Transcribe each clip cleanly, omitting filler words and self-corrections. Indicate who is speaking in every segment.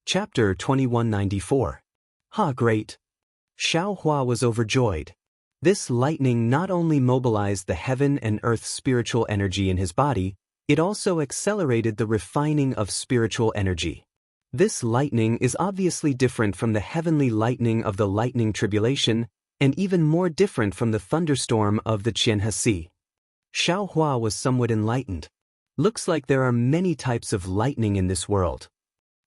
Speaker 1: Chapter 2194. Ha, great! Xiao Hua was overjoyed. This lightning not only mobilized the heaven and earth spiritual energy in his body, it also accelerated the refining of spiritual energy. This lightning is obviously different from the heavenly lightning of the lightning tribulation, and even more different from the thunderstorm of the Qianhasi. Xiao Hua was somewhat enlightened. Looks like there are many types of lightning in this world.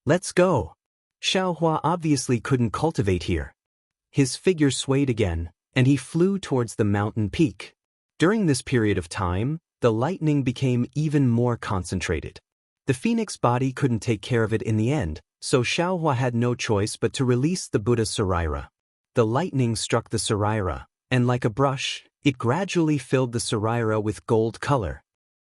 Speaker 1: Let's go. Xiao Hua obviously couldn't cultivate here. His figure swayed again, and he flew towards the mountain peak. During this period of time, the lightning became even more concentrated. The phoenix body couldn't take care of it in the end, so Xiao Hua had no choice but to release the Buddha Saraira. The lightning struck the Saraira, and like a brush, it gradually filled the Saraira with gold color.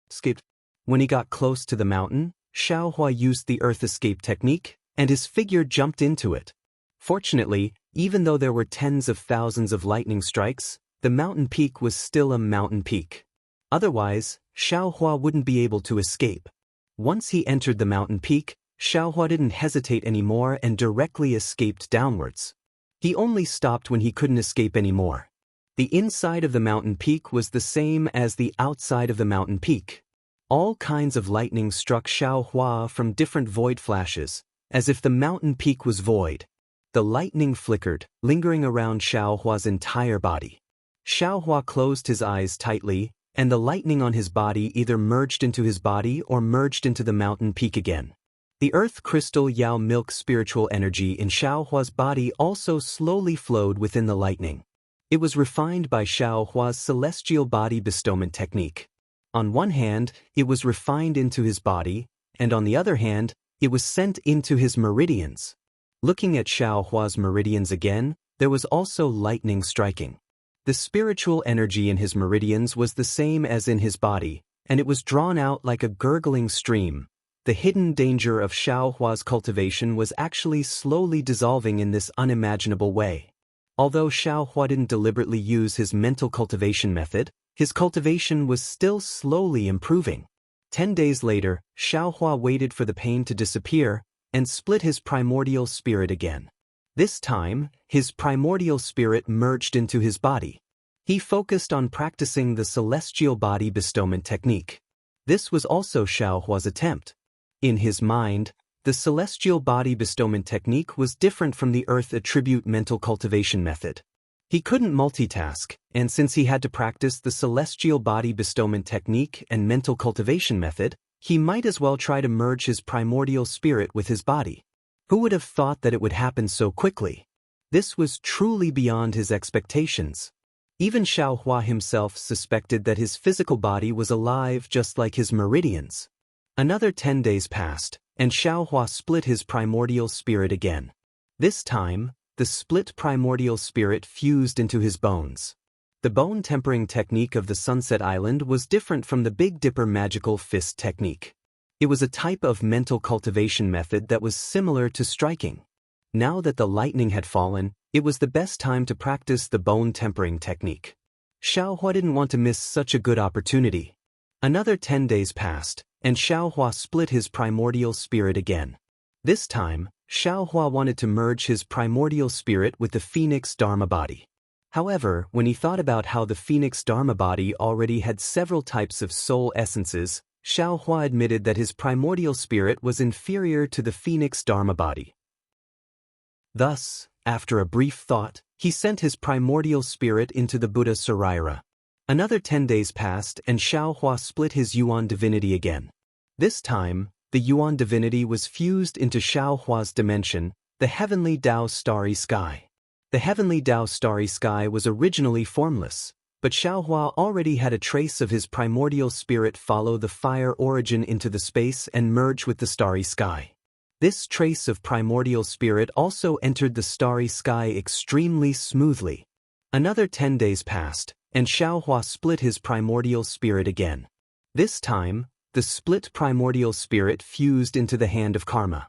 Speaker 1: Skipped. When he got close to the mountain, Xiao Hua used the earth escape technique, and his figure jumped into it. Fortunately, even though there were tens of thousands of lightning strikes, the mountain peak was still a mountain peak. Otherwise, Xiao Hua wouldn't be able to escape. Once he entered the mountain peak, Xiao Hua didn't hesitate anymore and directly escaped downwards. He only stopped when he couldn't escape anymore. The inside of the mountain peak was the same as the outside of the mountain peak. All kinds of lightning struck Xiao Hua from different void flashes, as if the mountain peak was void. The lightning flickered, lingering around Xiao Hua's entire body. Xiao Hua closed his eyes tightly, and the lightning on his body either merged into his body or merged into the mountain peak again. The earth crystal Yao milk spiritual energy in Xiao Hua's body also slowly flowed within the lightning. It was refined by Xiao Hua's celestial body bestowment technique. On one hand, it was refined into his body, and on the other hand, it was sent into his meridians. Looking at Xiao Hua's meridians again, there was also lightning striking. The spiritual energy in his meridians was the same as in his body, and it was drawn out like a gurgling stream. The hidden danger of Xiao Hua's cultivation was actually slowly dissolving in this unimaginable way. Although Xiao Hua didn't deliberately use his mental cultivation method, his cultivation was still slowly improving. 10 days later, Xiao Hua waited for the pain to disappear and split his primordial spirit again. This time, his primordial spirit merged into his body. He focused on practicing the celestial body bestowment technique. This was also Xiao Hua's attempt. In his mind, the celestial body bestowment technique was different from the earth attribute mental cultivation method. He couldn't multitask, and since he had to practice the celestial body bestowment technique and mental cultivation method, he might as well try to merge his primordial spirit with his body. Who would have thought that it would happen so quickly? This was truly beyond his expectations. Even Xiao Hua himself suspected that his physical body was alive just like his meridians. Another 10 days passed, and Xiao Hua split his primordial spirit again. This time, the split primordial spirit fused into his bones. The bone tempering technique of the Sunset Island was different from the Big Dipper magical fist technique. It was a type of mental cultivation method that was similar to striking. Now that the lightning had fallen, it was the best time to practice the bone tempering technique. Xiao Hua didn't want to miss such a good opportunity. Another 10 days passed, and Xiao Hua split his primordial spirit again. This time, Xiao Hua wanted to merge his primordial spirit with the Phoenix Dharma body. However, when he thought about how the Phoenix Dharma body already had several types of soul essences, Xiao Hua admitted that his primordial spirit was inferior to the Phoenix Dharma body. Thus, after a brief thought, he sent his primordial spirit into the Buddha Saraira. Another 10 days passed and Xiao Hua split his Yuan divinity again. This time, the Yuan divinity was fused into Xiao Hua's dimension, the heavenly Dao starry sky. The heavenly Dao starry sky was originally formless, but Xiao Hua already had a trace of his primordial spirit follow the fire origin into the space and merge with the starry sky. This trace of primordial spirit also entered the starry sky extremely smoothly. Another 10 days passed, and Xiao Hua split his primordial spirit again. This time, the split primordial spirit fused into the hand of karma.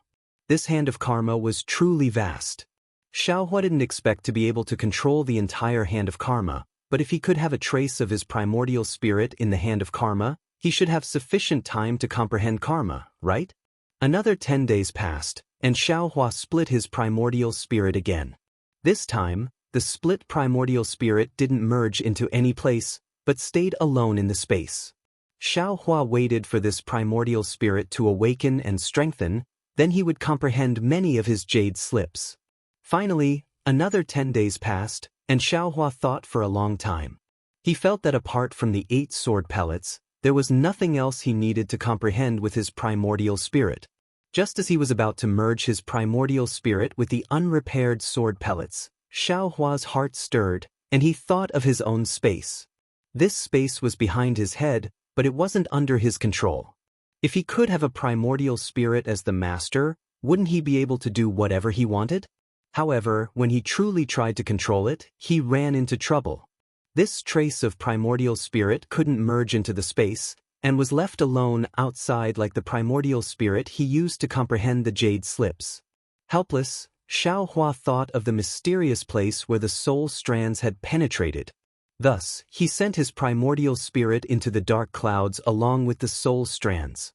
Speaker 1: This hand of karma was truly vast. Xiao Hua didn't expect to be able to control the entire hand of karma, but if he could have a trace of his primordial spirit in the hand of karma, he should have sufficient time to comprehend karma, right? Another 10 days passed, and Xiaohua split his primordial spirit again. This time, the split primordial spirit didn't merge into any place, but stayed alone in the space. Xiaohua waited for this primordial spirit to awaken and strengthen, then he would comprehend many of his jade slips. Finally, another 10 days passed, and Xiaohua thought for a long time. He felt that apart from the 8 sword pellets, there was nothing else he needed to comprehend with his primordial spirit. Just as he was about to merge his primordial spirit with the unrepaired sword pellets, Xiaohua's heart stirred, and he thought of his own space. This space was behind his head, but it wasn't under his control. If he could have a primordial spirit as the master, wouldn't he be able to do whatever he wanted? However, when he truly tried to control it, he ran into trouble. This trace of primordial spirit couldn't merge into the space, and was left alone outside like the primordial spirit he used to comprehend the jade slips. Helpless, Xiaohua thought of the mysterious place where the soul strands had penetrated. Thus, he sent his primordial spirit into the dark clouds along with the soul strands.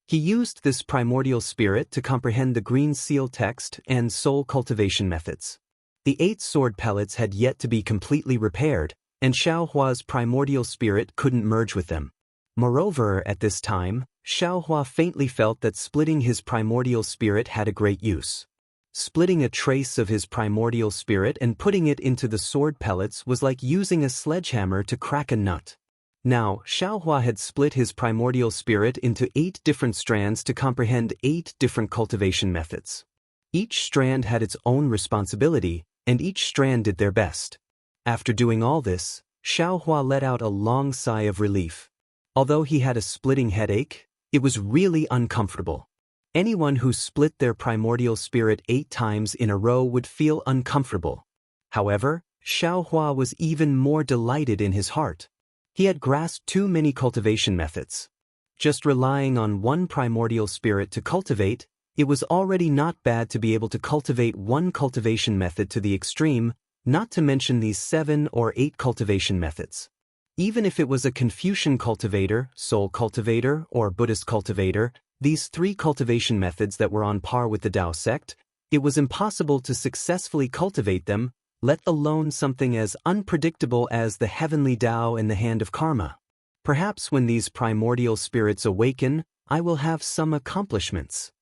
Speaker 1: He used this primordial spirit to comprehend the green seal text and soul cultivation methods. The 8 sword pellets had yet to be completely repaired, and Xiaohua's primordial spirit couldn't merge with them. Moreover, at this time, Xiaohua faintly felt that splitting his primordial spirit had a great use. Splitting a trace of his primordial spirit and putting it into the sword pellets was like using a sledgehammer to crack a nut. Now, Xiaohua had split his primordial spirit into 8 different strands to comprehend 8 different cultivation methods. Each strand had its own responsibility, and each strand did their best. After doing all this, Xiaohua let out a long sigh of relief. Although he had a splitting headache, it was really uncomfortable. Anyone who split their primordial spirit 8 times in a row would feel uncomfortable. However, Xiaohua was even more delighted in his heart. He had grasped too many cultivation methods. Just relying on one primordial spirit to cultivate, it was already not bad to be able to cultivate one cultivation method to the extreme, not to mention these 7 or 8 cultivation methods. Even if it was a Confucian cultivator, soul cultivator, or Buddhist cultivator, these 3 cultivation methods that were on par with the Dao sect, it was impossible to successfully cultivate them, let alone something as unpredictable as the heavenly Dao in the hand of karma. Perhaps when these primordial spirits awaken, I will have some accomplishments.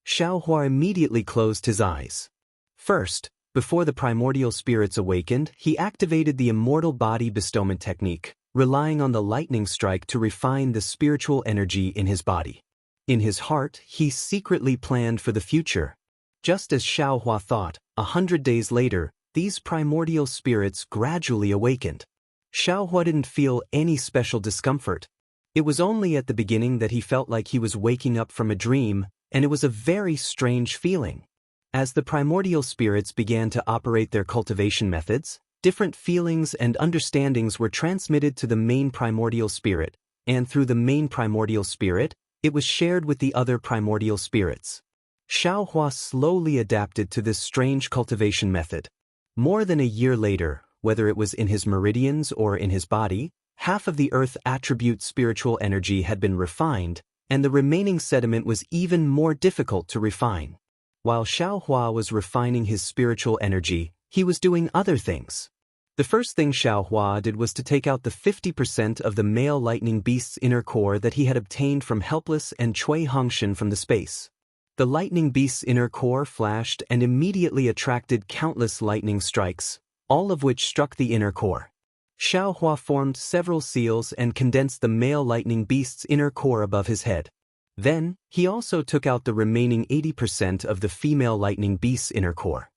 Speaker 1: Xiaohua immediately closed his eyes. First, before the primordial spirits awakened, he activated the immortal body bestowment technique, relying on the lightning strike to refine the spiritual energy in his body. In his heart, he secretly planned for the future. Just as Xiaohua thought, 100 days later, these primordial spirits gradually awakened. Xiaohua didn't feel any special discomfort. It was only at the beginning that he felt like he was waking up from a dream, and it was a very strange feeling. As the primordial spirits began to operate their cultivation methods, different feelings and understandings were transmitted to the main primordial spirit, and through the main primordial spirit, it was shared with the other primordial spirits. Xiaohua slowly adapted to this strange cultivation method. More than a year later, whether it was in his meridians or in his body, half of the earth attribute spiritual energy had been refined, and the remaining sediment was even more difficult to refine. While Xiaohua was refining his spiritual energy, he was doing other things. The first thing Xiaohua did was to take out the 50% of the male lightning beast's inner core that he had obtained from Helpless and Cui Hongshan from the space. The lightning beast's inner core flashed and immediately attracted countless lightning strikes, all of which struck the inner core. Xiaohua formed several seals and condensed the male lightning beast's inner core above his head. Then, he also took out the remaining 80% of the female lightning beast's inner core.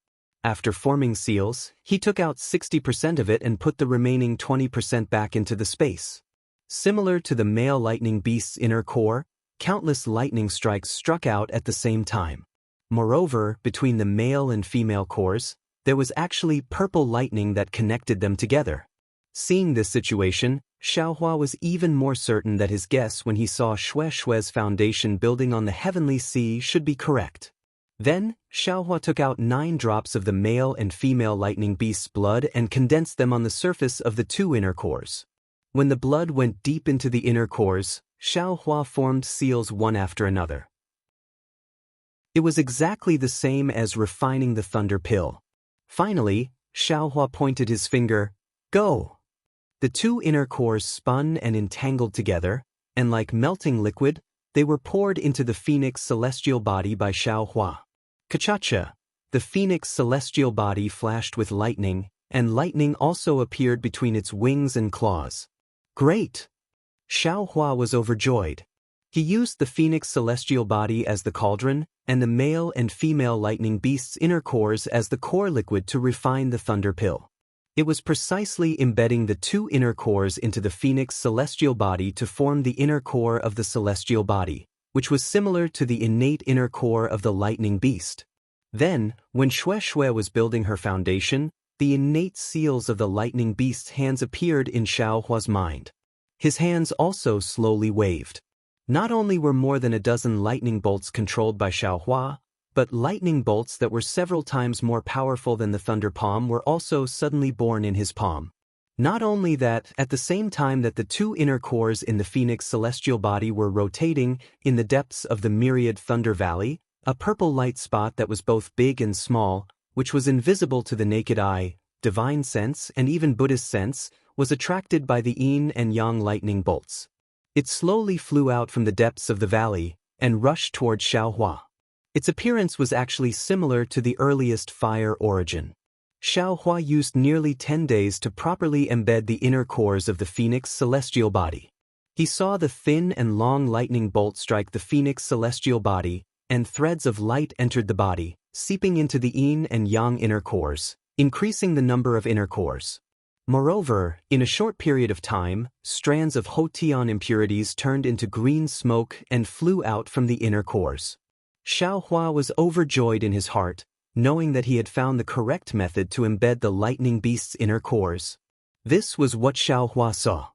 Speaker 1: After forming seals, he took out 60% of it and put the remaining 20% back into the space. Similar to the male lightning beast's inner core, countless lightning strikes struck out at the same time. Moreover, between the male and female cores, there was actually purple lightning that connected them together. Seeing this situation, Xiaohua was even more certain that his guess when he saw Shue's foundation building on the heavenly sea should be correct. Then, Xiaohua took out 9 drops of the male and female lightning beast's blood and condensed them on the surface of the 2 inner cores. When the blood went deep into the inner cores, Xiaohua formed seals one after another. It was exactly the same as refining the thunder pill. Finally, Xiaohua pointed his finger. Go! The two inner cores spun and entangled together, and like melting liquid, they were poured into the phoenix celestial body by Xiaohua. Kachacha! The phoenix celestial body flashed with lightning, and lightning also appeared between its wings and claws. Great! Xiaohua was overjoyed. He used the phoenix celestial body as the cauldron, and the male and female lightning beast's inner cores as the core liquid to refine the thunder pill. It was precisely embedding the two inner cores into the phoenix celestial body to form the inner core of the celestial body, which was similar to the innate inner core of the lightning beast. Then, when Xue Xue was building her foundation, the innate seals of the lightning beast's hands appeared in Xiaohua's mind. His hands also slowly waved. Not only were more than a dozen lightning bolts controlled by Xiaohua, but lightning bolts that were several times more powerful than the thunder palm were also suddenly born in his palm. Not only that, at the same time that the two inner cores in the phoenix celestial body were rotating in the depths of the myriad thunder valley, a purple light spot that was both big and small, which was invisible to the naked eye, divine sense, and even Buddhist sense, was attracted by the yin and yang lightning bolts. It slowly flew out from the depths of the valley and rushed toward Xiaohua. Its appearance was actually similar to the earliest fire origin. Xiaohua used nearly 10 days to properly embed the inner cores of the phoenix celestial body. He saw the thin and long lightning bolt strike the phoenix celestial body, and threads of light entered the body, seeping into the yin and yang inner cores, increasing the number of inner cores. Moreover, in a short period of time, strands of Hotian impurities turned into green smoke and flew out from the inner cores. Xiaohua was overjoyed in his heart, knowing that he had found the correct method to embed the lightning beast's inner cores. This was what Xiaohua saw.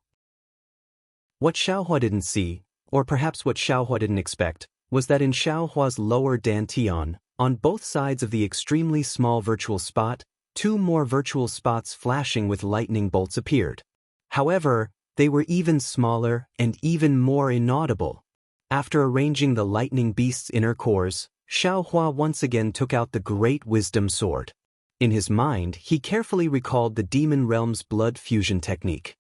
Speaker 1: What Xiaohua didn't see, or perhaps what Xiaohua didn't expect, was that in Xiaohua's lower dantian, on both sides of the extremely small virtual spot, two more virtual spots flashing with lightning bolts appeared. However, they were even smaller and even more inaudible. After arranging the lightning beast's inner cores, Xiaohua once again took out the great wisdom sword. In his mind, he carefully recalled the demon realm's blood fusion technique.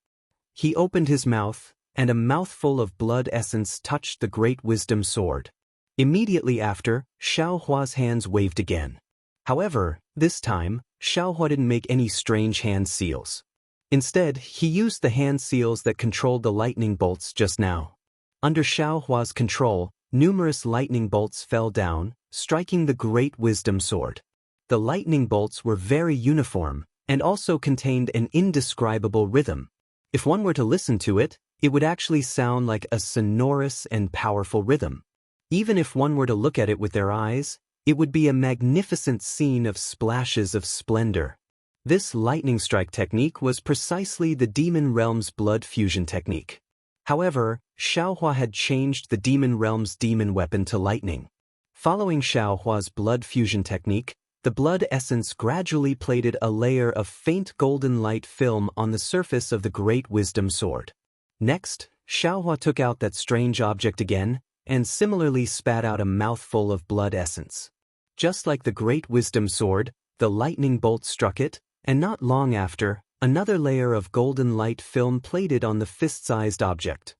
Speaker 1: He opened his mouth, and a mouthful of blood essence touched the great wisdom sword. Immediately after, Xiaohua's hands waved again. However, this time, Xiaohua didn't make any strange hand seals. Instead, he used the hand seals that controlled the lightning bolts just now. Under Xiaohua's control, numerous lightning bolts fell down, striking the great wisdom sword. The lightning bolts were very uniform, and also contained an indescribable rhythm. If one were to listen to it, it would actually sound like a sonorous and powerful rhythm. Even if one were to look at it with their eyes, it would be a magnificent scene of splashes of splendor. This lightning strike technique was precisely the demon realm's blood fusion technique. However, Xiaohua had changed the demon realm's demon weapon to lightning. Following Xiaohua's blood fusion technique, the blood essence gradually plated a layer of faint golden light film on the surface of the great wisdom sword. Next, Xiaohua took out that strange object again, and similarly spat out a mouthful of blood essence. Just like the great wisdom sword, the lightning bolt struck it, and not long after, another layer of golden light film plated on the fist-sized object.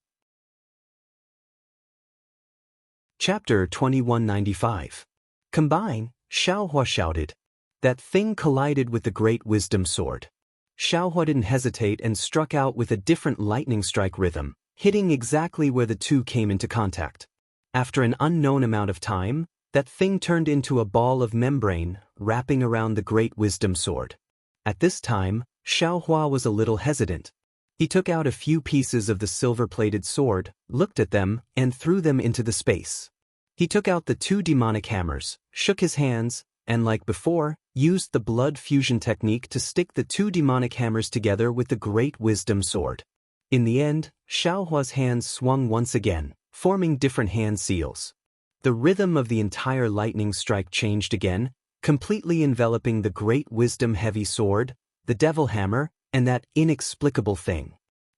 Speaker 1: Chapter 2195. Combine, Xiaohua shouted. That thing collided with the great wisdom sword. Xiaohua didn't hesitate and struck out with a different lightning strike rhythm, hitting exactly where the two came into contact. After an unknown amount of time, that thing turned into a ball of membrane, wrapping around the great wisdom sword. At this time, Xiaohua was a little hesitant. He took out a few pieces of the silver-plated sword, looked at them, and threw them into the space. He took out the two demonic hammers, shook his hands, and like before, used the blood fusion technique to stick the two demonic hammers together with the great wisdom sword. In the end, Xiaohua's hands swung once again, forming different hand seals. The rhythm of the entire lightning strike changed again, completely enveloping the great wisdom heavy sword, the devil hammer, and that inexplicable thing.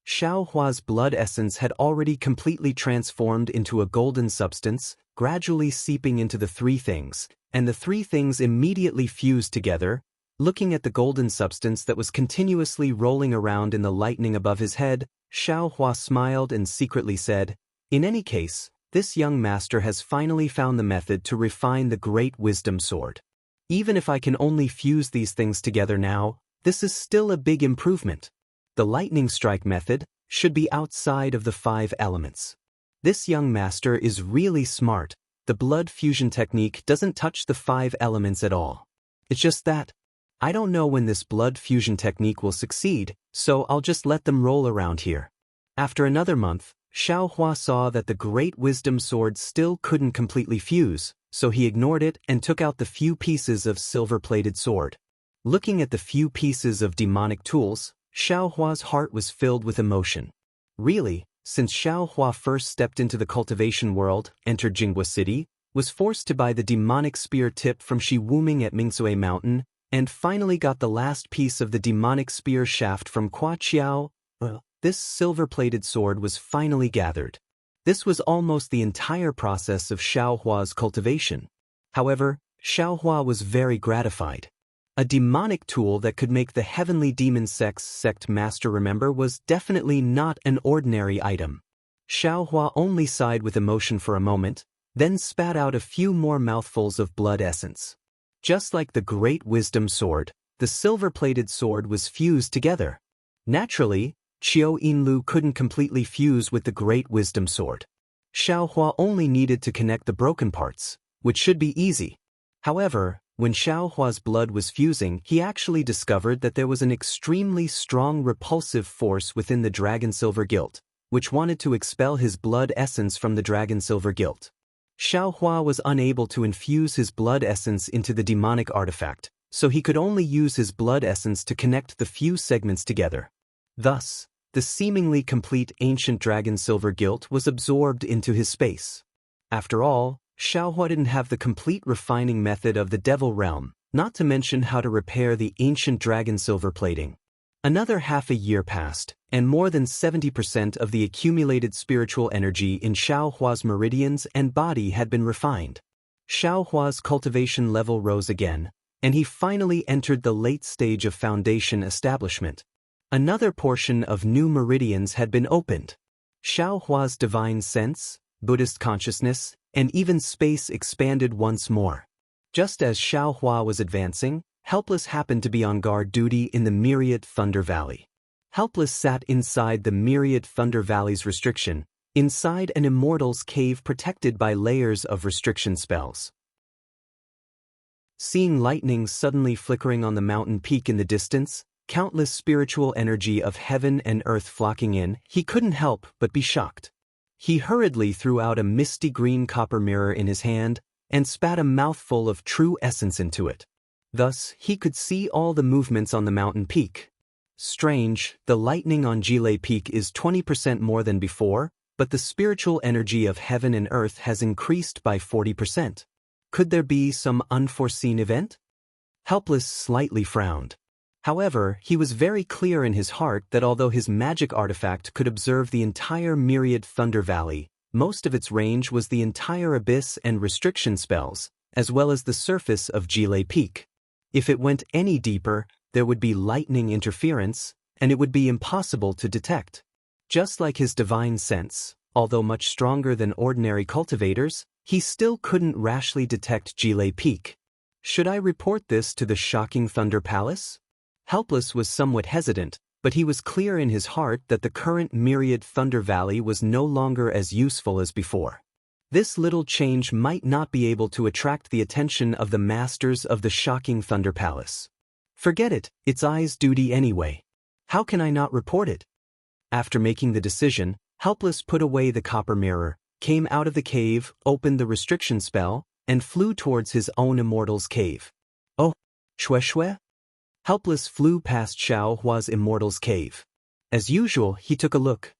Speaker 1: Xiaohua's blood essence had already completely transformed into a golden substance, gradually seeping into the three things, and the three things immediately fused together. Looking at the golden substance that was continuously rolling around in the lightning above his head, Xiaohua smiled and secretly said, "In any case, this young master has finally found the method to refine the great wisdom sword. Even if I can only fuse these things together now, this is still a big improvement. The lightning strike method should be outside of the 5 elements. This young master is really smart. The blood fusion technique doesn't touch the 5 elements at all. It's just that I don't know when this blood fusion technique will succeed, so I'll just let them roll around here." After another month, Xiaohua saw that the great wisdom sword still couldn't completely fuse, so he ignored it and took out the few pieces of silver-plated sword. Looking at the few pieces of demonic tools, Xiaohua's heart was filled with emotion. Really, since Xiaohua first stepped into the cultivation world, entered Jinghua City, was forced to buy the demonic spear tip from Shi Wuming at Mingsui Mountain, and finally got the last piece of the demonic spear shaft from Kuaqiao, this silver-plated sword was finally gathered. This was almost the entire process of Xiaohua's cultivation. However, Xiaohua was very gratified. A demonic tool that could make the heavenly demon sect master remember was definitely not an ordinary item. Xiaohua only sighed with emotion for a moment, then spat out a few more mouthfuls of blood essence. Just like the great wisdom sword, the silver-plated sword was fused together. Naturally, Qiu Yinlu couldn't completely fuse with the great wisdom sword. Xiaohua only needed to connect the broken parts, which should be easy. However, when Xiaohua's blood was fusing, he actually discovered that there was an extremely strong repulsive force within the Dragon Silver Guilt, which wanted to expel his blood essence from the Dragon Silver Guilt. Xiaohua was unable to infuse his blood essence into the demonic artifact, so he could only use his blood essence to connect the few segments together. Thus, the seemingly complete ancient Dragon Silver Guilt was absorbed into his space. After all, Xiaohua didn't have the complete refining method of the Devil Realm, not to mention how to repair the ancient Dragon Silver plating. Another half a year passed, and more than 70% of the accumulated spiritual energy in Xiaohua's meridians and body had been refined. Xiaohua's cultivation level rose again, and he finally entered the late stage of foundation establishment. Another portion of new meridians had been opened. Xiaohua's divine sense, Buddhist consciousness, and even space expanded once more. Just as Xiaohua was advancing, Helpless happened to be on guard duty in the Myriad Thunder Valley. Helpless sat inside the Myriad Thunder Valley's restriction, inside an Immortal's cave protected by layers of restriction spells. Seeing lightning suddenly flickering on the mountain peak in the distance, countless spiritual energy of heaven and earth flocking in, he couldn't help but be shocked. He hurriedly threw out a misty green copper mirror in his hand and spat a mouthful of true essence into it. Thus, he could see all the movements on the mountain peak. Strange, the lightning on Jile Peak is 20% more than before, but the spiritual energy of heaven and earth has increased by 40%. Could there be some unforeseen event? Helpless slightly frowned. However, he was very clear in his heart that although his magic artifact could observe the entire Myriad Thunder Valley, most of its range was the entire abyss and restriction spells, as well as the surface of Jile Peak. If it went any deeper, there would be lightning interference, and it would be impossible to detect. Just like his divine sense, although much stronger than ordinary cultivators, he still couldn't rashly detect Jile Peak. Should I report this to the shocking Thunder Palace? Helpless was somewhat hesitant, but he was clear in his heart that the current Myriad Thunder Valley was no longer as useful as before. This little change might not be able to attract the attention of the masters of the shocking Thunder Palace. Forget it, it's I's duty anyway. How can I not report it? After making the decision, Helpless put away the copper mirror, came out of the cave, opened the restriction spell, and flew towards his own Immortal's cave. Oh, Shui? Helpless flew past Xiaohua's Immortal's cave. As usual, he took a look.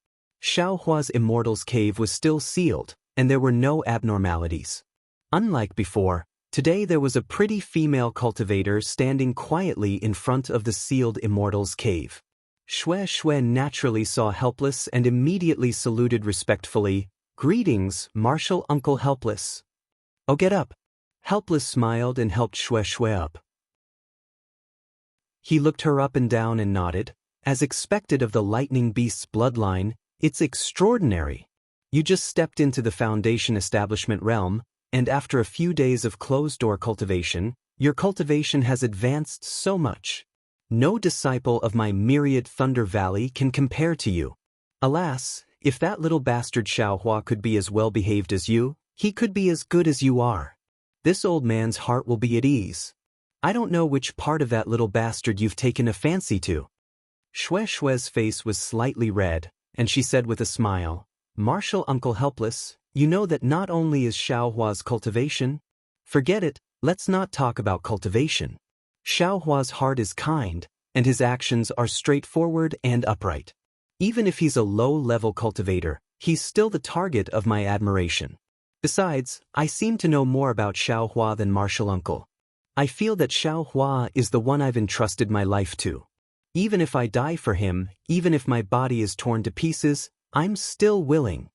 Speaker 1: Xiaohua's Immortal's cave was still sealed, and there were no abnormalities. Unlike before, today there was a pretty female cultivator standing quietly in front of the sealed Immortal's cave. Shui naturally saw Helpless and immediately saluted respectfully. "Greetings, Martial Uncle Helpless. Oh, get up. Helpless smiled and helped Shui Shui up. He looked her up and down and nodded. As expected of the lightning beast's bloodline, it's extraordinary. You just stepped into the Foundation establishment realm, and after a few days of closed-door cultivation, your cultivation has advanced so much. No disciple of my myriad Thunder Valley can compare to you. Alas, if that little bastard Xiaohua could be as well behaved as you, he could be as good as you are. This old man's heart will be at ease. I don't know which part of that little bastard you've taken a fancy to. Shui Shui's face was slightly red, and she said with a smile, Martial Uncle Helpless, you know that not only is Xiaohua's cultivation. Forget it, let's not talk about cultivation. Xiaohua's heart is kind, and his actions are straightforward and upright. Even if he's a low-level cultivator, he's still the target of my admiration. Besides, I seem to know more about Xiaohua than Martial Uncle. I feel that Xiaohua is the one I've entrusted my life to. Even if I die for him, even if my body is torn to pieces, I'm still willing.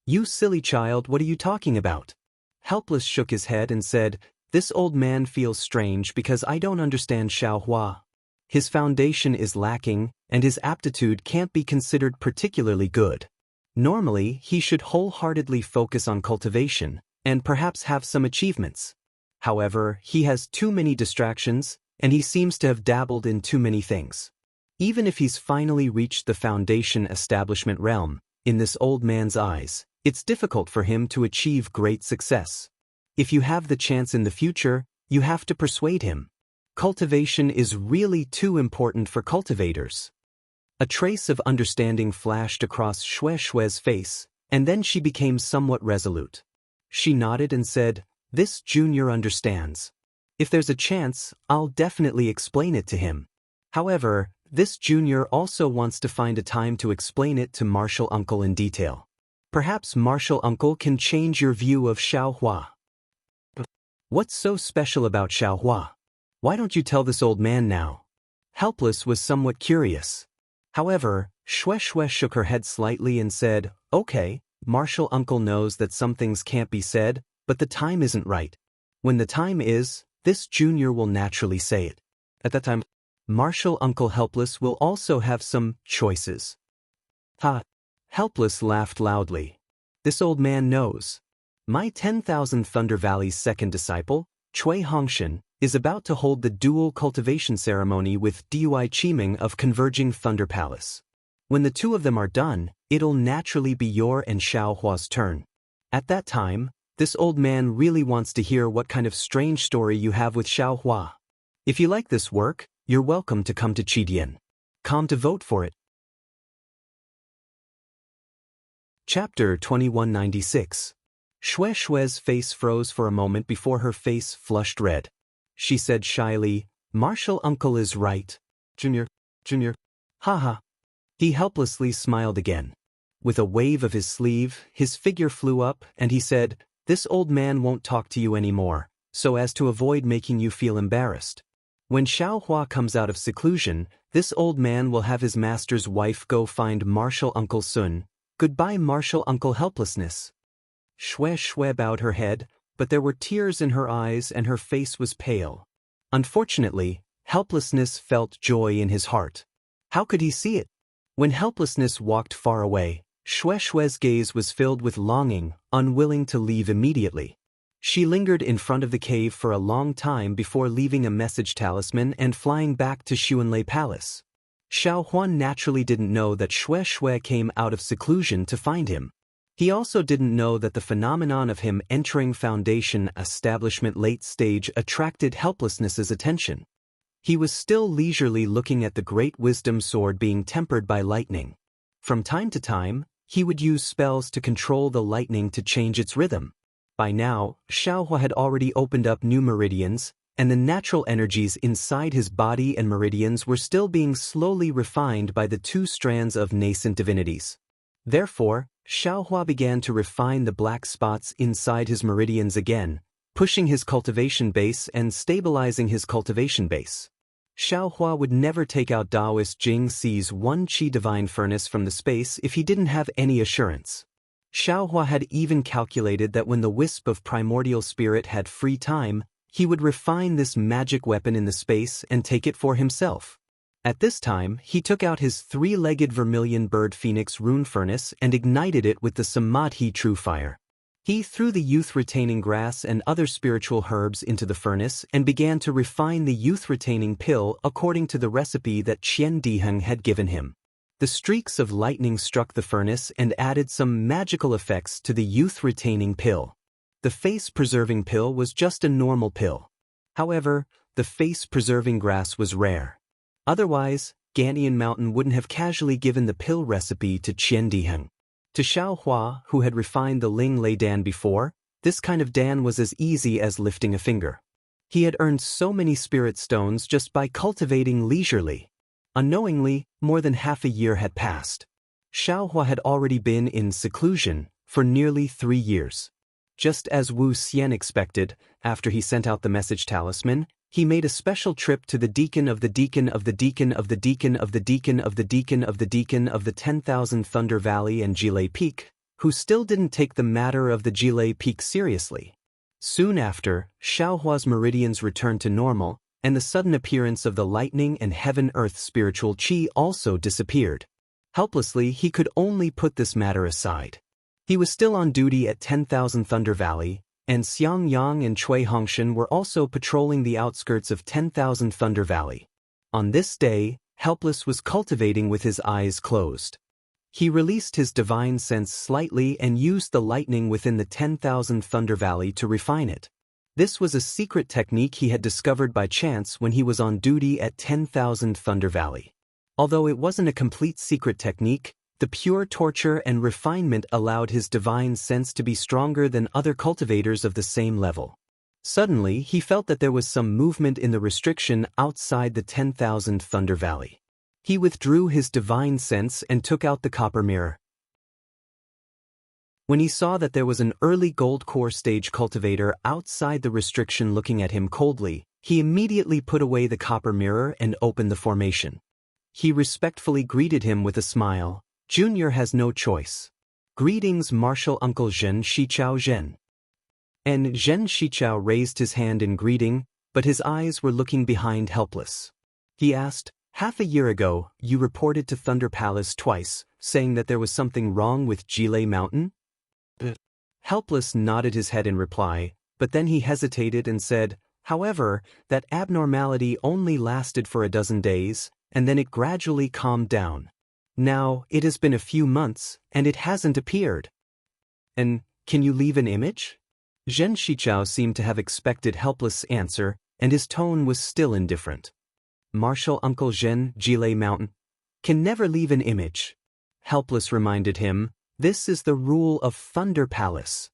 Speaker 1: You silly child, what are you talking about? Helpless shook his head and said, This old man feels strange because I don't understand Xiaohua. His foundation is lacking, and his aptitude can't be considered particularly good. Normally, he should wholeheartedly focus on cultivation, and perhaps have some achievements. However, he has too many distractions, and he seems to have dabbled in too many things. Even if he's finally reached the Foundation establishment realm, in this old man's eyes, it's difficult for him to achieve great success. If you have the chance in the future, you have to persuade him. Cultivation is really too important for cultivators. A trace of understanding flashed across Shui Shui's face, and then she became somewhat resolute. She nodded and said, This junior understands. If there's a chance, I'll definitely explain it to him. However, this junior also wants to find a time to explain it to Martial Uncle in detail. Perhaps Martial Uncle can change your view of Xiaohua. What's so special about Xiaohua? Why don't you tell this old man now? Helpless was somewhat curious. However, Shui Shui shook her head slightly and said, Okay, Martial Uncle knows that some things can't be said, but the time isn't right. When the time is, this junior will naturally say it. At that time, Martial Uncle Helpless will also have some choices. Ha! Helpless laughed loudly. This old man knows. My 10,000 Thunder Valley's second disciple, Cui Hongshan, is about to hold the dual cultivation ceremony with Dui Qiming of Converging Thunder Palace. When the two of them are done, it'll naturally be your and Xiaohua's turn. At that time, this old man really wants to hear what kind of strange story you have with Xiaohua. If you like this work, you're welcome to come to Qidian. Come to vote for it. Chapter 2196. Shui Shui's face froze for a moment before her face flushed red. She said shyly, Martial Uncle is right. Junior. Haha. He helplessly smiled again. With a wave of his sleeve, his figure flew up, and he said, This old man won't talk to you anymore, so as to avoid making you feel embarrassed. When Xiaohua comes out of seclusion, this old man will have his master's wife go find Martial Uncle Sun. Goodbye, Martial Uncle Helplessness. Shui Shui bowed her head, but there were tears in her eyes and her face was pale. Unfortunately, Helplessness felt joy in his heart. How could he see it? When Helplessness walked far away, Shui Shui's gaze was filled with longing, unwilling to leave immediately. She lingered in front of the cave for a long time before leaving a message talisman and flying back to Xuanlei Palace. Xiaohuan naturally didn't know that Shui Shui came out of seclusion to find him. He also didn't know that the phenomenon of him entering Foundation establishment late stage attracted Helplessness's attention. He was still leisurely looking at the great wisdom sword being tempered by lightning. From time to time, he would use spells to control the lightning to change its rhythm. By now, Xiaohua had already opened up new meridians, and the natural energies inside his body and meridians were still being slowly refined by the two strands of nascent divinities. Therefore, Xiaohua began to refine the black spots inside his meridians again, pushing his cultivation base and stabilizing his cultivation base. Xiaohua would never take out Daoist Jing Si's one Qi Divine Furnace from the space if he didn't have any assurance. Xiaohua had even calculated that when the wisp of primordial spirit had free time, he would refine this magic weapon in the space and take it for himself. At this time, he took out his three-legged vermilion bird phoenix rune furnace and ignited it with the Samadhi true fire. He threw the youth-retaining grass and other spiritual herbs into the furnace and began to refine the youth-retaining pill according to the recipe that Qian Diheng had given him. The streaks of lightning struck the furnace and added some magical effects to the youth-retaining pill. The face-preserving pill was just a normal pill. However, the face-preserving grass was rare. Otherwise, Gantian Mountain wouldn't have casually given the pill recipe to Qian Diheng. To Xiaohua, who had refined the Ling Lei Dan before, this kind of Dan was as easy as lifting a finger. He had earned so many spirit stones just by cultivating leisurely. Unknowingly, more than half a year had passed. Xiaohua had already been in seclusion for nearly 3 years. Just as Wu Xian expected, after he sent out the message talisman, he made a special trip to the deacon of the deacon of the deacon of the deacon of the deacon of the deacon of the deacon of the 10,000 Thunder Valley and Jilei Peak, who still didn't take the matter of the Jilei Peak seriously. Soon after, Xiaohua's meridians returned to normal, and the sudden appearance of the lightning and heaven-earth spiritual qi also disappeared. Helplessly, he could only put this matter aside. He was still on duty at 10,000 Thunder Valley, and Xiang Yang and Cui Hongshan were also patrolling the outskirts of 10,000 Thunder Valley. On this day, Helpless was cultivating with his eyes closed. He released his divine sense slightly and used the lightning within the 10,000 Thunder Valley to refine it. This was a secret technique he had discovered by chance when he was on duty at 10,000 Thunder Valley. Although it wasn't a complete secret technique, the pure torture and refinement allowed his divine sense to be stronger than other cultivators of the same level. Suddenly, he felt that there was some movement in the restriction outside the 10,000 Thunder Valley. He withdrew his divine sense and took out the copper mirror. When he saw that there was an early gold core stage cultivator outside the restriction looking at him coldly, he immediately put away the copper mirror and opened the formation. He respectfully greeted him with a smile. Junior has no choice. Greetings, Martial Uncle Zhen Shichao Zhen. And Zhen Shichao raised his hand in greeting, but his eyes were looking behind Helpless. He asked, half a year ago, you reported to Thunder Palace twice, saying that there was something wrong with Jilei Mountain? Helpless nodded his head in reply, but then he hesitated and said, however, that abnormality only lasted for a dozen days, and then it gradually calmed down. Now, it has been a few months, and it hasn't appeared. And, can you leave an image? Zhen Shichao seemed to have expected Helpless' answer, and his tone was still indifferent. Martial Uncle Zhen, Jilei Mountain, can never leave an image. Helpless reminded him, this is the rule of Thunder Palace.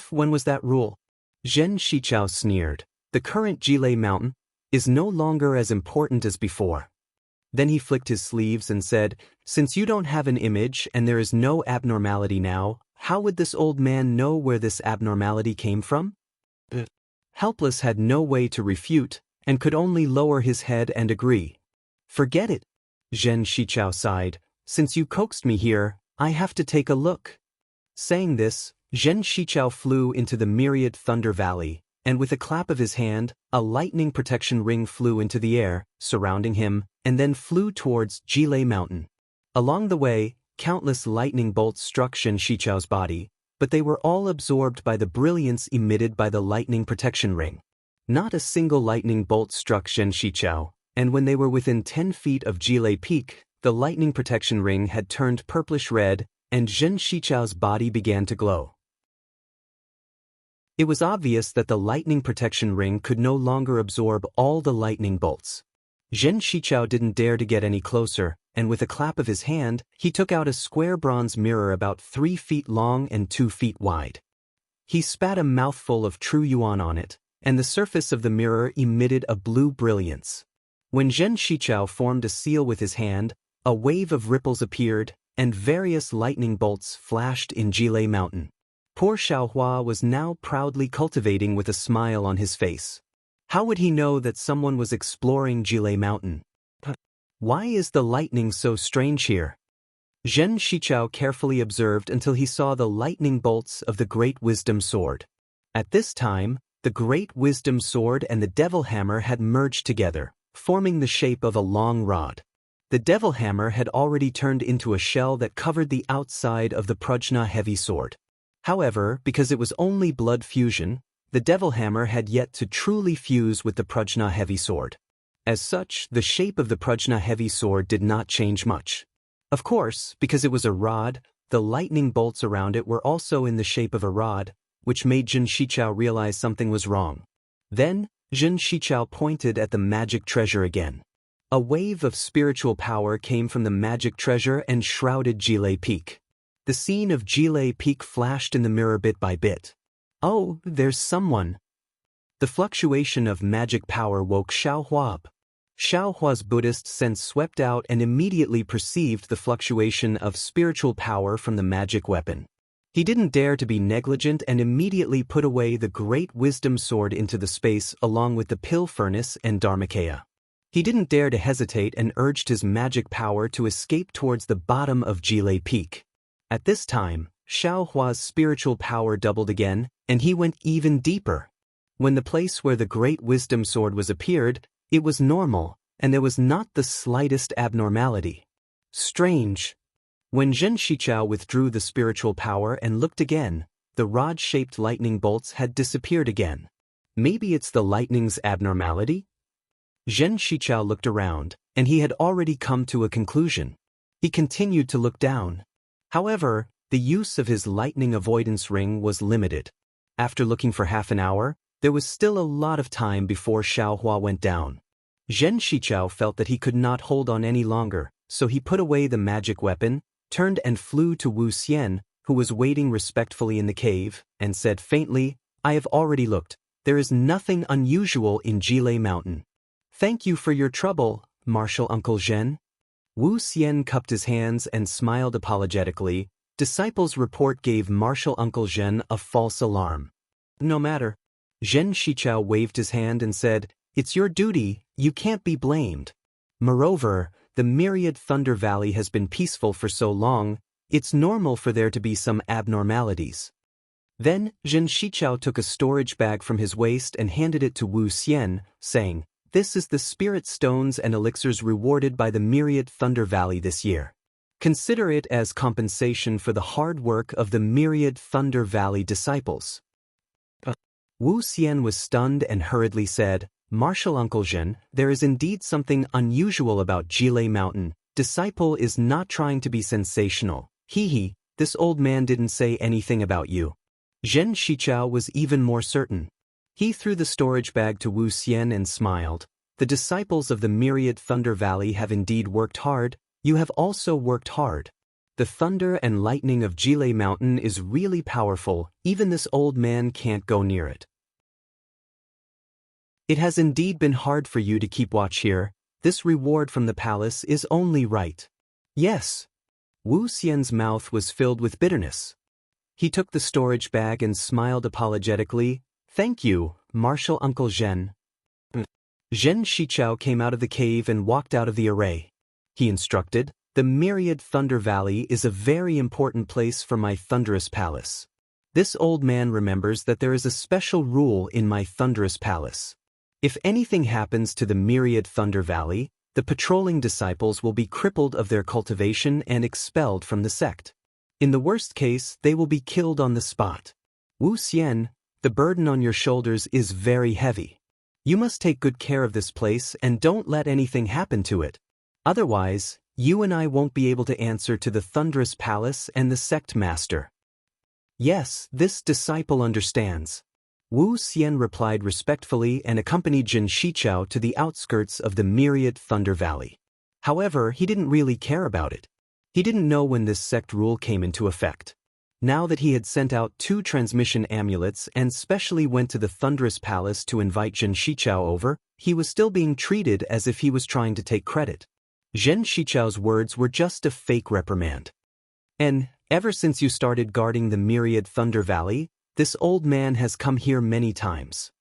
Speaker 1: When was that rule? Zhen Shichao sneered, the current Jilei Mountain is no longer as important as before. Then he flicked his sleeves and said, since you don't have an image and there is no abnormality now, how would this old man know where this abnormality came from? Helpless had no way to refute, and could only lower his head and agree. Forget it. Zhen Shichao sighed, since you coaxed me here, I have to take a look. Saying this, Zhen Shichao flew into the myriad Thunder Valley, and with a clap of his hand, a lightning protection ring flew into the air, surrounding him, and then flew towards Jilei Mountain. Along the way, countless lightning bolts struck Zhen Shichao's body, but they were all absorbed by the brilliance emitted by the lightning protection ring. Not a single lightning bolt struck Zhen Shichao, and when they were within 10 feet of Jilei Peak, the lightning protection ring had turned purplish-red, and Zhen Shichao's body began to glow. It was obvious that the lightning protection ring could no longer absorb all the lightning bolts. Zhen Shichao didn't dare to get any closer, and with a clap of his hand, he took out a square bronze mirror about 3 feet long and 2 feet wide. He spat a mouthful of true yuan on it, and the surface of the mirror emitted a blue brilliance. When Zhen Shichao formed a seal with his hand, a wave of ripples appeared, and various lightning bolts flashed in Jilei Mountain. Poor Xiaohua was now proudly cultivating with a smile on his face. How would he know that someone was exploring Jilei Mountain? Why is the lightning so strange here? Zhen Shichao carefully observed until he saw the lightning bolts of the Great Wisdom Sword. At this time, the Great Wisdom Sword and the Devil Hammer had merged together, forming the shape of a long rod. The Devil Hammer had already turned into a shell that covered the outside of the Prajna heavy sword. However, because it was only blood fusion, the Devil Hammer had yet to truly fuse with the Prajna heavy sword. As such, the shape of the Prajna heavy sword did not change much. Of course, because it was a rod, the lightning bolts around it were also in the shape of a rod, which made Zhen Shichao realize something was wrong. Then, Zhen Shichao pointed at the magic treasure again. A wave of spiritual power came from the magic treasure and shrouded Jilei Peak. The scene of Jilei Peak flashed in the mirror bit by bit. Oh, there's someone. The fluctuation of magic power woke Xiaohua up. Xiaohua's Buddhist sense swept out and immediately perceived the fluctuation of spiritual power from the magic weapon. He didn't dare to be negligent and immediately put away the Great Wisdom Sword into the space along with the Pill Furnace and Dharmakaya. He didn't dare to hesitate and urged his magic power to escape towards the bottom of Jilei Peak. At this time, Xiaohua's spiritual power doubled again, and he went even deeper. When the place where the Great Wisdom Sword was appeared, it was normal, and there was not the slightest abnormality. Strange. When Zhen Shichao withdrew the spiritual power and looked again, the rod-shaped lightning bolts had disappeared again. Maybe it's the lightning's abnormality? Zhen Shichao looked around, and he had already come to a conclusion. He continued to look down. However, the use of his lightning avoidance ring was limited. After looking for half an hour, there was still a lot of time before Xiaohua went down. Zhen Shichao felt that he could not hold on any longer, so he put away the magic weapon, turned and flew to Wu Xian, who was waiting respectfully in the cave, and said faintly, "I have already looked. There is nothing unusual in Jilei Mountain." "Thank you for your trouble, Martial Uncle Zhen." Wu Xian cupped his hands and smiled apologetically. Disciple's report gave Martial Uncle Zhen a false alarm. "No matter." Zhen Shichao waved his hand and said, "It's your duty, you can't be blamed. Moreover, the myriad Thunder Valley has been peaceful for so long, it's normal for there to be some abnormalities." Then, Zhen Shichao took a storage bag from his waist and handed it to Wu Xian, saying, "This is the spirit stones and elixirs rewarded by the myriad Thunder Valley this year. Consider it as compensation for the hard work of the myriad Thunder Valley disciples." Wu Xian was stunned and hurriedly said, "Martial Uncle Zhen, there is indeed something unusual about Jilei Mountain. Disciple is not trying to be sensational. Hee, this old man didn't say anything about you." Zhen Shichao was even more certain. He threw the storage bag to Wu Xian and smiled. "The disciples of the myriad Thunder Valley have indeed worked hard. You have also worked hard. The thunder and lightning of Jilei Mountain is really powerful. Even this old man can't go near it. It has indeed been hard for you to keep watch here. This reward from the palace is only right." "Yes." Wu Xian's mouth was filled with bitterness. He took the storage bag and smiled apologetically. "Thank you, Martial Uncle Zhen." Zhen Shichao came out of the cave and walked out of the array. He instructed, "The myriad Thunder Valley is a very important place for my thunderous palace. This old man remembers that there is a special rule in my thunderous palace. If anything happens to the myriad Thunder Valley, the patrolling disciples will be crippled of their cultivation and expelled from the sect. In the worst case, they will be killed on the spot. Wu Xian, the burden on your shoulders is very heavy. You must take good care of this place and don't let anything happen to it. Otherwise, you and I won't be able to answer to the thunderous palace and the sect master." "Yes, this disciple understands." Wu Xian replied respectfully and accompanied Zhen Shichao to the outskirts of the myriad Thunder Valley. However, he didn't really care about it. He didn't know when this sect rule came into effect. Now that he had sent out 2 transmission amulets and specially went to the Thunderous Palace to invite Zhen Shichao over, he was still being treated as if he was trying to take credit. Zhen Shichao's words were just a fake reprimand. "And ever since you started guarding the myriad Thunder Valley, this old man has come here many times."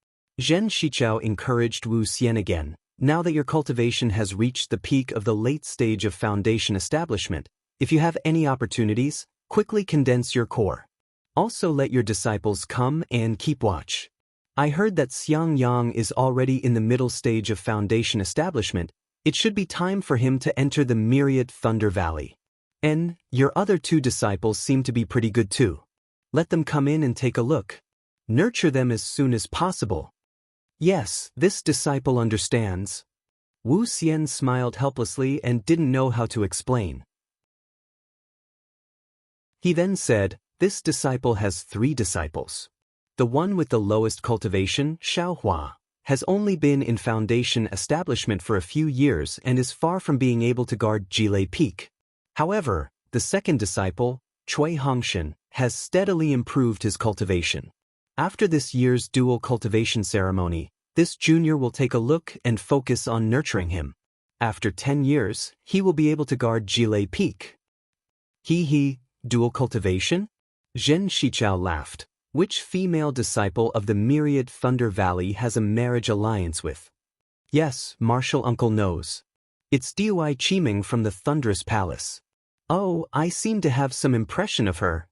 Speaker 1: Zhen Shichao encouraged Wu Xian again. "Now that your cultivation has reached the peak of the late stage of foundation establishment, If you have any opportunities, quickly condense your core. Also let your disciples come and keep watch. I heard that Xiangyang is already in the middle stage of foundation establishment. It should be time for him to enter the myriad Thunder Valley. And your other 2 disciples seem to be pretty good too. Let them come in and take a look. Nurture them as soon as possible. Yes, this disciple understands. Wuxian smiled helplessly and didn't know how to explain. He then said, this disciple has 3 disciples. The one with the lowest cultivation, Xiaohua, has only been in foundation establishment for a few years and is far from being able to guard Jilei Peak. However, the second disciple, Cui Hongshan, has steadily improved his cultivation. After this year's dual cultivation ceremony, this junior will take a look and focus on nurturing him. After 10 years, he will be able to guard Jilei Peak. Dual cultivation? Zhen Shichao laughed. Which female disciple of the myriad Thunder Valley has a marriage alliance with? Yes, Martial Uncle knows. It's Dui Qiming from the Thunderous Palace. Oh, I seem to have some impression of her.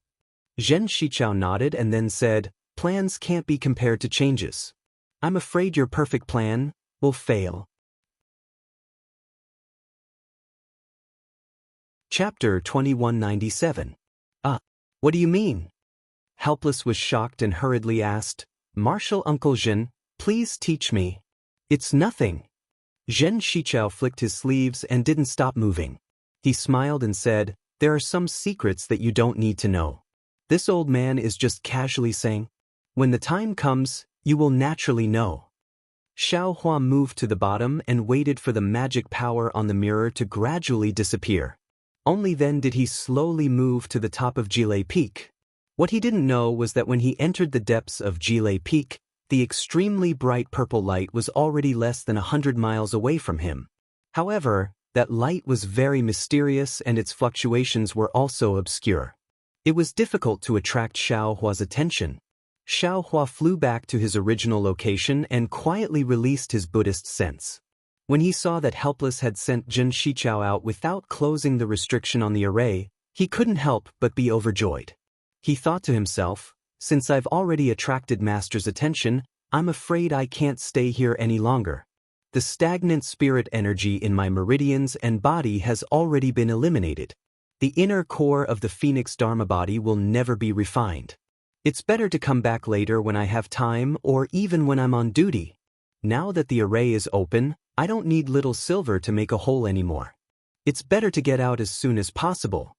Speaker 1: Zhen Shichao nodded and then said, plans can't be compared to changes. I'm afraid your perfect plan will fail. Chapter 2197. What do you mean? Helpless was shocked and hurriedly asked, Martial Uncle Zhen, please teach me. It's nothing. Zhen Shichao flicked his sleeves and didn't stop moving. He smiled and said, there are some secrets that you don't need to know. This old man is just casually saying, when the time comes, you will naturally know. Xiaohua moved to the bottom and waited for the magic power on the mirror to gradually disappear. Only then did he slowly move to the top of Jilei Peak. What he didn't know was that when he entered the depths of Jilei Peak, the extremely bright purple light was already less than 100 miles away from him. However, that light was very mysterious and its fluctuations were also obscure. It was difficult to attract Xiaohua's attention. Xiaohua flew back to his original location and quietly released his Buddhist sense. When he saw that Helpless had sent Zhen Shichao out without closing the restriction on the array, he couldn't help but be overjoyed. He thought to himself, since I've already attracted Master's attention, I'm afraid I can't stay here any longer. The stagnant spirit energy in my meridians and body has already been eliminated. The inner core of the Phoenix Dharma body will never be refined. It's better to come back later when I have time or even when I'm on duty. Now that the array is open, I don't need little silver to make a hole anymore. It's better to get out as soon as possible.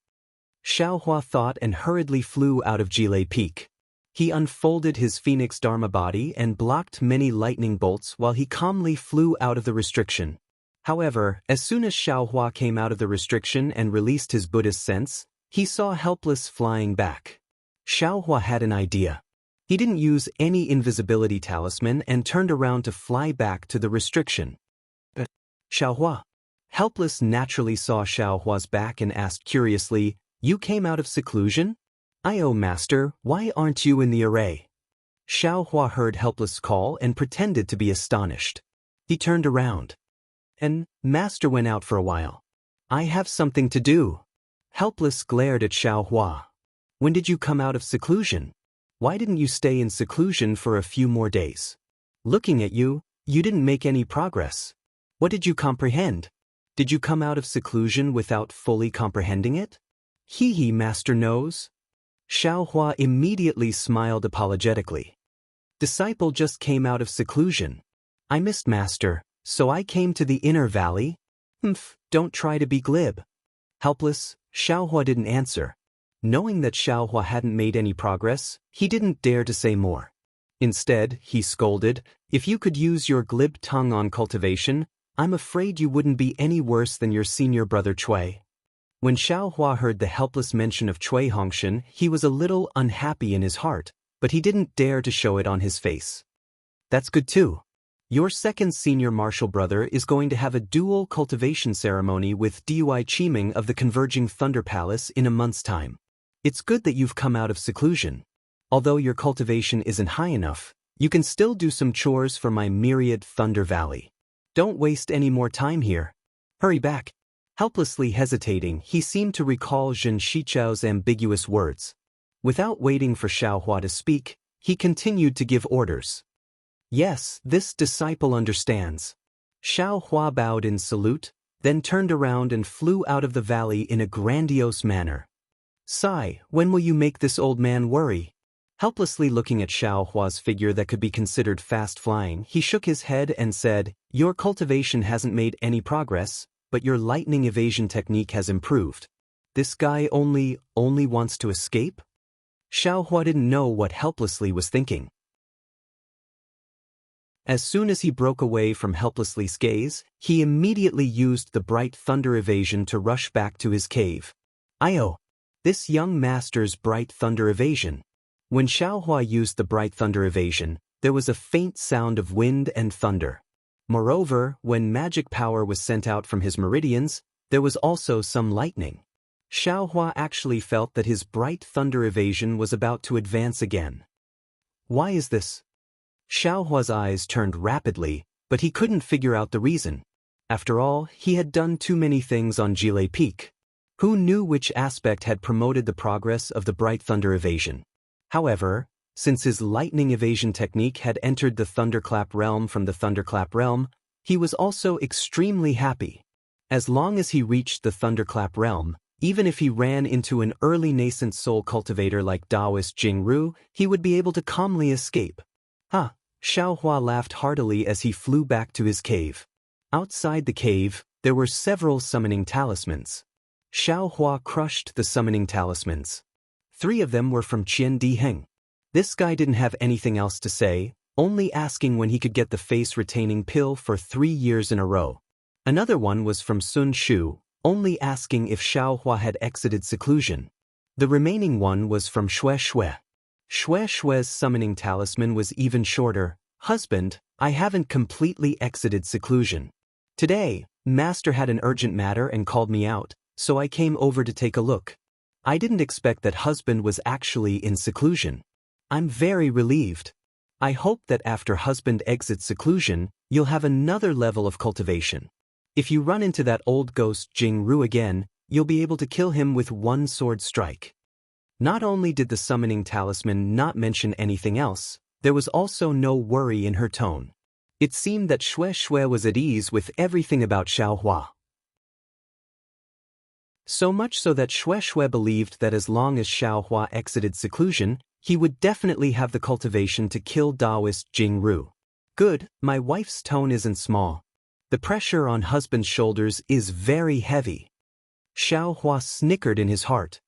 Speaker 1: Xiaohua thought and hurriedly flew out of Jilei Peak. He unfolded his Phoenix Dharma body and blocked many lightning bolts while he calmly flew out of the restriction. However, as soon as Xiaohua came out of the restriction and released his Buddhist sense, he saw Helpless flying back. Xiaohua had an idea. He didn't use any invisibility talisman and turned around to fly back to the restriction. Xiaohua. Helpless naturally saw Xiaohua's back and asked curiously, you came out of seclusion? Oh, Master, why aren't you in the array? Xiaohua heard Helpless call and pretended to be astonished. He turned around. And Master went out for a while. I have something to do. Helpless glared at Xiaohua. When did you come out of seclusion? Why didn't you stay in seclusion for a few more days? Looking at you, you didn't make any progress. What did you comprehend? Did you come out of seclusion without fully comprehending it? Master knows. Xiaohua immediately smiled apologetically. Disciple just came out of seclusion. I missed Master, so I came to the inner valley. Don't try to be glib. Helpless, Xiaohua didn't answer. Knowing that Xiaohua hadn't made any progress, he didn't dare to say more. Instead, he scolded, if you could use your glib tongue on cultivation, I'm afraid you wouldn't be any worse than your senior brother Cui. When Xiaohua heard the helpless mention of Cui Hongshan, he was a little unhappy in his heart, but he didn't dare to show it on his face. That's good too. Your second senior martial brother is going to have a dual cultivation ceremony with Dui Qiming of the Converging Thunder Palace in a month's time. It's good that you've come out of seclusion. Although your cultivation isn't high enough, you can still do some chores for my myriad Thunder Valley. Don't waste any more time here. Hurry back. Helplessly hesitating, he seemed to recall Zhen Shichao's ambiguous words. Without waiting for Xiaohua to speak, he continued to give orders. Yes, this disciple understands. Xiaohua bowed in salute, then turned around and flew out of the valley in a grandiose manner. Sigh, when will you make this old man worry? Helplessly looking at Xiaohua's figure that could be considered fast-flying, he shook his head and said, Your cultivation hasn't made any progress, but your lightning evasion technique has improved. This guy only wants to escape? Xiaohua didn't know what Helplessly was thinking. As soon as he broke away from Helplessly's gaze, he immediately used the bright thunder evasion to rush back to his cave. Io! This young master's bright thunder evasion. When Xiaohua used the bright thunder evasion, there was a faint sound of wind and thunder. Moreover, when magic power was sent out from his meridians, there was also some lightning. Xiaohua actually felt that his bright thunder evasion was about to advance again. Why is this? Xiaohua's eyes turned rapidly, but he couldn't figure out the reason. After all, he had done too many things on Jilei Peak. Who knew which aspect had promoted the progress of the bright thunder evasion? However, since his lightning evasion technique had entered the thunderclap realm from the thunderclap realm, he was also extremely happy. As long as he reached the thunderclap realm, even if he ran into an early nascent soul cultivator like Daoist Jingru, he would be able to calmly escape. Xiaohua laughed heartily as he flew back to his cave. Outside the cave, there were several summoning talismans. Xiaohua crushed the summoning talismans. 3 of them were from Qian Diheng. This guy didn't have anything else to say, only asking when he could get the face-retaining pill for 3 years in a row. Another one was from Sun Shu, only asking if Xiaohua had exited seclusion. The remaining one was from Xue Xue. Xue Xue's summoning talisman was even shorter. Husband, I haven't completely exited seclusion. Today, Master had an urgent matter and called me out, so I came over to take a look. I didn't expect that husband was actually in seclusion. I'm very relieved. I hope that after husband exits seclusion, you'll have another level of cultivation. If you run into that old ghost Jingru again, you'll be able to kill him with 1 sword strike. Not only did the summoning talisman not mention anything else, there was also no worry in her tone. It seemed that Xue Xue was at ease with everything about Xiaohua. So much so that Xue Xue believed that as long as Xiaohua exited seclusion, he would definitely have the cultivation to kill Daoist Jingru. Good, my wife's tone isn't small. The pressure on husband's shoulders is very heavy. Xiaohua snickered in his heart.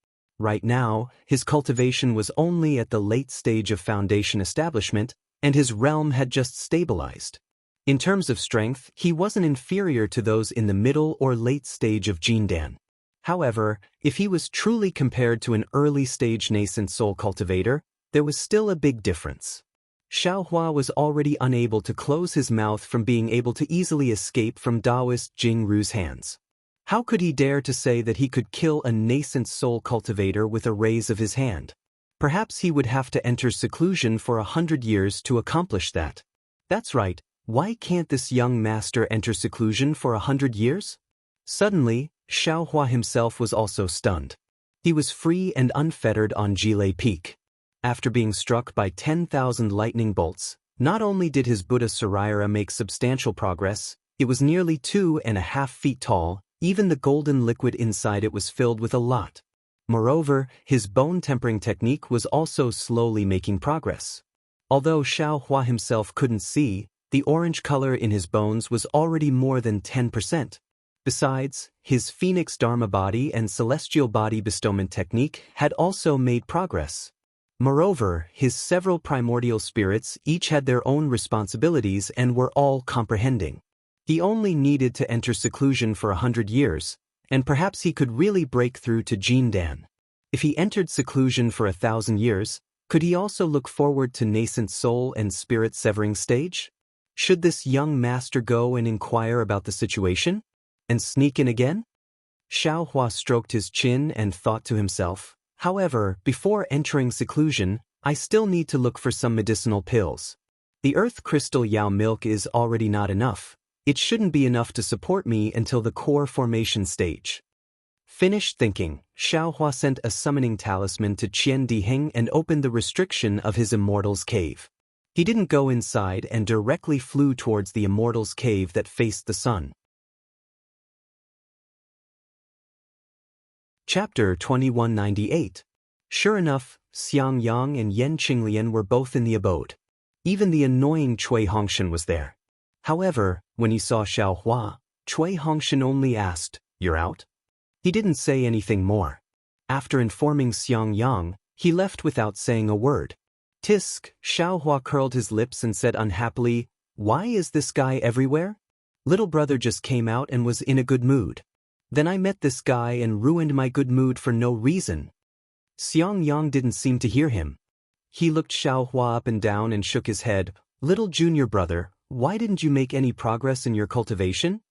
Speaker 1: Right now, his cultivation was only at the late stage of foundation establishment, and his realm had just stabilized. In terms of strength, he wasn't inferior to those in the middle or late stage of Jindan. However, if he was truly compared to an early-stage nascent soul cultivator, there was still a big difference. Xiaohua was already unable to close his mouth from being able to easily escape from Daoist Jingru's hands. How could he dare to say that he could kill a nascent soul cultivator with a raise of his hand? Perhaps he would have to enter seclusion for 100 years to accomplish that. That's right, why can't this young master enter seclusion for 100 years? Suddenly, Xiaohua himself was also stunned. He was free and unfettered on Jilei Peak. After being struck by 10,000 lightning bolts, not only did his Buddha Saraira make substantial progress, it was nearly 2.5 feet tall. Even the golden liquid inside it was filled with a lot. Moreover, his bone-tempering technique was also slowly making progress. Although Xiaohua himself couldn't see, the orange color in his bones was already more than 10%. Besides, his Phoenix Dharma body and Celestial body bestowment technique had also made progress. Moreover, his several primordial spirits each had their own responsibilities and were all comprehending. He only needed to enter seclusion for 100 years, and perhaps he could really break through to Jindan. If he entered seclusion for 1,000 years, could he also look forward to nascent soul and spirit severing stage? Should this young master go and inquire about the situation? And sneak in again? Xiaohua stroked his chin and thought to himself, however, before entering seclusion, I still need to look for some medicinal pills. The earth crystal Yao milk is already not enough. It shouldn't be enough to support me until the core formation stage. Finished thinking, Xiaohua sent a summoning talisman to Qian Diheng and opened the restriction of his Immortal's cave. He didn't go inside and directly flew towards the Immortal's cave that faced the sun. Chapter 2198. Sure enough, Xiangyang and Yan Qinglian were both in the abode. Even the annoying Cui Hongshan was there. However, when he saw Xiaohua, Cui Hongshan only asked, "You're out?" He didn't say anything more. After informing Xiangyang, he left without saying a word. Tisk, Xiaohua curled his lips and said unhappily, "Why is this guy everywhere? Little brother just came out and was in a good mood. Then I met this guy and ruined my good mood for no reason." Xiangyang didn't seem to hear him. He looked Xiaohua up and down and shook his head. "Little junior brother, why didn't you make any progress in your cultivation?"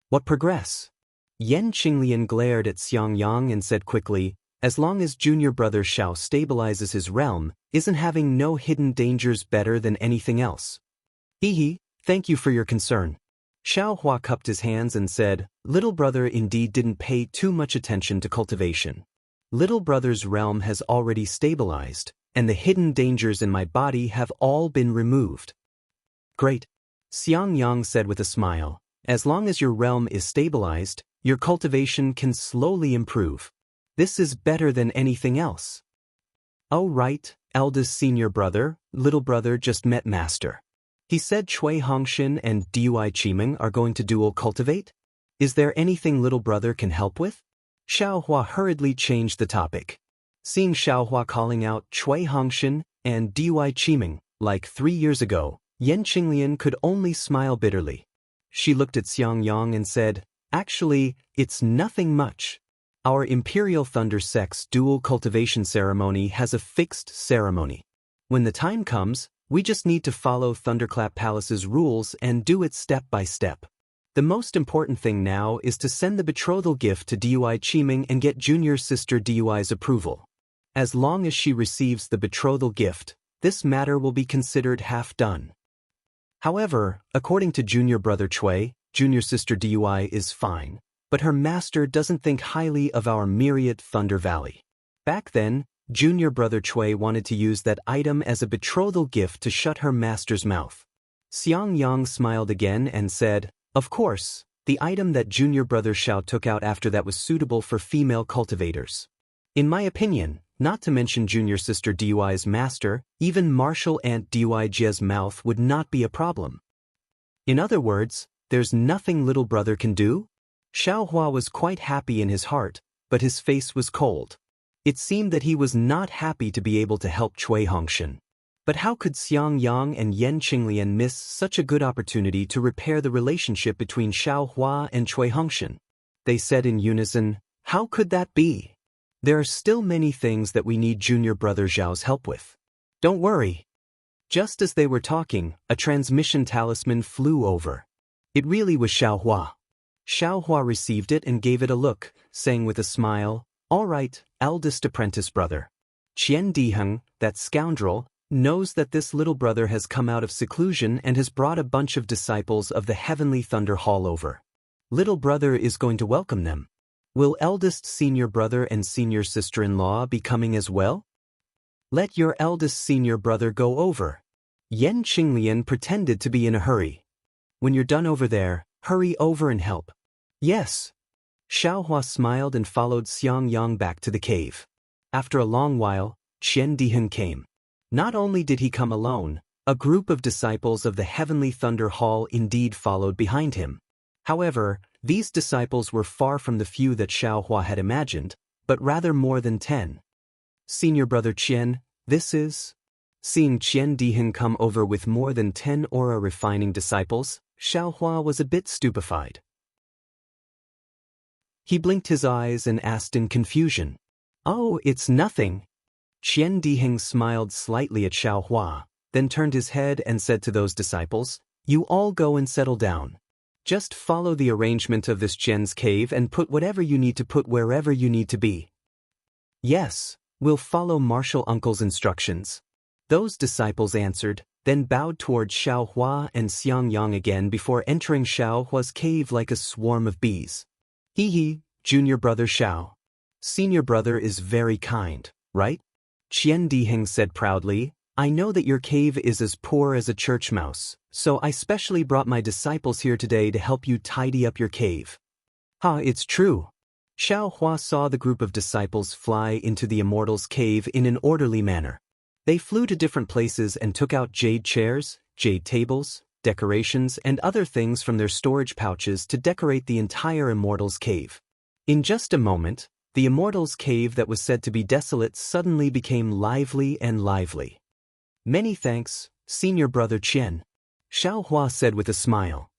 Speaker 1: "What progress?" Yan Qinglian glared at Xiangyang and said quickly, "As long as junior brother Xiao stabilizes his realm, isn't having no hidden dangers better than anything else?" "Hehe, thank you for your concern." Xiaohua cupped his hands and said, "Little brother indeed didn't pay too much attention to cultivation. Little brother's realm has already stabilized, and the hidden dangers in my body have all been removed." "Great," Xiangyang said with a smile. "As long as your realm is stabilized, your cultivation can slowly improve. This is better than anything else." "Oh right, eldest senior brother, little brother just met master. He said Cui Hongshan and Dui Qimeng are going to dual cultivate? Is there anything little brother can help with?" Xiaohua hurriedly changed the topic. Seeing Xiaohua calling out Cui Hongshan and Dui Qimeng like 3 years ago, Yan Qinglian could only smile bitterly. She looked at Xiangyang and said, "Actually, it's nothing much. Our Imperial Thunder Sect's dual cultivation ceremony has a fixed ceremony. When the time comes, we just need to follow Thunderclap Palace's rules and do it step by step. The most important thing now is to send the betrothal gift to Dui Qimeng and get junior sister Dui's approval. As long as she receives the betrothal gift, this matter will be considered half done. However, according to junior brother Cui, junior sister Dui is fine, but her master doesn't think highly of our myriad Thunder Valley. Back then, junior brother Cui wanted to use that item as a betrothal gift to shut her master's mouth." Xiangyang smiled again and said, "Of course, the item that junior brother Xiao took out after that was suitable for female cultivators. In my opinion, not to mention junior sister Dui's master, even martial aunt Dui Jie's mouth would not be a problem. In other words, there's nothing little brother can do?" Xiaohua was quite happy in his heart, but his face was cold. It seemed that he was not happy to be able to help Cui Hongshan. But how could Xiangyang and Yan Qinglian miss such a good opportunity to repair the relationship between Xiaohua and Cui Hongshan? They said in unison, "How could that be? There are still many things that we need junior brother Zhao's help with. Don't worry." Just as they were talking, a transmission talisman flew over. It really was Xiaohua. Xiaohua received it and gave it a look, saying with a smile, "All right, eldest apprentice brother. Qian Diheng, that scoundrel, knows that this little brother has come out of seclusion and has brought a bunch of disciples of the Heavenly Thunder Hall over. Little brother is going to welcome them. Will eldest senior brother and senior sister-in-law be coming as well? Let your eldest senior brother go over." Yan Qinglian pretended to be in a hurry. "When you're done over there, hurry over and help." "Yes." Xiaohua smiled and followed Xiangyang back to the cave. After a long while, Qian Diheng came. Not only did he come alone, a group of disciples of the Heavenly Thunder Hall indeed followed behind him. However, these disciples were far from the few that Xiaohua had imagined, but rather more than 10. "Senior brother Qian, this is..." Seeing Qian Diheng come over with more than 10 aura-refining disciples, Xiaohua was a bit stupefied. He blinked his eyes and asked in confusion, "Oh, it's nothing." Qian Diheng smiled slightly at Xiaohua, then turned his head and said to those disciples, "You all go and settle down. Just follow the arrangement of this Qian's cave and put whatever you need to put wherever you need to be." "Yes, we'll follow Martial Uncle's instructions." Those disciples answered, then bowed toward Xiaohua and Xiangyang again before entering Xiaohua's cave like a swarm of bees. Hee, junior brother Xiao. Senior brother is very kind, right? Qian Diheng said proudly, I know that your cave is as poor as a church mouse, so I specially brought my disciples here today to help you tidy up your cave. Ha, it's true. Xiaohua saw the group of disciples fly into the Immortal's cave in an orderly manner. They flew to different places and took out jade chairs, jade tables, decorations, and other things from their storage pouches to decorate the entire Immortal's cave. In just a moment, the Immortal's cave that was said to be desolate suddenly became lively and lively. Many thanks, senior brother Qian. Xiaohua said with a smile.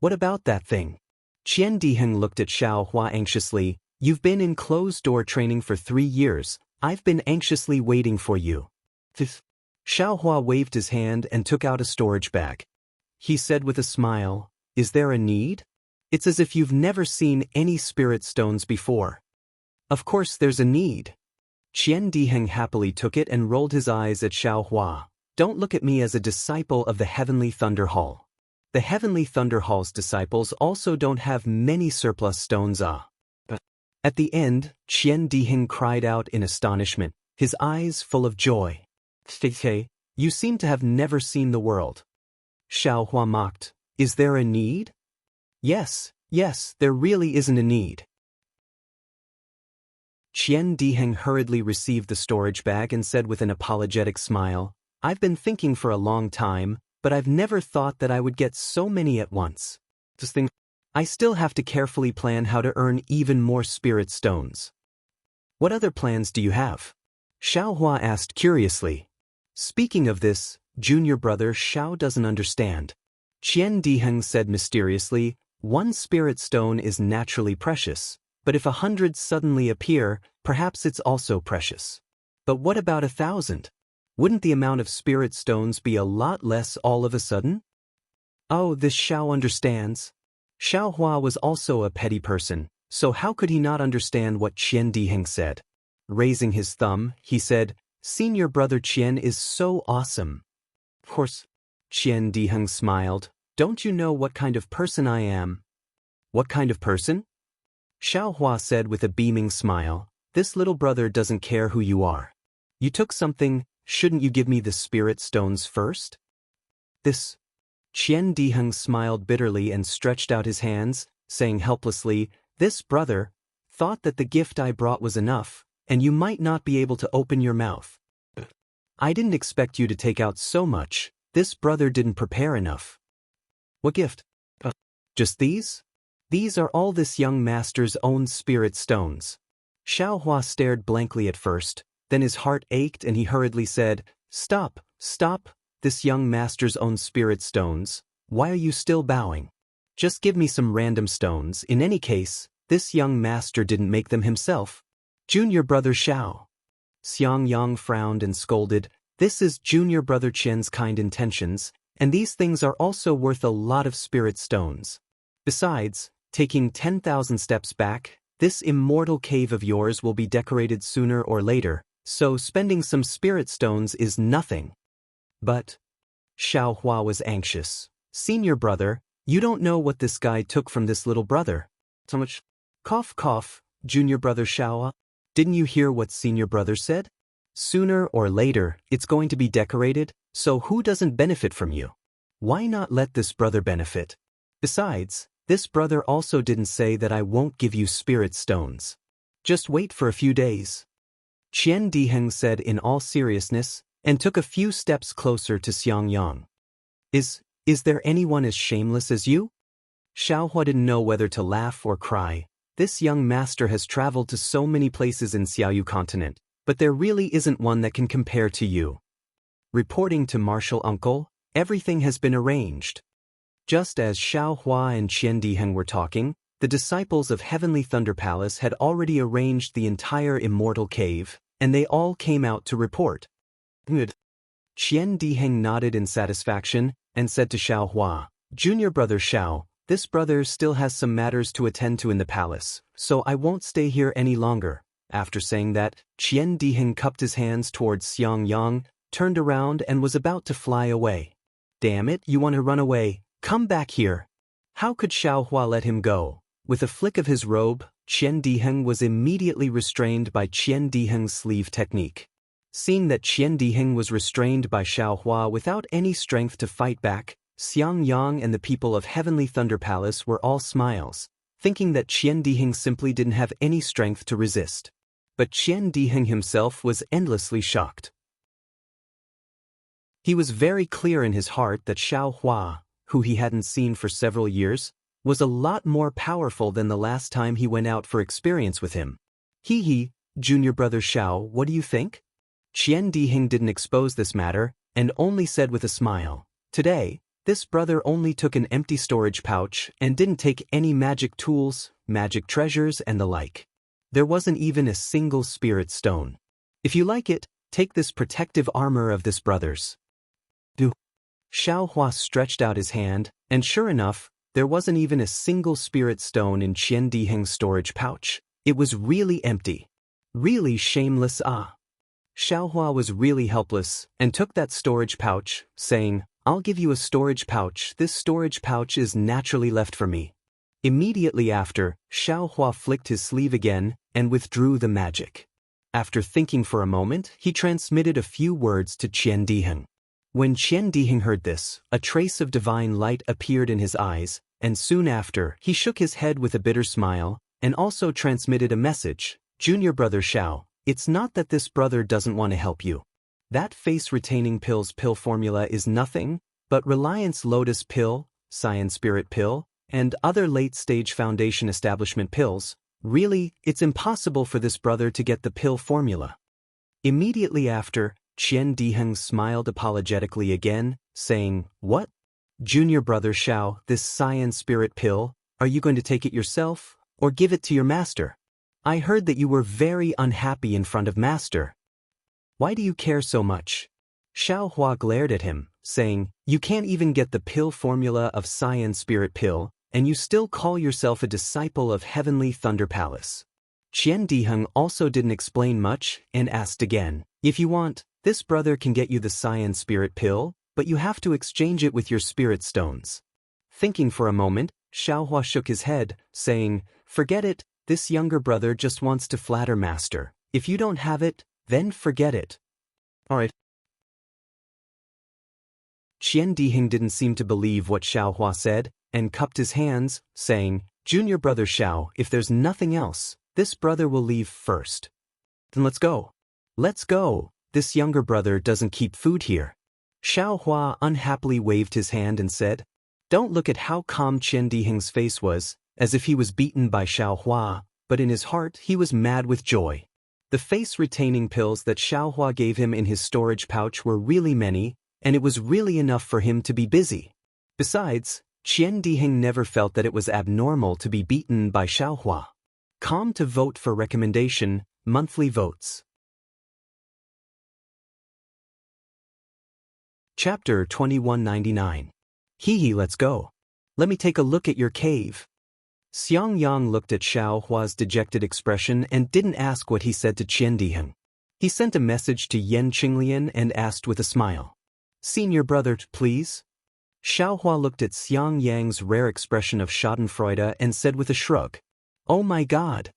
Speaker 1: What about that thing? Qian Diheng looked at Xiaohua anxiously. You've been in closed-door training for 3 years. I've been anxiously waiting for you. Xiaohua waved his hand and took out a storage bag. He said with a smile, Is there a need? It's as if you've never seen any spirit stones before. Of course there's a need. Qian Diheng happily took it and rolled his eyes at Xiaohua. Don't look at me as a disciple of the Heavenly Thunder Hall. The Heavenly Thunder Hall's disciples also don't have many surplus stones. At the end, Qian Diheng cried out in astonishment, his eyes full of joy. You seem to have never seen the world. Xiaohua mocked. Is there a need? Yes, there really isn't a need. Qian Diheng hurriedly received the storage bag and said with an apologetic smile, I've been thinking for a long time, but I've never thought that I would get so many at once. I still have to carefully plan how to earn even more spirit stones. What other plans do you have? Xiaohua asked curiously. Speaking of this, junior brother Xiao doesn't understand. Qian Diheng said mysteriously, 1 spirit stone is naturally precious. But if 100 suddenly appear, perhaps it's also precious. But what about 1,000? Wouldn't the amount of spirit stones be a lot less all of a sudden? Oh, this Xiao understands. Xiaohua was also a petty person, so how could he not understand what Qian Diheng said? Raising his thumb, he said, Senior brother Qian is so awesome. Of course, Qian Diheng smiled. Don't you know what kind of person I am? What kind of person? Xiaohua said with a beaming smile, This little brother doesn't care who you are. You took something, shouldn't you give me the spirit stones first? This. Qian Diheng smiled bitterly and stretched out his hands, saying helplessly, This brother thought that the gift I brought was enough, and you might not be able to open your mouth. I didn't expect you to take out so much. This brother didn't prepare enough. What gift? Just these? These are all this young master's own spirit stones. Xiaohua stared blankly at first, then his heart ached and he hurriedly said, Stop, this young master's own spirit stones. Why are you still bowing? Just give me some random stones. In any case, this young master didn't make them himself. Junior brother Xiao. Xiangyang frowned and scolded, This is junior brother Qian's kind intentions, and these things are also worth a lot of spirit stones. Besides, taking 10,000 steps back, this immortal cave of yours will be decorated sooner or later, so spending some spirit stones is nothing. But Xiaohua was anxious. Senior brother, you don't know what this guy took from this little brother. So much. Cough, junior brother Xiao. Didn't you hear what senior brother said? Sooner or later, it's going to be decorated, so who doesn't benefit from you? Why not let this brother benefit? Besides, this brother also didn't say that I won't give you spirit stones. Just wait for a few days. Qian Diheng said in all seriousness, and took a few steps closer to Xiangyang. Is there anyone as shameless as you? Xiaohua didn't know whether to laugh or cry. This young master has traveled to so many places in Xiaoyu continent, but there really isn't one that can compare to you. Reporting to Martial Uncle, everything has been arranged. Just as Xiaohua and Qian Diheng were talking, the disciples of Heavenly Thunder Palace had already arranged the entire Immortal Cave, and they all came out to report. Good. Qian Diheng nodded in satisfaction, and said to Xiaohua, Junior brother Xiao, this brother still has some matters to attend to in the palace, so I won't stay here any longer. After saying that, Qian Diheng cupped his hands towards Xiangyang, turned around and was about to fly away. Damn it, you want to run away? Come back here. How could Xiaohua let him go? With a flick of his robe, Qian Diheng was immediately restrained by Qian Diheng's sleeve technique. Seeing that Qian Diheng was restrained by Xiaohua without any strength to fight back, Xiang Yang and the people of Heavenly Thunder Palace were all smiles, thinking that Qian Diheng simply didn't have any strength to resist. But Qian Diheng himself was endlessly shocked. He was very clear in his heart that Xiaohua, who he hadn't seen for several years, was a lot more powerful than the last time he went out for experience with him. Hee, junior brother Xiao, what do you think? Qian Diheng didn't expose this matter, and only said with a smile, today, this brother only took an empty storage pouch and didn't take any magic tools, magic treasures and the like. There wasn't even a single spirit stone. If you like it, take this protective armor of this brother's. Xiaohua stretched out his hand, and sure enough, there wasn't even a single spirit stone in Qian Diheng's storage pouch. It was really empty. Really shameless Xiaohua was really helpless, and took that storage pouch, saying, I'll give you a storage pouch. This storage pouch is naturally left for me. Immediately after, Xiaohua flicked his sleeve again, and withdrew the magic. After thinking for a moment, he transmitted a few words to Qian Diheng. When Qian Diheng heard this, a trace of divine light appeared in his eyes, and soon after, he shook his head with a bitter smile, and also transmitted a message, Junior brother Xiao, it's not that this brother doesn't want to help you. That face-retaining pill's pill formula is nothing but Reliance Lotus pill, Science Spirit pill, and other late-stage foundation establishment pills. Really, it's impossible for this brother to get the pill formula. Immediately after, Qian Diheng smiled apologetically again, saying, What? Junior brother Xiao, this Science Spirit pill, are you going to take it yourself, or give it to your master? I heard that you were very unhappy in front of master. Why do you care so much? Xiaohua glared at him, saying, You can't even get the pill formula of Science Spirit pill, and you still call yourself a disciple of Heavenly Thunder Palace. Qian Diheng also didn't explain much, and asked again, If you want, this brother can get you the Science Spirit pill, but you have to exchange it with your spirit stones. Thinking for a moment, Xiaohua shook his head, saying, Forget it, this younger brother just wants to flatter master. If you don't have it, then forget it. Alright. Qian Diheng didn't seem to believe what Xiaohua said, and cupped his hands, saying, Junior brother Xiao, if there's nothing else, this brother will leave first. Then let's go. Let's go. This younger brother doesn't keep food here. Xiaohua unhappily waved his hand and said, Don't look at how calm Qian Diheng's face was, as if he was beaten by Xiaohua, but in his heart he was mad with joy. The face-retaining pills that Xiaohua gave him in his storage pouch were really many, and it was really enough for him to be busy. Besides, Qian Diheng never felt that it was abnormal to be beaten by Xiaohua. Calm to vote for recommendation, monthly votes. Chapter 2199. Hee, let's go. Let me take a look at your cave. Xiang Yang looked at Xiaohua's dejected expression and didn't ask what he said to Qian Diheng. He sent a message to Yan Qinglian and asked with a smile, Senior brother, please? Xiaohua looked at Xiang Yang's rare expression of schadenfreude and said with a shrug, Oh my God.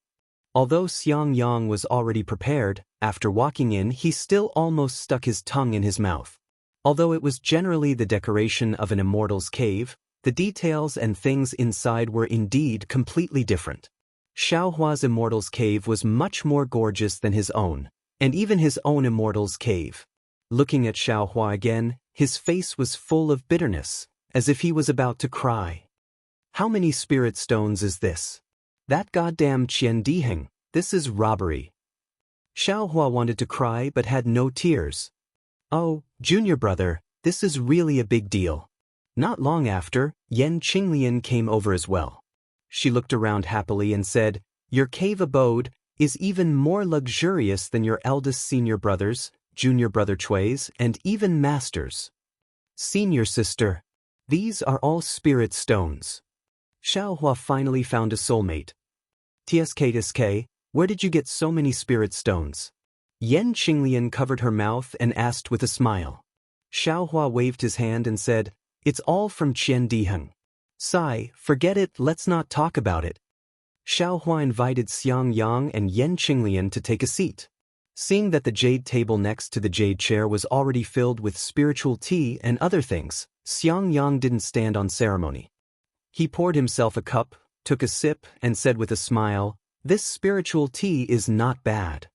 Speaker 1: Although Xiang Yang was already prepared, after walking in he still almost stuck his tongue in his mouth. Although it was generally the decoration of an immortal's cave, the details and things inside were indeed completely different. Xiaohua's immortal's cave was much more gorgeous than his own, and even his own immortal's cave. Looking at Xiaohua again, his face was full of bitterness, as if he was about to cry. How many spirit stones is this? That goddamn Qian Diheng, this is robbery. Xiaohua wanted to cry but had no tears. Oh, junior brother, this is really a big deal. Not long after, Yan Qinglian came over as well. She looked around happily and said, Your cave abode is even more luxurious than your eldest senior brothers, junior brother Chui's, and even master's. Senior sister, these are all spirit stones. Xiaohua finally found a soulmate. TSK, where did you get so many spirit stones? Yan Qinglian covered her mouth and asked with a smile. Xiaohua waved his hand and said, "It's all from Qian Diheng. Sai, forget it, let's not talk about it." Xiaohua invited Xiangyang and Yan Qinglian to take a seat. Seeing that the jade table next to the jade chair was already filled with spiritual tea and other things, Xiangyang didn't stand on ceremony. He poured himself a cup, took a sip, and said with a smile, "This spiritual tea is not bad.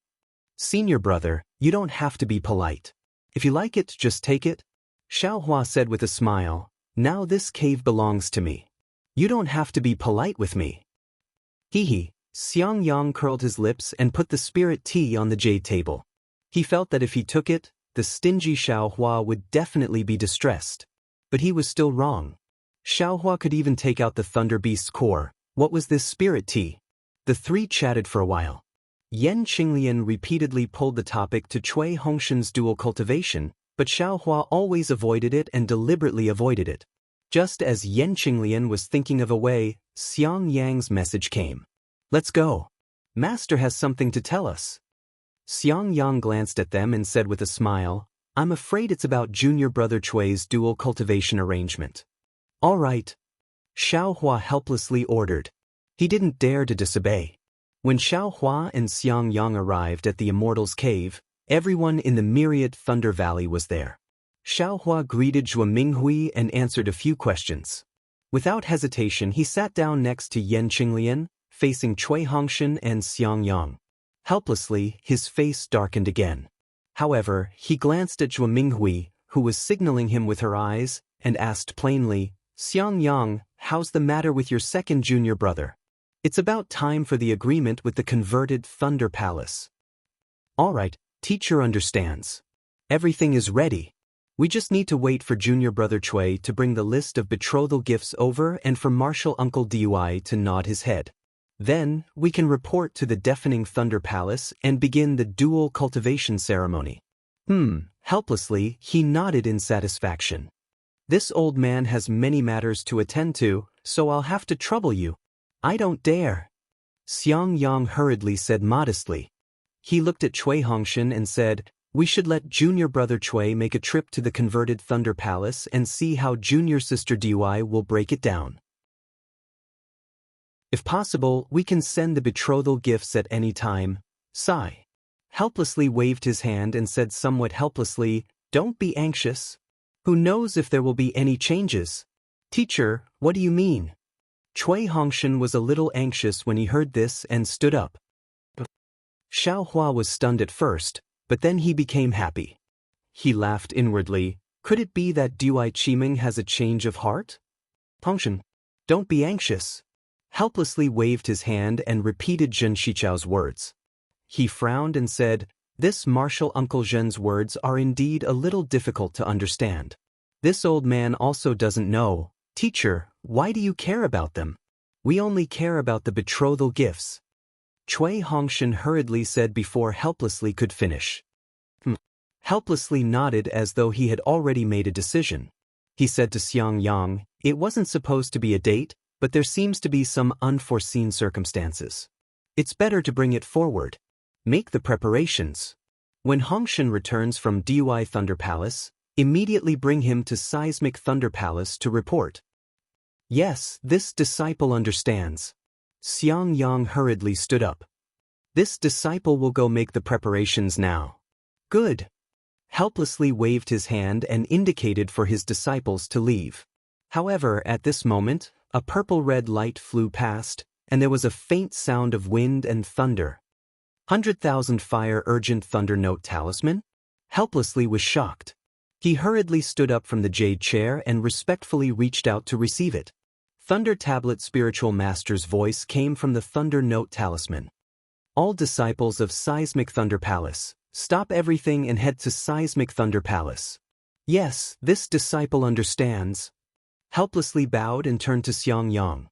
Speaker 1: Senior brother, you don't have to be polite. If you like it, just take it." Xiaohua said with a smile, "Now this cave belongs to me. You don't have to be polite with me." Hee. Xiangyang curled his lips and put the spirit tea on the jade table. He felt that if he took it, the stingy Xiaohua would definitely be distressed. But he was still wrong. Xiaohua could even take out the Thunder Beast's core. What was this spirit tea? The three chatted for a while. Yan Qinglian repeatedly pulled the topic to Cui Hongshan's dual cultivation, but Xiaohua always avoided it and deliberately avoided it. Just as Yan Qinglian was thinking of a way, Xiangyang's message came. "Let's go. Master has something to tell us." Xiangyang glanced at them and said with a smile, "I'm afraid it's about junior brother Cui's dual cultivation arrangement." "All right," Xiaohua helplessly ordered. He didn't dare to disobey. When Xiaohua and Xiangyang arrived at the Immortal's cave, everyone in the myriad Thunder Valley was there. Xiaohua greeted Zhuo Minghui and answered a few questions. Without hesitation, he sat down next to Yan Qinglian, facing Cui Hongshan and Xiangyang. Helplessly, his face darkened again. However, he glanced at Zhuo Minghui, who was signaling him with her eyes, and asked plainly, "Xiangyang, how's the matter with your second junior brother? It's about time for the agreement with the converted Thunder Palace." "All right, teacher understands. Everything is ready. We just need to wait for junior brother Cui to bring the list of betrothal gifts over and for martial uncle Dui to nod his head. Then, we can report to the deafening Thunder Palace and begin the dual cultivation ceremony." Helplessly, he nodded in satisfaction. "This old man has many matters to attend to, so I'll have to trouble you." "I don't dare," Xiangyang hurriedly said modestly. He looked at Cui Hongshan and said, "We should let junior brother Cui make a trip to the converted Thunder Palace and see how junior sister Dui will break it down. If possible, we can send the betrothal gifts at any time." Sai helplessly waved his hand and said somewhat helplessly, "Don't be anxious. Who knows if there will be any changes?" "Teacher, what do you mean?" Cui Hongshan was a little anxious when he heard this and stood up. Xiaohua was stunned at first, but then he became happy. He laughed inwardly. Could it be that Dui Qiming has a change of heart? "Hongshan, don't be anxious." Helplessly waved his hand and repeated Zhen Shichao's words. He frowned and said, "This martial Uncle Zhen's words are indeed a little difficult to understand. This old man also doesn't know. Teacher, why do you care about them?" "We only care about the betrothal gifts," Cui Hongshan hurriedly said before helplessly could finish. Helplessly nodded as though he had already made a decision. He said to Xiangyang, "It wasn't supposed to be a date, but there seems to be some unforeseen circumstances. It's better to bring it forward. Make the preparations. When Hongshan returns from Dui Thunder Palace, immediately bring him to Seismic Thunder Palace to report." "Yes, this disciple understands." Xiangyang hurriedly stood up. "This disciple will go make the preparations now." "Good." Helplessly waved his hand and indicated for his disciples to leave. However, at this moment, a purple-red light flew past, and there was a faint sound of wind and thunder. 100,000 Fire Urgent Thunder Note Talisman? Helplessly was shocked. He hurriedly stood up from the jade chair and respectfully reached out to receive it. Thunder Tablet Spiritual Master's voice came from the Thunder Note Talisman. "All disciples of Seismic Thunder Palace, stop everything and head to Seismic Thunder Palace." "Yes, this disciple understands." Helplessly bowed and turned to Xiangyang.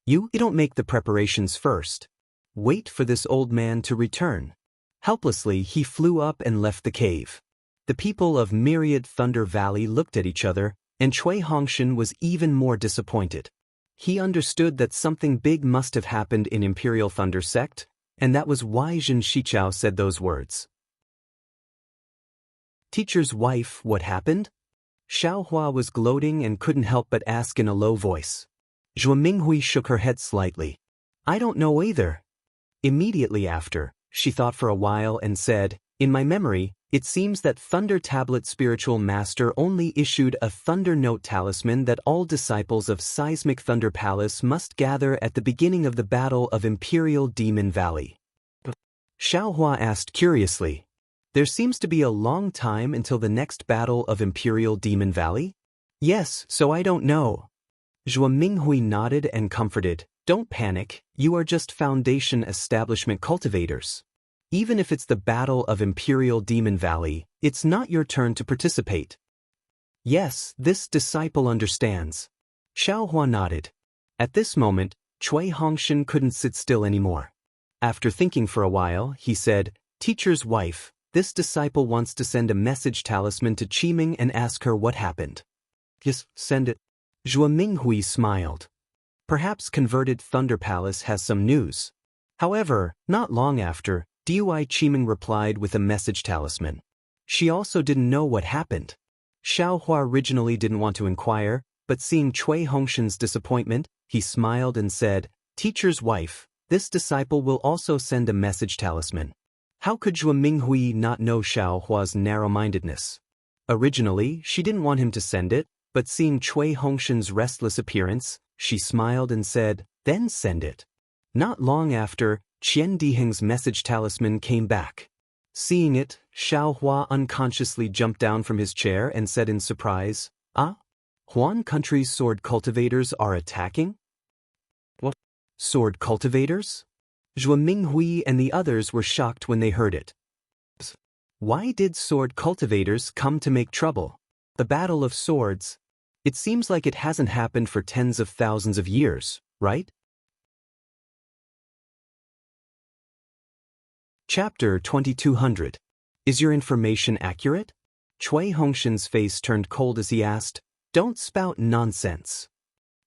Speaker 1: You don't make the preparations first. Wait for this old man to return." Helplessly, he flew up and left the cave. The people of Myriad Thunder Valley looked at each other, and Cui Hongshan was even more disappointed. He understood that something big must have happened in Imperial Thunder Sect, and that was why Zhen Shichao said those words. Teacher's wife, what happened? Xiaohua was gloating and couldn't help but ask in a low voice. Zhuo Minghui shook her head slightly. I don't know either. Immediately after, she thought for a while and said, in my memory, it seems that Thunder Tablet Spiritual Master only issued a Thunder Note talisman that all disciples of Seismic Thunder Palace must gather at the beginning of the Battle of Imperial Demon Valley. Xiaohua asked curiously, there seems to be a long time until the next Battle of Imperial Demon Valley? Yes, so I don't know. Zhuo Minghui nodded and comforted, don't panic, you are just Foundation Establishment cultivators. Even if it's the Battle of Imperial Demon Valley, it's not your turn to participate. Yes, this disciple understands. Xiaohua nodded. At this moment, Cui Hongshan couldn't sit still anymore. After thinking for a while, he said, Teacher's wife, this disciple wants to send a message talisman to Qiming and ask her what happened. Yes, send it. Zhuo Minghui smiled. Perhaps converted Thunder Palace has some news. However, not long after, Dui Qiming replied with a message talisman. She also didn't know what happened. Xiaohua originally didn't want to inquire, but seeing Cui Hongshan's disappointment, he smiled and said, Teacher's wife, this disciple will also send a message talisman. How could Zhuo Minghui not know Xiaohua's narrow-mindedness? Originally, she didn't want him to send it, but seeing Cui Hongshan's restless appearance, she smiled and said, then send it. Not long after, Qian Diheng's message talisman came back. Seeing it, Xiaohua unconsciously jumped down from his chair and said in surprise, Ah? Huan country's sword cultivators are attacking? What? Sword cultivators? Zhuo Minghui and the others were shocked when they heard it. Why did sword cultivators come to make trouble? The Battle of Swords? It seems like it hasn't happened for tens of thousands of years, right? Chapter 2200. Is your information accurate? Cui Hongshan's face turned cold as he asked, Don't spout nonsense.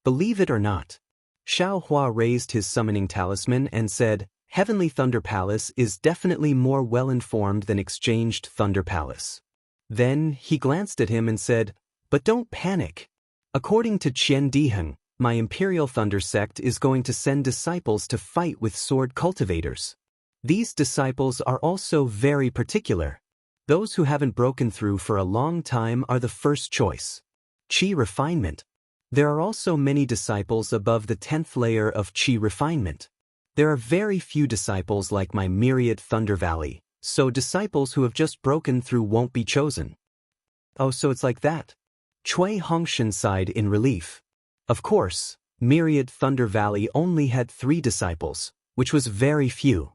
Speaker 1: Believe it or not. Xiaohua raised his summoning talisman and said, Heavenly Thunder Palace is definitely more well-informed than Exchanged Thunder Palace. Then he glanced at him and said, But don't panic. According to Qian Diheng, my Imperial Thunder Sect is going to send disciples to fight with sword cultivators. These disciples are also very particular. Those who haven't broken through for a long time are the first choice. Qi refinement. There are also many disciples above the 10th layer of Qi refinement. There are very few disciples like my myriad Thunder Valley, so disciples who have just broken through won't be chosen. Oh, so it's like that. Cui Hongshan sighed in relief. Of course, myriad Thunder Valley only had 3 disciples, which was very few.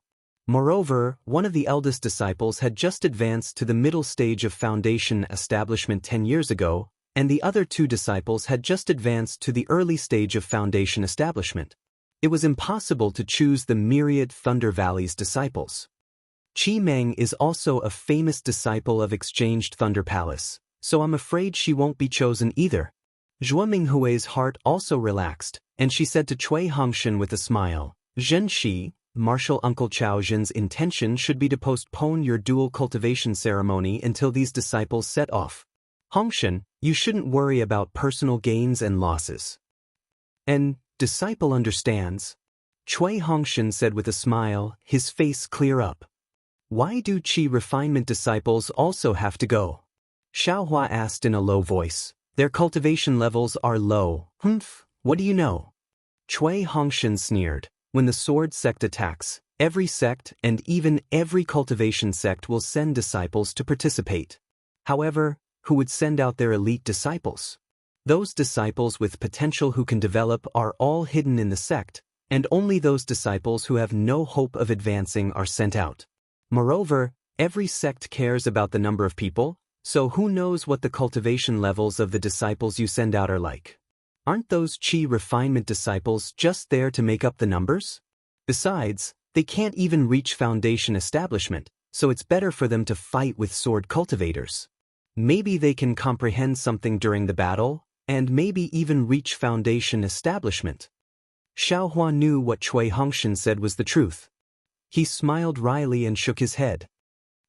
Speaker 1: Moreover, one of the eldest disciples had just advanced to the middle stage of Foundation establishment 10 years ago, and the other 2 disciples had just advanced to the early stage of Foundation establishment. It was impossible to choose the myriad Thunder Valley's disciples. Qi Meng is also a famous disciple of Exchanged Thunder Palace, so I'm afraid she won't be chosen either. Zhuo Minghui's heart also relaxed, and she said to Cui Hongshan with a smile, Zhen Shi, Marshal Uncle Chao Zhen's intention should be to postpone your dual cultivation ceremony until these disciples set off. Hongshan, you shouldn't worry about personal gains and losses. And disciple understands. Cui Hongshan said with a smile, his face clear up. Why do Qi refinement disciples also have to go? Xiaohua asked in a low voice. Their cultivation levels are low. Humph, what do you know? Cui Hongshan sneered. When the sword sect attacks, every sect and even every cultivation sect will send disciples to participate. However, who would send out their elite disciples? Those disciples with potential who can develop are all hidden in the sect, and only those disciples who have no hope of advancing are sent out. Moreover, every sect cares about the number of people, so who knows what the cultivation levels of the disciples you send out are like? Aren't those Qi refinement disciples just there to make up the numbers? Besides, they can't even reach Foundation establishment, so it's better for them to fight with sword cultivators. Maybe they can comprehend something during the battle, and maybe even reach Foundation establishment. Xiaohua knew what Cui Hongshan said was the truth. He smiled wryly and shook his head.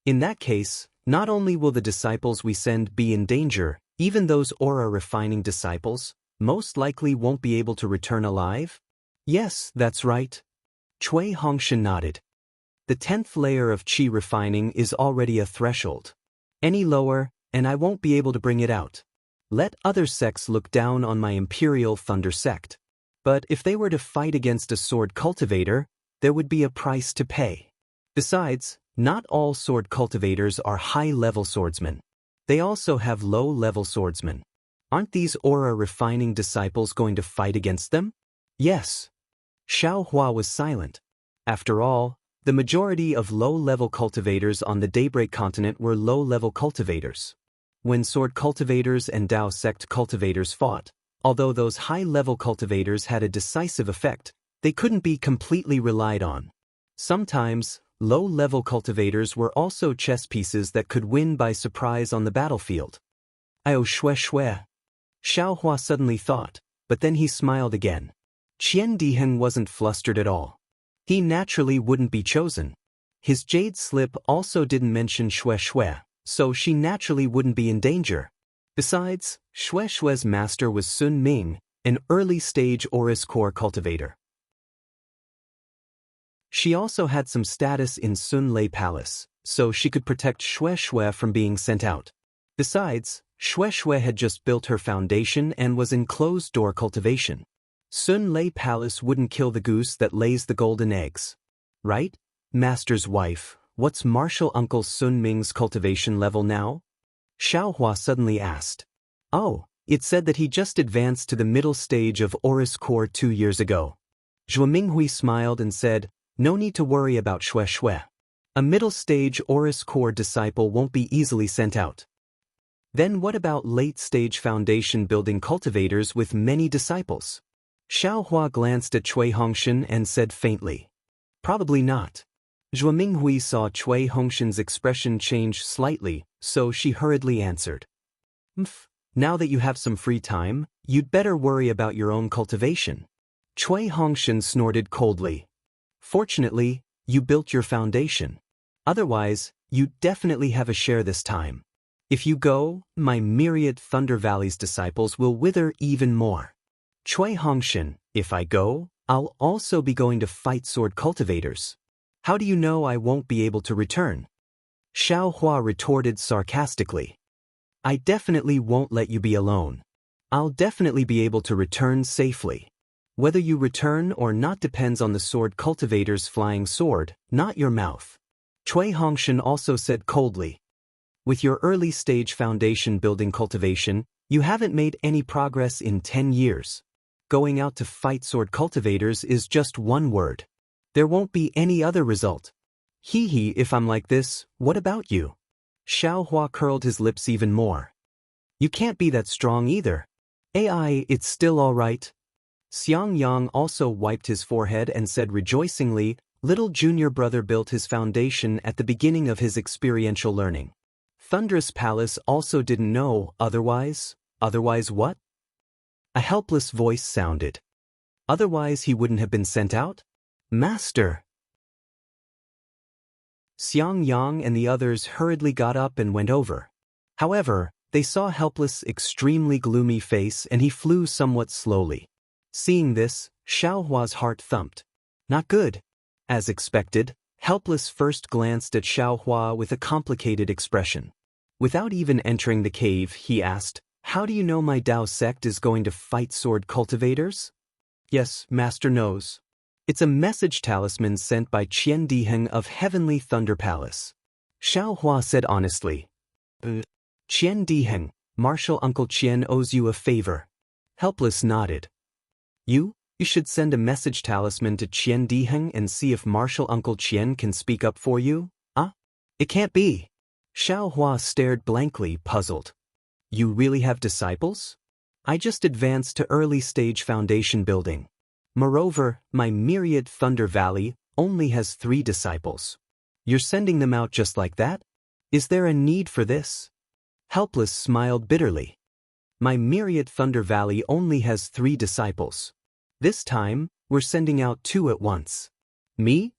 Speaker 1: In that case, Not only will the disciples we send be in danger, even those aura-refining disciples most likely won't be able to return alive? Yes, that's right. Cui Hongshan nodded. The 10th layer of qi refining is already a threshold. Any lower, and I won't be able to bring it out. Let other sects look down on my Imperial Thunder sect. But if they were to fight against a sword cultivator, there would be a price to pay. Besides, not all sword cultivators are high-level swordsmen. They also have low-level swordsmen. Aren't these aura-refining disciples going to fight against them? Yes. Xiao Hua was silent. After all, the majority of low-level cultivators on the Daybreak continent were low-level cultivators. When sword cultivators and Dao sect cultivators fought, although those high-level cultivators had a decisive effect, they couldn't be completely relied on. Sometimes, low-level cultivators were also chess pieces that could win by surprise on the battlefield. Io shue shue. Xiao Hua suddenly thought, but then he smiled again. Qian Diheng wasn't flustered at all. He naturally wouldn't be chosen. His jade slip also didn't mention shue shue, so she naturally wouldn't be in danger. Besides, Shue Shue's master was Sun Ming, an early-stage Oris core cultivator. She also had some status in Sun Lei Palace, so she could protect Shue Shue from being sent out. Besides, Shue Shue had just built her foundation and was in closed-door cultivation. Sun Lei Palace wouldn't kill the goose that lays the golden eggs. Right? Master's wife, what's Martial Uncle Sun Ming's cultivation level now? Xiao Hua suddenly asked. Oh, it said that he just advanced to the middle stage of Oris Core 2 years ago. Zhuo Minghui smiled and said, no need to worry about Shue Shue. A middle-stage Oris Core disciple won't be easily sent out. Then what about late-stage foundation-building cultivators with many disciples? Xiao Hua glanced at Cui Hongshan and said faintly. Probably not. Zhuo Minghui saw Cui Hongshan's expression change slightly, so she hurriedly answered. Now that you have some free time, you'd better worry about your own cultivation. Cui Hongshan snorted coldly. Fortunately, you built your foundation. Otherwise, you'd definitely have a share this time. If you go, my myriad Thunder Valley's disciples will wither even more. Cui Hongshan, if I go, I'll also be going to fight sword cultivators. How do you know I won't be able to return? Xiao Hua retorted sarcastically. I definitely won't let you be alone. I'll definitely be able to return safely. Whether you return or not depends on the sword cultivator's flying sword, not your mouth. Cui Hongshan also said coldly. With your early-stage foundation-building cultivation, you haven't made any progress in 10 years. Going out to fight sword cultivators is just one word. There won't be any other result. Hee hee, if I'm like this, what about you? Xiao Hua curled his lips even more. You can't be that strong either. AI, it's still all right. Xiang Yang also wiped his forehead and said rejoicingly, little junior brother built his foundation at the beginning of his experiential learning. Thunderous Palace also didn't know, otherwise what? A helpless voice sounded. Otherwise he wouldn't have been sent out? Master! Xiang Yang and the others hurriedly got up and went over. However, they saw Helpless' extremely gloomy face and he flew somewhat slowly. Seeing this, Xiao Hua's heart thumped. Not good. As expected, Helpless first glanced at Xiao Hua with a complicated expression. Without even entering the cave, he asked, how do you know my Dao sect is going to fight sword cultivators? Yes, Master knows. It's a message talisman sent by Qian Diheng of Heavenly Thunder Palace. Xiao Hua said honestly. Qian Diheng, Martial Uncle Qian owes you a favor. Helpless nodded. You should send a message talisman to Qian Diheng and see if Martial Uncle Qian can speak up for you? It can't be. Xiao Hua stared blankly, puzzled. You really have disciples? I just advanced to early-stage foundation building. Moreover, my myriad Thunder Valley only has 3 disciples. You're sending them out just like that? Is there a need for this? Helpless smiled bitterly. My myriad Thunder Valley only has 3 disciples. This time, we're sending out 2 at once. Me?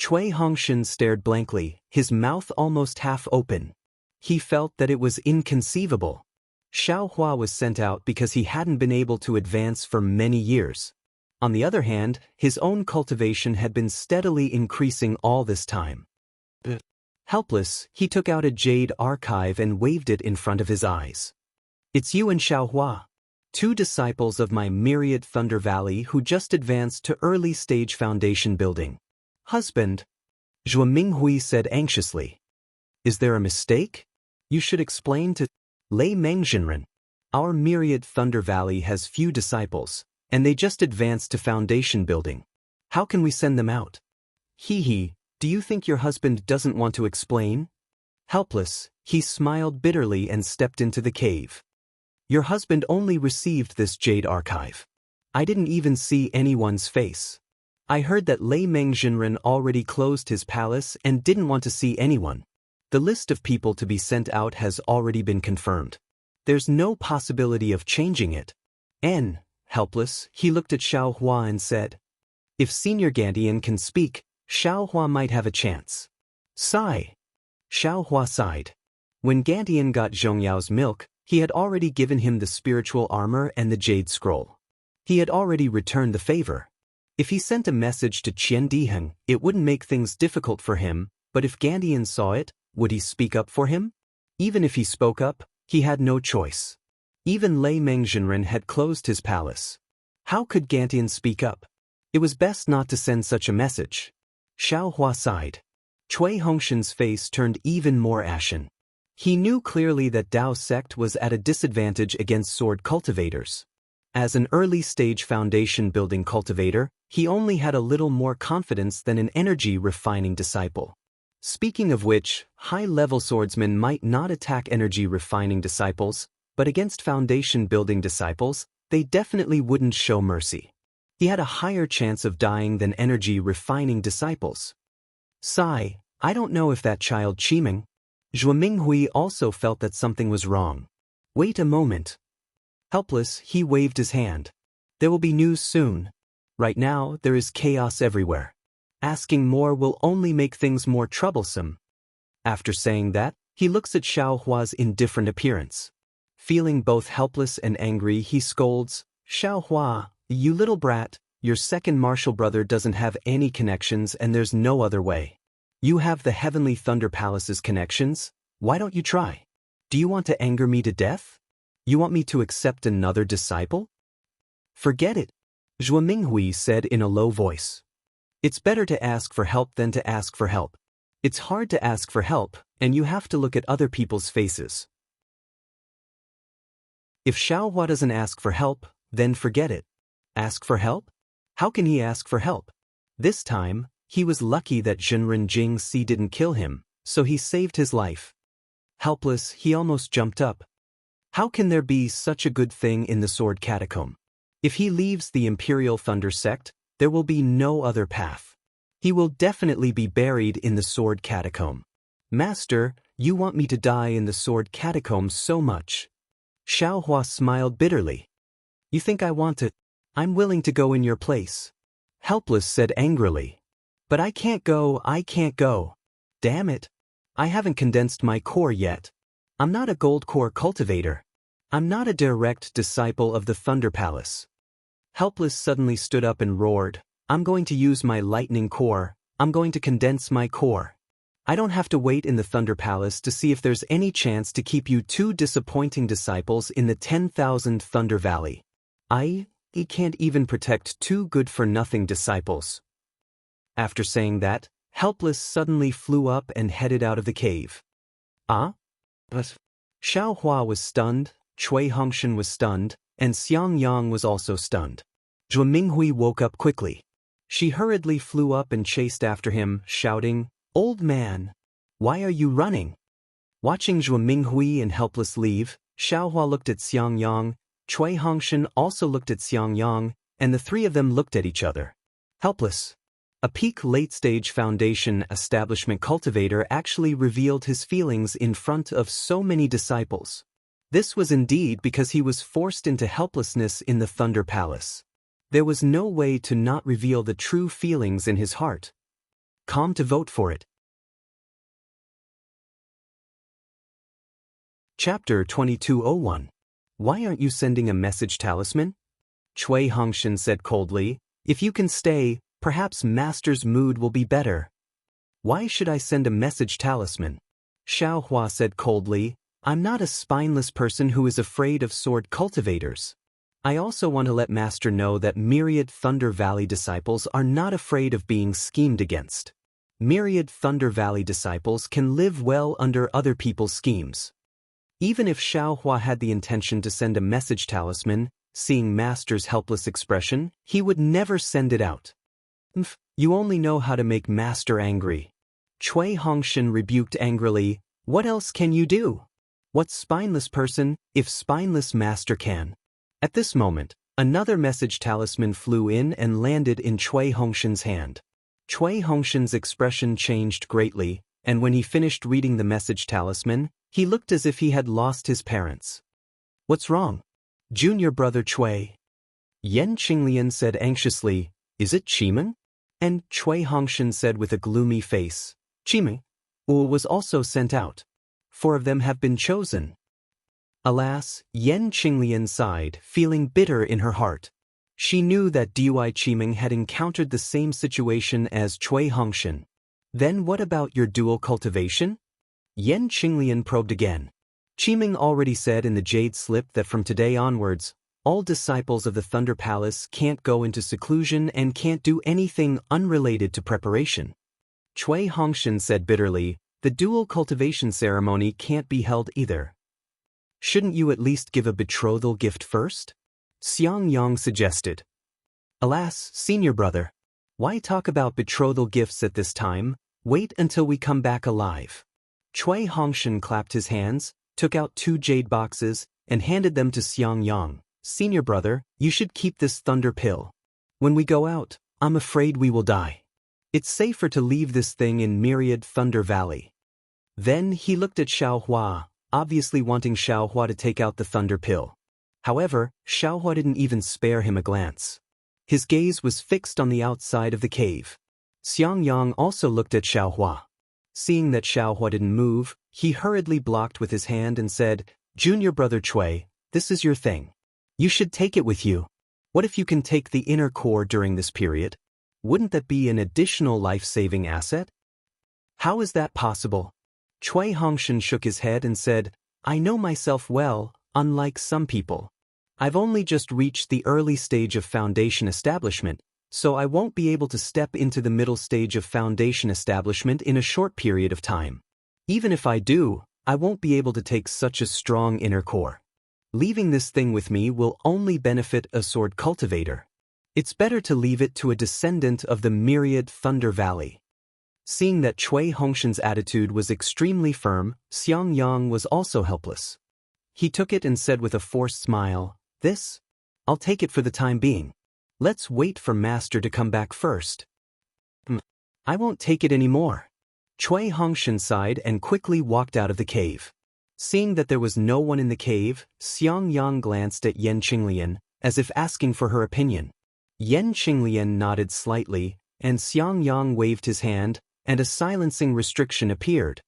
Speaker 1: Cui Hongshan stared blankly, his mouth almost half open. He felt that it was inconceivable. Xiaohua was sent out because he hadn't been able to advance for many years. On the other hand, his own cultivation had been steadily increasing all this time. Helpless, he took out a jade archive and waved it in front of his eyes. It's you and Xiaohua, 2 disciples of my myriad Thunder Valley who just advanced to early stage foundation building. Husband, Zhuo Minghui said anxiously. Is there a mistake? You should explain to Lei Mengjinren. Our myriad Thunder Valley has few disciples, and they just advanced to foundation building. How can we send them out? Hee, do you think your husband doesn't want to explain? Helpless, he smiled bitterly and stepped into the cave. Your husband only received this jade archive. I didn't even see anyone's face. I heard that Lei Mengjinren already closed his palace and didn't want to see anyone. The list of people to be sent out has already been confirmed. There's no possibility of changing it. Helpless, he looked at Xiaohua and said, if Senior Gantian can speak, Xiaohua might have a chance. Sigh. Xiaohua sighed. When Gantian got Zhongyao's milk, he had already given him the spiritual armor and the jade scroll. He had already returned the favor. If he sent a message to Qian Diheng, it wouldn't make things difficult for him, but if Gantian saw it, would he speak up for him? Even if he spoke up, he had no choice. Even Lei Mengjinren had closed his palace. How could Gantian speak up? It was best not to send such a message. Xiaohua sighed. Cui Hongshan's face turned even more ashen. He knew clearly that Dao sect was at a disadvantage against sword cultivators. As an early-stage foundation-building cultivator, he only had a little more confidence than an energy-refining disciple. Speaking of which, high-level swordsmen might not attack energy-refining disciples, but against foundation-building disciples, they definitely wouldn't show mercy. He had a higher chance of dying than energy-refining disciples. Sigh, I don't know if that child Qiming. Zhuo Minghui also felt that something was wrong. Wait a moment. Helpless, he waved his hand. There will be news soon. Right now, there is chaos everywhere. Asking more will only make things more troublesome. After saying that, he looks at Xiaohua's indifferent appearance. Feeling both helpless and angry, he scolds, Xiaohua, you little brat, your second martial brother doesn't have any connections and there's no other way. You have the Heavenly Thunder Palace's connections, why don't you try? Do you want to anger me to death? You want me to accept another disciple? Forget it, Zhuo Minghui said in a low voice. It's better to ask for help than to ask for help. It's hard to ask for help, and you have to look at other people's faces. If Xiaohua doesn't ask for help, then forget it. Ask for help? How can he ask for help? This time, he was lucky that Zhenren Jingxi didn't kill him, so he saved his life. Helpless, he almost jumped up. How can there be such a good thing in the Sword Catacomb? If he leaves the Imperial Thunder Sect, there will be no other path. He will definitely be buried in the Sword Catacomb. Master, you want me to die in the Sword Catacomb so much. Xiaohua smiled bitterly. You think I want to? I'm willing to go in your place. Helpless said angrily. But I can't go. Damn it. I haven't condensed my core yet. I'm not a gold core cultivator. I'm not a direct disciple of the Thunder Palace. Helpless suddenly stood up and roared, I'm going to use my lightning core, I'm going to condense my core. I don't have to wait in the Thunder Palace to see if there's any chance to keep you 2 disappointing disciples in the 10,000 Thunder Valley. He can't even protect 2 good-for-nothing disciples. After saying that, Helpless suddenly flew up and headed out of the cave. But Xiaohua was stunned, Cui Hongshan was stunned, and Xiangyang was also stunned. Zhuo Minghui woke up quickly. She hurriedly flew up and chased after him, shouting, Old man! Why are you running? Watching Zhuo Minghui and Helpless leave, Xiaohua looked at Xiangyang, Cui Hongshan also looked at Xiangyang, and the 3 of them looked at each other. Helpless. A peak late-stage foundation establishment cultivator actually revealed his feelings in front of so many disciples. This was indeed because he was forced into helplessness in the Thunder Palace. There was no way to not reveal the true feelings in his heart. Calm to vote for it. Chapter 2201. Why aren't you sending a message talisman? Cui Hongshan said coldly, if you can stay, perhaps Master's mood will be better. Why should I send a message talisman? Xiaohua said coldly, I'm not a spineless person who is afraid of sword cultivators. I also want to let Master know that myriad Thunder Valley disciples are not afraid of being schemed against. Myriad Thunder Valley disciples can live well under other people's schemes. Even if Xiaohua had the intention to send a message talisman, seeing Master's helpless expression, he would never send it out. You only know how to make Master angry. Cui Hongshan rebuked angrily, what else can you do? What spineless person, if spineless Master can? At this moment, another message talisman flew in and landed in Cui Hongshan's hand. Cui Hongshan's expression changed greatly, and when he finished reading the message talisman, he looked as if he had lost his parents. What's wrong? Junior brother Cui. Yan Qinglian said anxiously, is it Qimeng? And Cui Hongshan said with a gloomy face, Qimeng was also sent out. 4 of them have been chosen. Alas, Yan Qinglian sighed, feeling bitter in her heart. She knew that Dui Qimeng had encountered the same situation as Cui Hongshan. Then what about your dual cultivation? Yan Qinglian probed again. Qimeng already said in the Jade Slip that from today onwards, all disciples of the Thunder Palace can't go into seclusion and can't do anything unrelated to preparation. Cui Hongshan said bitterly, the dual cultivation ceremony can't be held either. Shouldn't you at least give a betrothal gift first? Xiangyang suggested. Alas, senior brother. Why talk about betrothal gifts at this time? Wait until we come back alive. Cui Hongshan clapped his hands, took out 2 jade boxes, and handed them to Xiangyang. Senior brother, you should keep this thunder pill. When we go out, I'm afraid we will die. It's safer to leave this thing in myriad Thunder Valley. Then he looked at Xiaohua, obviously wanting Xiaohua to take out the thunder pill. However, Xiaohua didn't even spare him a glance. His gaze was fixed on the outside of the cave. Xiangyang also looked at Xiaohua. Seeing that Xiaohua didn't move, he hurriedly blocked with his hand and said, Junior brother Cui, this is your thing. You should take it with you. What if you can take the inner core during this period? Wouldn't that be an additional life-saving asset? How is that possible? Cui Hongshan shook his head and said, I know myself well, unlike some people. I've only just reached the early stage of foundation establishment, so I won't be able to step into the middle stage of foundation establishment in a short period of time. Even if I do, I won't be able to take such a strong inner core. Leaving this thing with me will only benefit a sword cultivator. It's better to leave it to a descendant of the myriad Thunder Valley. Seeing that Cui Hongshan's attitude was extremely firm, Xiangyang was also helpless. He took it and said with a forced smile, this? I'll take it for the time being. Let's wait for Master to come back first. I won't take it anymore. Cui Hongshan sighed and quickly walked out of the cave. Seeing that there was no one in the cave, Xiangyang glanced at Yan Qinglian, as if asking for her opinion. Yan Qinglian nodded slightly, and Xiangyang waved his hand, and a silencing restriction appeared.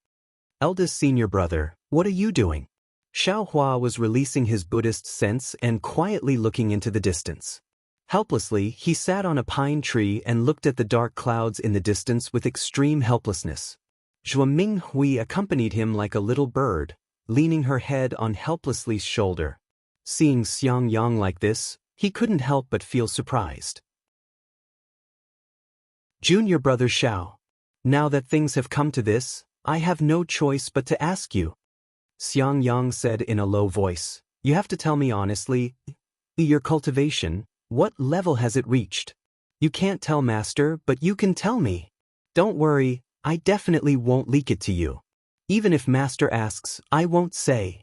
Speaker 1: Eldest senior brother, what are you doing? Xiaohua was releasing his Buddhist sense and quietly looking into the distance. Helplessly, he sat on a pine tree and looked at the dark clouds in the distance with extreme helplessness. Zhua Minghui accompanied him like a little bird, leaning her head on helplessly's shoulder. Seeing Xiangyang like this, he couldn't help but feel surprised. Junior brother Xiao. Now that things have come to this, I have no choice but to ask you. Xiangyang said in a low voice, you have to tell me honestly, your cultivation, what level has it reached? You can't tell Master, but you can tell me. Don't worry, I definitely won't leak it to you. Even if Master asks, I won't say.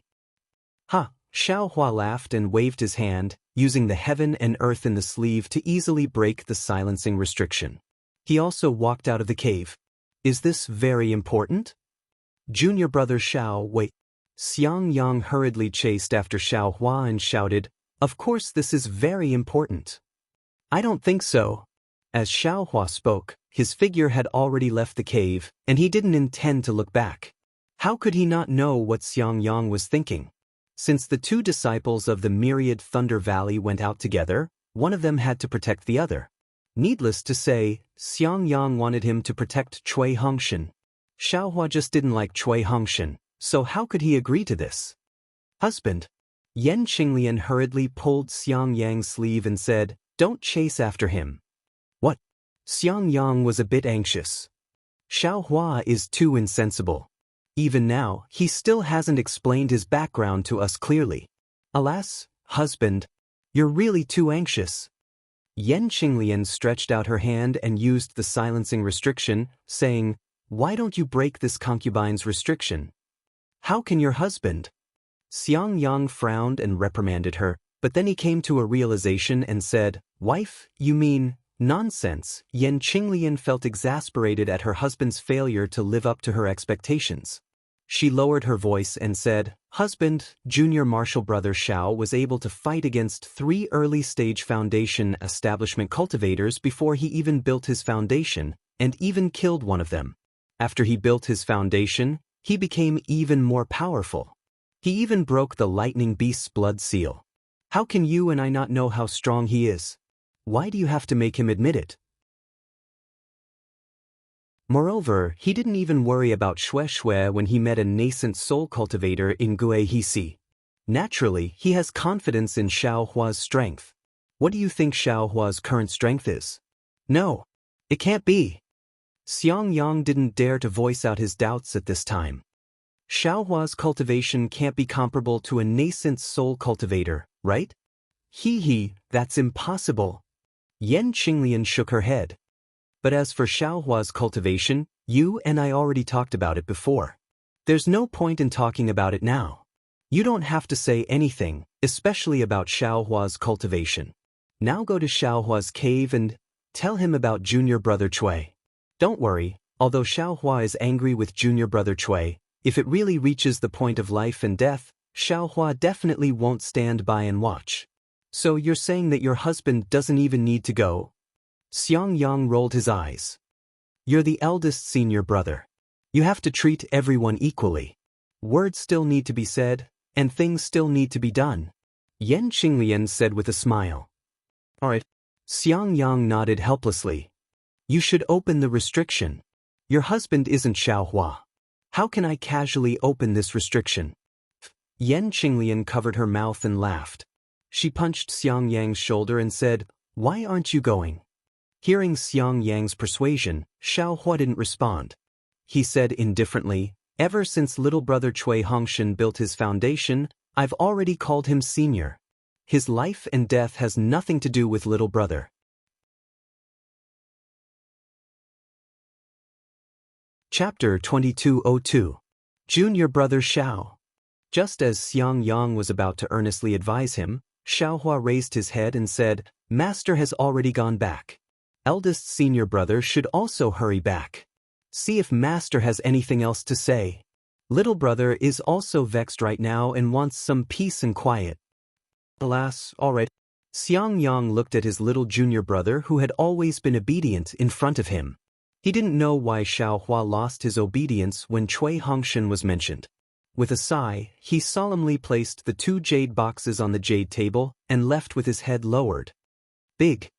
Speaker 1: Ha! Xiaohua laughed and waved his hand, using the heaven and earth in the sleeve to easily break the silencing restriction. He also walked out of the cave. Is this very important? Junior brother Xiao, wait. Xiangyang hurriedly chased after Xiaohua and shouted, of course this is very important. I don't think so. As Xiaohua spoke, his figure had already left the cave, and he didn't intend to look back. How could he not know what Xiangyang was thinking? Since the two disciples of the myriad Thunder Valley went out together, one of them had to protect the other. Needless to say, Xiangyang wanted him to protect Cui Hongshan. Xiaohua just didn't like Cui Hongshan, so how could he agree to this? Husband. Yan Qinglian hurriedly pulled Xiangyang's sleeve and said, "Don't chase after him." What? Xiangyang was a bit anxious. Xiaohua is too insensible. Even now, he still hasn't explained his background to us clearly. Alas, husband, you're really too anxious. Yan Qinglian stretched out her hand and used the silencing restriction, saying, "Why don't you break this concubine's restriction?" "How can your husband?" Xiangyang frowned and reprimanded her, but then he came to a realization and said, "Wife, you mean, nonsense." Yan Qinglian felt exasperated at her husband's failure to live up to her expectations. She lowered her voice and said, "Husband, junior martial brother Xiao was able to fight against 3 early-stage foundation establishment cultivators before he even built his foundation, and even killed one of them. After he built his foundation, he became even more powerful. He even broke the lightning beast's blood seal. How can you and I not know how strong he is? Why do you have to make him admit it?" Moreover, he didn't even worry about Shui when he met a nascent soul cultivator in Guihisi. Naturally, he has confidence in Xiaohua's strength. What do you think Xiaohua's current strength is? No. It can't be. Xiangyang didn't dare to voice out his doubts at this time. Xiaohua's cultivation can't be comparable to a nascent soul cultivator, right? That's impossible. Yan Qinglian shook her head. But as for Xiaohua's cultivation, you and I already talked about it before. There's no point in talking about it now. You don't have to say anything, especially about Xiaohua's cultivation. Now go to Xiaohua's cave and tell him about junior brother Cui. Don't worry, although Xiaohua is angry with junior brother Cui, if it really reaches the point of life and death, Xiaohua definitely won't stand by and watch. So you're saying that your husband doesn't even need to go? Xiangyang rolled his eyes. You're the eldest senior brother. You have to treat everyone equally. Words still need to be said, and things still need to be done. Yan Qinglian said with a smile. All right. Xiangyang nodded helplessly. You should open the restriction. Your husband isn't Xiaohua. How can I casually open this restriction? Yan Qinglian covered her mouth and laughed. She punched Xiangyang's shoulder and said, "Why aren't you going?" Hearing Xiangyang's persuasion, Xiaohua didn't respond. He said indifferently, "Ever since little brother Cui Hongshan built his foundation, I've already called him senior. His life and death has nothing to do with little brother." Chapter 2202. Junior Brother Xiao. Just as Xiangyang was about to earnestly advise him, Xiaohua raised his head and said, "Master has already gone back. Eldest senior brother should also hurry back. See if Master has anything else to say. Little brother is also vexed right now and wants some peace and quiet." Alas, all right. Xiangyang looked at his little junior brother who had always been obedient in front of him. He didn't know why Xiaohua lost his obedience when Cui Hongshan was mentioned. With a sigh, he solemnly placed the 2 jade boxes on the jade table and left with his head lowered. Big.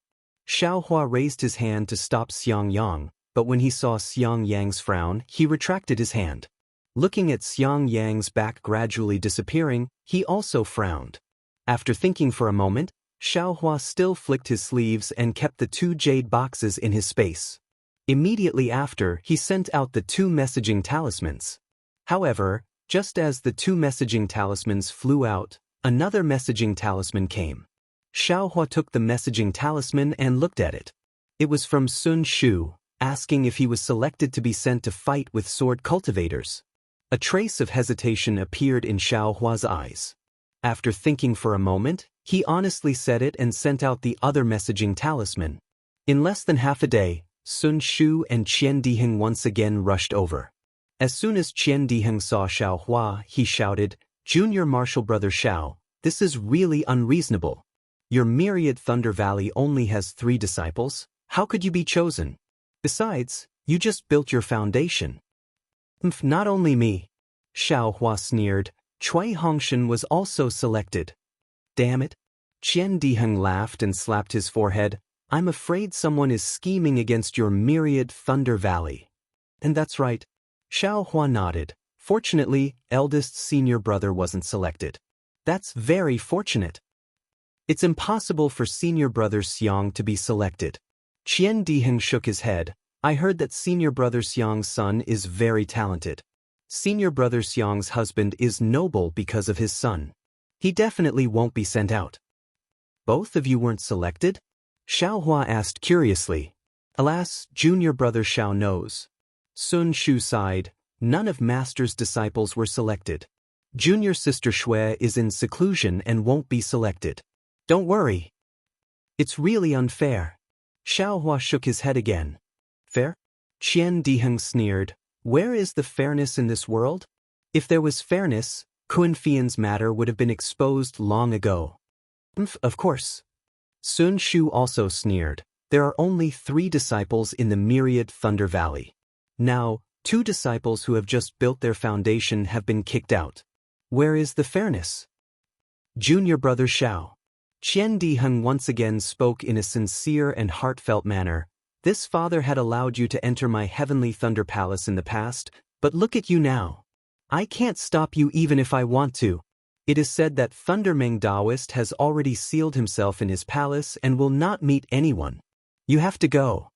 Speaker 1: Xiaohua raised his hand to stop Xiangyang, but when he saw Xiangyang's frown, he retracted his hand. Looking at Xiangyang's back gradually disappearing, he also frowned. After thinking for a moment, Xiaohua still flicked his sleeves and kept the 2 jade boxes in his space. Immediately after, he sent out the 2 messaging talismans. However, just as the 2 messaging talismans flew out, another messaging talisman came. Xiaohua took the messaging talisman and looked at it. It was from Sun Shu, asking if he was selected to be sent to fight with sword cultivators. A trace of hesitation appeared in Xiaohua's eyes. After thinking for a moment, he honestly said it and sent out the other messaging talisman. In less than half a day, Sun Shu and Qian Diheng once again rushed over. As soon as Qian Diheng saw Xiaohua, he shouted, "Junior martial brother Xiao, this is really unreasonable. Your myriad Thunder Valley only has 3 disciples. How could you be chosen? Besides, you just built your foundation." Not only me. Xiaohua sneered. Cui Hongshan was also selected. Damn it. Qian Diheng laughed and slapped his forehead. I'm afraid someone is scheming against your myriad Thunder Valley. And that's right. Xiaohua nodded. Fortunately, eldest senior brother wasn't selected. That's very fortunate. It's impossible for senior brother Xiang to be selected. Qian Diheng shook his head. I heard that senior brother Xiang's son is very talented. Senior brother Xiang's husband is noble because of his son. He definitely won't be sent out. Both of you weren't selected? Xiaohua asked curiously. Alas, junior brother Xiao knows. Sun Shu sighed. None of Master's disciples were selected. Junior sister Xue is in seclusion and won't be selected. Don't worry. It's really unfair. Xiaohua shook his head again. Fair? Qian Diheng sneered. Where is the fairness in this world? If there was fairness, Kunfian's matter would have been exposed long ago. Of course. Sun Shu also sneered. There are only 3 disciples in the myriad Thunder Valley. Now, 2 disciples who have just built their foundation have been kicked out. Where is the fairness? Junior brother Xiao. Qian Diheng once again spoke in a sincere and heartfelt manner. This father had allowed you to enter my heavenly thunder palace in the past, but look at you now. I can't stop you even if I want to. It is said that Thunder Meng Daoist has already sealed himself in his palace and will not meet anyone. You have to go.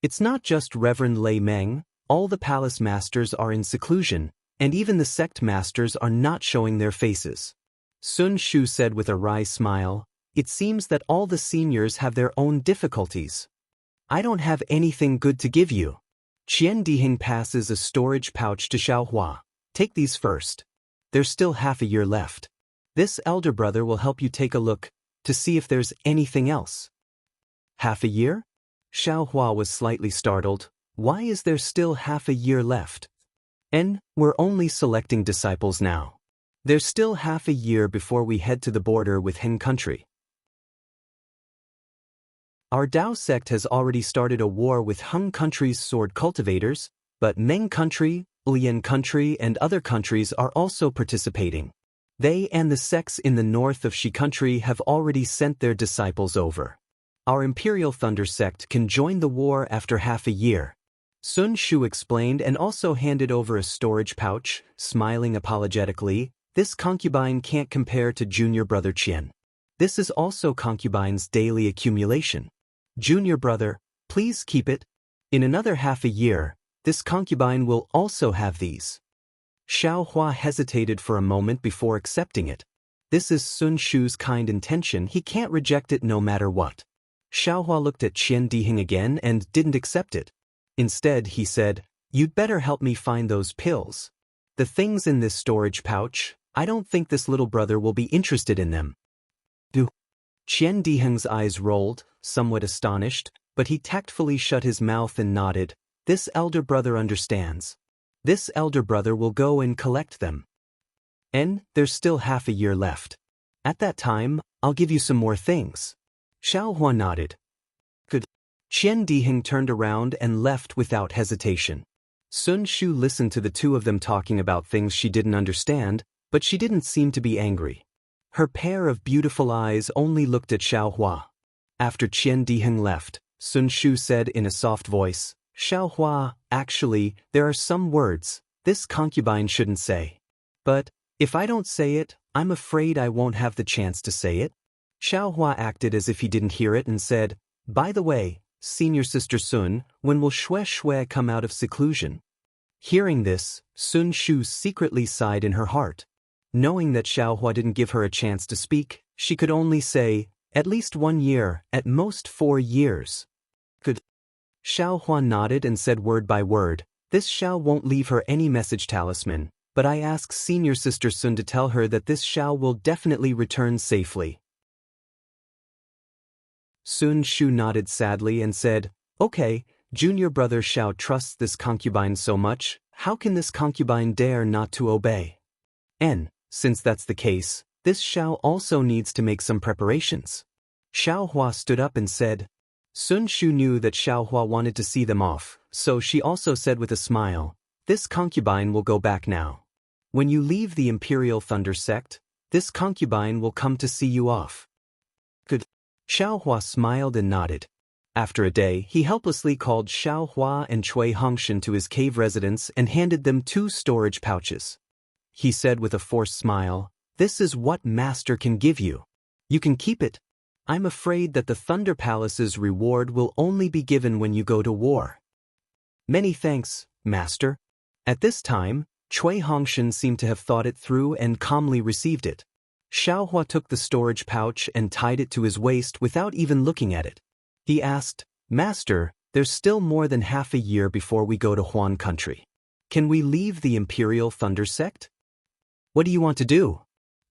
Speaker 1: It's not just Reverend Lei Meng, all the palace masters are in seclusion, and even the sect masters are not showing their faces. Sun Shu said with a wry smile, it seems that all the seniors have their own difficulties. I don't have anything good to give you. Qian Diheng passes a storage pouch to Xiaohua. Take these first. There's still half a year left. This elder brother will help you take a look, to see if there's anything else. Half a year? Xiaohua was slightly startled. Why is there still half a year left? And we're only selecting disciples now. There's still half a year before we head to the border with Han country. Our Dao sect has already started a war with Han country's sword cultivators, but Meng country, Lian country and other countries are also participating. They and the sects in the north of Shi country have already sent their disciples over. Our Imperial Thunder sect can join the war after half a year. Sun Shu explained and also handed over a storage pouch, smiling apologetically. This concubine can't compare to junior brother Qian. This is also concubine's daily accumulation. Junior brother, please keep it. In another half a year, this concubine will also have these. Xiaohua hesitated for a moment before accepting it. This is Sun Shu's kind intention, he can't reject it no matter what. Xiaohua looked at Qian Diheng again and didn't accept it. Instead, he said, you'd better help me find those pills. The things in this storage pouch, I don't think this little brother will be interested in them. Do. Qian Diheng's eyes rolled, somewhat astonished, but he tactfully shut his mouth and nodded. This elder brother understands. This elder brother will go and collect them. And there's still half a year left. At that time, I'll give you some more things. Xiaohua nodded. Good. Qian Diheng turned around and left without hesitation. Sun Shu listened to the two of them talking about things she didn't understand, but she didn't seem to be angry. Her pair of beautiful eyes only looked at Xiaohua. After Qian Diheng left, Sun Shu said in a soft voice, Xiaohua, actually, there are some words this concubine shouldn't say. But if I don't say it, I'm afraid I won't have the chance to say it. Xiaohua acted as if he didn't hear it and said, by the way, senior sister Sun, when will Xue come out of seclusion? Hearing this, Sun Shu secretly sighed in her heart. Knowing that Xiaohua didn't give her a chance to speak, she could only say, at least 1 year, at most 4 years. Good. Xiaohua nodded and said word by word, this Xiao won't leave her any message talisman, but I ask senior sister Sun to tell her that this Xiao will definitely return safely. Sun Shu nodded sadly and said, okay, junior brother Xiao trusts this concubine so much, how can this concubine dare not to obey? And, since that's the case, this Xiao also needs to make some preparations. Xiaohua stood up and said. Sun Shu knew that Xiaohua wanted to see them off, so she also said with a smile, this concubine will go back now. When you leave the Imperial Thunder sect, this concubine will come to see you off. Good. Xiaohua smiled and nodded. After a day, he helplessly called Xiaohua and Cui Hongshan to his cave residence and handed them 2 storage pouches. He said with a forced smile, "This is what Master can give you. You can keep it. I'm afraid that the Thunder Palace's reward will only be given when you go to war." "Many thanks, Master." At this time, Cui Hongshan seemed to have thought it through and calmly received it. Xiaohua took the storage pouch and tied it to his waist without even looking at it. He asked, "Master, there's still more than half a year before we go to Huan country. Can we leave the Imperial Thunder sect?" "What do you want to do?"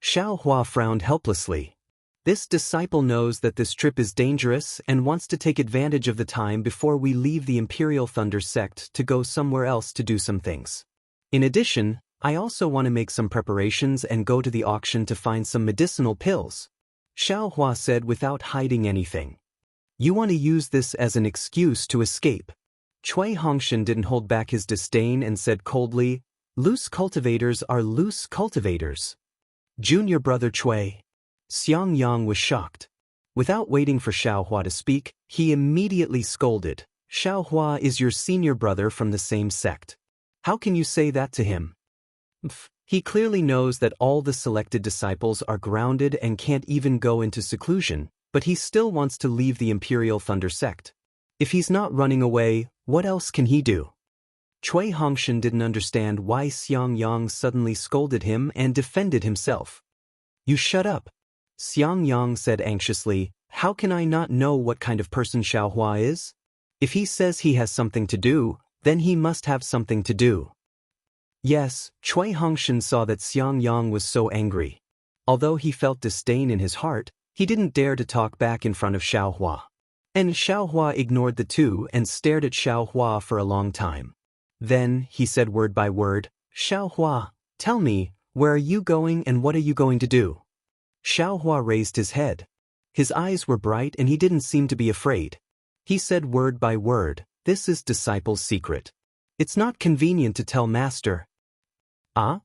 Speaker 1: Xiaohua frowned helplessly. This disciple knows that this trip is dangerous and wants to take advantage of the time before we leave the Imperial Thunder sect to go somewhere else to do some things. In addition, I also want to make some preparations and go to the auction to find some medicinal pills. Xiaohua said without hiding anything. "You want to use this as an excuse to escape." Cui Hongshan didn't hold back his disdain and said coldly, "Loose cultivators are loose cultivators." "Junior brother Cui." Xiangyang was shocked. Without waiting for Xiaohua to speak, he immediately scolded, "Xiaohua is your senior brother from the same sect. How can you say that to him?" He clearly knows that all the selected disciples are grounded and can't even go into seclusion, but he still wants to leave the Imperial Thunder sect. If he's not running away, what else can he do? Cui Hongshan didn't understand why Xiangyang suddenly scolded him and defended himself. "You shut up," Xiangyang said anxiously. "How can I not know what kind of person Xiaohua is? If he says he has something to do, then he must have something to do." Yes, Cui Hongshan saw that Xiangyang was so angry. Although he felt disdain in his heart, he didn't dare to talk back in front of Xiaohua. And Xiaohua ignored the two and stared at Xiaohua for a long time. Then, he said word by word, "Xiaohua, tell me, where are you going and what are you going to do?" Xiaohua raised his head. His eyes were bright and he didn't seem to be afraid. He said word by word, "This is disciple's secret. It's not convenient to tell Master." "Ah?"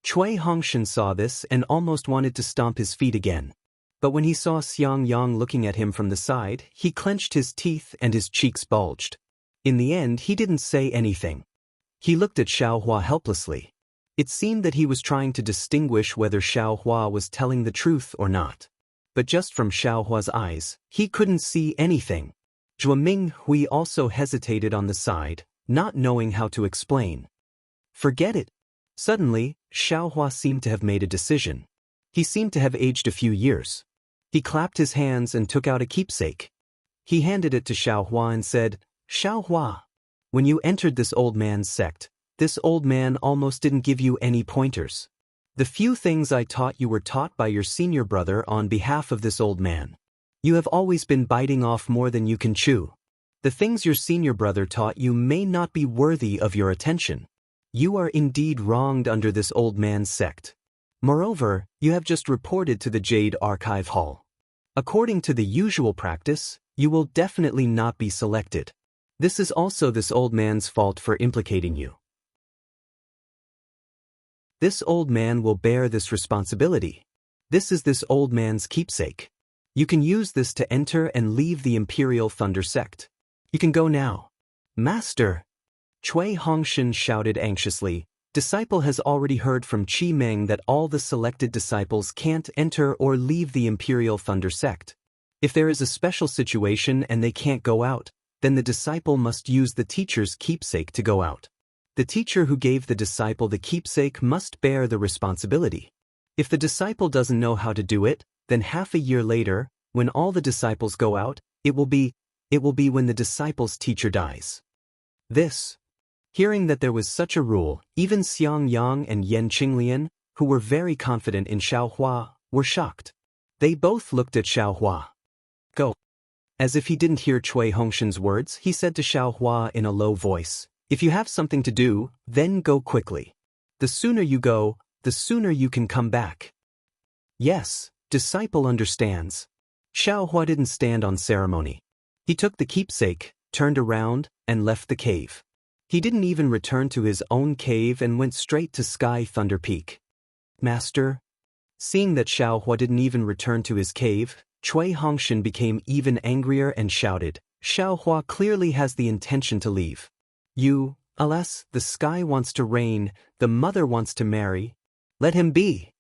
Speaker 1: Cui Hongshan saw this and almost wanted to stomp his feet again. But when he saw Xiangyang looking at him from the side, he clenched his teeth and his cheeks bulged. In the end, he didn't say anything. He looked at Xiaohua helplessly. It seemed that he was trying to distinguish whether Xiaohua was telling the truth or not. But just from Xiaohua's eyes, he couldn't see anything. Zhuo Minghui also hesitated on the side, not knowing how to explain. "Forget it." Suddenly, Xiaohua seemed to have made a decision. He seemed to have aged a few years. He clapped his hands and took out a keepsake. He handed it to Xiaohua and said, "Xiaohua, when you entered this old man's sect, this old man almost didn't give you any pointers. The few things I taught you were taught by your senior brother on behalf of this old man. You have always been biting off more than you can chew. The things your senior brother taught you may not be worthy of your attention. You are indeed wronged under this old man's sect. Moreover, you have just reported to the Jade Archive Hall. According to the usual practice, you will definitely not be selected. This is also this old man's fault for implicating you. This old man will bear this responsibility. This is this old man's keepsake. You can use this to enter and leave the Imperial Thunder sect. You can go now." "Master!" Cui Hongshan shouted anxiously. Disciple has already heard from Qi Meng that all the selected disciples can't enter or leave the Imperial Thunder sect. If there is a special situation and they can't go out, then the disciple must use the teacher's keepsake to go out. The teacher who gave the disciple the keepsake must bear the responsibility. If the disciple doesn't know how to do it, then half a year later, when all the disciples go out, it will be when the disciple's teacher dies. Hearing that there was such a rule, even Xiangyang and Yan Qinglian, who were very confident in Xiaohua, were shocked. They both looked at Xiaohua. "Go." As if he didn't hear Cui Hongshan's words, he said to Xiaohua in a low voice, "If you have something to do, then go quickly. The sooner you go, the sooner you can come back." "Yes, disciple understands." Xiaohua didn't stand on ceremony. He took the keepsake, turned around, and left the cave. He didn't even return to his own cave and went straight to Sky Thunder Peak. Master? Seeing that Xiaohua didn't even return to his cave, Cui Hongshan became even angrier and shouted, Xiaohua clearly has the intention to leave. Alas, the sky wants to rain, the mother wants to marry. Let him be.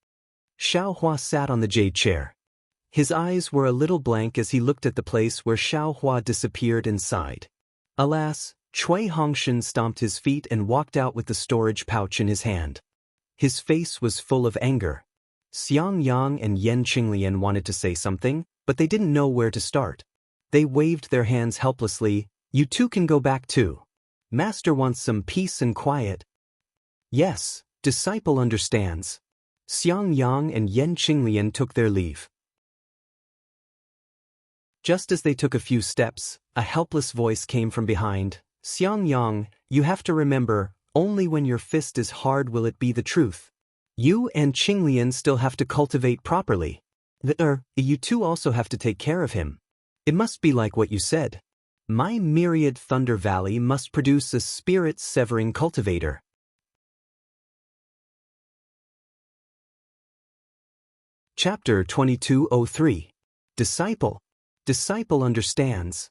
Speaker 1: Xiaohua sat on the jade chair. His eyes were a little blank as he looked at the place where Xiaohua disappeared and sighed. Alas, Cui Hongshan stomped his feet and walked out with the storage pouch in his hand. His face was full of anger. Xiang Yang and Yen Qinglian wanted to say something, but they didn't know where to start. They waved their hands helplessly. You two can go back too. Master wants some peace and quiet. Yes, disciple understands. Xiang Yang and Yen Qinglian took their leave. Just as they took a few steps, a helpless voice came from behind. Xiang Yang, you have to remember, only when your fist is hard will it be the truth. You and Qinglian still have to cultivate properly. You two also have to take care of him. It must be like what you said. My myriad Thunder Valley must produce a spirit-severing cultivator. Chapter 2203. Disciple. Disciple understands.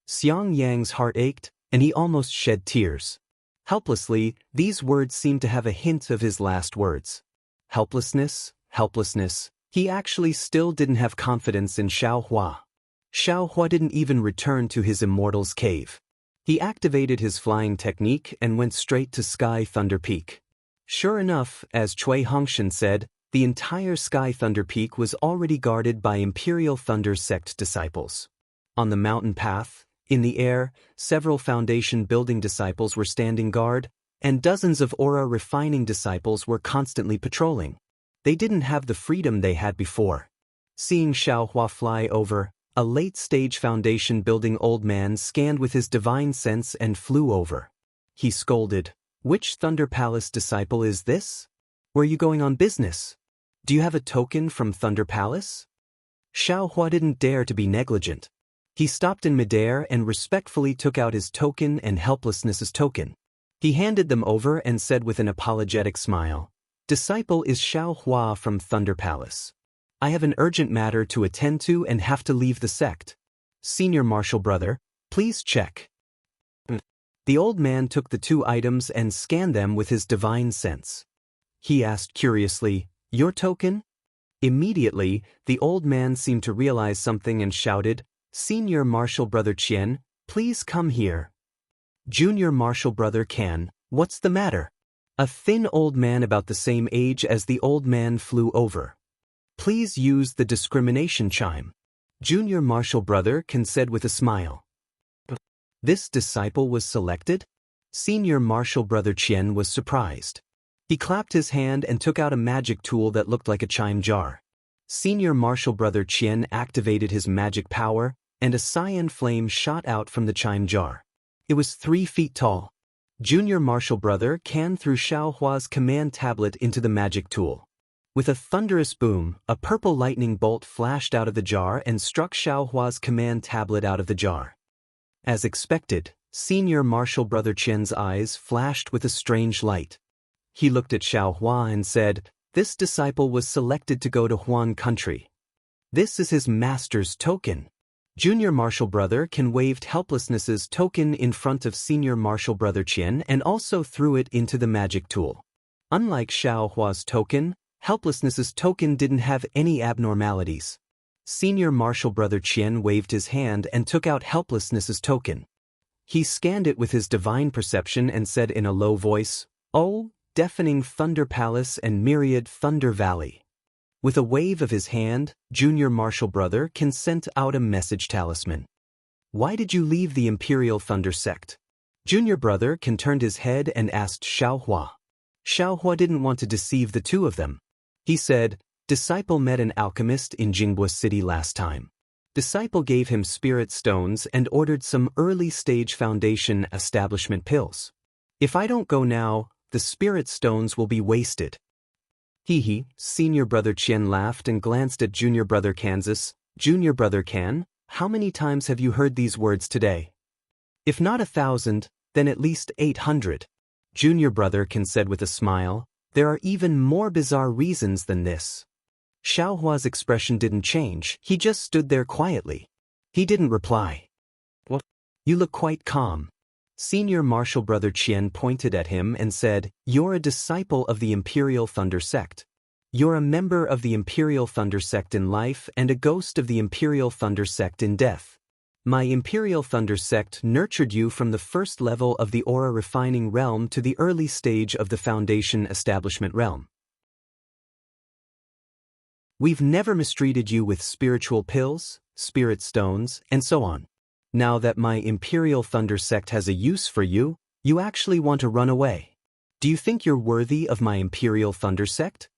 Speaker 1: Xiang Yang's heart ached, and he almost shed tears. Helplessly, these words seemed to have a hint of his last words. Helplessness, helplessness. He actually still didn't have confidence in Xiaohua. Xiaohua didn't even return to his Immortal's cave. He activated his flying technique and went straight to Sky Thunder Peak. Sure enough, as Cui Hongshan said, the entire Sky Thunder Peak was already guarded by Imperial Thunder Sect disciples. On the mountain path, in the air, several Foundation building disciples were standing guard, and dozens of aura refining disciples were constantly patrolling. They didn't have the freedom they had before. Seeing Xiaohua fly over, a late-stage Foundation building old man scanned with his divine sense and flew over. He scolded, "Which Thunder Palace disciple is this? Where are you going on business? Do you have a token from Thunder Palace?" Xiaohua didn't dare to be negligent. He stopped in midair and respectfully took out his token and helplessness's token. He handed them over and said with an apologetic smile, "Disciple is Xiaohua from Thunder Palace. I have an urgent matter to attend to and have to leave the sect. Senior Martial Brother, please check." The old man took the two items and scanned them with his divine sense. He asked curiously, "Your token?" Immediately, the old man seemed to realize something and shouted, "Senior Martial Brother Qian, please come here." "Junior Martial Brother Can, what's the matter?" A thin old man about the same age as the old man flew over. "Please use the discrimination chime," Junior Martial Brother Can said with a smile. This disciple was selected? Senior Martial Brother Qian was surprised. He clapped his hand and took out a magic tool that looked like a chime jar. Senior Martial Brother Qian activated his magic power, and a cyan flame shot out from the chime jar. It was 3 feet tall. Junior Martial Brother Can threw Xiaohua's command tablet into the magic tool. With a thunderous boom, a purple lightning bolt flashed out of the jar and struck Xiaohua's command tablet out of the jar. As expected, Senior Martial Brother Qian's eyes flashed with a strange light. He looked at Xiaohua and said, "This disciple was selected to go to Huan country. This is his master's token." Junior Martial Brother Can waved helplessness's token in front of Senior Martial Brother Qian and also threw it into the magic tool. Unlike Xiaohua's token, helplessness's token didn't have any abnormalities. Senior Martial Brother Qian waved his hand and took out helplessness's token. He scanned it with his divine perception and said in a low voice, "Oh, deafening Thunder Palace and myriad Thunder Valley." With a wave of his hand, Junior Martial Brother Can sent out a message talisman. "Why did you leave the Imperial Thunder Sect?" Junior Brother Can turned his head and asked Xiaohua. Xiaohua didn't want to deceive the two of them. He said, "Disciple met an alchemist in Jingbua City last time. Disciple gave him spirit stones and ordered some early-stage Foundation establishment pills. If I don't go now, the spirit stones will be wasted." Hee, Senior Brother Qian laughed and glanced at Junior Brother Kansas. "Junior Brother Can, how many times have you heard these words today?" "If not 1,000, then at least 800. Junior brother Ken said with a smile, there are even more bizarre reasons than this. Xiaohua's expression didn't change, he just stood there quietly. He didn't reply. What? You look quite calm. Senior martial brother Qian pointed at him and said, you're a disciple of the Imperial Thunder Sect. You're a member of the Imperial Thunder Sect in life and a ghost of the Imperial Thunder Sect in death. My Imperial Thunder Sect nurtured you from the first level of the aura refining realm to the early stage of the foundation establishment realm. We've never mistreated you with spiritual pills, spirit stones, and so on. Now that my Imperial Thunder Sect has a use for you, you actually want to run away. Do you think you're worthy of my Imperial Thunder Sect?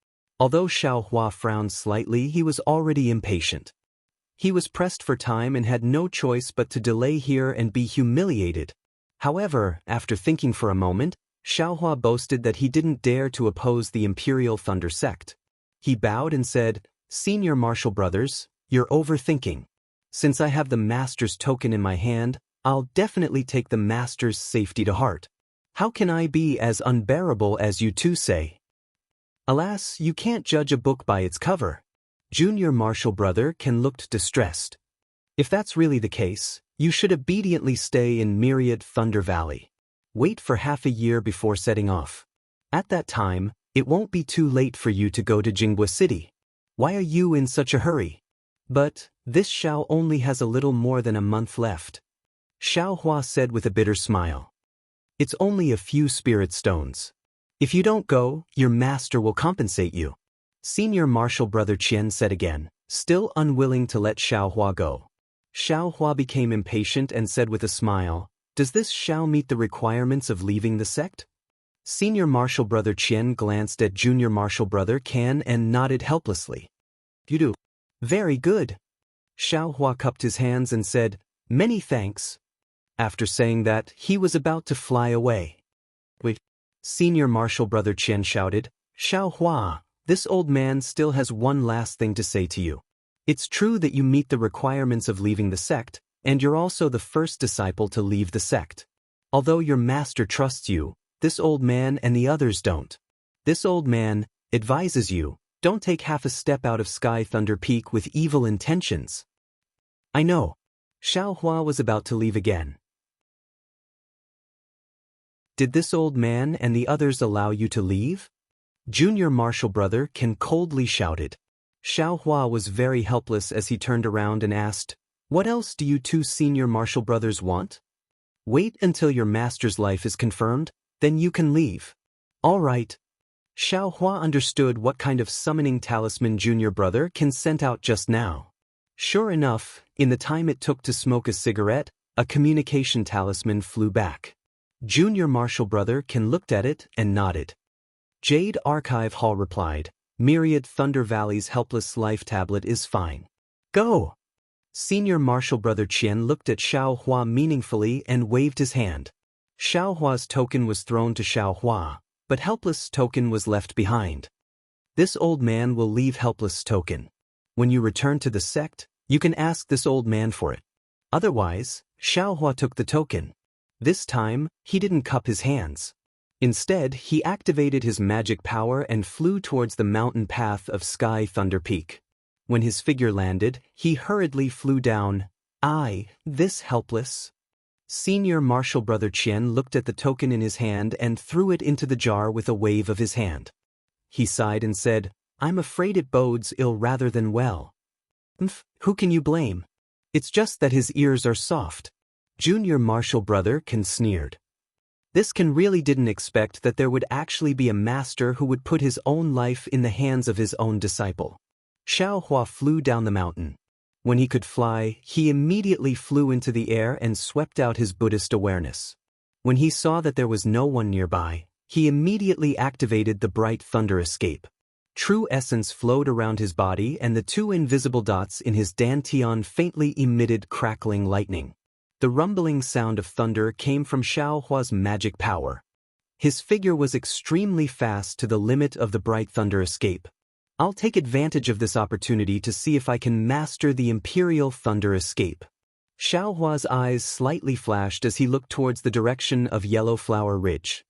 Speaker 1: Although Xiaohua frowned slightly, he was already impatient. He was pressed for time and had no choice but to delay here and be humiliated. However, after thinking for a moment, Xiaohua boasted that he didn't dare to oppose the Imperial Thunder Sect. He bowed and said, Senior Martial Brothers, you're overthinking. Since I have the Master's token in my hand, I'll definitely take the Master's safety to heart. How can I be as unbearable as you two say? Alas, you can't judge a book by its cover. Junior Martial Brother Ken looked distressed. If that's really the case, you should obediently stay in Myriad Thunder Valley. Wait for half a year before setting off. At that time, it won't be too late for you to go to Jinghua City. Why are you in such a hurry? But this Xiao only has a little more than a month left. Xiaohua said with a bitter smile. It's only a few spirit stones. If you don't go, your master will compensate you. Senior Martial Brother Qian said again, still unwilling to let Xiaohua go. Xiaohua became impatient and said with a smile, does this Xiao meet the requirements of leaving the sect? Senior Martial Brother Qian glanced at Junior Martial Brother Can and nodded helplessly. You do. Very good. Xiaohua cupped his hands and said, many thanks. After saying that, he was about to fly away. Wait. Senior Martial Brother Qian shouted, Xiaohua, this old man still has one last thing to say to you. It's true that you meet the requirements of leaving the sect, and you're also the first disciple to leave the sect. Although your master trusts you, this old man and the others don't. This old man advises you, don't take half a step out of Sky Thunder Peak with evil intentions. I know. Xiaohua was about to leave again. Did this old man and the others allow you to leave? Junior Martial Brother Ken coldly shouted. Xiaohua was very helpless as he turned around and asked, what else do you two senior martial brothers want? Wait until your master's life is confirmed, then you can leave. All right. Xiaohua understood what kind of summoning talisman Junior Brother Ken sent out just now. Sure enough, in the time it took to smoke a cigarette, a communication talisman flew back. Junior Martial Brother Ken looked at it and nodded. Jade Archive Hall replied, Myriad Thunder Valley's Helpless Life tablet is fine. Go! Senior Martial Brother Qian looked at Xiaohua meaningfully and waved his hand. Xiaohua's token was thrown to Xiaohua, but Helpless token was left behind. This old man will leave Helpless token. When you return to the sect, you can ask this old man for it. Otherwise, Xiaohua took the token. This time, he didn't cup his hands. Instead, he activated his magic power and flew towards the mountain path of Sky Thunder Peak. When his figure landed, he hurriedly flew down. This Helpless. Senior Martial Brother Qian looked at the token in his hand and threw it into the jar with a wave of his hand. He sighed and said, I'm afraid it bodes ill rather than well. Who can you blame? It's just that his ears are soft. Junior Martial Brother Ken sneered. This Ken really didn't expect that there would actually be a master who would put his own life in the hands of his own disciple. Xiaohua flew down the mountain. When he could fly, he immediately flew into the air and swept out his Buddhist awareness. When he saw that there was no one nearby, he immediately activated the bright thunder escape. True essence flowed around his body and the two invisible dots in his dantian faintly emitted crackling lightning. The rumbling sound of thunder came from Xiaohua's magic power. His figure was extremely fast to the limit of the bright thunder escape. I'll take advantage of this opportunity to see if I can master the Imperial Thunder Escape. Xiaohua's eyes slightly flashed as he looked towards the direction of Yellow Flower Ridge.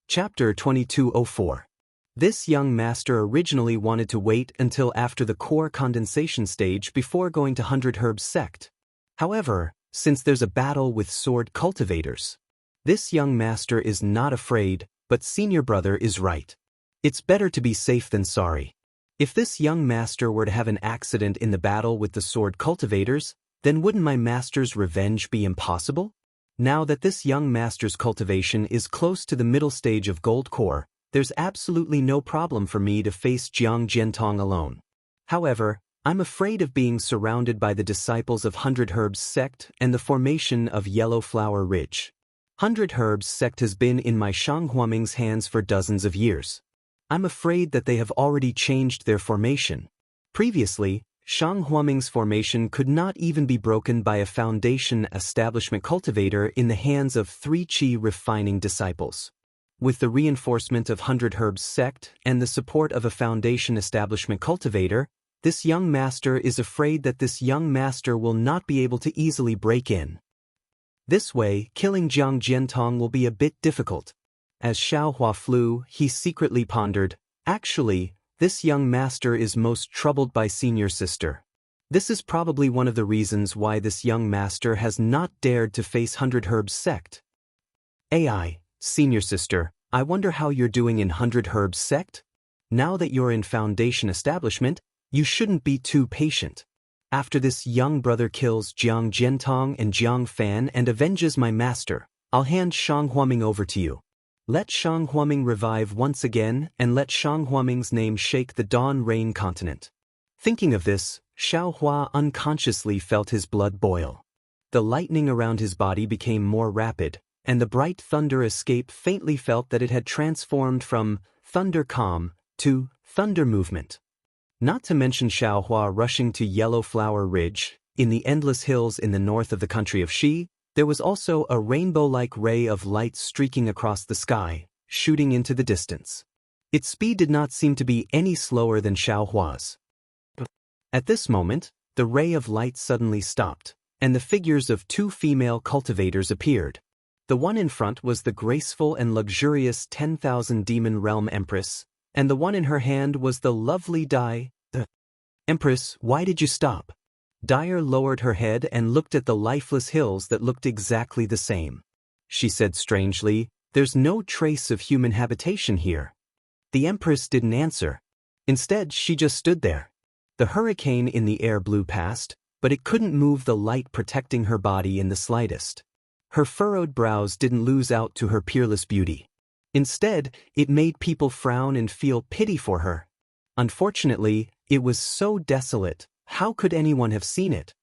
Speaker 1: Chapter 2204. This young master originally wanted to wait until after the core condensation stage before going to 100 Herbs sect. However, since there's a battle with sword cultivators, this young master is not afraid, but senior brother is right. It's better to be safe than sorry. If this young master were to have an accident in the battle with the sword cultivators, then wouldn't my master's revenge be impossible? Now that this young master's cultivation is close to the middle stage of Gold Core, there's absolutely no problem for me to face Jiang Jiantong alone. However, I'm afraid of being surrounded by the disciples of 100 Herbs sect and the formation of Yellow Flower Ridge. 100 Herbs sect has been in my Shanghuaming's hands for dozens of years. I'm afraid that they have already changed their formation. Previously, Shanghuaming's formation could not even be broken by a foundation establishment cultivator in the hands of 3 Qi refining disciples. With the reinforcement of 100 Herbs sect and the support of a foundation establishment cultivator, this young master is afraid that this young master will not be able to easily break in. This way, killing Jiang Jiantong will be a bit difficult. As Xiaohua flew, he secretly pondered, actually, this young master is most troubled by senior sister. This is probably one of the reasons why this young master has not dared to face 100 Herbs sect. AI, senior sister, I wonder how you're doing in 100 Herbs sect? Now that you're in foundation establishment, you shouldn't be too patient. After this young brother kills Jiang Jiantong and Jiang Fan and avenges my master, I'll hand Shanghuaming over to you. Let Shanghuaming revive once again and let Shanghuaming's name shake the Dawn Rain continent. Thinking of this, Xiaohua unconsciously felt his blood boil. The lightning around his body became more rapid, and the bright thunder escape faintly felt that it had transformed from thunder calm to thunder movement. Not to mention Xiaohua rushing to Yellow Flower Ridge, in the endless hills in the north of the country of Xi, there was also a rainbow-like ray of light streaking across the sky, shooting into the distance. Its speed did not seem to be any slower than Xiaohua's. At this moment, the ray of light suddenly stopped, and the figures of 2 female cultivators appeared. The one in front was the graceful and luxurious 10,000 Demon Realm Empress, and the one in her hand was the lovely Dai. Empress, why did you stop? Dyer lowered her head and looked at the lifeless hills that looked exactly the same. She said strangely, there's no trace of human habitation here. The Empress didn't answer. Instead, she just stood there. The hurricane in the air blew past, but it couldn't move the light protecting her body in the slightest. Her furrowed brows didn't lose out to her peerless beauty. Instead, it made people frown and feel pity for her. Unfortunately, it was so desolate. How could anyone have seen it?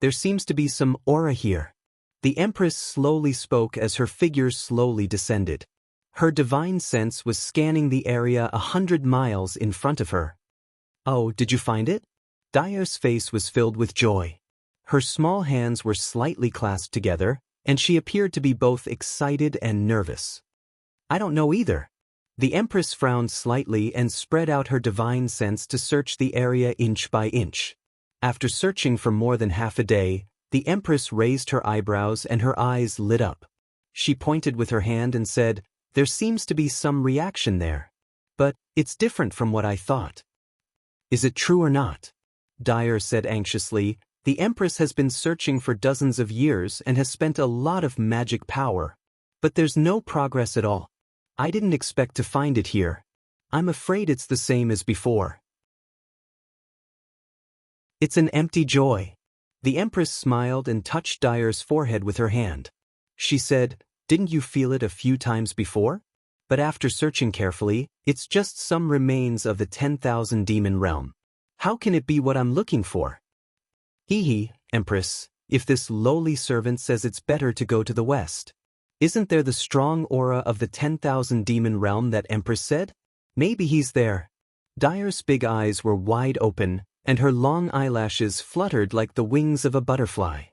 Speaker 1: There seems to be some aura here. The Empress slowly spoke as her figure slowly descended. Her divine sense was scanning the area 100 miles in front of her. Oh, did you find it? Dyer's face was filled with joy. Her small hands were slightly clasped together, and she appeared to be both excited and nervous. I don't know either. The Empress frowned slightly and spread out her divine sense to search the area inch by inch. After searching for more than half a day, the Empress raised her eyebrows and her eyes lit up. She pointed with her hand and said, there seems to be some reaction there. But it's different from what I thought. Is it true or not? Dyer said anxiously, the Empress has been searching for dozens of years and has spent a lot of magic power. But there's no progress at all. I didn't expect to find it here. I'm afraid it's the same as before. It's an empty joy. The Empress smiled and touched Dyer's forehead with her hand. She said, didn't you feel it a few times before? But after searching carefully, it's just some remains of the 10,000 demon realm. How can it be what I'm looking for? Hee, Empress, if this lowly servant says it's better to go to the west. Isn't there the strong aura of the 10,000 demon realm that Empress said? Maybe he's there. Dyer's big eyes were wide open, and her long eyelashes fluttered like the wings of a butterfly.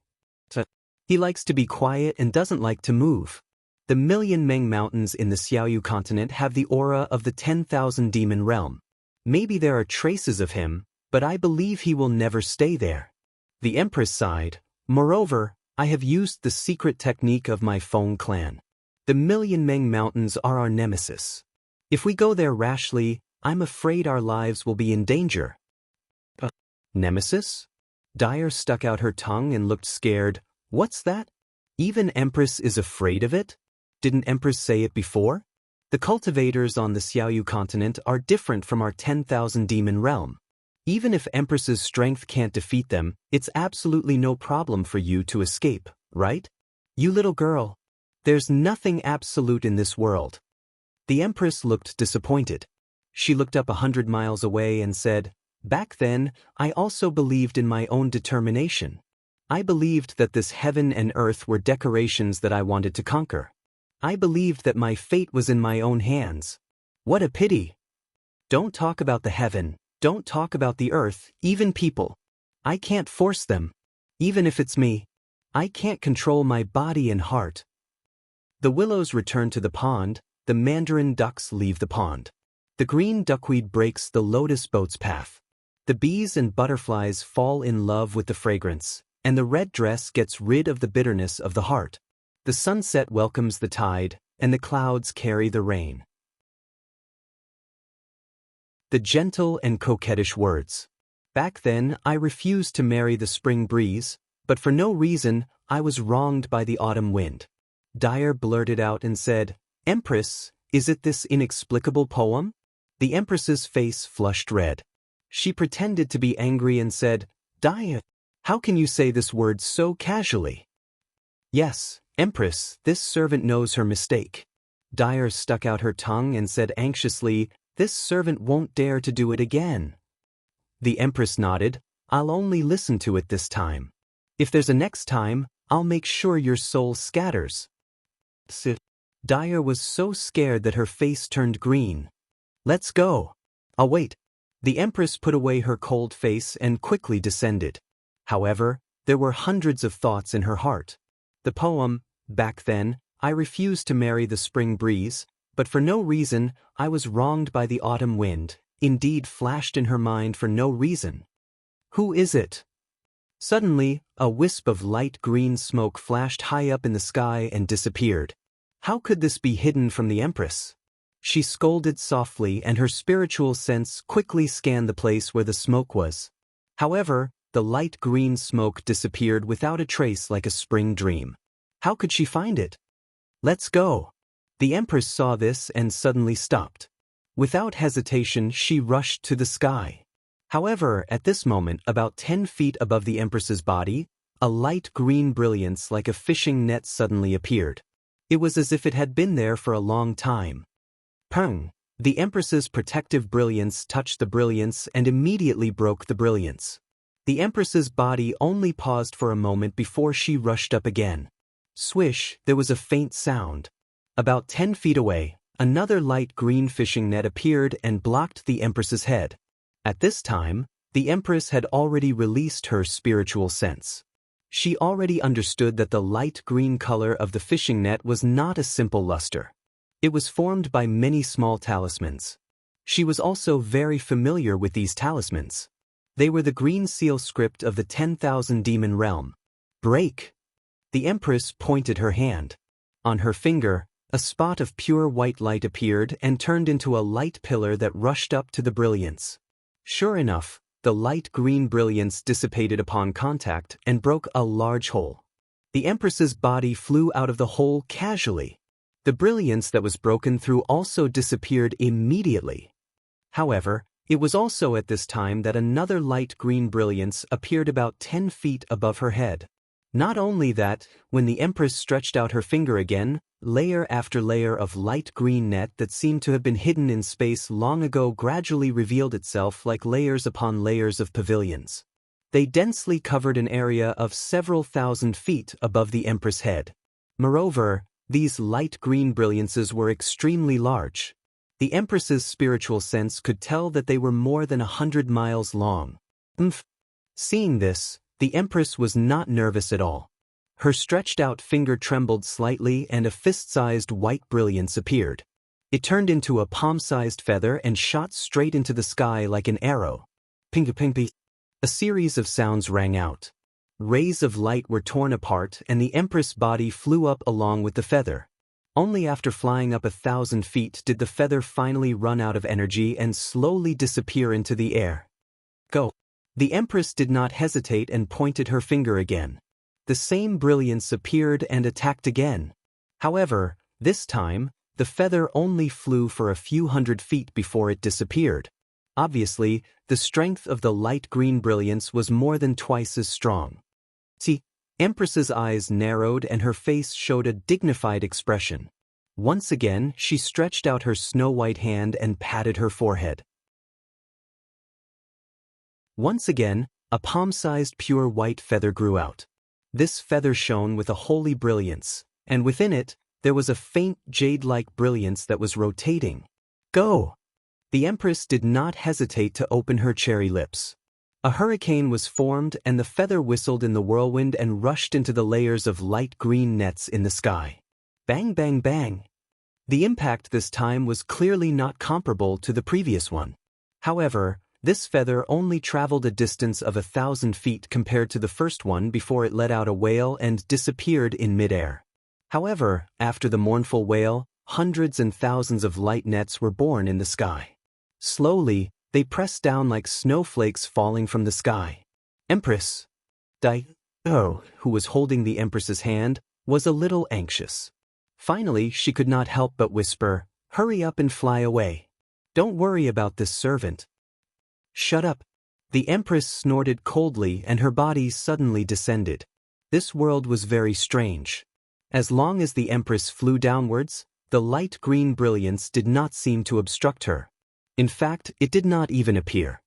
Speaker 1: He likes to be quiet and doesn't like to move. The Million Meng Mountains in the Xiaoyu continent have the aura of the 10,000 demon realm. Maybe there are traces of him, but I believe he will never stay there. The Empress sighed. Moreover, I have used the secret technique of my Feng clan. The Million Meng Mountains are our nemesis. If we go there rashly, I'm afraid our lives will be in danger. Nemesis? Dyer stuck out her tongue and looked scared. What's that? Even Empress is afraid of it? Didn't Empress say it before? The cultivators on the Xiaoyu continent are different from our 10,000 demon realm. Even if Empress's strength can't defeat them, it's absolutely no problem for you to escape, right? You little girl. There's nothing absolute in this world. The Empress looked disappointed. She looked up 100 miles away and said, Back then, I also believed in my own determination. I believed that this heaven and earth were decorations that I wanted to conquer. I believed that my fate was in my own hands. What a pity. Don't talk about the heaven, don't talk about the earth, even people. I can't force them. Even if it's me. I can't control my body and heart. The willows return to the pond, the mandarin ducks leave the pond. The green duckweed breaks the lotus boat's path. The bees and butterflies fall in love with the fragrance, and the red dress gets rid of the bitterness of the heart. The sunset welcomes the tide, and the clouds carry the rain. The gentle and coquettish words. Back then, I refused to marry the spring breeze, but for no reason, I was wronged by the autumn wind. Dyer blurted out and said, Empress, is it this inexplicable poem? The Empress's face flushed red. She pretended to be angry and said, Dyer, how can you say this word so casually? Yes, Empress, this servant knows her mistake. Dyer stuck out her tongue and said anxiously, This servant won't dare to do it again. The Empress nodded, I'll only listen to it this time. If there's a next time, I'll make sure your soul scatters. Dyer was so scared that her face turned green. Let's go. I'll wait. The Empress put away her cold face and quickly descended. However, there were hundreds of thoughts in her heart. The poem, Back then, I refused to marry the spring breeze, but for no reason, I was wronged by the autumn wind, indeed flashed in her mind for no reason. Who is it? Suddenly, a wisp of light green smoke flashed high up in the sky and disappeared. How could this be hidden from the Empress? She scolded softly and her spiritual sense quickly scanned the place where the smoke was. However, the light green smoke disappeared without a trace like a spring dream. How could she find it? Let's go. The Empress saw this and suddenly stopped. Without hesitation, she rushed to the sky. However, at this moment, about 10 feet above the Empress's body, a light green brilliance like a fishing net suddenly appeared. It was as if it had been there for a long time. Pung! The Empress's protective brilliance touched the brilliance and immediately broke the brilliance. The Empress's body only paused for a moment before she rushed up again. Swish, there was a faint sound. About 10 feet away, another light green fishing net appeared and blocked the Empress's head. At this time, the Empress had already released her spiritual sense. She already understood that the light green color of the fishing net was not a simple luster. It was formed by many small talismans. She was also very familiar with these talismans. They were the green seal script of the 10,000 demon realm. Break! The Empress pointed her hand. On her finger, a spot of pure white light appeared and turned into a light pillar that rushed up to the brilliance. Sure enough, the light green brilliance dissipated upon contact and broke a large hole. The Empress's body flew out of the hole casually. The brilliance that was broken through also disappeared immediately. However, it was also at this time that another light green brilliance appeared about 10 feet above her head. Not only that, when the Empress stretched out her finger again, layer after layer of light green net that seemed to have been hidden in space long ago gradually revealed itself like layers upon layers of pavilions. They densely covered an area of several thousand feet above the Empress' head. Moreover, these light green brilliances were extremely large. The Empress's spiritual sense could tell that they were more than 100 miles long. Seeing this, the Empress was not nervous at all. Her stretched-out finger trembled slightly and a fist-sized white brilliance appeared. It turned into a palm-sized feather and shot straight into the sky like an arrow. Ping-a-ping-ping. A series of sounds rang out. Rays of light were torn apart and the Empress' body flew up along with the feather. Only after flying up 1,000 feet did the feather finally run out of energy and slowly disappear into the air. Go. The Empress did not hesitate and pointed her finger again. The same brilliance appeared and attacked again. However, this time, the feather only flew for a few hundred feet before it disappeared. Obviously, the strength of the light green brilliance was more than twice as strong. See, Empress's eyes narrowed and her face showed a dignified expression. Once again, she stretched out her snow-white hand and patted her forehead. Once again, a palm-sized pure white feather grew out. This feather shone with a holy brilliance, and within it, there was a faint jade-like brilliance that was rotating. Go! The Empress did not hesitate to open her cherry lips. A hurricane was formed and the feather whistled in the whirlwind and rushed into the layers of light green nets in the sky. Bang, bang, bang. The impact this time was clearly not comparable to the previous one. However, this feather only traveled a distance of 1,000 feet compared to the first one before it let out a wail and disappeared in midair. However, after the mournful wail, hundreds and thousands of light nets were born in the sky. Slowly, they pressed down like snowflakes falling from the sky. Empress Daoist, who was holding the Empress's hand, was a little anxious. Finally, she could not help but whisper, "Hurry up and fly away. Don't worry about this servant." Shut up. The Empress snorted coldly and her body suddenly descended. This world was very strange. As long as the Empress flew downwards, the light green brilliance did not seem to obstruct her. In fact, it did not even appear.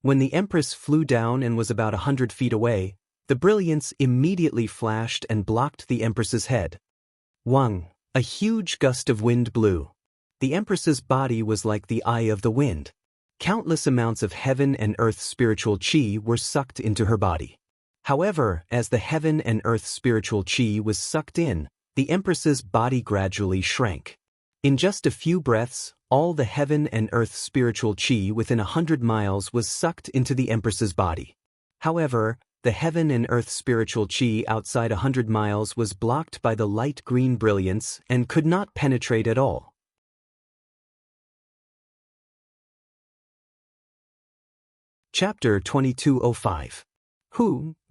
Speaker 1: When the Empress flew down and was about 100 feet away, the brilliance immediately flashed and blocked the Empress's head. Wang, a huge gust of wind blew. The Empress's body was like the eye of the wind. Countless amounts of heaven and earth spiritual qi were sucked into her body. However, as the heaven and earth spiritual qi was sucked in, the Empress's body gradually shrank. In just a few breaths, all the heaven and earth spiritual qi within 100 miles was sucked into the Empress's body. However, the heaven and earth spiritual qi outside 100 miles was blocked by the light green brilliance and could not penetrate at all. Chapter 2205.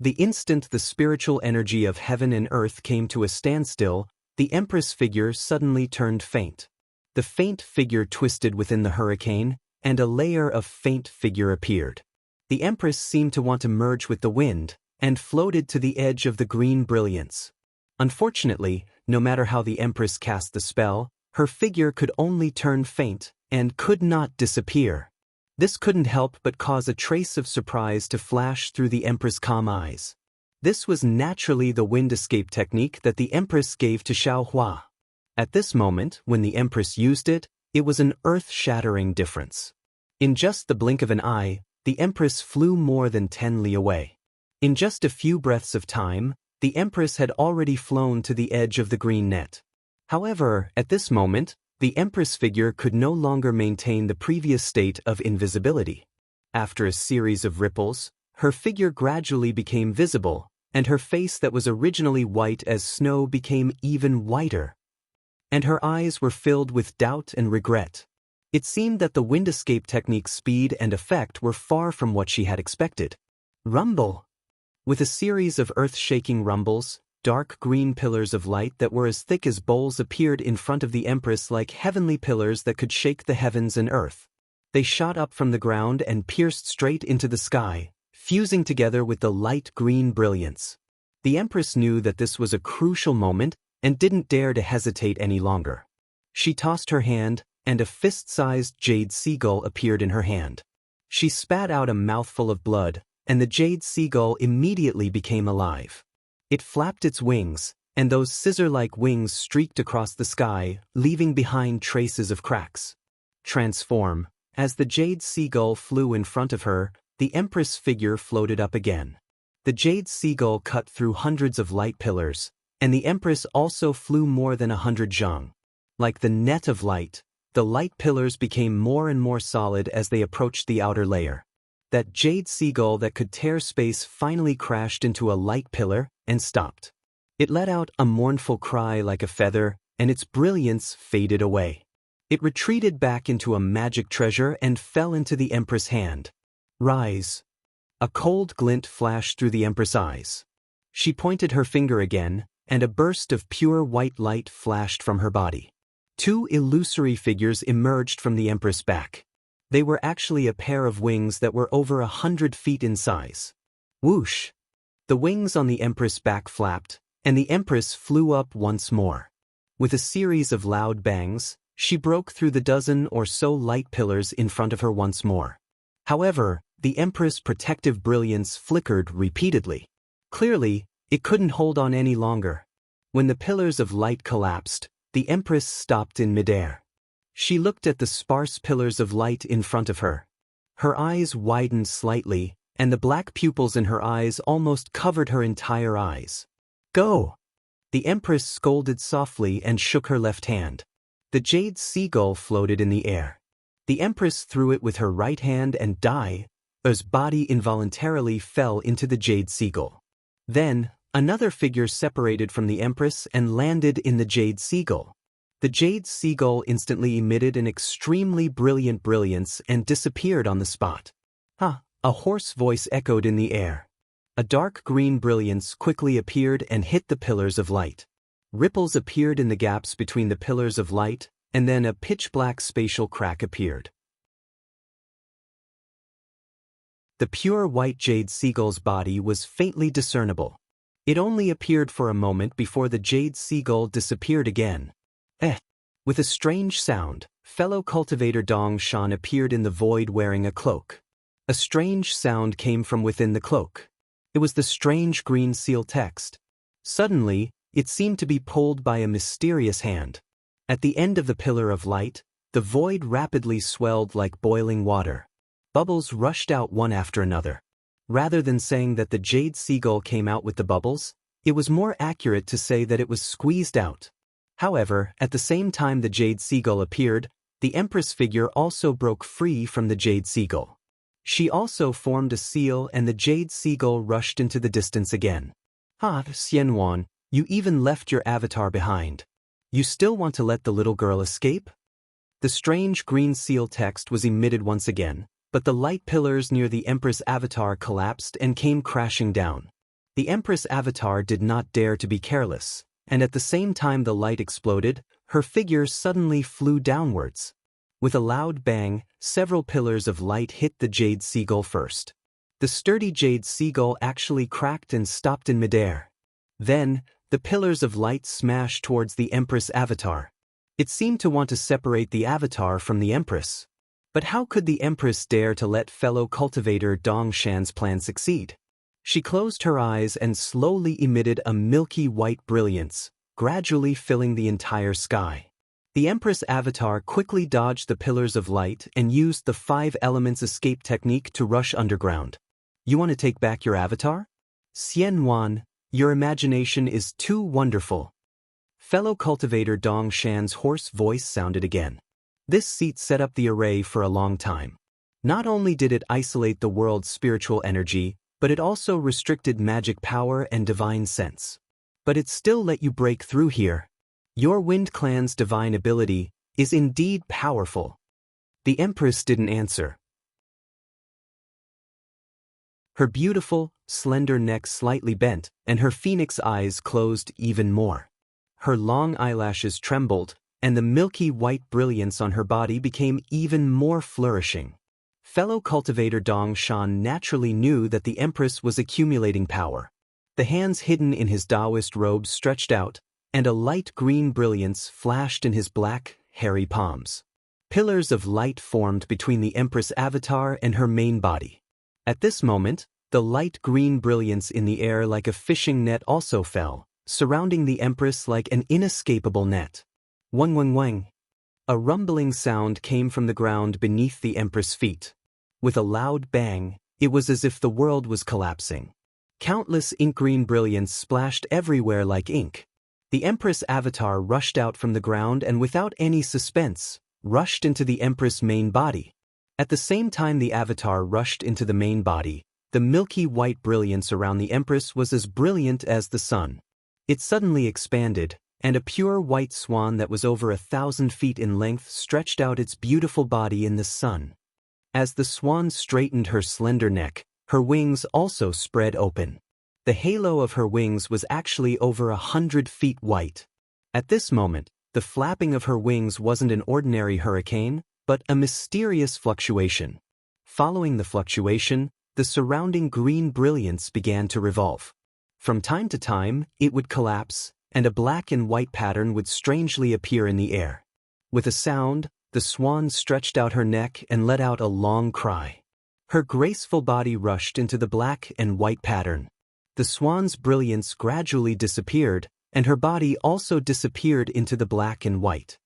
Speaker 1: The instant the spiritual energy of heaven and earth came to a standstill, the Empress figure suddenly turned faint. The faint figure twisted within the hurricane, and a layer of faint figure appeared. The Empress seemed to want to merge with the wind, and floated to the edge of the green brilliance. Unfortunately, no matter how the Empress cast the spell, her figure could only turn faint, and could not disappear. This couldn't help but cause a trace of surprise to flash through the Empress' calm eyes. This was naturally the wind escape technique that the Empress gave to Xiaohua. At this moment, when the Empress used it, it was an earth-shattering difference. In just the blink of an eye, the Empress flew more than 10 li away. In just a few breaths of time, the Empress had already flown to the edge of the green net. However, at this moment, the Empress figure could no longer maintain the previous state of invisibility. After a series of ripples, her figure gradually became visible, and her face that was originally white as snow became even whiter. And her eyes were filled with doubt and regret. It seemed that the wind escape technique's speed and effect were far from what she had expected. Rumble! With a series of earth-shaking rumbles, dark green pillars of light that were as thick as bowls appeared in front of the Empress like heavenly pillars that could shake the heavens and earth. They shot up from the ground and pierced straight into the sky, fusing together with the light green brilliance. The Empress knew that this was a crucial moment and didn't dare to hesitate any longer. She tossed her hand, and a fist-sized jade seagull appeared in her hand. She spat out a mouthful of blood, and the jade seagull immediately became alive. It flapped its wings, and those scissor-like wings streaked across the sky, leaving behind traces of cracks. Transform. As the jade seagull flew in front of her, the Empress figure floated up again. The jade seagull cut through hundreds of light pillars, and the Empress also flew more than 100 zhang. Like the net of light, the light pillars became more and more solid as they approached the outer layer. that jade seagull that could tear space finally crashed into a light pillar and stopped. It let out a mournful cry like a feather, and its brilliance faded away. It retreated back into a magic treasure and fell into the Empress' hand. Rise. A cold glint flashed through the Empress' eyes. She pointed her finger again, and a burst of pure white light flashed from her body. Two illusory figures emerged from the Empress' back. They were actually a pair of wings that were over 100 feet in size. Whoosh! The wings on the Empress' back flapped, and the Empress flew up once more. With a series of loud bangs, she broke through the dozen or so light pillars in front of her once more. However, the Empress' protective brilliance flickered repeatedly. Clearly, it couldn't hold on any longer. When the pillars of light collapsed, the Empress stopped in midair. She looked at the sparse pillars of light in front of her. Her eyes widened slightly, and the black pupils in her eyes almost covered her entire eyes. Go! The Empress scolded softly and shook her left hand. The jade seagull floated in the air. The Empress threw it with her right hand and Daoist's body involuntarily fell into the jade seagull. Then, another figure separated from the Empress and landed in the jade seagull. The jade seagull instantly emitted an extremely brilliant brilliance and disappeared on the spot. Ha! A hoarse voice echoed in the air. A dark green brilliance quickly appeared and hit the pillars of light. Ripples appeared in the gaps between the pillars of light, and then a pitch-black spatial crack appeared. The pure white jade seagull's body was faintly discernible. It only appeared for a moment before the jade seagull disappeared again. With a strange sound, fellow cultivator Dong Shan appeared in the void wearing a cloak. A strange sound came from within the cloak. It was the strange green seal text. Suddenly, it seemed to be pulled by a mysterious hand. At the end of the pillar of light, the void rapidly swelled like boiling water. Bubbles rushed out one after another. Rather than saying that the jade seagull came out with the bubbles, it was more accurate to say that it was squeezed out. However, at the same time the jade seagull appeared, the Empress figure also broke free from the jade seagull. She also formed a seal and the jade seagull rushed into the distance again. Xianwan, you even left your avatar behind. You still want to let the little girl escape? The strange green seal text was emitted once again, but the light pillars near the Empress avatar collapsed and came crashing down. The Empress avatar did not dare to be careless, and at the same time the light exploded, her figure suddenly flew downwards. With a loud bang, several pillars of light hit the jade seagull first. The sturdy jade seagull actually cracked and stopped in midair. Then, the pillars of light smashed towards the Empress avatar. It seemed to want to separate the avatar from the Empress. But how could the Empress dare to let fellow cultivator Dong Shan's plan succeed? She closed her eyes and slowly emitted a milky white brilliance, gradually filling the entire sky. The Empress avatar quickly dodged the pillars of light and used the 5 elements escape technique to rush underground. You want to take back your avatar? Xianwan, your imagination is too wonderful. Fellow cultivator Dong Shan's hoarse voice sounded again. This seat set up the array for a long time. Not only did it isolate the world's spiritual energy, but it also restricted magic power and divine sense. But it still let you break through here. Your Wind Clan's divine ability is indeed powerful. The Empress didn't answer. Her beautiful, slender neck slightly bent, and her phoenix eyes closed even more. Her long eyelashes trembled, and the milky white brilliance on her body became even more flourishing. Fellow cultivator Dong Shan naturally knew that the Empress was accumulating power. The hands hidden in his Daoist robes stretched out, and a light green brilliance flashed in his black, hairy palms. Pillars of light formed between the Empress avatar and her main body. At this moment, the light green brilliance in the air like a fishing net also fell, surrounding the Empress like an inescapable net. Wang wang wang. A rumbling sound came from the ground beneath the Empress' feet. With a loud bang, it was as if the world was collapsing. Countless ink-green brilliance splashed everywhere like ink. The Empress avatar rushed out from the ground and without any suspense, rushed into the Empress' main body. At the same time the avatar rushed into the main body, the milky white brilliance around the Empress was as brilliant as the sun. It suddenly expanded, and a pure white swan that was over 1,000 feet in length stretched out its beautiful body in the sun. As the swan straightened her slender neck, her wings also spread open. The halo of her wings was actually over 100 feet white. At this moment, the flapping of her wings wasn't an ordinary hurricane, but a mysterious fluctuation. Following the fluctuation, the surrounding green brilliance began to revolve. From time to time, it would collapse, and a black and white pattern would strangely appear in the air. With a sound, the swan stretched out her neck and let out a long cry. Her graceful body rushed into the black and white pattern. The swan's brilliance gradually disappeared, and her body also disappeared into the black and white.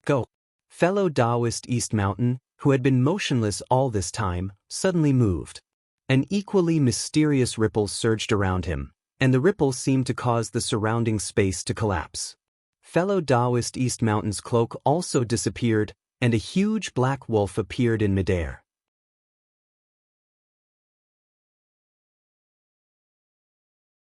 Speaker 1: Go. Fellow Daoist East Mountain, who had been motionless all this time, suddenly moved. An equally mysterious ripple surged around him, and the ripple seemed to cause the surrounding space to collapse. Fellow Daoist East Mountain's cloak also disappeared, and a huge black wolf appeared in midair.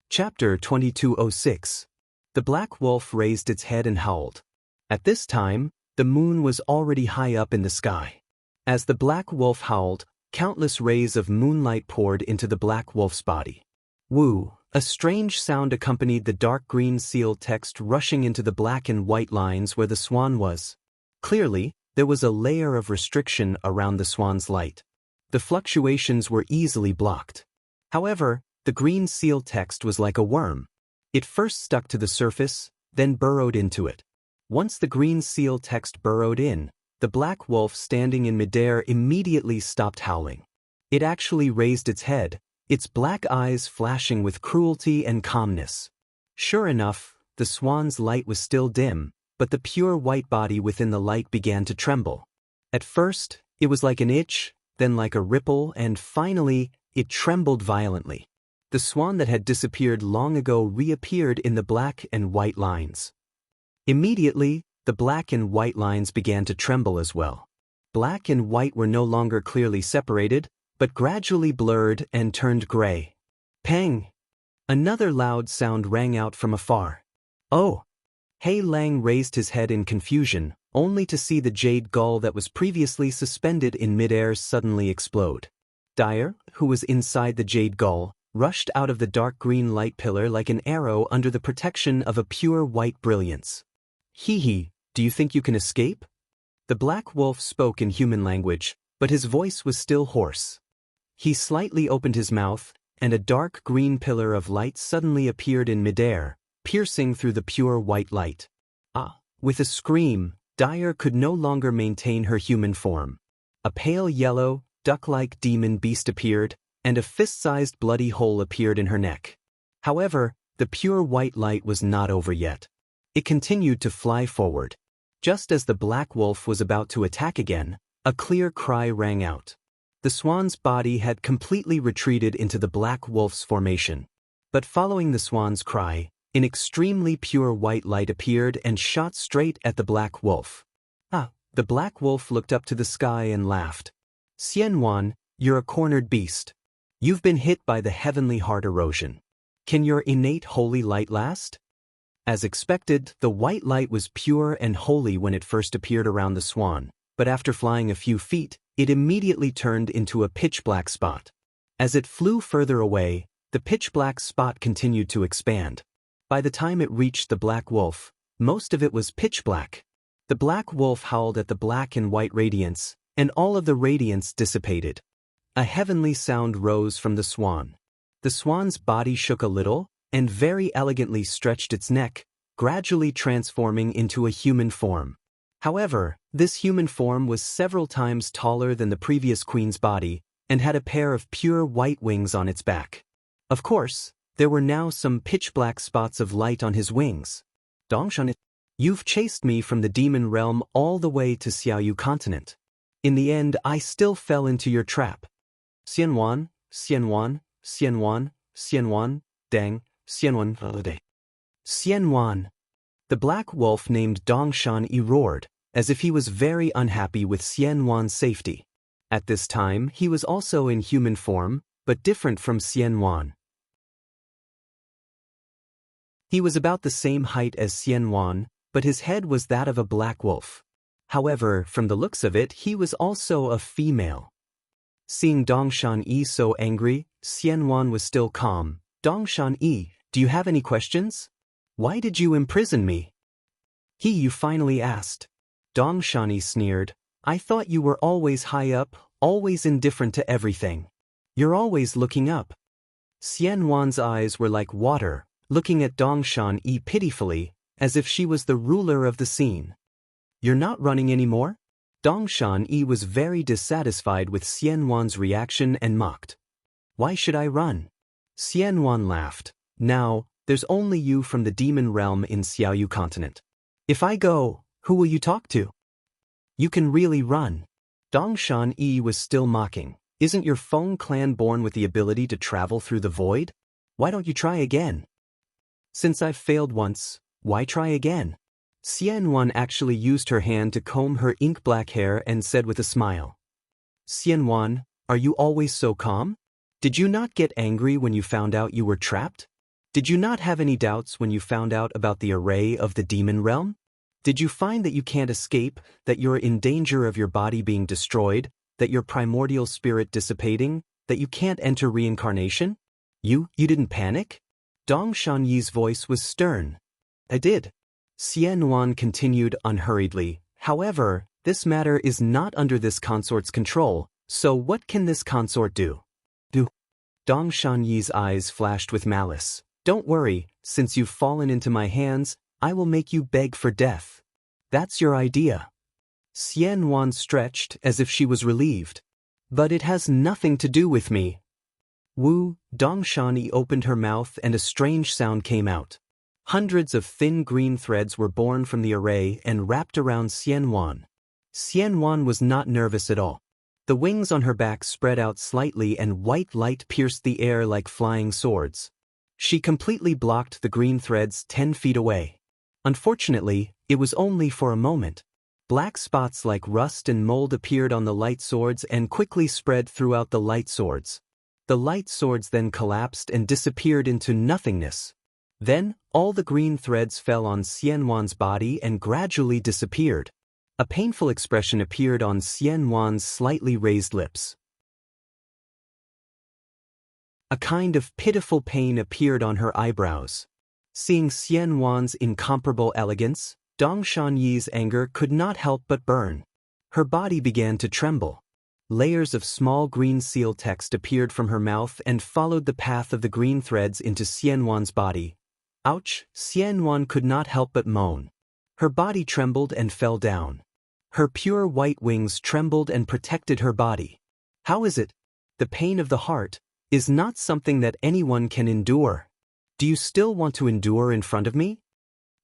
Speaker 1: Chapter 2206. The black wolf raised its head and howled. At this time, the moon was already high up in the sky. As the black wolf howled, countless rays of moonlight poured into the black wolf's body. Woo! A strange sound accompanied the dark green seal text rushing into the black and white lines where the swan was. Clearly, there was a layer of restriction around the swan's light. The fluctuations were easily blocked. However, the green seal text was like a worm. It first stuck to the surface, then burrowed into it. Once the green seal text burrowed in, the black wolf standing in midair immediately stopped howling. It actually raised its head, its black eyes flashing with cruelty and calmness. Sure enough, the swan's light was still dim, but the pure white body within the light began to tremble. At first, it was like an itch, then like a ripple, and finally, it trembled violently. The swan that had disappeared long ago reappeared in the black and white lines. Immediately, the black and white lines began to tremble as well. Black and white were no longer clearly separated, but gradually blurred and turned gray. Pang! Another loud sound rang out from afar. Oh! Hei Lang raised his head in confusion, only to see the jade gull that was previously suspended in midair suddenly explode. Dyer, who was inside the jade gull, rushed out of the dark green light pillar like an arrow under the protection of a pure white brilliance. Hee, do you think you can escape? The black wolf spoke in human language, but his voice was still hoarse. He slightly opened his mouth, and a dark green pillar of light suddenly appeared in midair, piercing through the pure white light. Ah! With a scream, Dyer could no longer maintain her human form. A pale yellow, duck-like demon beast appeared, and a fist-sized bloody hole appeared in her neck. However, the pure white light was not over yet. It continued to fly forward. Just as the black wolf was about to attack again, a clear cry rang out. The swan's body had completely retreated into the black wolf's formation. But following the swan's cry, an extremely pure white light appeared and shot straight at the black wolf. Ah! The black wolf looked up to the sky and laughed. Xianwan, you're a cornered beast. You've been hit by the heavenly heart erosion. Can your innate holy light last? As expected, the white light was pure and holy when it first appeared around the swan, but after flying a few feet, it immediately turned into a pitch-black spot. As it flew further away, the pitch-black spot continued to expand. By the time it reached the black wolf, most of it was pitch-black. The black wolf howled at the black and white radiance, and all of the radiance dissipated. A heavenly sound rose from the swan. The swan's body shook a little, and very elegantly stretched its neck, gradually transforming into a human form. However, this human form was several times taller than the previous queen's body, and had a pair of pure white wings on its back. Of course, there were now some pitch-black spots of light on his wings. Dongshan, you've chased me from the demon realm all the way to Xiaoyu continent. In the end, I still fell into your trap. Xianwan, Xianwan, Xianwan, Xianwan, Dang, Xianwan, holiday. Xianwan. The black wolf named Dongshan roared, as if he was very unhappy with Xianwan's safety. At this time, he was also in human form, but different from Xianwan. He was about the same height as Xianwan, but his head was that of a black wolf. However, from the looks of it, he was also a female. Seeing Dongshan Yi so angry, Xianwan was still calm. Dongshan Yi, do you have any questions? Why did you imprison me? You finally asked. Dongshan Yi sneered. I thought you were always high up, always indifferent to everything. You're always looking up. Xianwan's eyes were like water, looking at Dongshan Yi pitifully, as if she was the ruler of the scene. You're not running anymore? Dongshan Yi was very dissatisfied with Xianwan's reaction and mocked. Why should I run? Xianwan laughed. Now, there's only you from the demon realm in Xiaoyu continent. If I go, who will you talk to? You can really run. Dongshan Yi was still mocking. Isn't your Feng clan born with the ability to travel through the void? Why don't you try again? Since I've failed once, why try again? Xianwan actually used her hand to comb her ink-black hair and said with a smile. Xianwan, are you always so calm? Did you not get angry when you found out you were trapped? Did you not have any doubts when you found out about the array of the demon realm? Did you find that you can't escape, that you're in danger of your body being destroyed, that your primordial spirit dissipating, that you can't enter reincarnation? You didn't panic? Dongshan Yi's voice was stern. I did. Xianwan continued unhurriedly. However, this matter is not under this consort's control, so what can this consort do? Dongshan Yi's eyes flashed with malice. Don't worry, since you've fallen into my hands, I will make you beg for death. That's your idea. Xianwan stretched as if she was relieved. But it has nothing to do with me. Dongshan Yi opened her mouth and a strange sound came out. Hundreds of thin green threads were born from the array and wrapped around Xianwan. Xianwan was not nervous at all. The wings on her back spread out slightly and white light pierced the air like flying swords. She completely blocked the green threads 10 feet away. Unfortunately, it was only for a moment. Black spots like rust and mold appeared on the light swords and quickly spread throughout the light swords. The light swords then collapsed and disappeared into nothingness. Then, all the green threads fell on Xianwan's body and gradually disappeared. A painful expression appeared on Xianwan's slightly raised lips. A kind of pitiful pain appeared on her eyebrows. Seeing Xianwan's incomparable elegance, Dongshan Yi's anger could not help but burn. Her body began to tremble. Layers of small green seal text appeared from her mouth and followed the path of the green threads into Xianwan's body. Ouch! Xianwan could not help but moan. Her body trembled and fell down. Her pure white wings trembled and protected her body. How is it? The pain of the heart is not something that anyone can endure. Do you still want to endure in front of me?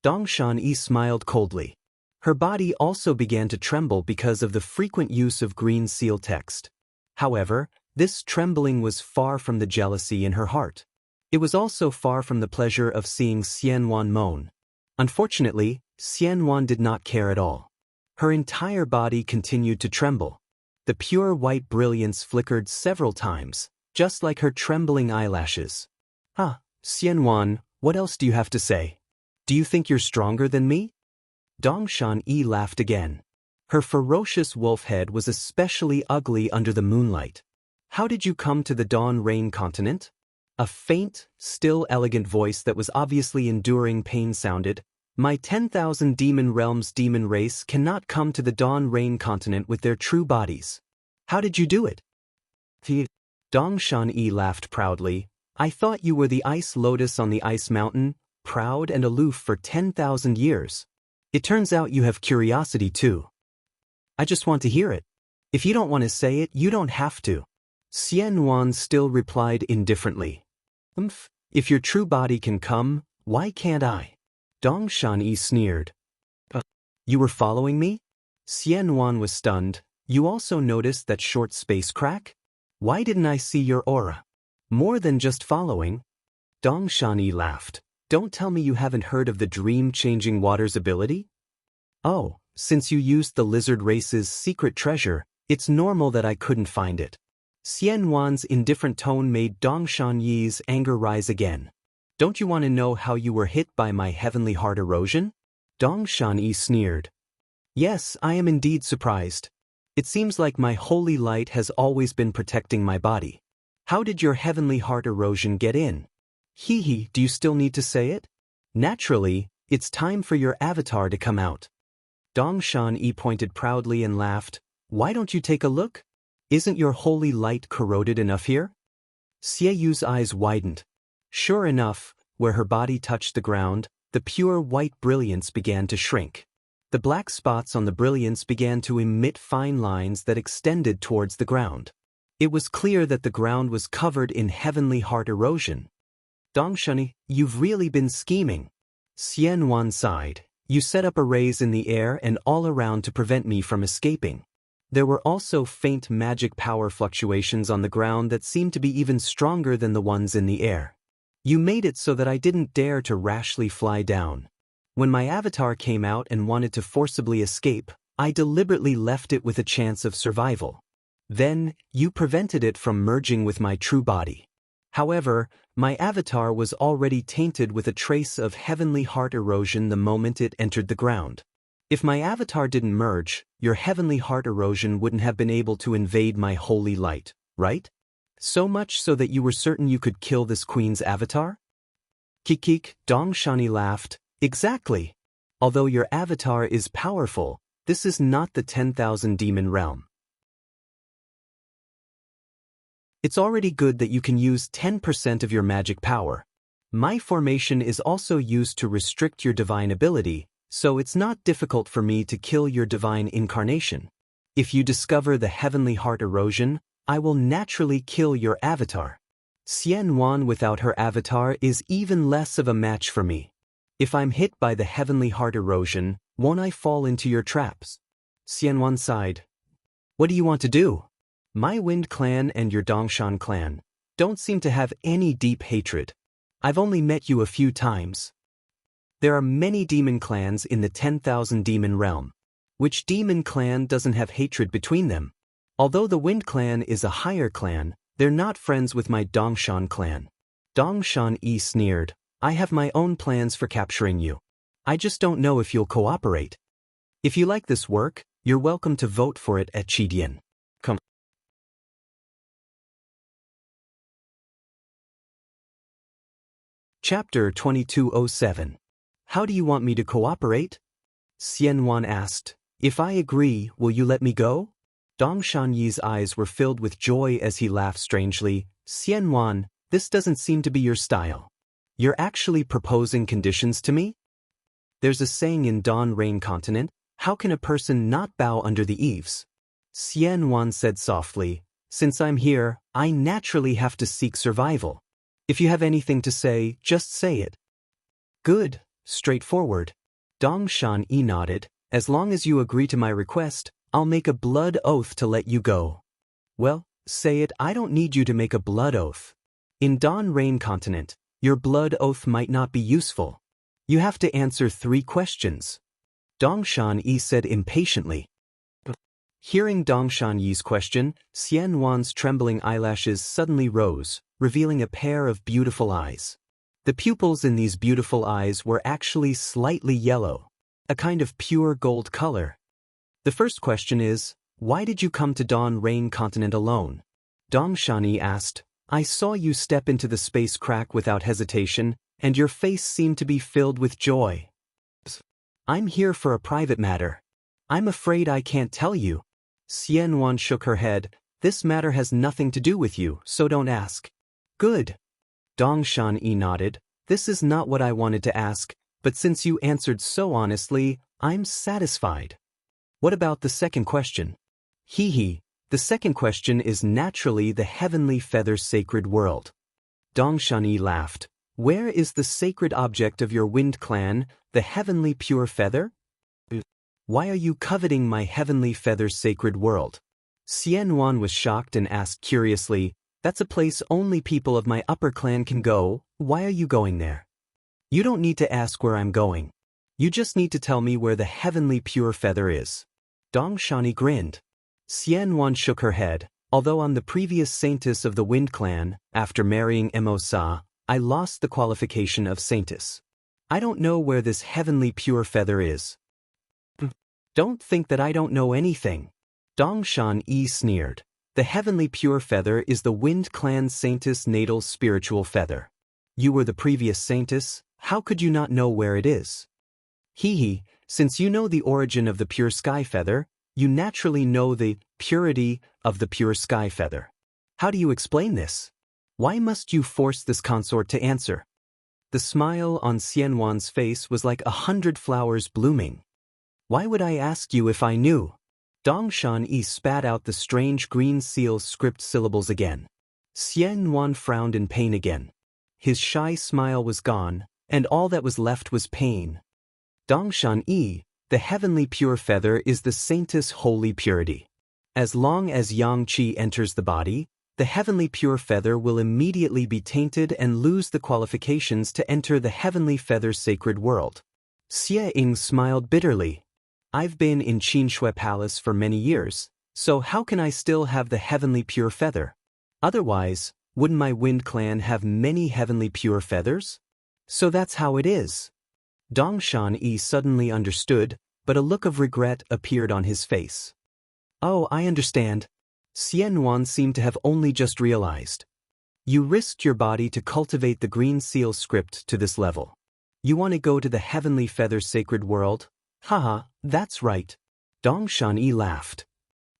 Speaker 1: Dongshan Yi smiled coldly. Her body also began to tremble because of the frequent use of green seal text. However, this trembling was far from the jealousy in her heart. It was also far from the pleasure of seeing Xianwan moan. Unfortunately, Xianwan did not care at all. Her entire body continued to tremble. The pure white brilliance flickered several times, just like her trembling eyelashes. Xianwan, what else do you have to say? Do you think you're stronger than me? Dongshan Yi laughed again. Her ferocious wolf head was especially ugly under the moonlight. How did you come to the Dawn Rain continent? A faint, still elegant voice that was obviously enduring pain sounded. My 10,000 demon realms demon race cannot come to the Dawn Rain continent with their true bodies. How did you do it? Dongshan Yi laughed proudly. I thought you were the ice lotus on the ice mountain, proud and aloof for 10,000 years. It turns out you have curiosity too. I just want to hear it. If you don't want to say it, you don't have to. Xianwan still replied indifferently. If your true body can come, why can't I? Dongshan Yi sneered. You were following me? Xianwan was stunned. You also noticed that short space crack? Why didn't I see your aura? More than just following. Dongshan Yi laughed. Don't tell me you haven't heard of the dream-changing water's ability? Oh, since you used the lizard race's secret treasure, It's normal that I couldn't find it. Xian Wan's indifferent tone made Dong Shanyi's anger rise again. Don't you want to know how you were hit by my heavenly heart erosion? Dong Shanyi sneered. Yes, I am indeed surprised. It seems like my holy light has always been protecting my body. How did your heavenly heart erosion get in? Hee, do you still need to say it? Naturally, it's time for your avatar to come out. Dong Shanyi pointed proudly and laughed. Why don't you take a look? Isn't your holy light corroded enough here? Xie Yu's eyes widened. Sure enough, where her body touched the ground, the pure white brilliance began to shrink. The black spots on the brilliance began to emit fine lines that extended towards the ground. It was clear that the ground was covered in heavenly heart erosion. Dong Shanyi, you've really been scheming. Xian Wan sighed. You set up arrays in the air and all around to prevent me from escaping. There were also faint magic power fluctuations on the ground that seemed to be even stronger than the ones in the air. You made it so that I didn't dare to rashly fly down. When my avatar came out and wanted to forcibly escape, I deliberately left it with a chance of survival. Then, you prevented it from merging with my true body. However, my avatar was already tainted with a trace of heavenly heart erosion the moment it entered the ground. If my avatar didn't merge, your heavenly heart erosion wouldn't have been able to invade my holy light, right? So much so that you were certain you could kill this queen's avatar? Kikik, Dong Shanyi laughed. Exactly. Although your avatar is powerful, this is not the 10,000 demon realm. It's already good that you can use 10% of your magic power. My formation is also used to restrict your divine ability, so it's not difficult for me to kill your divine incarnation. If you discover the heavenly heart erosion, I will naturally kill your avatar. Xian Wan without her avatar is even less of a match for me. If I'm hit by the heavenly heart erosion, won't I fall into your traps? Xian Wan sighed. What do you want to do? My Wind clan and your Dongshan clan don't seem to have any deep hatred. I've only met you a few times. There are many demon clans in the 10,000 demon realm. Which demon clan doesn't have hatred between them? Although the Wind clan is a higher clan, they're not friends with my Dongshan clan. Dongshan sneered. I have my own plans for capturing you. I just don't know if you'll cooperate. If you like this work, you're welcome to vote for it at Chidian. Come. Chapter 2207. How do you want me to cooperate? Xian Wan asked. If I agree, will you let me go? Dong Shanyi's eyes were filled with joy as he laughed strangely. Xian Wan, this doesn't seem to be your style. You're actually proposing conditions to me? There's a saying in Dawn Rain Continent, how can a person not bow under the eaves? Xian Wan said softly, since I'm here, I naturally have to seek survival. If you have anything to say, just say it. Good, straightforward. Dong Shanyi nodded. As long as you agree to my request, I'll make a blood oath to let you go. Well, say it. I don't need you to make a blood oath. In Dawn Rain Continent, your blood oath might not be useful. You have to answer 3 questions. Dong Shanyi said impatiently. Hearing Dong Shanyi's question, Xian Wan's trembling eyelashes suddenly rose, revealing a pair of beautiful eyes. The pupils in these beautiful eyes were actually slightly yellow, a kind of pure gold color. The first question is, why did you come to Dawn Rain Continent alone? Dong Shanyi asked. I saw you step into the space crack without hesitation, and your face seemed to be filled with joy. I'm here for a private matter. I'm afraid I can't tell you. Xian Wan shook her head. This matter has nothing to do with you, so don't ask. Good. Dong Shanyi nodded. This is not what I wanted to ask, but since you answered so honestly, I'm satisfied. What about the second question? Hee. The second question is naturally the heavenly feather sacred world. Dong Shanyi laughed. Where is the sacred object of your Wind clan, the heavenly pure feather? Why are you coveting my heavenly feather sacred world? Xian Wan was shocked and asked curiously, that's a place only people of my upper clan can go, why are you going there? You don't need to ask where I'm going. You just need to tell me where the heavenly pure feather is. Dong Shanyi grinned. Xianwan shook her head. Although I'm the previous saintess of the Wind Clan, after marrying Emosa, I lost the qualification of saintess. I don't know where this heavenly pure feather is. Don't think that I don't know anything. Dongshan Yi sneered. The heavenly pure feather is the Wind Clan saintess' natal spiritual feather. You were the previous saintess, how could you not know where it is? Hee, since you know the origin of the pure sky feather, you naturally know the purity of the pure sky feather. How do you explain this? Why must you force this consort to answer? The smile on Xianwan's face was like 100 flowers blooming. Why would I ask you if I knew? Dongshan Yi spat out the strange green seal script syllables again. Xianwan frowned in pain again. His shy smile was gone, and all that was left was pain. Dongshan Yi, the heavenly pure feather is the saintess' holy purity. As long as yang qi enters the body, the heavenly pure feather will immediately be tainted and lose the qualifications to enter the heavenly feather's sacred world. Xie Ying smiled bitterly. I've been in Qinshui Palace for many years, so how can I still have the heavenly pure feather? Otherwise, wouldn't my Wind Clan have many heavenly pure feathers? So that's how it is. Dongshan Yi suddenly understood, but a look of regret appeared on his face. Oh, I understand. Xianwan seemed to have only just realized. You risked your body to cultivate the green seal script to this level. You want to go to the heavenly feather sacred world? Haha, that's right. Dongshan Yi laughed.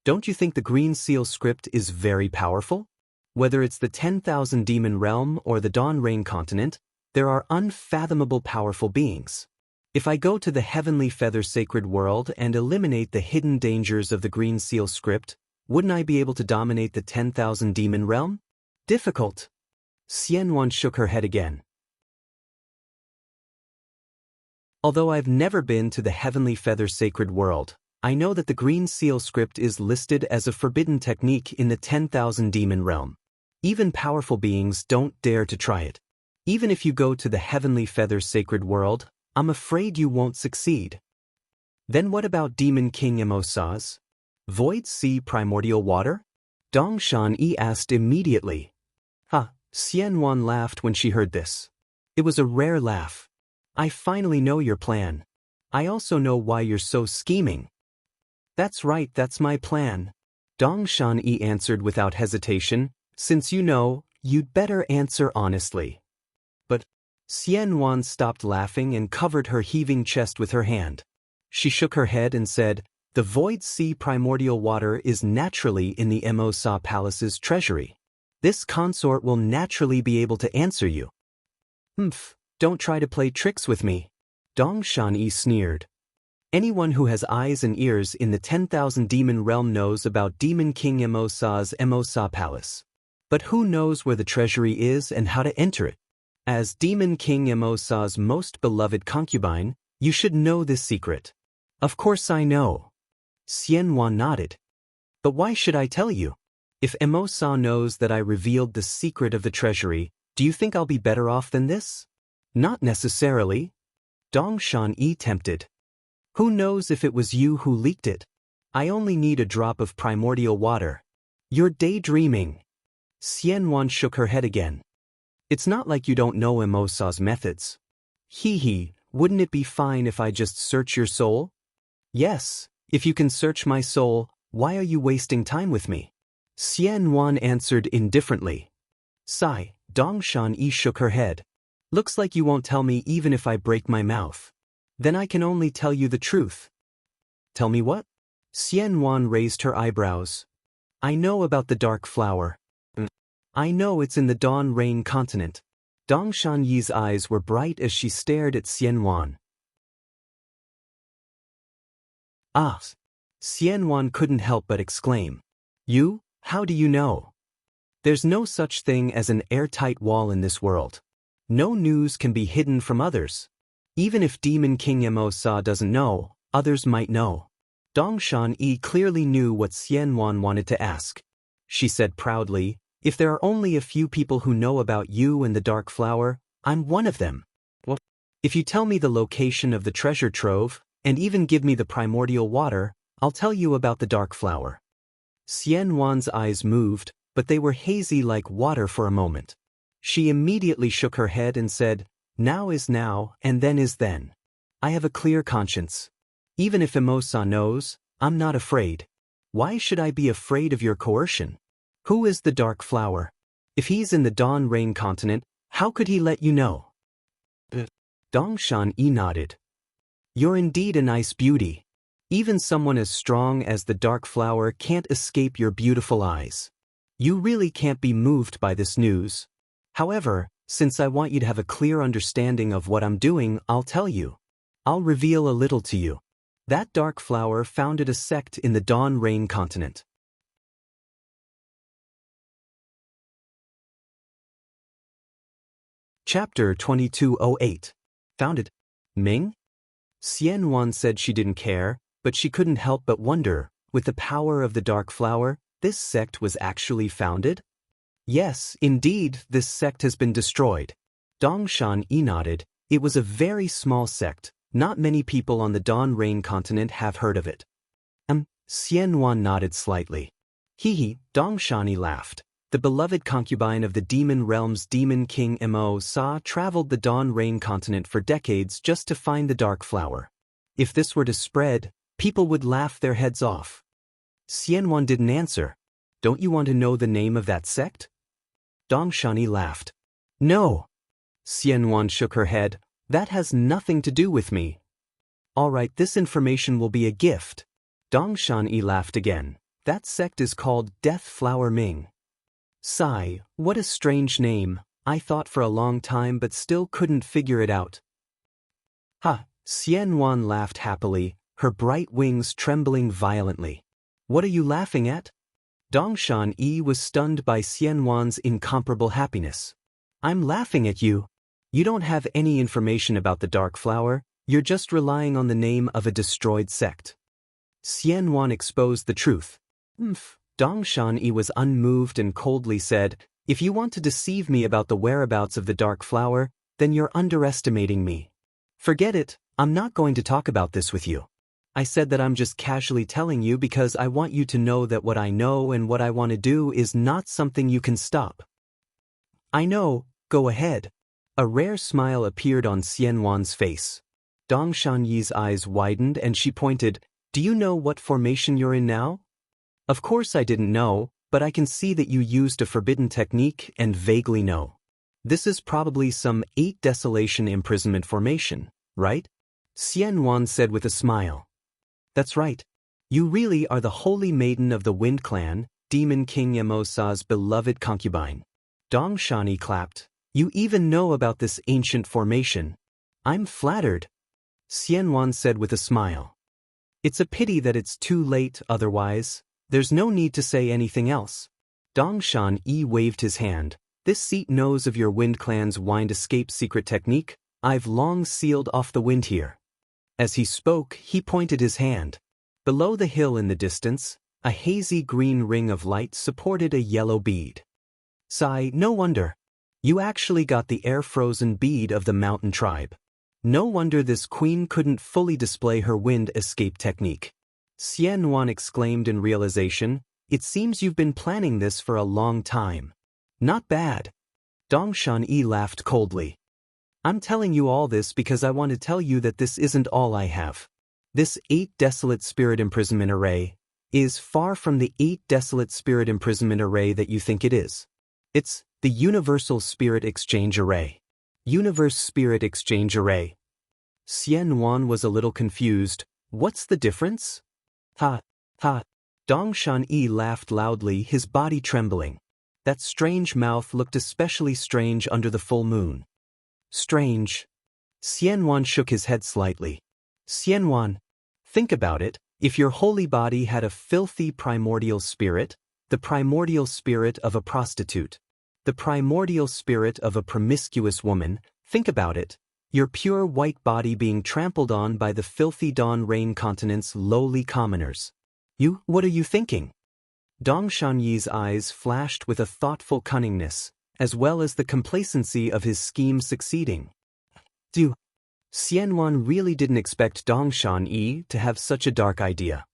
Speaker 1: Don't you think the green seal script is very powerful? Whether it's the 10,000 demon realm or the Dawn Rain continent, there are unfathomable powerful beings. If I go to the heavenly feather sacred world and eliminate the hidden dangers of the green seal script, wouldn't I be able to dominate the 10,000 demon realm? Difficult. Xianwan shook her head again. Although I've never been to the heavenly feather sacred world, I know that the green seal script is listed as a forbidden technique in the 10,000 demon realm. Even powerful beings don't dare to try it. Even if you go to the heavenly feather sacred world, I'm afraid you won't succeed. Then what about Demon King Emosa's Void Sea Primordial Water? Dongshan Yi asked immediately. Xianwan laughed when she heard this. It was a rare laugh. I finally know your plan. I also know why you're so scheming. That's right, that's my plan. Dongshan Yi answered without hesitation. Since you know, you'd better answer honestly. But Xianwan stopped laughing and covered her heaving chest with her hand. She shook her head and said, the Void Sea Primordial Water is naturally in the Emosa Palace's treasury. This consort will naturally be able to answer you. Don't try to play tricks with me. Dongshan Yi sneered. Anyone who has eyes and ears in the 10,000 demon realm knows about Demon King Emosa's Emosa Palace. But who knows where the treasury is and how to enter it? As Demon King Emosa's most beloved concubine, you should know this secret. Of course I know. Xianwan nodded. But why should I tell you? If Emosa knows that I revealed the secret of the treasury, do you think I'll be better off than this? Not necessarily. Dongshan Yi tempted. Who knows if it was you who leaked it? I only need a drop of primordial water. You're daydreaming. Xianwan shook her head again. It's not like you don't know Emosa's methods. Wouldn't it be fine if I just search your soul? Yes, if you can search my soul, why are you wasting time with me? Xianwan answered indifferently. Sigh, Dongshan Yi shook her head. Looks like you won't tell me even if I break my mouth. Then I can only tell you the truth. Tell me what? Xianwan raised her eyebrows. I know about the dark flower. I know it's in the Dawn Rain continent. Dongshan Yi's eyes were bright as she stared at Xianwan. Xianwan couldn't help but exclaim. You? How do you know? There's no such thing as an airtight wall in this world. No news can be hidden from others. Even if Demon King Emosa doesn't know, others might know. Dongshan Yi clearly knew what Xianwan wanted to ask. She said proudly, if there are only a few people who know about you and the dark flower, I'm one of them. Well, if you tell me the location of the treasure trove, and even give me the primordial water, I'll tell you about the dark flower. Xianwan's eyes moved, but they were hazy like water for a moment. She immediately shook her head and said, "Now is now, and then is then. I have a clear conscience. Even if Imosa knows, I'm not afraid. Why should I be afraid of your coercion? Who is the Dark Flower? If he's in the Dawn Rain continent, how could he let you know?" Dongshan Yi nodded. "You're indeed a nice beauty. Even someone as strong as the Dark Flower can't escape your beautiful eyes. You really can't be moved by this news. However, since I want you to have a clear understanding of what I'm doing, I'll tell you. I'll reveal a little to you. That Dark Flower founded a sect in the Dawn Rain continent." Chapter 2208. Founded. Ming? Xianwan said she didn't care, but she couldn't help but wonder, with the power of the Dark Flower, this sect was actually founded? Yes, indeed, this sect has been destroyed. Dongshan Yi nodded. It was a very small sect. Not many people on the Dawn Rain continent have heard of it. Xianwan nodded slightly. Hee, Dongshan Yi laughed. The beloved concubine of the demon realm's demon king Mo Sa traveled the Dawn Rain continent for decades just to find the Dark Flower. If this were to spread, people would laugh their heads off. Xianwan didn't answer. Don't you want to know the name of that sect? Dongshan Yi laughed. No. Xianwan shook her head. That has nothing to do with me. All right, this information will be a gift. Dongshan Yi laughed again. That sect is called Death Flower Ming. Sigh, what a strange name. I thought for a long time but still couldn't figure it out. Ha, Xianwan laughed happily, her bright wings trembling violently. What are you laughing at? Dongshan Yi was stunned by Xianwan's incomparable happiness. I'm laughing at you. You don't have any information about the Dark Flower, you're just relying on the name of a destroyed sect. Xianwan exposed the truth. Dongshan Yi was unmoved and coldly said, "If you want to deceive me about the whereabouts of the Dark Flower, then you're underestimating me. Forget it, I'm not going to talk about this with you. I said that I'm just casually telling you because I want you to know that what I know and what I want to do is not something you can stop." I know, go ahead. A rare smile appeared on Xianwan's face. Dongshan Yi's eyes widened and she pointed, "Do you know what formation you're in now?" Of course I didn't know, but I can see that you used a forbidden technique and vaguely know. This is probably some 8 desolation imprisonment formation, right? Xianwan said with a smile. That's right. You really are the holy maiden of the Wind Clan, Demon King Emosa's beloved concubine. Dongshan Yi clapped. You even know about this ancient formation. I'm flattered. Xianwan said with a smile. It's a pity that it's too late otherwise. There's no need to say anything else. Dongshan Yi waved his hand. This seat knows of your Wind Clan's wind escape secret technique. I've long sealed off the wind here. As he spoke, he pointed his hand. Below the hill in the distance, a hazy green ring of light supported a yellow bead. Sigh, no wonder. You actually got the air-frozen bead of the mountain tribe. No wonder this queen couldn't fully display her wind escape technique. Xianwan exclaimed in realization, it seems you've been planning this for a long time. Not bad. Dongshan Yi laughed coldly. I'm telling you all this because I want to tell you that this isn't all I have. This 8 desolate spirit imprisonment array is far from the 8 desolate spirit imprisonment array that you think it is. It's the Universal Spirit Exchange Array. Universe Spirit Exchange Array. Xianwan was a little confused. What's the difference? Ha, ha. Dongshan Yi laughed loudly, his body trembling. That strange mouth looked especially strange under the full moon. Strange. Xianwan shook his head slightly. Xianwan, think about it. If your holy body had a filthy primordial spirit, the primordial spirit of a prostitute, the primordial spirit of a promiscuous woman, think about it. Your pure white body being trampled on by the filthy Dawn Rain continent's lowly commoners. What are you thinking? Dongshan Yi's eyes flashed with a thoughtful cunningness, as well as the complacency of his scheme succeeding. Xianwan really didn't expect Dongshan Yi to have such a dark idea.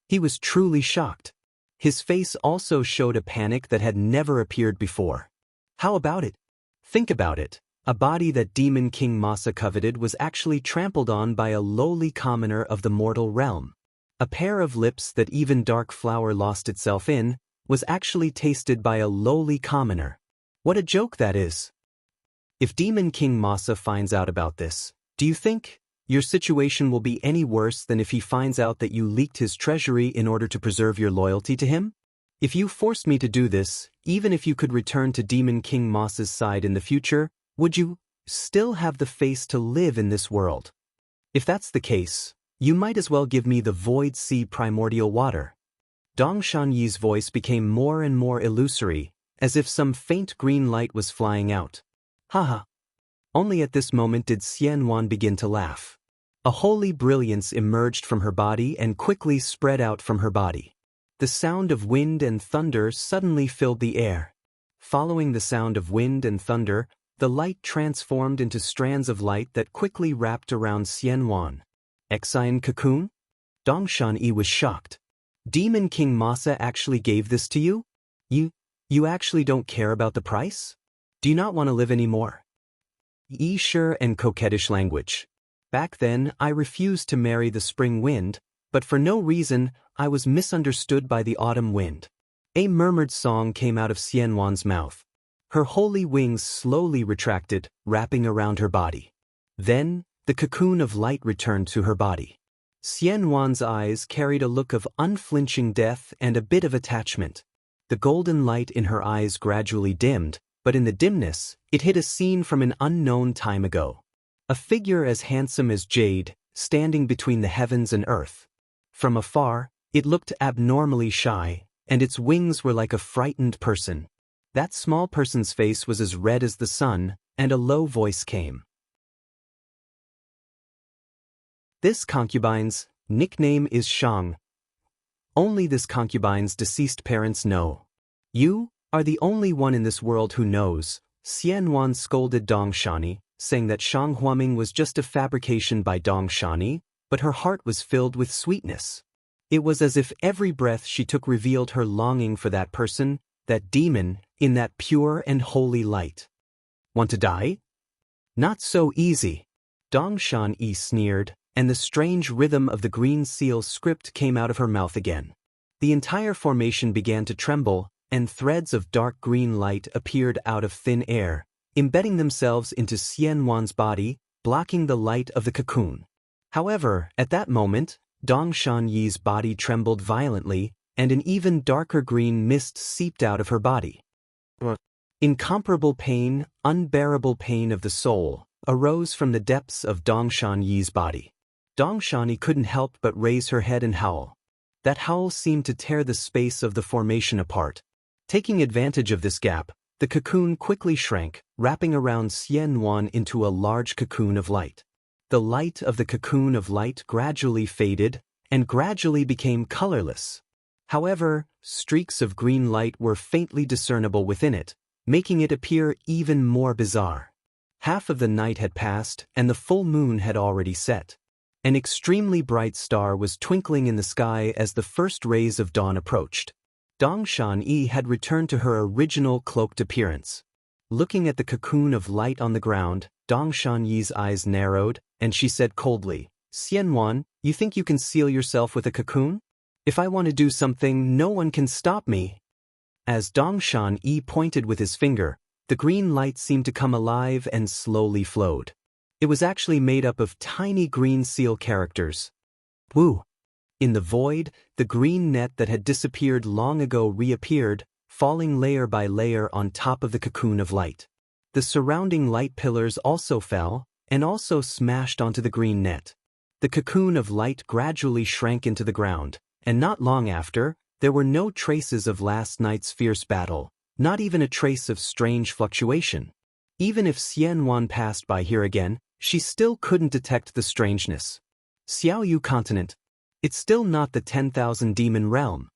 Speaker 1: He was truly shocked. His face also showed a panic that had never appeared before. How about it? Think about it. A body that Demon King Masa coveted was actually trampled on by a lowly commoner of the mortal realm. A pair of lips that even dark flower lost itself in was actually tasted by a lowly commoner. What a joke that is. If Demon King Masa finds out about this, do you think your situation will be any worse than if he finds out that you leaked his treasury in order to preserve your loyalty to him? If you forced me to do this, even if you could return to Demon King Masa's side in the future, would you still have the face to live in this world? If that's the case, you might as well give me the Void Sea primordial water. Dong Shanyi's voice became more and more illusory, as if some faint green light was flying out. Haha. Only at this moment did Xianwan begin to laugh. A holy brilliance emerged from her body and quickly spread out from her body. The sound of wind and thunder suddenly filled the air. Following the sound of wind and thunder, the light transformed into strands of light that quickly wrapped around Xianwan. Exine cocoon? Dongshan Yi was shocked. Demon King Masa actually gave this to you? You actually don't care about the price? Do you not want to live anymore? Sure and coquettish language. Back then, I refused to marry the spring wind, but for no reason, I was misunderstood by the autumn wind. A murmured song came out of Xianwan's mouth. Her holy wings slowly retracted, wrapping around her body. Then, the cocoon of light returned to her body. Xianwan's eyes carried a look of unflinching death and a bit of attachment. The golden light in her eyes gradually dimmed, but in the dimness, it hid a scene from an unknown time ago. A figure as handsome as jade, standing between the heavens and earth. From afar, it looked abnormally shy, and its wings were like a frightened person. That small person's face was as red as the sun, and a low voice came. This concubine's nickname is Shang. Only this concubine's deceased parents know. You are the only one in this world who knows. Xianwan scolded Dong Shani, saying that Shang Huaming was just a fabrication by Dong Shani, but her heart was filled with sweetness. It was as if every breath she took revealed her longing for that person, that demon, in that pure and holy light. Want to die? Not so easy. Dong Shan Yi sneered, and the strange rhythm of the green seal script came out of her mouth again. The entire formation began to tremble, and threads of dark green light appeared out of thin air, embedding themselves into Xianwan's body, blocking the light of the cocoon. However, at that moment, Dong Shan Yi's body trembled violently, and an even darker green mist seeped out of her body. Incomparable pain, unbearable pain of the soul, arose from the depths of Dong Shan Yi's body. Dong Shani couldn't help but raise her head and howl. That howl seemed to tear the space of the formation apart. Taking advantage of this gap, the cocoon quickly shrank, wrapping around Xianwan into a large cocoon of light. The light of the cocoon of light gradually faded, and gradually became colorless. However, streaks of green light were faintly discernible within it, making it appear even more bizarre. Half of the night had passed, and the full moon had already set. An extremely bright star was twinkling in the sky as the first rays of dawn approached. Dong Shan Yi had returned to her original cloaked appearance. Looking at the cocoon of light on the ground, Dong Shan Yi's eyes narrowed, and she said coldly, "Xianwan, you think you can seal yourself with a cocoon? If I want to do something, no one can stop me." As Dong Shan Yi pointed with his finger, the green light seemed to come alive and slowly flowed. It was actually made up of tiny green seal characters. Woo! In the void, the green net that had disappeared long ago reappeared, falling layer by layer on top of the cocoon of light. The surrounding light pillars also fell, and also smashed onto the green net. The cocoon of light gradually shrank into the ground, and not long after, there were no traces of last night's fierce battle, not even a trace of strange fluctuation. Even if Xianwan passed by here again, she still couldn't detect the strangeness. Xiaoyu continent. It's still not the 10,000 demon realm.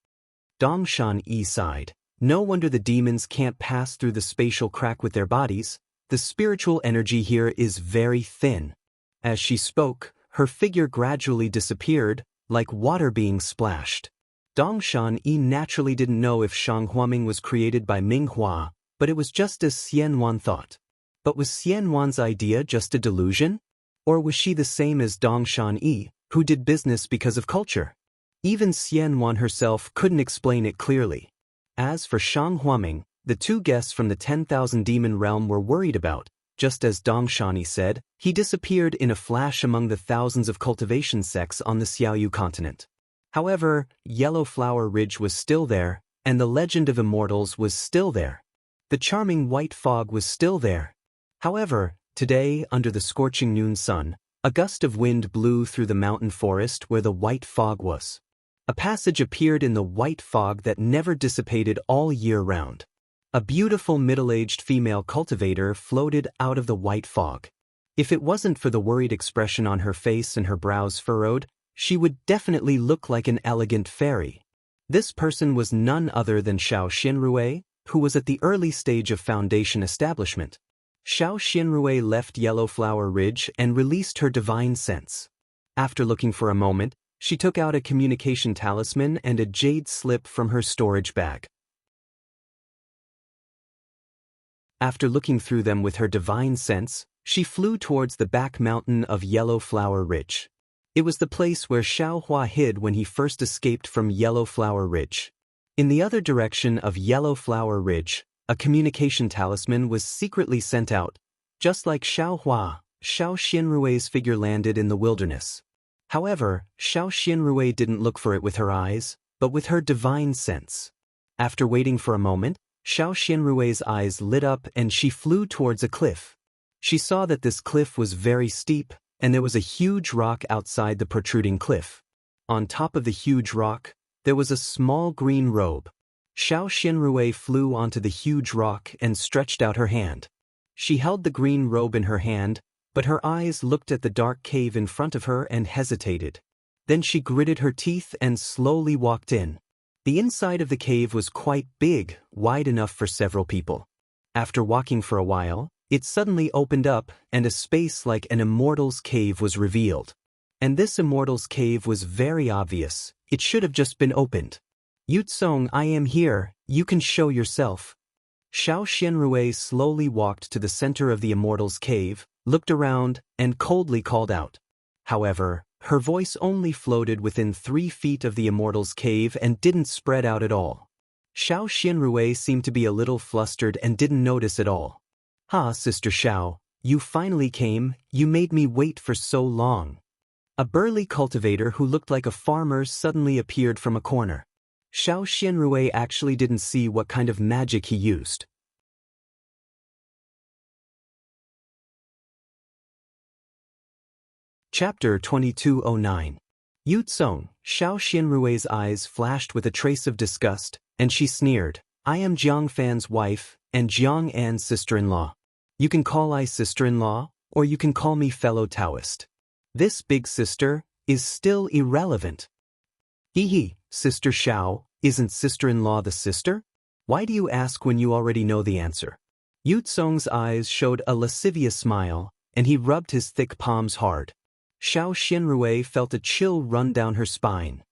Speaker 1: Dong Shan Yi sighed. No wonder the demons can't pass through the spatial crack with their bodies. The spiritual energy here is very thin. As she spoke, her figure gradually disappeared, like water being splashed. Dongshan Yi naturally didn't know if Shang Huaming was created by Ming Hua, but it was just as Xian Wan thought. But was Xian Wan's idea just a delusion? Or was she the same as Dongshan Yi, who did business because of culture? Even Xian Wan herself couldn't explain it clearly. As for Shang Huaming, the two guests from the 10,000 demon realm were worried about. Just as Dongshan Yi said, he disappeared in a flash among the thousands of cultivation sects on the Xiaoyu continent. However, Yellow Flower Ridge was still there, and the legend of immortals was still there. The charming white fog was still there. However, today, under the scorching noon sun, a gust of wind blew through the mountain forest where the white fog was. A passage appeared in the white fog that never dissipated all year round. A beautiful middle-aged female cultivator floated out of the white fog. If it wasn't for the worried expression on her face and her brows furrowed, she would definitely look like an elegant fairy. This person was none other than Xiao Xinrui, who was at the early stage of foundation establishment. Xiao Xinrui left Yellow Flower Ridge and released her divine sense. After looking for a moment, she took out a communication talisman and a jade slip from her storage bag. After looking through them with her divine sense, she flew towards the back mountain of Yellow Flower Ridge. It was the place where Xiao Hua hid when he first escaped from Yellow Flower Ridge. In the other direction of Yellow Flower Ridge, a communication talisman was secretly sent out. Just like Xiao Hua, Xiao Xinrui's figure landed in the wilderness. However, Xiao Xinrui didn't look for it with her eyes, but with her divine sense. After waiting for a moment, Xiao Xinrui's eyes lit up and she flew towards a cliff. She saw that this cliff was very steep, and there was a huge rock outside the protruding cliff. On top of the huge rock, there was a small green robe. Xiao Xinrui flew onto the huge rock and stretched out her hand. She held the green robe in her hand, but her eyes looked at the dark cave in front of her and hesitated. Then she gritted her teeth and slowly walked in. The inside of the cave was quite big, wide enough for several people. After walking for a while, it suddenly opened up and a space like an immortal's cave was revealed. And this immortal's cave was very obvious. It should have just been opened. Yutsong, I am here, you can show yourself. Xiao Xinrui slowly walked to the center of the immortal's cave, looked around, and coldly called out. However, her voice only floated within 3 feet of the immortal's cave and didn't spread out at all. Xiao Xinrui seemed to be a little flustered and didn't notice at all. "Ha, Sister Xiao, you finally came, you made me wait for so long." A burly cultivator who looked like a farmer suddenly appeared from a corner. Xiao Xinrui actually didn't see what kind of magic he used. Chapter 2209. Yutsong, Xiao Xinrui's eyes flashed with a trace of disgust, and she sneered, "I am Jiang Fan's wife, and Jiang An's sister-in-law. You can call I sister-in-law, or you can call me fellow Daoist. This big sister is still irrelevant." "Hee, Sister Xiao, isn't sister-in-law the sister? Why do you ask when you already know the answer?" Yutsong's eyes showed a lascivious smile, and he rubbed his thick palms hard. Xiao Xinrui felt a chill run down her spine.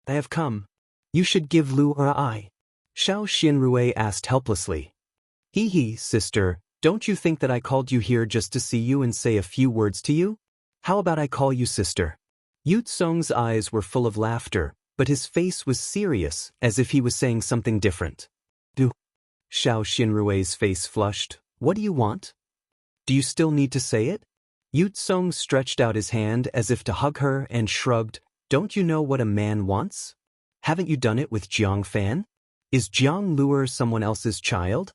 Speaker 1: "I have come. You should give Lu or I." Xiao Xinrui asked helplessly. "Hee, sister, don't you think that I called you here just to see you and say a few words to you? How about I call you sister?" Yutsong's eyes were full of laughter, but his face was serious, as if he was saying something different. "Do?" Xiao Xinrui's face flushed. "What do you want? Do you still need to say it?" Yutsong stretched out his hand as if to hug her and shrugged. "Don't you know what a man wants? Haven't you done it with Jiang Fan? Is Jiang Luer someone else's child?"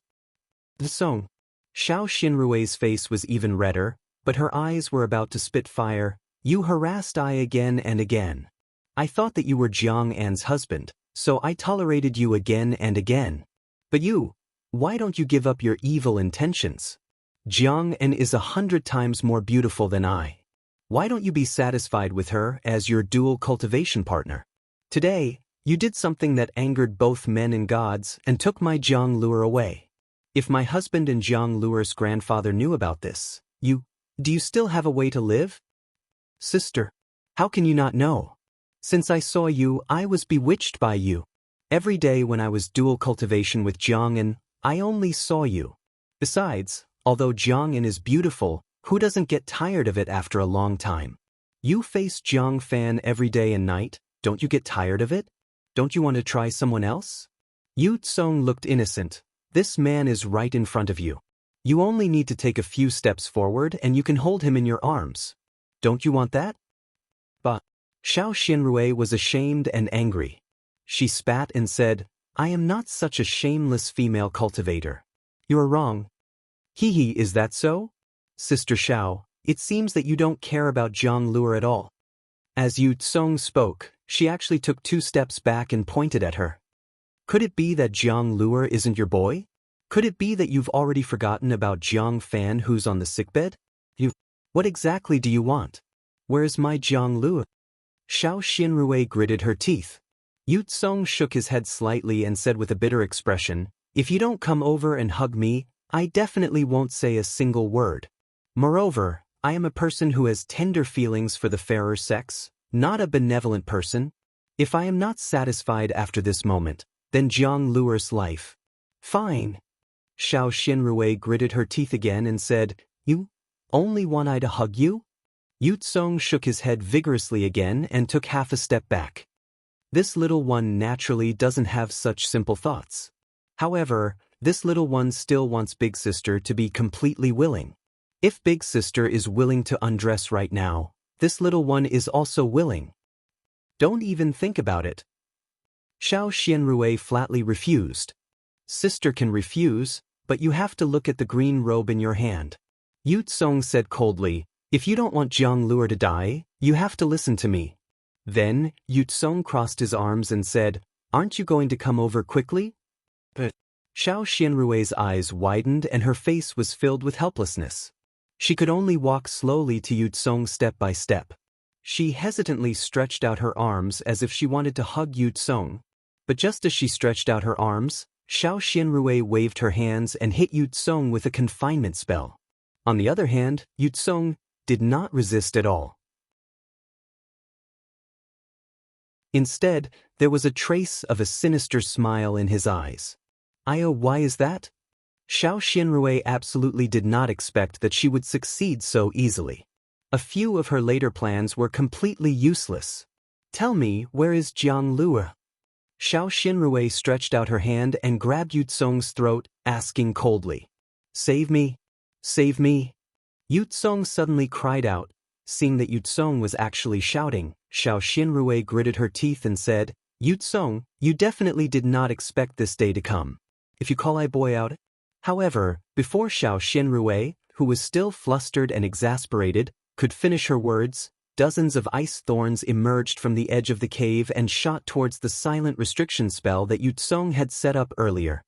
Speaker 1: "Song." Xiao Xinrui's face was even redder, but her eyes were about to spit fire. "You harassed I again and again. I thought that you were Jiang An's husband, so I tolerated you again and again. But you, why don't you give up your evil intentions? Jiang An is 100 times more beautiful than I. Why don't you be satisfied with her as your dual cultivation partner? Today, you did something that angered both men and gods and took my Jiang Luer away. If my husband and Jiang Luer's grandfather knew about this, do you still have a way to live? Sister, how can you not know? Since I saw you, I was bewitched by you. Every day when I was dual cultivation with Jiang'an, I only saw you. Besides, although Jiang'an is beautiful, who doesn't get tired of it after a long time? You face Jiang Fan every day and night, don't you get tired of it? Don't you want to try someone else? Yu Tsong looked innocent. This man is right in front of you. You only need to take a few steps forward and you can hold him in your arms. Don't you want that? But Xiao Xinrui was ashamed and angry. She spat and said, I am not such a shameless female cultivator. You are wrong. Hee, is that so? Sister Xiao, it seems that you don't care about Zhang Luer at all. As Yu Tsong spoke, she actually took 2 steps back and pointed at her. Could it be that Jiang Luer isn't your boy? Could it be that you've already forgotten about Jiang Fan who's on the sickbed? What exactly do you want? Where's my Jiang Luer? Xiao Xinrui gritted her teeth. Yu Tsong shook his head slightly and said with a bitter expression, if you don't come over and hug me, I definitely won't say a single word. Moreover, I am a person who has tender feelings for the fairer sex, not a benevolent person. If I am not satisfied after this moment, then Jiang Luer's life. Fine. Xiao Xinrui gritted her teeth again and said, You only want I to hug you? Yu Tsong shook his head vigorously again and took half a step back. This little one naturally doesn't have such simple thoughts. However, this little one still wants Big Sister to be completely willing. If Big Sister is willing to undress right now, this little one is also willing. Don't even think about it. Xiao Xianrui flatly refused. Sister can refuse, but you have to look at the green robe in your hand. Yu Tsong said coldly, if you don't want Jiang Luer to die, you have to listen to me. Then, Yu Tsong crossed his arms and said, aren't you going to come over quickly? But Xiao Xianrui's eyes widened and her face was filled with helplessness. She could only walk slowly to Yu Tsong step by step. She hesitantly stretched out her arms as if she wanted to hug Yu Tsong. But just as she stretched out her arms, Xiao Xianrui waved her hands and hit Yu Tsong with a confinement spell. On the other hand, Yu Tsong did not resist at all. Instead, there was a trace of a sinister smile in his eyes. Why is that? Xiao Xinrui absolutely did not expect that she would succeed so easily. A few of her later plans were completely useless. Tell me, where is Jiang Luer? Xiao Xinrui stretched out her hand and grabbed Yu Tsong's throat, asking coldly. Save me! Save me! Yu Tsong suddenly cried out. Seeing that Yu Tsong was actually shouting, Xiao Xinrui gritted her teeth and said, Yu Tsong, you definitely did not expect this day to come. If you call I boy out. However, before Xiao Xinrui, who was still flustered and exasperated, could finish her words, dozens of ice thorns emerged from the edge of the cave and shot towards the silent restriction spell that Yu Tsong had set up earlier.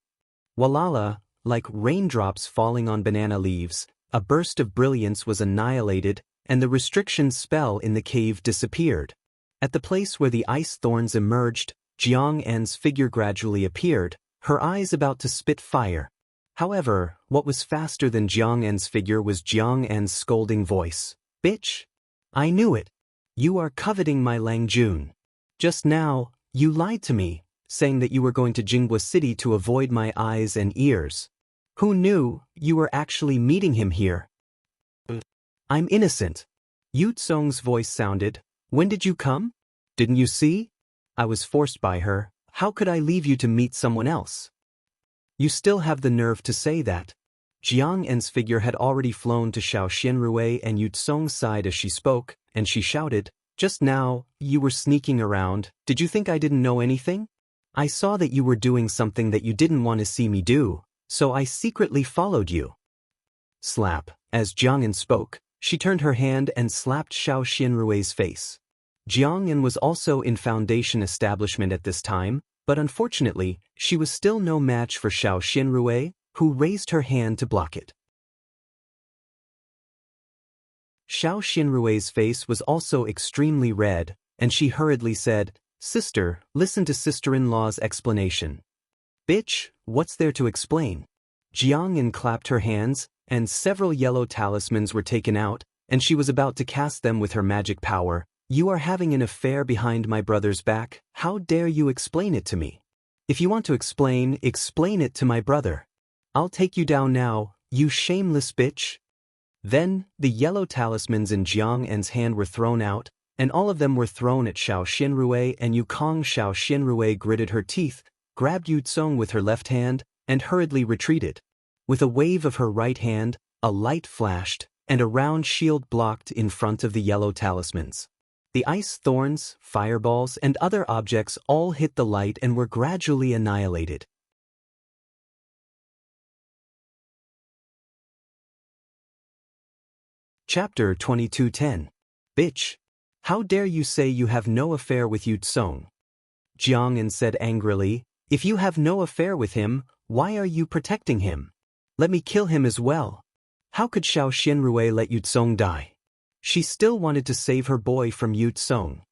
Speaker 1: Walala, like raindrops falling on banana leaves, a burst of brilliance was annihilated, and the restriction spell in the cave disappeared. At the place where the ice thorns emerged, Jiang An's figure gradually appeared, her eyes about to spit fire. However, what was faster than Jiang An's figure was Jiang An's scolding voice. Bitch! I knew it! You are coveting my Lang Jun. Just now, you lied to me, saying that you were going to Jinghua City to avoid my eyes and ears. Who knew you were actually meeting him here? I'm innocent. Yu Tsong's voice sounded. When did you come? Didn't you see? I was forced by her. How could I leave you to meet someone else? You still have the nerve to say that. Jiang An's figure had already flown to Xiao Xianrui and Yu Tsong's side as she spoke, and she shouted, Just now, you were sneaking around. Did you think I didn't know anything? I saw that you were doing something that you didn't want to see me do, so I secretly followed you. Slap. As Jiang An spoke, she turned her hand and slapped Xiao Xianrui's face. Jiang An was also in Foundation establishment at this time, but unfortunately, she was still no match for Xiao Xianrui, who raised her hand to block it. Xiao Xinrui's face was also extremely red, and she hurriedly said, Sister, listen to sister-in-law's explanation. Bitch, what's there to explain? Jiang An clapped her hands, and several yellow talismans were taken out, and she was about to cast them with her magic power, You are having an affair behind my brother's back. How dare you explain it to me? If you want to explain it to my brother. I'll take you down now, you shameless bitch. Then, the yellow talismans in Jiang En's hand were thrown out, and all of them were thrown at Xiao Xinrui, and Yukong. Xiao Xinrui gritted her teeth, grabbed Yu Tsong with her left hand, and hurriedly retreated. With a wave of her right hand, a light flashed, and a round shield blocked in front of the yellow talismans. The ice thorns, fireballs, and other objects all hit the light and were gradually annihilated. Chapter 22:10. Bitch! How dare you say you have no affair with Yu Tsong? Jiang En said angrily, if you have no affair with him, why are you protecting him? Let me kill him as well. How could Xiao Xinrui let Yu Tsong die? She still wanted to save her boy from Yu Tsong.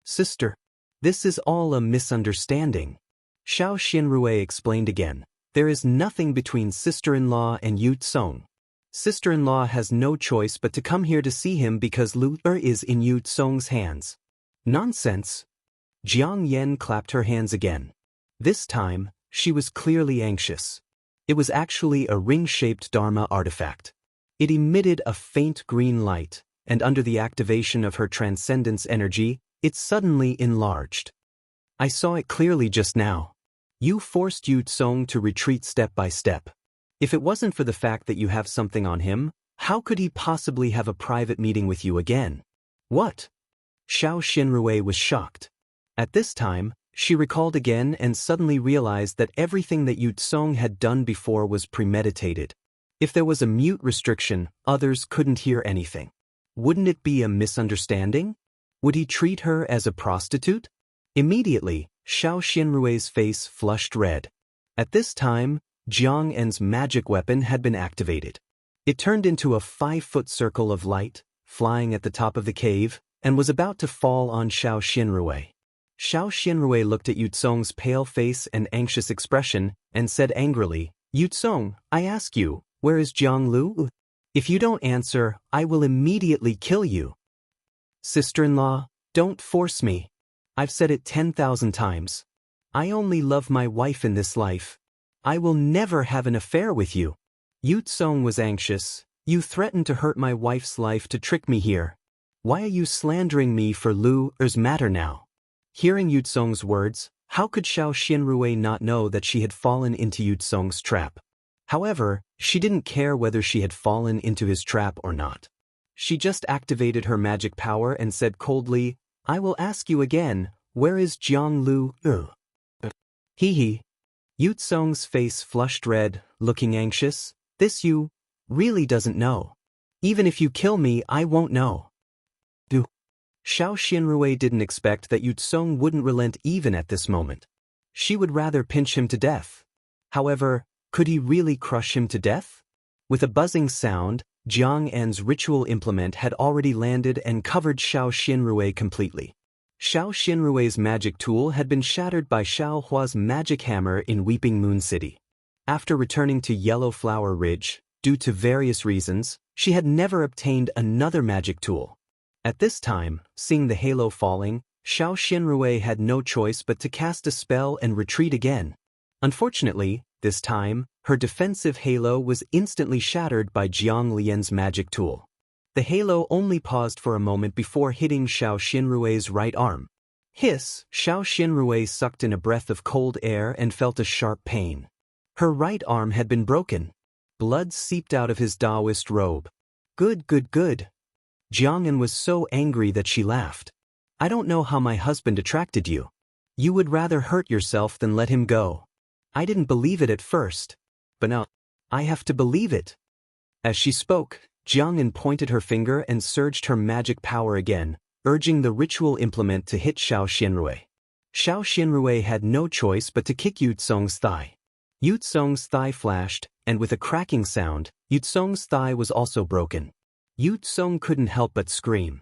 Speaker 1: Sister, this is all a misunderstanding. Xiao Xinrui explained again. There is nothing between sister-in-law and Yu Tsong. Sister-in-law has no choice but to come here to see him because Lu is in Yu Tsong's hands. Nonsense. Jiang Yan clapped her hands again. This time, she was clearly anxious. It was actually a ring-shaped Dharma artifact. It emitted a faint green light, and under the activation of her transcendence energy, it suddenly enlarged. I saw it clearly just now. You forced Yu Tsong to retreat step by step. If it wasn't for the fact that you have something on him, how could he possibly have a private meeting with you again? What? Xiao Xinrui was shocked. At this time, she recalled again and suddenly realized that everything that Yu Tsong had done before was premeditated. If there was a mute restriction, others couldn't hear anything. Wouldn't it be a misunderstanding? Would he treat her as a prostitute? Immediately, Xiao Xinrui's face flushed red. At this time, Jiang En's magic weapon had been activated. It turned into a 5-foot circle of light, flying at the top of the cave, and was about to fall on Xiao Xinrui. Xiao Xinrui looked at Yu Tsong's pale face and anxious expression, and said angrily, Yu Tsong, I ask you, where is Jiang Lu? If you don't answer, I will immediately kill you. Sister-in-law, don't force me. I've said it 10,000 times. I only love my wife in this life. I will never have an affair with you. Yu Tsong was anxious. You threatened to hurt my wife's life to trick me here. Why are you slandering me for Lu's matter now? Hearing Yu Tsong's words, how could Xiao Xinrui not know that she had fallen into Yu Tsong's trap? However, she didn't care whether she had fallen into his trap or not. She just activated her magic power and said coldly, I will ask you again, where is Jiang Lu? Hee. Yu Tsong's face flushed red, looking anxious. This you really doesn't know. Even if you kill me, I won't know. Xiao Xinrui didn't expect that Yu Tsong wouldn't relent even at this moment. She would rather pinch him to death. However, could he really crush him to death? With a buzzing sound, Jiang En's ritual implement had already landed and covered Xiao Xinrui completely. Xiao Xinrui's magic tool had been shattered by Xiao Hua's magic hammer in Weeping Moon City. After returning to Yellow Flower Ridge, due to various reasons, she had never obtained another magic tool. At this time, seeing the halo falling, Xiao Xinrui had no choice but to cast a spell and retreat again. Unfortunately, this time, her defensive halo was instantly shattered by Jiang Lian's magic tool. The halo only paused for a moment before hitting Xiao Xinrui's right arm. Hiss! Xiao Xinrui sucked in a breath of cold air and felt a sharp pain. Her right arm had been broken. Blood seeped out of his Daoist robe. Good. Jiang En was so angry that she laughed. I don't know how my husband attracted you. You would rather hurt yourself than let him go. I didn't believe it at first. But now, I have to believe it. As she spoke, Jiang En pointed her finger and surged her magic power again, urging the ritual implement to hit Xiao Xinrui. Xiao Xinrui had no choice but to kick Yu Tsong's thigh. Yu Tsong's thigh flashed, and with a cracking sound, Yu Tsong's thigh was also broken. Yu Tsong couldn't help but scream.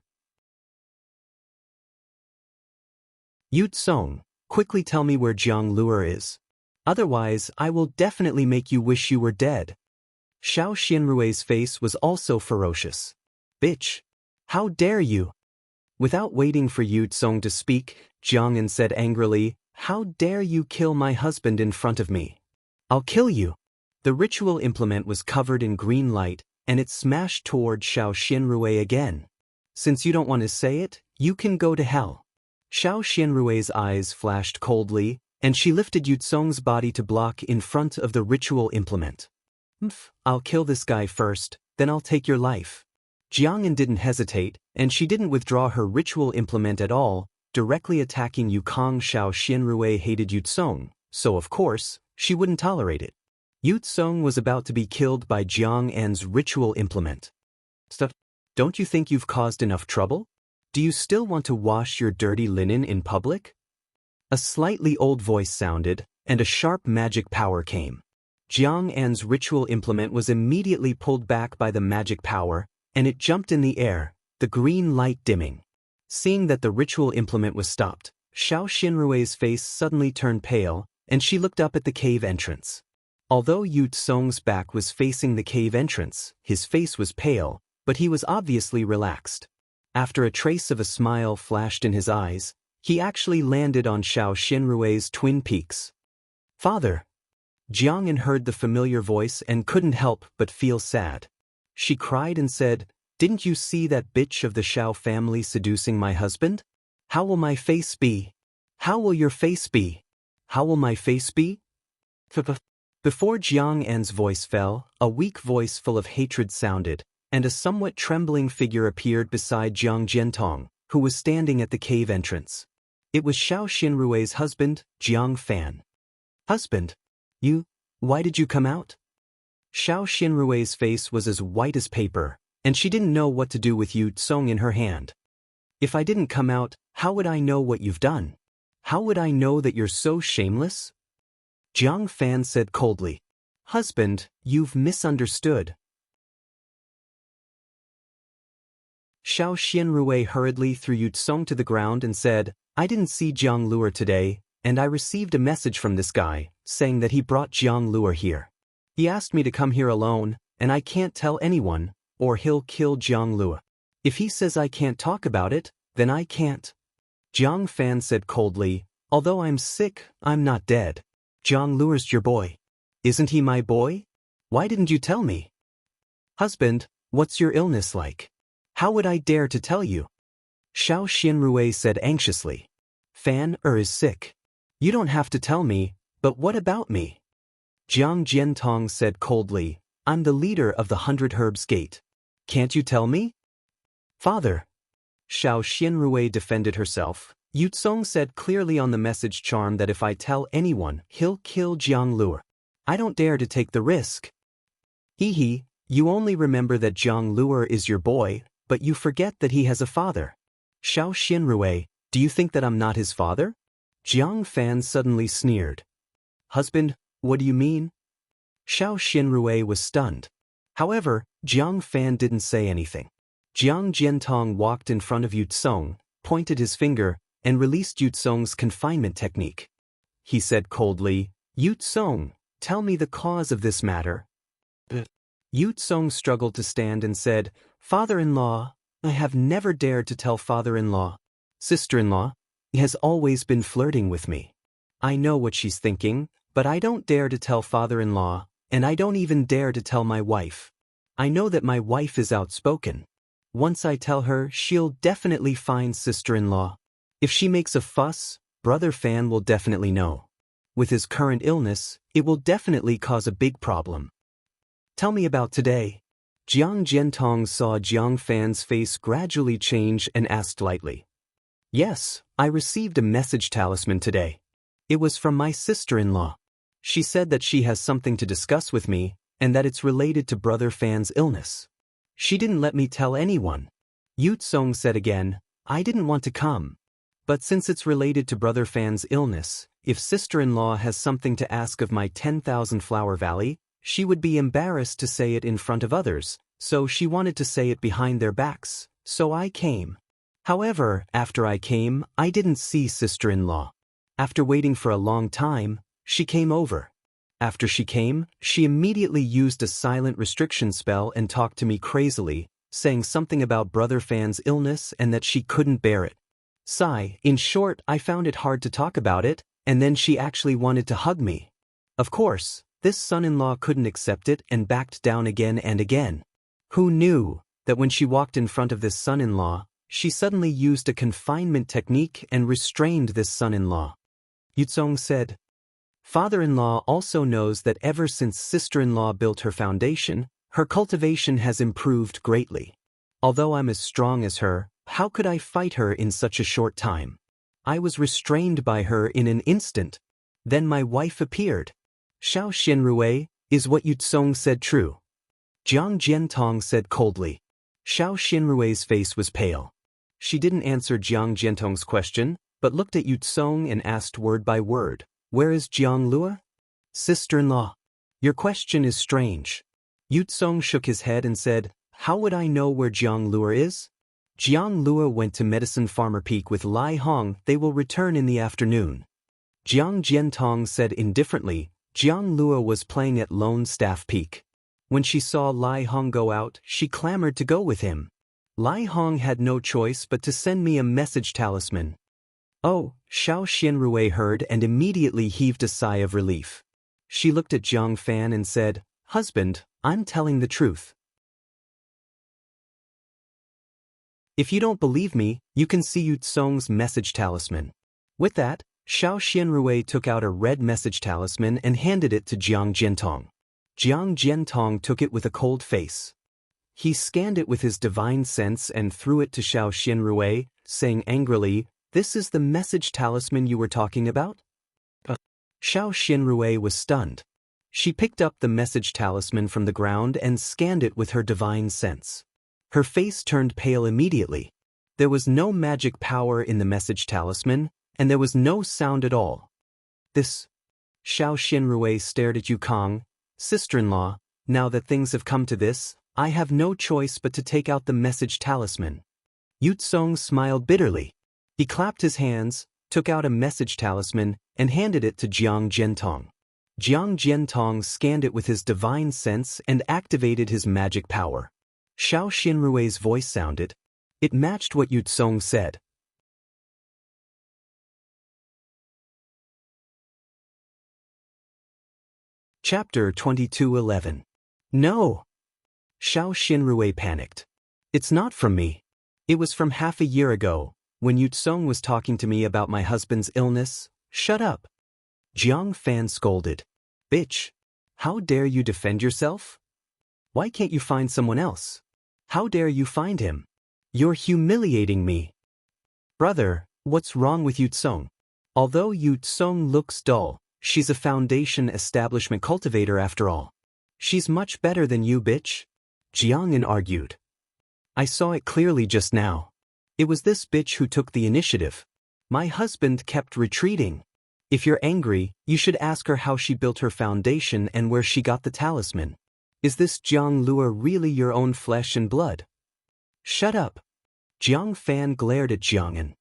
Speaker 1: Yu Tsong, quickly tell me where Jiang Lu is. Otherwise, I will definitely make you wish you were dead. Xiao Xinrui's face was also ferocious. Bitch! How dare you! Without waiting for Yu Tsong to speak, Jiang said angrily, "How dare you kill my husband in front of me? I'll kill you." The ritual implement was covered in green light, and it smashed toward Xiao Xianrui again. "Since you don't want to say it, you can go to hell." Xiao Xianrui's eyes flashed coldly, and she lifted Yu Tsong's body to block in front of the ritual implement. "I'll kill this guy first, then I'll take your life." Jiang'an didn't hesitate, and she didn't withdraw her ritual implement at all, directly attacking Yukong. Xiao Xianrui hated Yu Tsong, so of course, she wouldn't tolerate it. Yu Tsong was about to be killed by Jiang'an's ritual implement. "Stuff, don't you think you've caused enough trouble? Do you still want to wash your dirty linen in public?" A slightly old voice sounded, and a sharp magic power came. Jiang'an's ritual implement was immediately pulled back by the magic power, and it jumped in the air, the green light dimming. Seeing that the ritual implement was stopped, Xiao Xianrui's face suddenly turned pale, and she looked up at the cave entrance. Although Yu Tsong's back was facing the cave entrance, his face was pale, but he was obviously relaxed. After a trace of a smile flashed in his eyes, he actually landed on Xiao Xianrui's twin peaks. "Father!" Jiang'an heard the familiar voice and couldn't help but feel sad. She cried and said, "Didn't you see that bitch of the Xiao family seducing my husband? How will my face be? How will your face be? How will my face be?" Before Jiang'an's voice fell, a weak voice full of hatred sounded, and a somewhat trembling figure appeared beside Jiang Jiantong, who was standing at the cave entrance. It was Xiao Xianrui's husband, Jiang Fan. "Husband? Why did you come out?" Xiao Xianrui's face was as white as paper, and she didn't know what to do with Yu Tsong in her hand. "If I didn't come out, how would I know what you've done? How would I know that you're so shameless?" Jiang Fan said coldly. "Husband, you've misunderstood." Xiao Xianrui hurriedly threw Yu Tsong to the ground and said, "I didn't see Jiang Luer today, and I received a message from this guy, saying that he brought Jiang Luer here. He asked me to come here alone, and I can't tell anyone, or he'll kill Jiang Luer. If he says I can't talk about it, then I can't." Jiang Fan said coldly, "Although I'm sick, I'm not dead. Jiang Luer's your boy. Isn't he my boy? Why didn't you tell me?" "Husband, what's your illness like? How would I dare to tell you?" Xiao Xianrui said anxiously. "Fan is sick. You don't have to tell me, but what about me?" Jiang Jiantong said coldly, "I'm the leader of the 100 Herbs Gate. Can't you tell me?" "Father." Xiao Xianrui defended herself. Yu Tsong said clearly on the message charm that if I tell anyone, he'll kill Jiang Luer. I don't dare to take the risk. "Hee, you only remember that Jiang Luer is your boy, but you forget that he has a father." "Xiao Xianrui, do you think that I'm not his father?" Jiang Fan suddenly sneered. "Husband, what do you mean?" Xiao Xianrui was stunned. However, Jiang Fan didn't say anything. Jiang Jiantong walked in front of Yu Tsong, pointed his finger, and released Yu Tsong's confinement technique. He said coldly, "Yu Tsong, tell me the cause of this matter." Yu Tsong struggled to stand and said, "Father-in-law, I have never dared to tell father-in-law. Sister-in-law, he has always been flirting with me. I know what she's thinking, but I don't dare to tell father-in-law, and I don't even dare to tell my wife. I know that my wife is outspoken. Once I tell her, she'll definitely find sister-in-law. If she makes a fuss, Brother Fan will definitely know. With his current illness, it will definitely cause a big problem. Tell me about today." Jiang Jiantong saw Jiang Fan's face gradually change and asked lightly. "Yes, I received a message talisman today. It was from my sister-in-law. She said that she has something to discuss with me, and that it's related to Brother Fan's illness. She didn't let me tell anyone." Yu Tsong said again, "I didn't want to come. But since it's related to Brother Fan's illness, if sister-in-law has something to ask of my 10,000 Flower Valley, she would be embarrassed to say it in front of others, so she wanted to say it behind their backs, so I came. However, after I came, I didn't see sister-in-law. After waiting for a long time, she came over. After she came, she immediately used a silent restriction spell and talked to me crazily, saying something about Brother Fan's illness and that she couldn't bear it. Sigh, in short, I found it hard to talk about it, and then she actually wanted to hug me. Of course, this son-in-law couldn't accept it and backed down again and again. Who knew that when she walked in front of this son-in-law, she suddenly used a confinement technique and restrained this son-in-law? Yutsong said. Father-in-law also knows that ever since sister-in-law built her foundation, her cultivation has improved greatly. Although I'm as strong as her, how could I fight her in such a short time? I was restrained by her in an instant. Then my wife appeared. Xiao Xianrui, is what Yutsong said true? Jiang Jiantong said coldly. Xiao Xianrui's face was pale. She didn't answer Jiang Jiantong's question, but looked at Yutsong and asked word by word, "Where is Jiang Lua?" "Sister-in-law, your question is strange." Yutsong shook his head and said, "How would I know where Jiang Lua is?" "Jiang Lua went to Medicine Farmer Peak with Lai Hong. They will return in the afternoon." Jiang Jiantong said indifferently, "Jiang Lua was playing at Lone Staff Peak. When she saw Lai Hong go out, she clamored to go with him. Lai Hong had no choice but to send me a message talisman." Oh, Xiao Xianrui heard and immediately heaved a sigh of relief. She looked at Jiang Fan and said, "Husband, I'm telling the truth. If you don't believe me, you can see Yutsong's message talisman." With that, Xiao Xianrui took out a red message talisman and handed it to Jiang Jiantong. Jiang Jiantong took it with a cold face. He scanned it with his divine sense and threw it to Xiao Xianrui, saying angrily, "This is the message talisman you were talking about?" Xiao Xianrui was stunned. She picked up the message talisman from the ground and scanned it with her divine sense. Her face turned pale immediately. There was no magic power in the message talisman, and there was no sound at all. "This..." Xiao Xianrui stared at Yukong. "Sister-in-law, now that things have come to this, I have no choice but to take out the message talisman." Yutsong smiled bitterly. He clapped his hands, took out a message talisman, and handed it to Jiang Jiantong. Jiang Jiantong scanned it with his divine sense and activated his magic power. Xiao Xianrui's voice sounded. It matched what Yutsong said. Chapter 22:11. No! Xiao Xianrui panicked. "It's not from me. It was from half a year ago, when Yutsong was talking to me about my husband's illness." "Shut up!" Jiang Fan scolded. "Bitch! How dare you defend yourself? Why can't you find someone else? How dare you find him? You're humiliating me." "Brother, what's wrong with Yutsong? Although Yutsong looks dull, she's a foundation establishment cultivator after all. She's much better than you, bitch," Jiang'an argued. "I saw it clearly just now. It was this bitch who took the initiative. My husband kept retreating. If you're angry, you should ask her how she built her foundation and where she got the talisman. Is this Jiang Lua really your own flesh and blood?" "Shut up!" Jiang Fan glared at Jiang'an.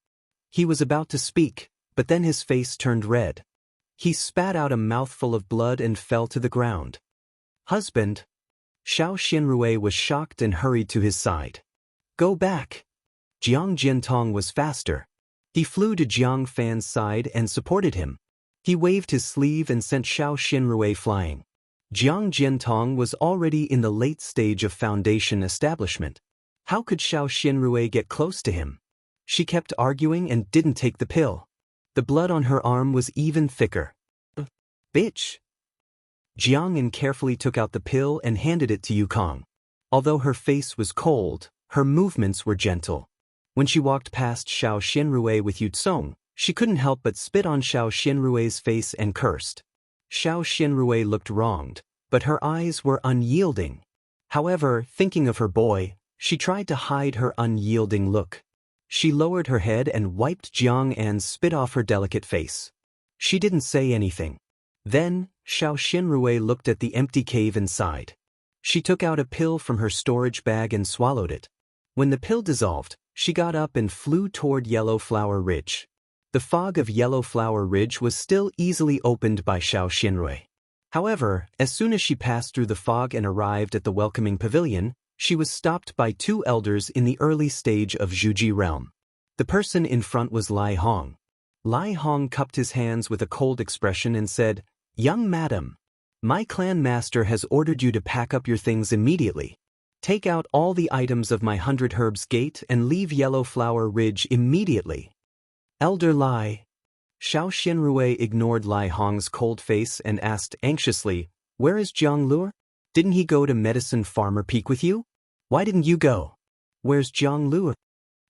Speaker 1: He was about to speak, but then his face turned red. He spat out a mouthful of blood and fell to the ground. "Husband!" Xiao Xianrui was shocked and hurried to his side. "Go back!" Jiang Jiantong was faster. He flew to Jiang Fan's side and supported him. He waved his sleeve and sent Xiao Xianrui flying. Jiang Jiantong was already in the late stage of foundation establishment. How could Xiao Xianrui get close to him? She kept arguing and didn't take the pill. The blood on her arm was even thicker. "Bitch!" Jiang'an carefully took out the pill and handed it to Yukong. Although her face was cold, her movements were gentle. When she walked past Xiao Xianrui with Yutsong, she couldn't help but spit on Xiao Xianrui's face and cursed. Xiao Xianrui looked wronged, but her eyes were unyielding. However, thinking of her boy, she tried to hide her unyielding look. She lowered her head and wiped Jiang'an's spit off her delicate face. She didn't say anything. Then, Xiao Xianrui looked at the empty cave inside. She took out a pill from her storage bag and swallowed it. When the pill dissolved, she got up and flew toward Yellow Flower Ridge. The fog of Yellow Flower Ridge was still easily opened by Xiao Xianrui. However, as soon as she passed through the fog and arrived at the welcoming pavilion, She was stopped by two elders in the early stage of Zhuji realm. The person in front was Lai Hong. Lai Hong cupped his hands with a cold expression and said, "Young madam, my clan master has ordered you to pack up your things immediately. Take out all the items of my 100 Herbs Gate and leave Yellow Flower Ridge immediately." Elder Lai. Xiao Xianrui ignored Lai Hong's cold face and asked anxiously, "Where is Jiang Luo? Didn't he go to Medicine Farmer Peak with you? Why didn't you go? Where's Jiang Luo?"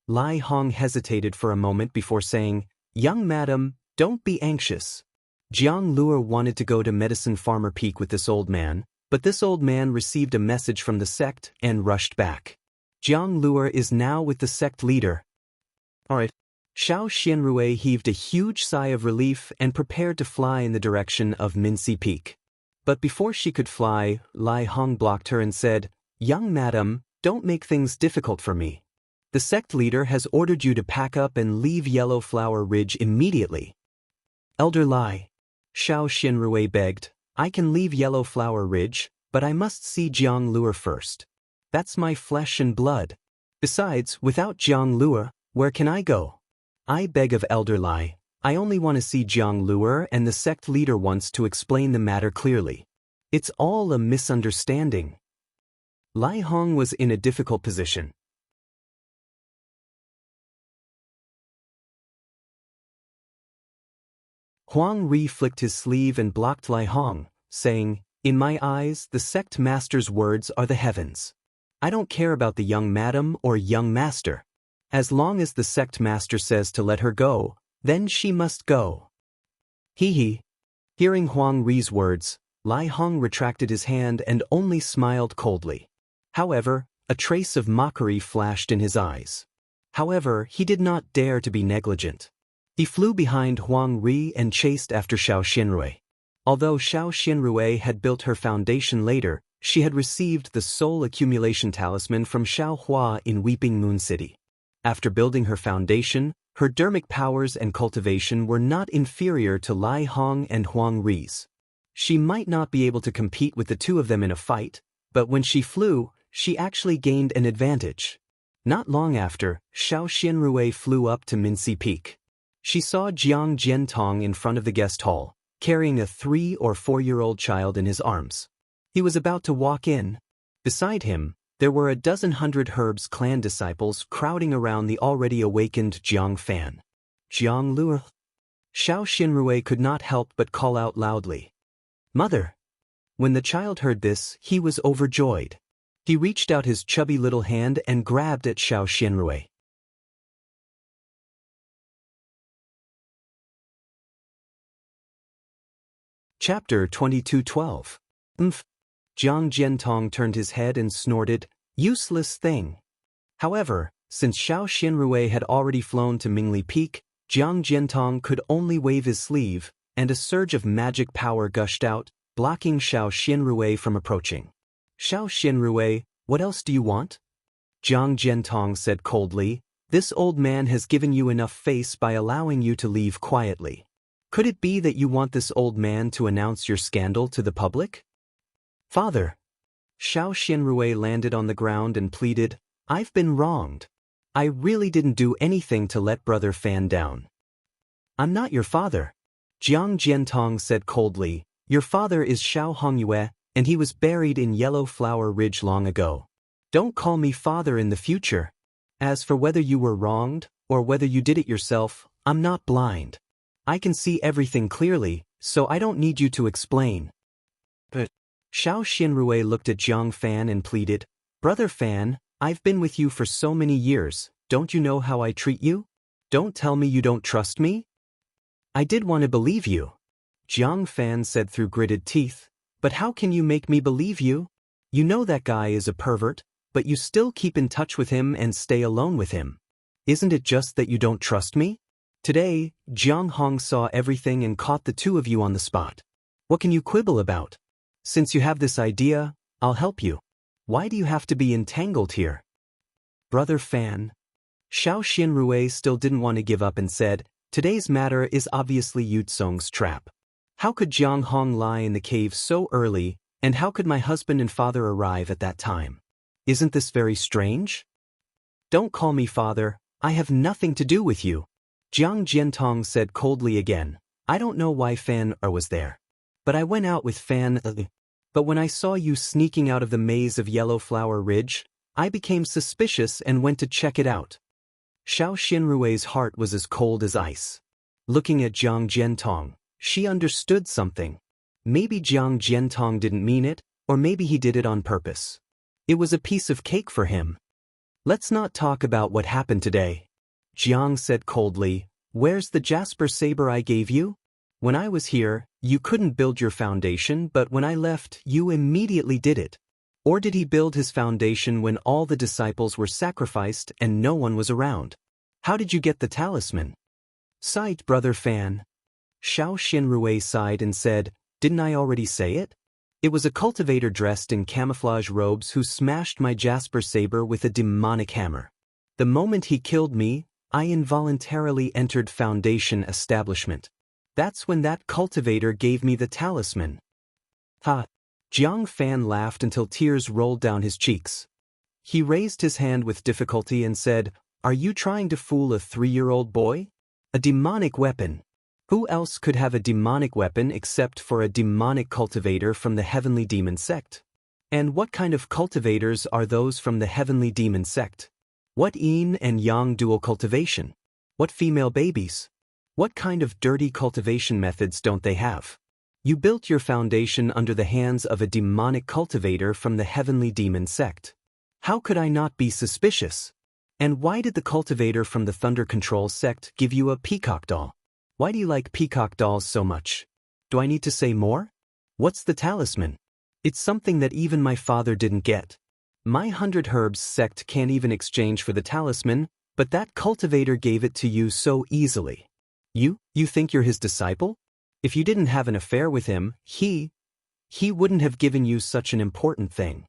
Speaker 1: Lai Hong hesitated for a moment before saying, "Young madam, don't be anxious. Jiang Luo wanted to go to Medicine Farmer Peak with this old man, but this old man received a message from the sect and rushed back. Jiang Luo is now with the sect leader." Alright. Xiao Xianrui heaved a huge sigh of relief and prepared to fly in the direction of Minci Peak. But before she could fly, Lai Hong blocked her and said, "Young madam, don't make things difficult for me. The sect leader has ordered you to pack up and leave Yellow Flower Ridge immediately." Elder Lai. Xiao Xianrui begged, "I can leave Yellow Flower Ridge, but I must see Jiang Luo first. That's my flesh and blood. Besides, without Jiang Luo, where can I go? I beg of Elder Lai, I only want to see Jiang Luo and the sect leader wants to explain the matter clearly. It's all a misunderstanding." Lai Hong was in a difficult position. Huang Ri flicked his sleeve and blocked Lai Hong, saying, "In my eyes, the sect master's words are the heavens. I don't care about the young madam or young master. As long as the sect master says to let her go, then she must go." He. Hearing Huang Ri's words, Lai Hong retracted his hand and only smiled coldly. However, a trace of mockery flashed in his eyes. However, he did not dare to be negligent. He flew behind Huang Ri and chased after Xiao Xianrui. Although Xiao Xianrui had built her foundation later, she had received the soul accumulation talisman from Xiao Hua in Weeping Moon City. After building her foundation, her dermic powers and cultivation were not inferior to Lai Hong and Huang Ri's. She might not be able to compete with the two of them in a fight, but when she flew, she actually gained an advantage. Not long after, Xiao Xianrui flew up to Minci Peak. She saw Jiang Jiantong in front of the guest hall, carrying a 3- or 4-year-old child in his arms. He was about to walk in. Beside him, there were a dozen 100 Herbs clan disciples crowding around the already awakened Jiang Fan. "Jiang Luo." Xiao Xianrui could not help but call out loudly, "Mother!" When the child heard this, he was overjoyed. He reached out his chubby little hand and grabbed at Xiao Xianrui. Chapter 22:12. Jiang Jiantong turned his head and snorted, "Useless thing." However, since Xiao Xianrui had already flown to Mingli Peak, Jiang Jiantong could only wave his sleeve, and a surge of magic power gushed out, blocking Xiao Xianrui from approaching. "Xiao Xianrui, what else do you want?" Jiang Jiantong said coldly, "This old man has given you enough face by allowing you to leave quietly. Could it be that you want this old man to announce your scandal to the public?" "Father." Xiao Xianrui landed on the ground and pleaded, "I've been wronged. I really didn't do anything to let Brother Fan down." "I'm not your father." Jiang Jiantong said coldly, "Your father is Xiao Hongyue, and he was buried in Yellow Flower Ridge long ago. Don't call me father in the future. As for whether you were wronged, or whether you did it yourself, I'm not blind. I can see everything clearly, so I don't need you to explain." "But..." Xiao Xianrui looked at Jiang Fan and pleaded, "Brother Fan, I've been with you for so many years, don't you know how I treat you? Don't tell me you don't trust me?" "I did want to believe you," Jiang Fan said through gritted teeth, "but how can you make me believe you? You know that guy is a pervert, but you still keep in touch with him and stay alone with him. Isn't it just that you don't trust me? Today, Jiang Hong saw everything and caught the two of you on the spot. What can you quibble about? Since you have this idea, I'll help you. Why do you have to be entangled here?" "Brother Fan." Xiao Xianrui still didn't want to give up and said, "Today's matter is obviously Yutsong's trap. How could Jiang Hong lie in the cave so early, and how could my husband and father arrive at that time? Isn't this very strange? Don't call me father, I have nothing to do with you. Jiang Jiantong said coldly again. I don't know why Fan was there. But I went out with Fan. But when I saw you sneaking out of the maze of Yellow Flower Ridge, I became suspicious and went to check it out. Xiao Xinrui's heart was as cold as ice. Looking at Jiang Jiantong, she understood something. Maybe Jiang Jiantong didn't mean it, or maybe he did it on purpose. It was a piece of cake for him. Let's not talk about what happened today. Jiang said coldly, where's the jasper saber I gave you? When I was here, you couldn't build your foundation, but when I left, you immediately did it. Or did he build his foundation when all the disciples were sacrificed and no one was around? How did you get the talisman? Sight, brother Fan. Xiao Xinrui sighed and said, didn't I already say it? It was a cultivator dressed in camouflage robes who smashed my jasper saber with a demonic hammer. The moment he killed me, I involuntarily entered Foundation establishment. That's when that cultivator gave me the talisman. Ha! Jiang Fan laughed until tears rolled down his cheeks. He raised his hand with difficulty and said, are you trying to fool a 3-year-old boy? A demonic weapon. Who else could have a demonic weapon except for a demonic cultivator from the Heavenly Demon Sect? And what kind of cultivators are those from the Heavenly Demon Sect? What yin and yang dual cultivation? What female babies? What kind of dirty cultivation methods don't they have? You built your foundation under the hands of a demonic cultivator from the Heavenly Demon Sect. How could I not be suspicious? And why did the cultivator from the Thunder Control Sect give you a peacock doll? Why do you like peacock dolls so much? Do I need to say more? What's the talisman? It's something that even my father didn't get. My 100 Herbs sect can't even exchange for the talisman, but that cultivator gave it to you so easily. You think you're his disciple? If you didn't have an affair with him, he wouldn't have given you such an important thing.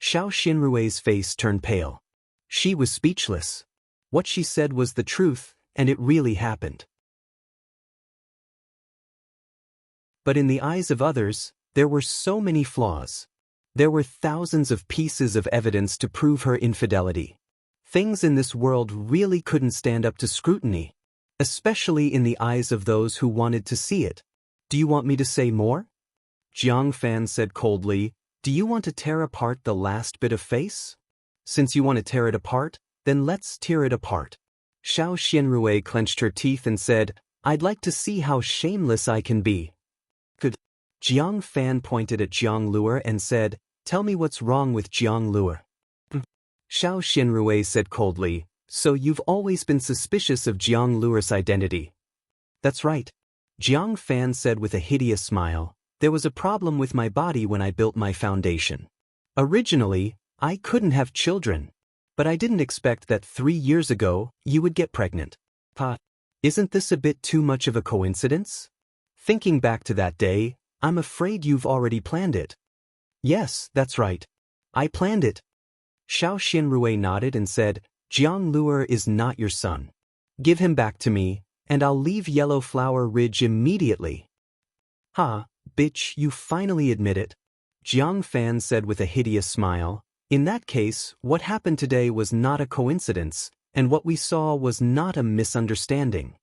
Speaker 1: Xiao Xinrui's face turned pale. She was speechless. What she said was the truth, and it really happened. But in the eyes of others, there were so many flaws. There were thousands of pieces of evidence to prove her infidelity. Things in this world really couldn't stand up to scrutiny, especially in the eyes of those who wanted to see it. Do you want me to say more? Jiang Fan said coldly, do you want to tear apart the last bit of face? Since you want to tear it apart, then let's tear it apart. Xiao Xinrui clenched her teeth and said, I'd like to see how shameless I can be. Good. Jiang Fan pointed at Jiang Luer and said, tell me what's wrong with Jiang Luer. Xiao Xinrui said coldly, so you've always been suspicious of Jiang Luer's identity. That's right. Jiang Fan said with a hideous smile, there was a problem with my body when I built my foundation. Originally, I couldn't have children. But I didn't expect that 3 years ago, you would get pregnant. Pa, isn't this a bit too much of a coincidence? Thinking back to that day, I'm afraid you've already planned it. Yes, that's right. I planned it. Xiao Xinrui nodded and said, Jiang Luer is not your son. Give him back to me, and I'll leave Yellow Flower Ridge immediately. Ha, bitch, you finally admit it. Jiang Fan said with a hideous smile, in that case, what happened today was not a coincidence, and what we saw was not a misunderstanding.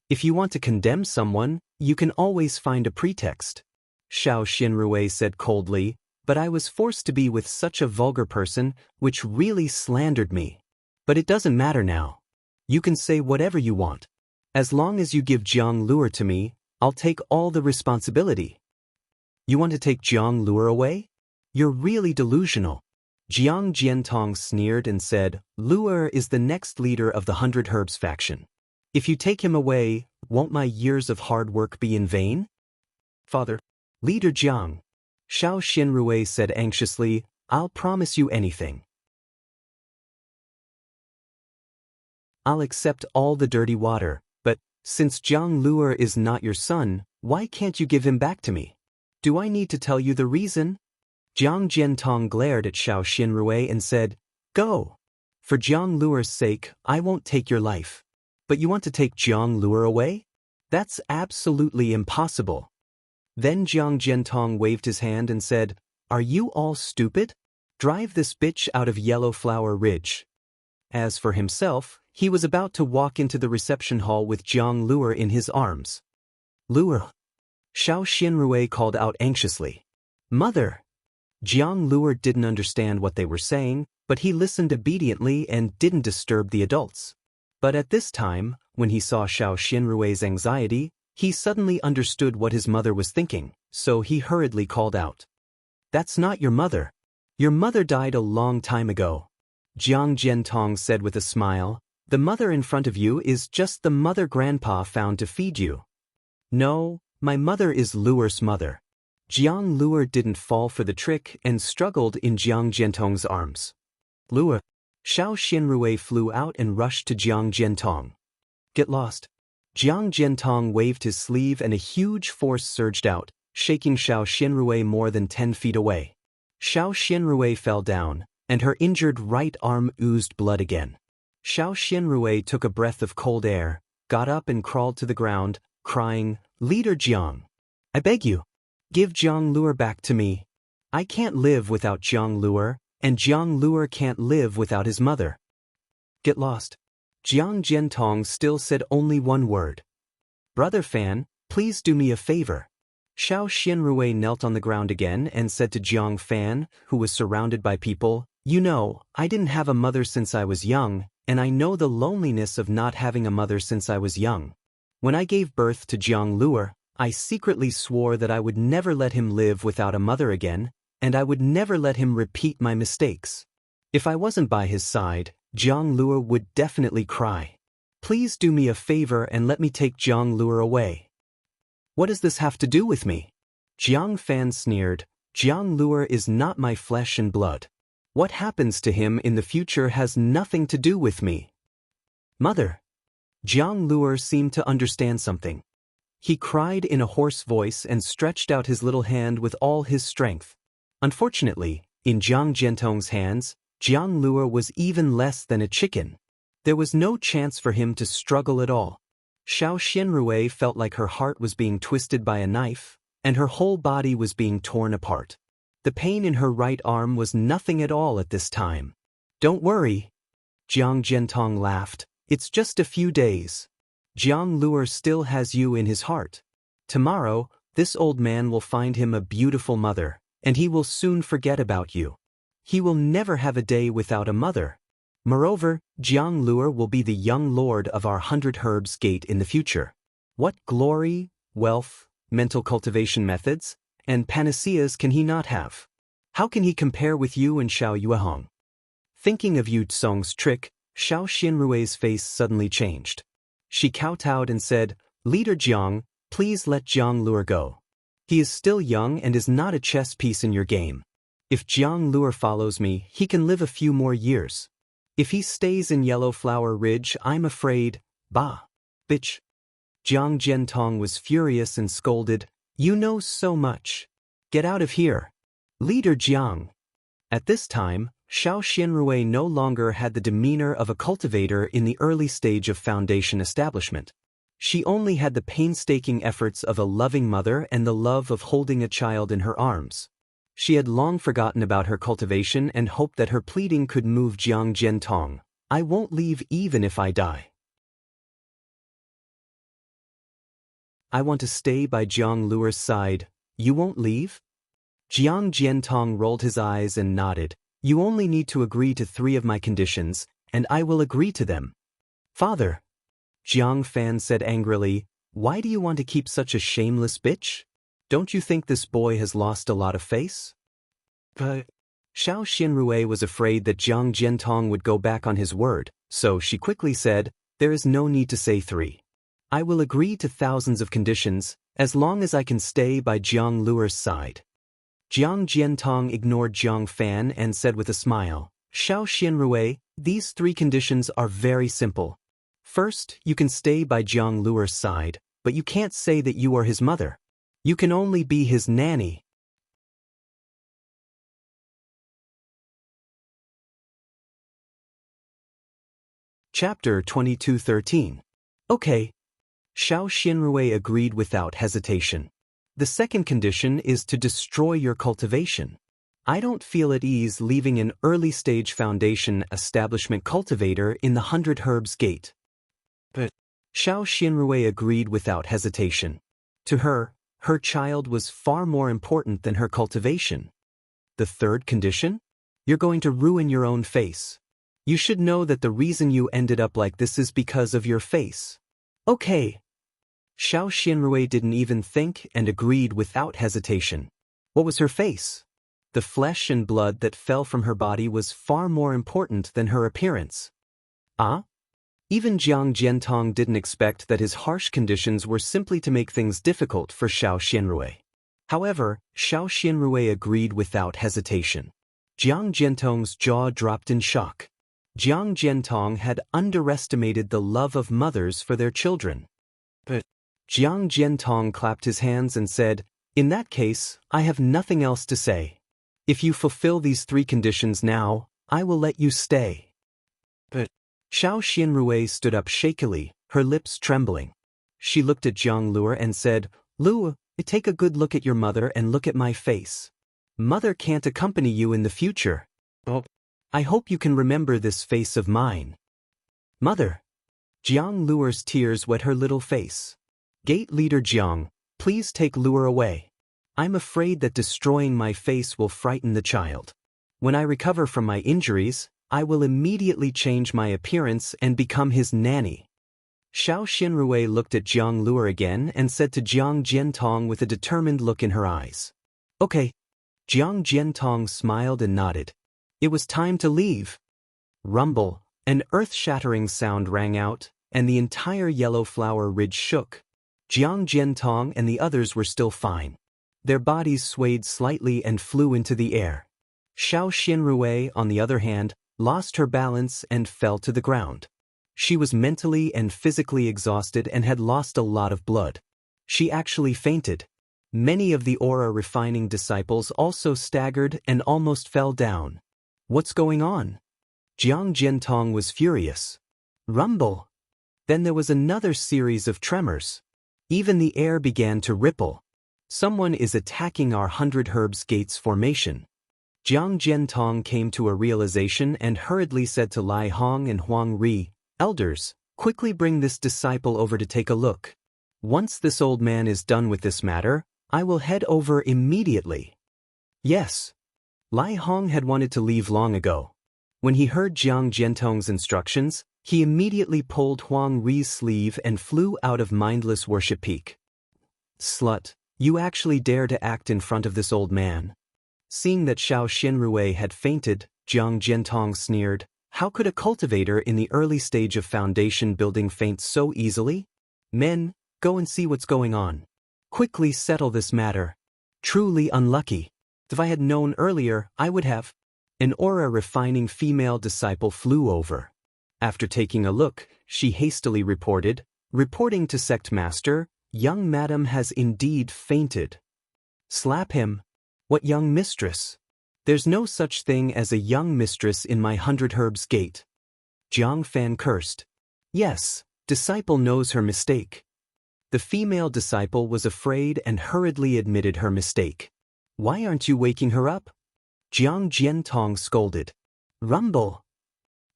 Speaker 1: If you want to condemn someone, you can always find a pretext. Xiao Xinrui said coldly, but I was forced to be with such a vulgar person, which really slandered me. But it doesn't matter now. You can say whatever you want. As long as you give Jiang Luer to me, I'll take all the responsibility. You want to take Jiang Luer away? You're really delusional. Jiang Jiantong sneered and said, Luer is the next leader of the 100 Herbs faction. If you take him away, won't my years of hard work be in vain? Father, Leader Jiang, Xiao Xinrui said anxiously, I'll promise you anything. I'll accept all the dirty water, but since Jiang Luer is not your son, why can't you give him back to me? Do I need to tell you the reason? Jiang Jiantong glared at Xiao Xinrui and said, Go. For Jiang Luer's sake, I won't take your life. But you want to take Jiang Luer away? That's absolutely impossible. Then Jiang Jiantong waved his hand and said, Are you all stupid? Drive this bitch out of Yellow Flower Ridge. As for himself, he was about to walk into the reception hall with Jiang Luer in his arms. Luer. Xiao Xianrui called out anxiously. Mother! Jiang Luer didn't understand what they were saying, but he listened obediently and didn't disturb the adults. But at this time, when he saw Xiao Xianrui's anxiety, he suddenly understood what his mother was thinking, so he hurriedly called out. That's not your mother. Your mother died a long time ago. Jiang Jiantong said with a smile, the mother in front of you is just the mother Grandpa found to feed you. No, my mother is Luer's mother. Jiang Luer didn't fall for the trick and struggled in Jiang Jiantong's arms. Luer. Xiao Xianrui flew out and rushed to Jiang Jiantong. Get lost. Jiang Jiantong waved his sleeve and a huge force surged out, shaking Xiao Xianrui more than 10 feet away. Xiao Xianrui fell down, and her injured right arm oozed blood again. Xiao Xianrui took a breath of cold air, got up and crawled to the ground, crying, Leader Jiang. I beg you. Give Jiang Luer back to me. I can't live without Jiang Luer, and Jiang Luer can't live without his mother. Get lost. Jiang Jiantong still said only one word. Brother Fan, please do me a favor. Xiao Xianrui knelt on the ground again and said to Jiang Fan, who was surrounded by people, You know, I didn't have a mother since I was young, and I know the loneliness of not having a mother since I was young. When I gave birth to Jiang Luer, I secretly swore that I would never let him live without a mother again, and I would never let him repeat my mistakes. If I wasn't by his side, Jiang Luer would definitely cry. Please do me a favor and let me take Jiang Luer away. What does this have to do with me? Jiang Fan sneered, Jiang Luer is not my flesh and blood. What happens to him in the future has nothing to do with me. Mother. Jiang Luer seemed to understand something. He cried in a hoarse voice and stretched out his little hand with all his strength. Unfortunately, in Jiang Jiantong's hands, Jiang Luer was even less than a chicken. There was no chance for him to struggle at all. Xiao Xianrui felt like her heart was being twisted by a knife, and her whole body was being torn apart. The pain in her right arm was nothing at all at this time. Don't worry. Jiang Jiantong laughed. It's just a few days. Jiang Luer still has you in his heart. Tomorrow, this old man will find him a beautiful mother, and he will soon forget about you. He will never have a day without a mother. Moreover, Jiang Luer will be the young lord of our 100 Herbs Gate in the future. What glory, wealth, mental cultivation methods, and panaceas can he not have? How can he compare with you and Xiao Yuehong? Thinking of Yu Tsong's trick, Xiao Xianrui's face suddenly changed. She kowtowed and said, Leader Jiang, please let Jiang Luer go. He is still young and is not a chess piece in your game. If Jiang Luer follows me, he can live a few more years. If he stays in Yellow Flower Ridge, I'm afraid, bah, bitch. Jiang Jiantong was furious and scolded, You know so much. Get out of here. Leader Jiang. At this time, Xiao Xianrui no longer had the demeanor of a cultivator in the early stage of foundation establishment. She only had the painstaking efforts of a loving mother and the love of holding a child in her arms. She had long forgotten about her cultivation and hoped that her pleading could move Jiang Jiantong. I won't leave even if I die. I want to stay by Jiang Luer's side. You won't leave? Jiang Jiantong rolled his eyes and nodded. You only need to agree to 3 of my conditions, and I will agree to them. Father. Jiang Fan said angrily, Why do you want to keep such a shameless bitch? Don't you think this boy has lost a lot of face? But Xiao Xianrui was afraid that Jiang Jiantong would go back on his word, so she quickly said, There is no need to say 3. I will agree to thousands of conditions, as long as I can stay by Jiang Luer's side. Jiang Jiantong ignored Jiang Fan and said with a smile, Xiao Xianrui, these 3 conditions are very simple. First, you can stay by Jiang Luer's side, but you can't say that you are his mother. You can only be his nanny. Chapter 22:13. Okay. Xiao Xianrui agreed without hesitation. The second condition is to destroy your cultivation. I don't feel at ease leaving an early-stage foundation establishment cultivator in the 100 Herbs Gate. But Xiao Xianrui agreed without hesitation. To her, her child was far more important than her cultivation. The third condition? You're going to ruin your own face. You should know that the reason you ended up like this is because of your face. Okay. Xiao Xianrui didn't even think and agreed without hesitation. What was her face? The flesh and blood that fell from her body was far more important than her appearance. Ah? Even Jiang Jiantong didn't expect that his harsh conditions were simply to make things difficult for Xiao Xianrui. However, Xiao Xianrui agreed without hesitation. Jiang Jiantong's jaw dropped in shock. Jiang Jiantong had underestimated the love of mothers for their children. But Jiang Jiantong clapped his hands and said, "In that case, I have nothing else to say. If you fulfill these 3 conditions now, I will let you stay." But Xiao Xianrui stood up shakily, her lips trembling. She looked at Jiang Luo and said, "Luo, take a good look at your mother and look at my face. Mother can't accompany you in the future. Oh, I hope you can remember this face of mine." "Mother." Jiang Luo's tears wet her little face. "Gate leader Jiang, please take Luo away. I'm afraid that destroying my face will frighten the child. When I recover from my injuries, I will immediately change my appearance and become his nanny." Xiao Xianrui looked at Jiang Luo again and said to Jiang Jiantong with a determined look in her eyes. "Okay." Jiang Jiantong smiled and nodded. It was time to leave. Rumble, an earth-shattering sound rang out, and the entire yellow flower ridge shook. Jiang Jiantong and the others were still fine. Their bodies swayed slightly and flew into the air. Xiao Xianrui, on the other hand, lost her balance and fell to the ground. She was mentally and physically exhausted and had lost a lot of blood. She actually fainted. Many of the aura-refining disciples also staggered and almost fell down. What's going on? Jiang Jiantong was furious. Rumble. Then there was another series of tremors. Even the air began to ripple. Someone is attacking our 100 Herbs Gates formation. Jiang Jiantong came to a realization and hurriedly said to Lai Hong and Huang Ri, "Elders, quickly bring this disciple over to take a look. Once this old man is done with this matter, I will head over immediately." Yes. Lai Hong had wanted to leave long ago. When he heard Jiang Jiantong's instructions, he immediately pulled Huang Ri's sleeve and flew out of mindless worship peak. "Slut, you actually dare to act in front of this old man." Seeing that Xiao Xianrui had fainted, Jiang Jiantong sneered, "How could a cultivator in the early stage of foundation building faint so easily? Men, go and see what's going on. Quickly settle this matter. Truly unlucky. If I had known earlier, I would have." An aura-refining female disciple flew over. After taking a look, she hastily reporting to sect master, "Young madam has indeed fainted." "Slap him." "What young mistress? There's no such thing as a young mistress in my 100 Herbs Gate." Jiang Fan cursed. "Yes, disciple knows her mistake." The female disciple was afraid and hurriedly admitted her mistake. "Why aren't you waking her up?" Jiang Jiantong scolded. Rumble.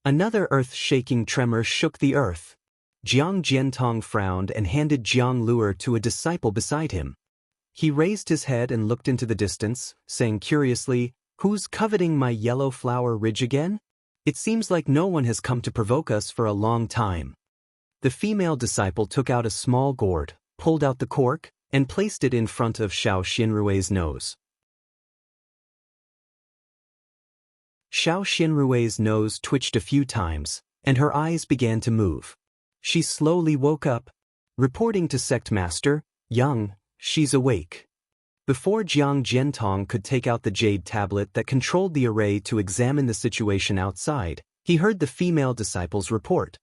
Speaker 1: Another earth-shaking tremor shook the earth. Jiang Jiantong frowned and handed Jiang Luo to a disciple beside him. He raised his head and looked into the distance, saying curiously, "Who's coveting my yellow flower ridge again? It seems like no one has come to provoke us for a long time." The female disciple took out a small gourd, pulled out the cork, and placed it in front of Xiao Xianrui's nose. Xiao Xianrui's nose twitched a few times, and her eyes began to move. She slowly woke up. Reporting to sect master, "Young, she's awake." Before Jiang Jiantong could take out the jade tablet that controlled the array to examine the situation outside, he heard the female disciple's report.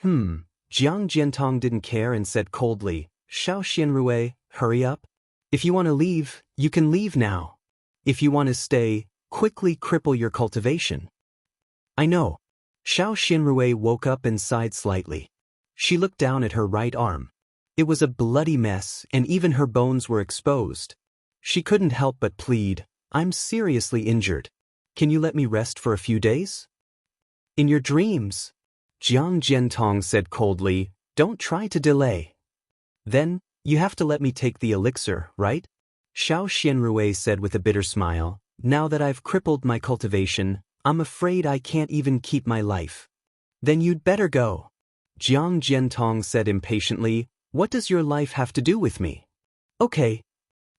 Speaker 1: Jiang Jiantong didn't care and said coldly, "Xiao Xianrui, hurry up. If you want to leave, you can leave now. If you want to stay, quickly cripple your cultivation." "I know." Xiao Xianrui woke up and sighed slightly. She looked down at her right arm. It was a bloody mess and even her bones were exposed. She couldn't help but plead, I'm seriously injured. Can you let me rest for a few days? In your dreams, Jiang Jiantong said coldly, don't try to delay. Then, you have to let me take the elixir, right? Xiao Xianrui said with a bitter smile, now that I've crippled my cultivation, I'm afraid I can't even keep my life. Then you'd better go. Jiang Jiantong said impatiently, what does your life have to do with me? Okay.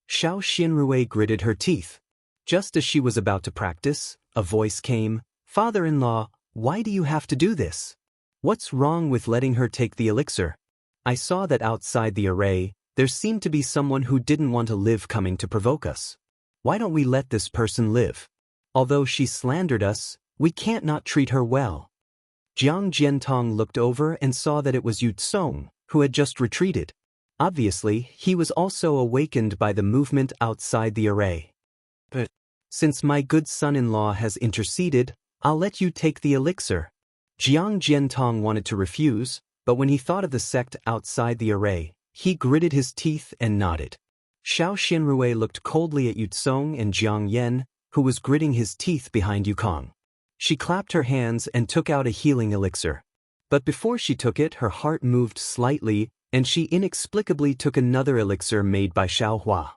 Speaker 1: Xiao Xianrui gritted her teeth. Just as she was about to practice, a voice came, Father-in-law, why do you have to do this? What's wrong with letting her take the elixir? I saw that outside the array, there seemed to be someone who didn't want to live coming to provoke us. Why don't we let this person live? Although she slandered us, we can't not treat her well. Jiang Jiantong looked over and saw that it was Yu Tsong, who had just retreated. Obviously, he was also awakened by the movement outside the array. But since my good son-in-law has interceded, I'll let you take the elixir. Jiang Jiantong wanted to refuse, but when he thought of the sect outside the array, he gritted his teeth and nodded. Xiao Xianrui looked coldly at Yu Tsong and Jiang Yen, who was gritting his teeth behind Yukong. She clapped her hands and took out a healing elixir. But before she took it, her heart moved slightly, and she inexplicably took another elixir made by Xiao Hua.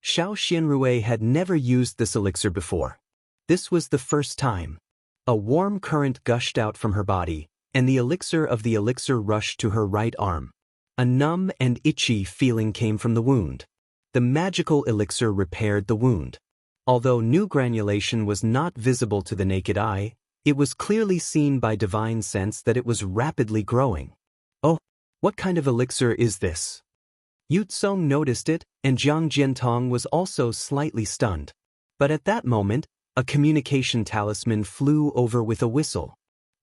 Speaker 1: Xiao Xianrui had never used this elixir before. This was the first time. A warm current gushed out from her body, and the elixir rushed to her right arm. A numb and itchy feeling came from the wound. The magical elixir repaired the wound. Although new granulation was not visible to the naked eye, it was clearly seen by divine sense that it was rapidly growing. Oh, what kind of elixir is this? Yu Tsong noticed it, and Jiang Jiantong was also slightly stunned. But at that moment, a communication talisman flew over with a whistle.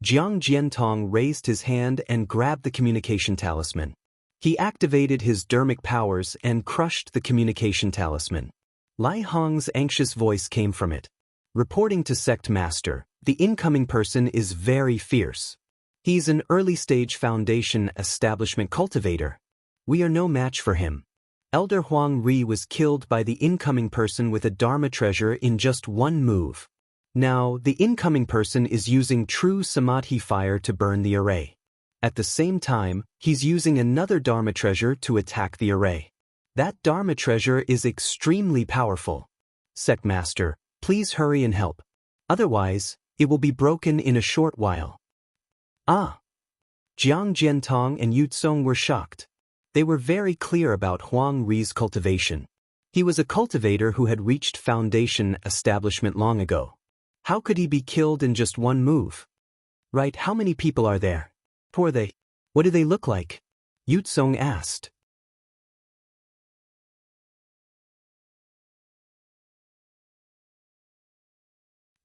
Speaker 1: Jiang Jiantong raised his hand and grabbed the communication talisman. He activated his dermic powers and crushed the communication talisman. Lai Hong's anxious voice came from it. Reporting to Sect Master, the incoming person is very fierce. He's an early-stage foundation establishment cultivator. We are no match for him. Elder Huang Ri was killed by the incoming person with a Dharma treasure in just one move. Now, the incoming person is using true Samadhi fire to burn the array. At the same time, he's using another Dharma treasure to attack the array. That Dharma treasure is extremely powerful. Sect Master, please hurry and help. Otherwise, it will be broken in a short while. Ah! Jiang Jiantong and Yu Tsong were shocked. They were very clear about Huang Ri's cultivation. He was a cultivator who had reached foundation establishment long ago. How could he be killed in just one move? Right, how many people are there? Who are they? What do they look like? Yu Tsong asked.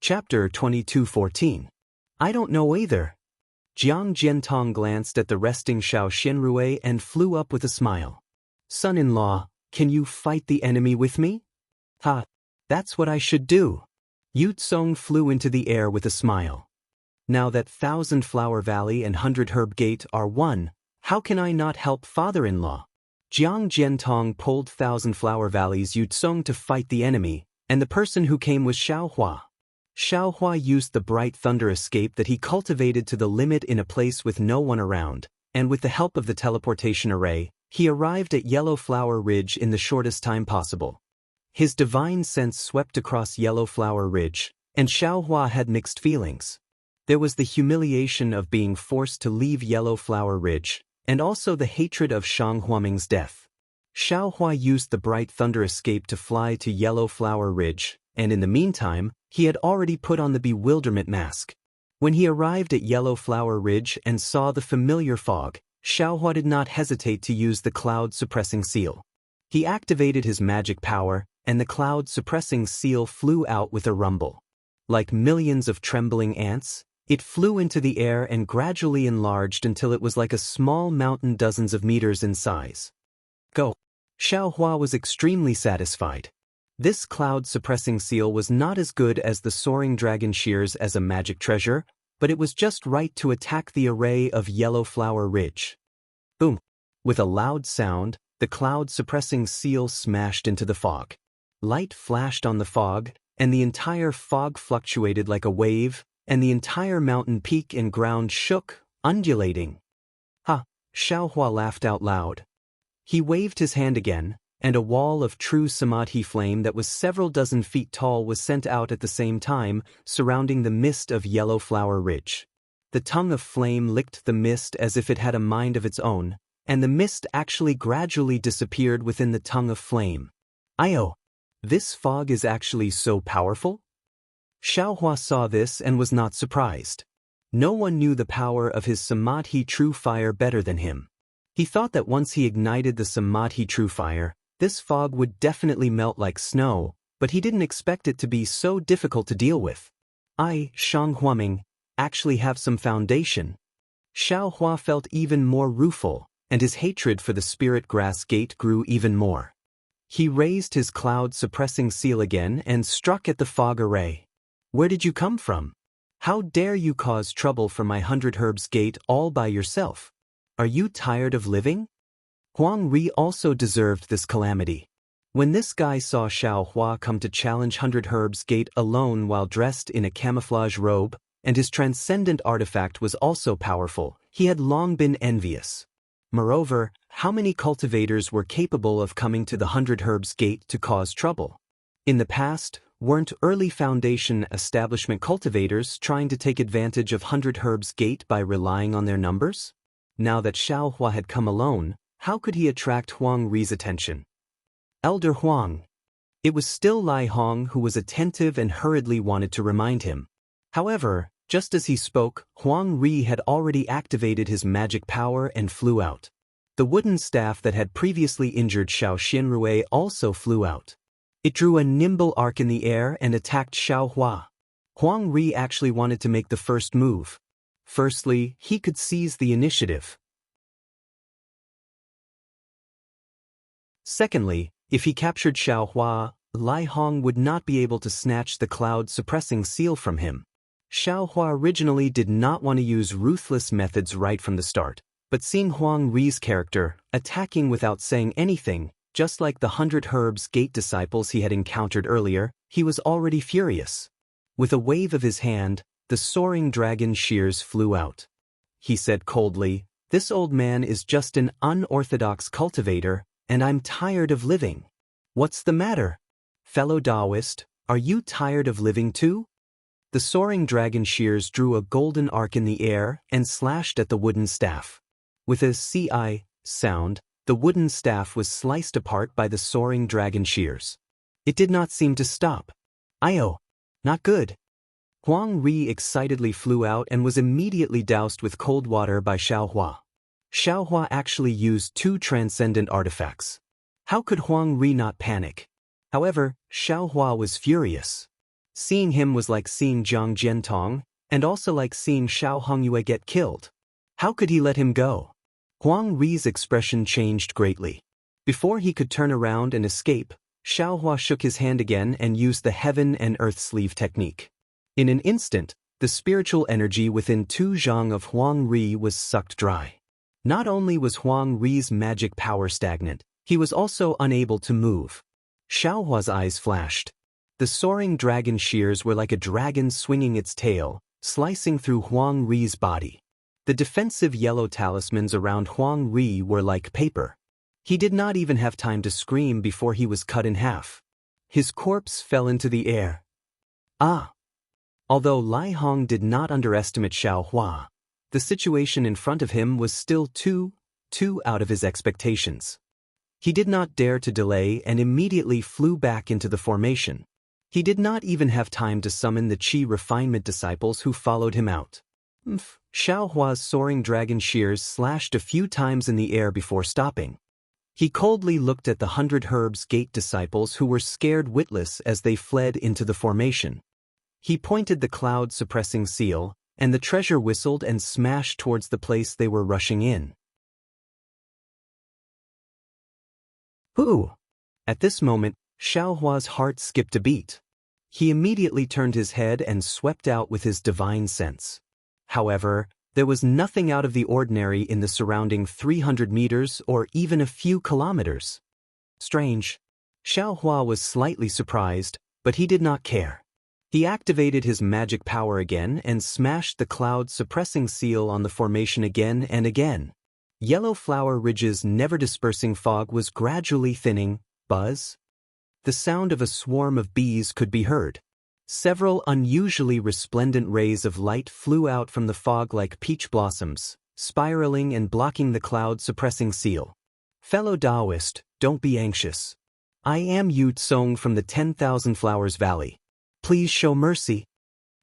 Speaker 1: Chapter 22:14. I don't know either. Jiang Jiantong glanced at the resting Xiao Xianrui and flew up with a smile. Son-in-law, can you fight the enemy with me? Ha, that's what I should do. Yu Tsong flew into the air with a smile. Now that 1,000 Flower Valley and 100 Herb Gate are one, how can I not help father-in-law? Jiang Jiantong pulled 1,000 Flower Valley's Yu Tsong to fight the enemy, and the person who came was Xiao Hua. Xiao Hua used the bright thunder escape that he cultivated to the limit in a place with no one around, and with the help of the teleportation array, he arrived at Yellow Flower Ridge in the shortest time possible. His divine sense swept across Yellow Flower Ridge, and Xiao Hua had mixed feelings. There was the humiliation of being forced to leave Yellow Flower Ridge, and also the hatred of Shang Huaming's death. Xiao Hua used the bright thunder escape to fly to Yellow Flower Ridge, and in the meantime, he had already put on the bewilderment mask. When he arrived at Yellow Flower Ridge and saw the familiar fog, Xiao Hua did not hesitate to use the cloud-suppressing seal. He activated his magic power, and the cloud-suppressing seal flew out with a rumble. Like millions of trembling ants, it flew into the air and gradually enlarged until it was like a small mountain dozens of meters in size. Go! Xiao Hua was extremely satisfied. This cloud-suppressing seal was not as good as the soaring dragon shears as a magic treasure, but it was just right to attack the array of Yellow Flower Ridge. Boom! With a loud sound, the cloud-suppressing seal smashed into the fog. Light flashed on the fog, and the entire fog fluctuated like a wave, and the entire mountain peak and ground shook, undulating. Ha! Xiaohua laughed out loud. He waved his hand again, and a wall of true samadhi flame that was several dozen feet tall was sent out at the same time, surrounding the mist of Yellow Flower Ridge. The tongue of flame licked the mist as if it had a mind of its own, and the mist actually gradually disappeared within the tongue of flame. Io! This fog is actually so powerful? Xiaohua saw this and was not surprised. No one knew the power of his samadhi true fire better than him. He thought that once he ignited the samadhi true fire, this fog would definitely melt like snow, but he didn't expect it to be so difficult to deal with. I, Shang Huaming, actually have some foundation. Xiaohua felt even more rueful, and his hatred for the spirit grass gate grew even more. He raised his cloud-suppressing seal again and struck at the fog array. Where did you come from? How dare you cause trouble for my 100 Herbs gate all by yourself? Are you tired of living? Huang Ri also deserved this calamity. When this guy saw Xiaohua come to challenge 100 Herbs gate alone while dressed in a camouflage robe, and his transcendent artifact was also powerful, he had long been envious. Moreover, how many cultivators were capable of coming to the 100 Herbs gate to cause trouble? In the past, weren't early Foundation establishment cultivators trying to take advantage of 100 Herbs gate by relying on their numbers? Now that Xiaohua had come alone, how could he attract Huang Ri's attention? Elder Huang. It was still Lai Hong who was attentive and hurriedly wanted to remind him. However, just as he spoke, Huang Ri had already activated his magic power and flew out. The wooden staff that had previously injured Xiao Xianrui also flew out. It drew a nimble arc in the air and attacked Xiaohua. Huang Ri actually wanted to make the first move. Firstly, he could seize the initiative. Secondly, if he captured Xiaohua, Lai Hong would not be able to snatch the cloud-suppressing seal from him. Xiaohua originally did not want to use ruthless methods right from the start, but seeing Huang Ri's character, attacking without saying anything, just like the 100 Herbs gate disciples he had encountered earlier, he was already furious. With a wave of his hand, the soaring dragon shears flew out. He said coldly, "This old man is just an unorthodox cultivator, and I'm tired of living." What's the matter? Fellow Daoist, are you tired of living too? The soaring dragon shears drew a golden arc in the air and slashed at the wooden staff. With a "ci" sound, the wooden staff was sliced apart by the soaring dragon shears. It did not seem to stop. Io! Not good. Huang Ri excitedly flew out and was immediately doused with cold water by Xiaohua. Xiaohua actually used 2 transcendent artifacts. How could Huang Ri not panic? However, Xiaohua was furious. Seeing him was like seeing Jiang Jiantong, and also like seeing Xiao Hongyue get killed. How could he let him go? Huang Ri's expression changed greatly. Before he could turn around and escape, Xiaohua shook his hand again and used the heaven and earth sleeve technique. In an instant, the spiritual energy within 2 zhang of Huang Ri was sucked dry. Not only was Huang Ri's magic power stagnant, he was also unable to move. Xiaohua's eyes flashed. The soaring dragon shears were like a dragon swinging its tail, slicing through Huang Ri's body. The defensive yellow talismans around Huang Ri were like paper. He did not even have time to scream before he was cut in half. His corpse fell into the air. Ah! Although Lai Hong did not underestimate Xiaohua, the situation in front of him was still too out of his expectations. He did not dare to delay and immediately flew back into the formation. He did not even have time to summon the Qi refinement disciples who followed him out. Xiaohua's soaring dragon shears slashed a few times in the air before stopping. He coldly looked at the 100 Herbs gate disciples who were scared witless as they fled into the formation. He pointed the cloud-suppressing seal, and the treasure whistled and smashed towards the place they were rushing in. Ooh! At this moment, Xiaohua's heart skipped a beat. He immediately turned his head and swept out with his divine sense. However, There was nothing out of the ordinary in the surrounding 300 meters or even a few kilometers. Strange. Xiaohua was slightly surprised, but he did not care. He activated his magic power again and smashed the cloud-suppressing seal on the formation again and again. Yellow flower ridges' never-dispersing fog was gradually thinning. Buzz. The sound of a swarm of bees could be heard. Several unusually resplendent rays of light flew out from the fog like peach blossoms, spiraling and blocking the cloud-suppressing seal. Fellow Daoist, don't be anxious. I am Yu Tsong from the 10,000 Flowers Valley. Please show mercy.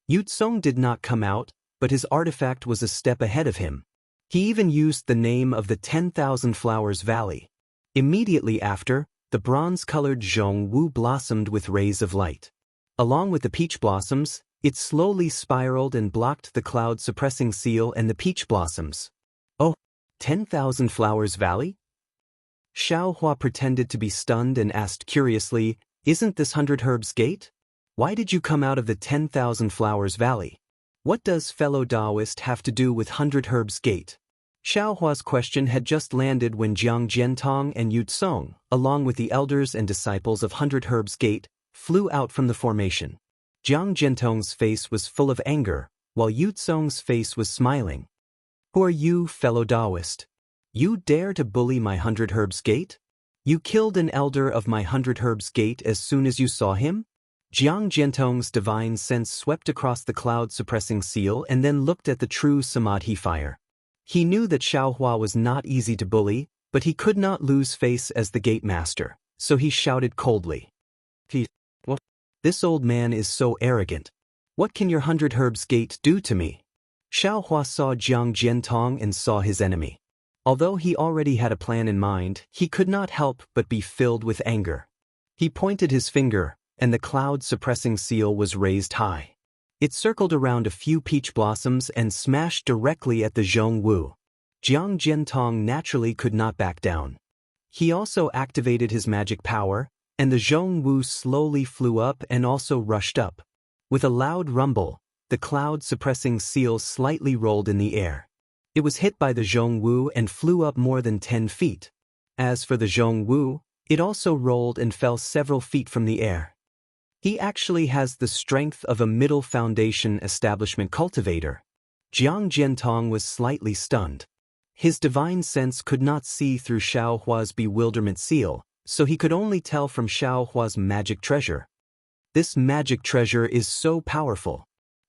Speaker 1: Yu Tsong did not come out, but his artifact was a step ahead of him. He even used the name of the 10,000 Flowers Valley. Immediately after, the bronze-colored Zhong Wu blossomed with rays of light. Along with the peach blossoms, it slowly spiraled and blocked the cloud-suppressing seal and the peach blossoms. Oh, 10,000 Flowers Valley? Xiaohua pretended to be stunned and asked curiously, "Isn't this 100 Herbs Gate? Why did you come out of the 10,000 Flowers Valley? What does fellow Daoist have to do with 100 Herbs Gate?" Xiaohua's question had just landed when Jiang Jiantong and Yu Tsong, along with the elders and disciples of 100 Herbs Gate, flew out from the formation. Jiang Jiantong's face was full of anger, while Yu Tsong's face was smiling. "Who are you, fellow Daoist? You dare to bully my 100 Herbs Gate? You killed an elder of my 100 Herbs Gate as soon as you saw him?" Jiang Jiantong's divine sense swept across the cloud-suppressing seal and then looked at the true Samadhi fire. He knew that Xiaohua was not easy to bully, but he could not lose face as the gate master, so he shouted coldly. "What? This old man is so arrogant. What can your 100 Herbs Gate do to me?" Xiaohua saw Jiang Jiantong and saw his enemy. Although he already had a plan in mind, he could not help but be filled with anger. He pointed his finger, and the cloud-suppressing seal was raised high. It circled around a few peach blossoms and smashed directly at the Zhong Wu. Jiang Jiantong naturally could not back down. He also activated his magic power, and the Zhong Wu slowly flew up and also rushed up. With a loud rumble, the cloud-suppressing seal slightly rolled in the air. It was hit by the Zhong Wu and flew up more than 10 feet. As for the Zhong Wu, it also rolled and fell several feet from the air. He actually has the strength of a middle foundation establishment cultivator. Jiang Jiantong was slightly stunned. His divine sense could not see through Xiaohua's bewilderment seal, so he could only tell from Xiaohua's magic treasure. This magic treasure is so powerful.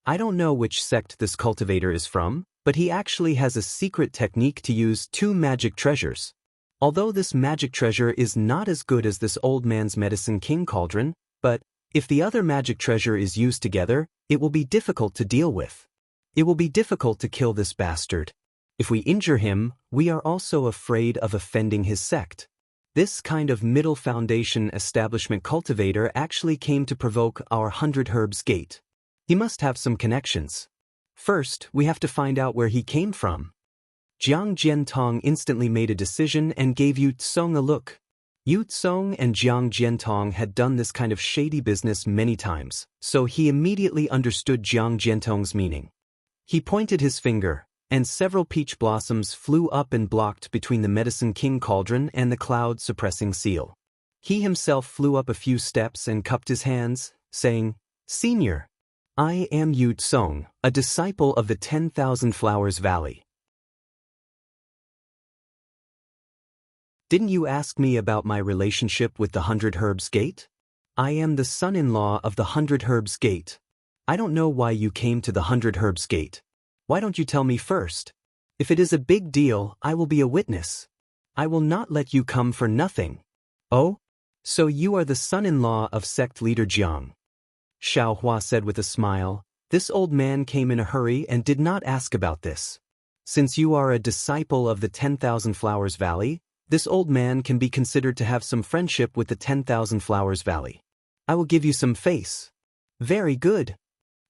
Speaker 1: I don't know which sect this cultivator is from, but he actually has a secret technique to use 2 magic treasures. Although this magic treasure is not as good as this old man's medicine king cauldron, but if the other magic treasure is used together, it will be difficult to deal with. It will be difficult to kill this bastard. If we injure him, we are also afraid of offending his sect. This kind of middle foundation establishment cultivator actually came to provoke our 100 Herbs Gate. He must have some connections. First, we have to find out where he came from. Jiang Jiantong instantly made a decision and gave Yu Tsong a look. Yu Tsong and Jiang Jiantong had done this kind of shady business many times, so he immediately understood Jiang Jiantong's meaning. He pointed his finger, and several peach blossoms flew up and blocked between the Medicine King cauldron and the cloud-suppressing seal. He himself flew up a few steps and cupped his hands, saying, "Senior, I am Yu Tsong, a disciple of the 10,000 Flowers Valley. Didn't you ask me about my relationship with the 100 Herbs Gate? I am the son-in-law of the 100 Herbs Gate. I don't know why you came to the 100 Herbs Gate. Why don't you tell me first? If it is a big deal, I will be a witness. I will not let you come for nothing." "Oh? So you are the son-in-law of sect leader Jiang," Xiaohua said with a smile. This old man came in a hurry and did not ask about this. Since you are a disciple of the 10,000 Flowers Valley, this old man can be considered to have some friendship with the 10,000 Flowers Valley. I will give you some face. Very good.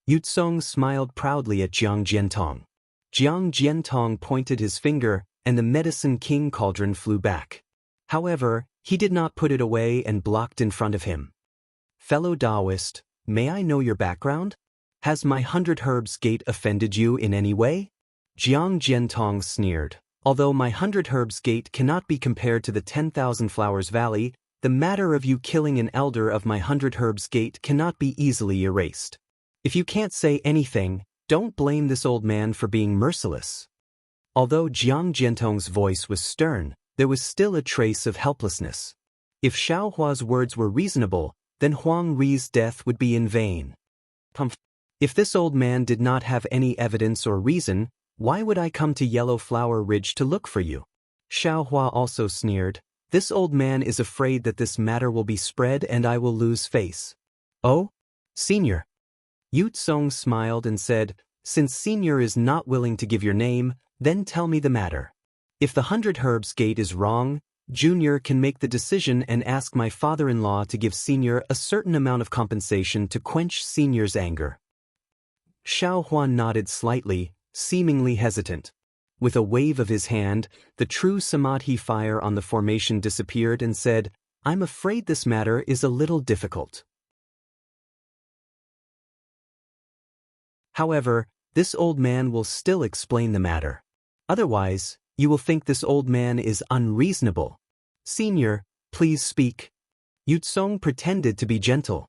Speaker 1: Yu Tsong smiled proudly at Jiang Jiantong. Jiang Jiantong pointed his finger, and the Medicine King cauldron flew back. However, he did not put it away and blocked in front of him. "Fellow Daoist, may I know your background? Has my 100 Herbs Gate offended you in any way?" Jiang Jiantong sneered. Although my 100 Herbs Gate cannot be compared to the 10,000 Flowers Valley, the matter of you killing an elder of my 100 Herbs Gate cannot be easily erased. If you can't say anything, don't blame this old man for being merciless. Although Jiang Jiantong's voice was stern, there was still a trace of helplessness. If Xiaohua's words were reasonable, then Huang Ri's death would be in vain. If this old man did not have any evidence or reason, why would I come to Yellow Flower Ridge to look for you? Xiaohua also sneered. This old man is afraid that this matter will be spread and I will lose face. Oh? Senior. Yu Tsong smiled and said, since Senior is not willing to give your name, then tell me the matter. If the 100 Herbs Gate is wrong, Junior can make the decision and ask my father-in-law to give Senior a certain amount of compensation to quench Senior's anger. Xiaohua nodded slightly, seemingly hesitant. With a wave of his hand, the true Samadhi fire on the formation disappeared and said, I'm afraid this matter is a little difficult. However, this old man will still explain the matter. Otherwise, you will think this old man is unreasonable. Senior, please speak. Yu Tsong pretended to be gentle.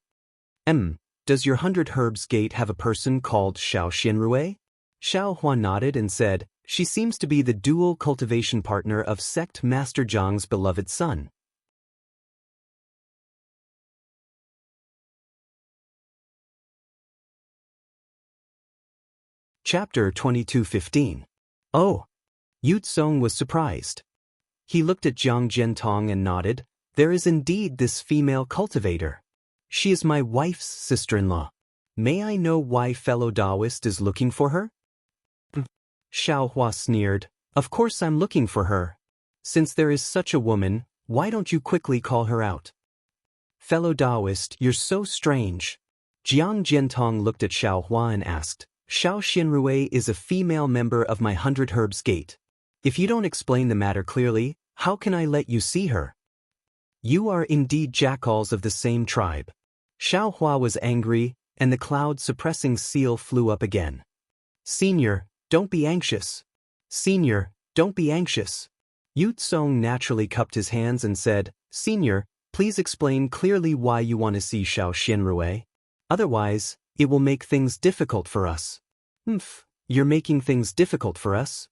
Speaker 1: Does your 100 Herbs Gate have a person called Xiao Xianrui? Xiaohua nodded and said, she seems to be the dual cultivation partner of Sect Master Zhang's beloved son. Chapter 22:15. Oh! Yu Tsong was surprised. He looked at Jiang Jiantong and nodded. There is indeed this female cultivator. She is my wife's sister-in-law. May I know why fellow Daoist is looking for her? Xiaohua sneered. Of course I'm looking for her. Since there is such a woman, why don't you quickly call her out? Fellow Daoist, you're so strange. Jiang Jiantong looked at Xiaohua and asked, Xiao Xianrui is a female member of my 100 Herbs Gate. If you don't explain the matter clearly, how can I let you see her? You are indeed jackals of the same tribe. Xiaohua was angry, and the cloud-suppressing seal flew up again. Senior, don't be anxious. Senior, don't be anxious. Yu Tsong naturally cupped his hands and said, Senior, please explain clearly why you want to see Xiao Xianrui. Otherwise, it will make things difficult for us. You're making things difficult for us?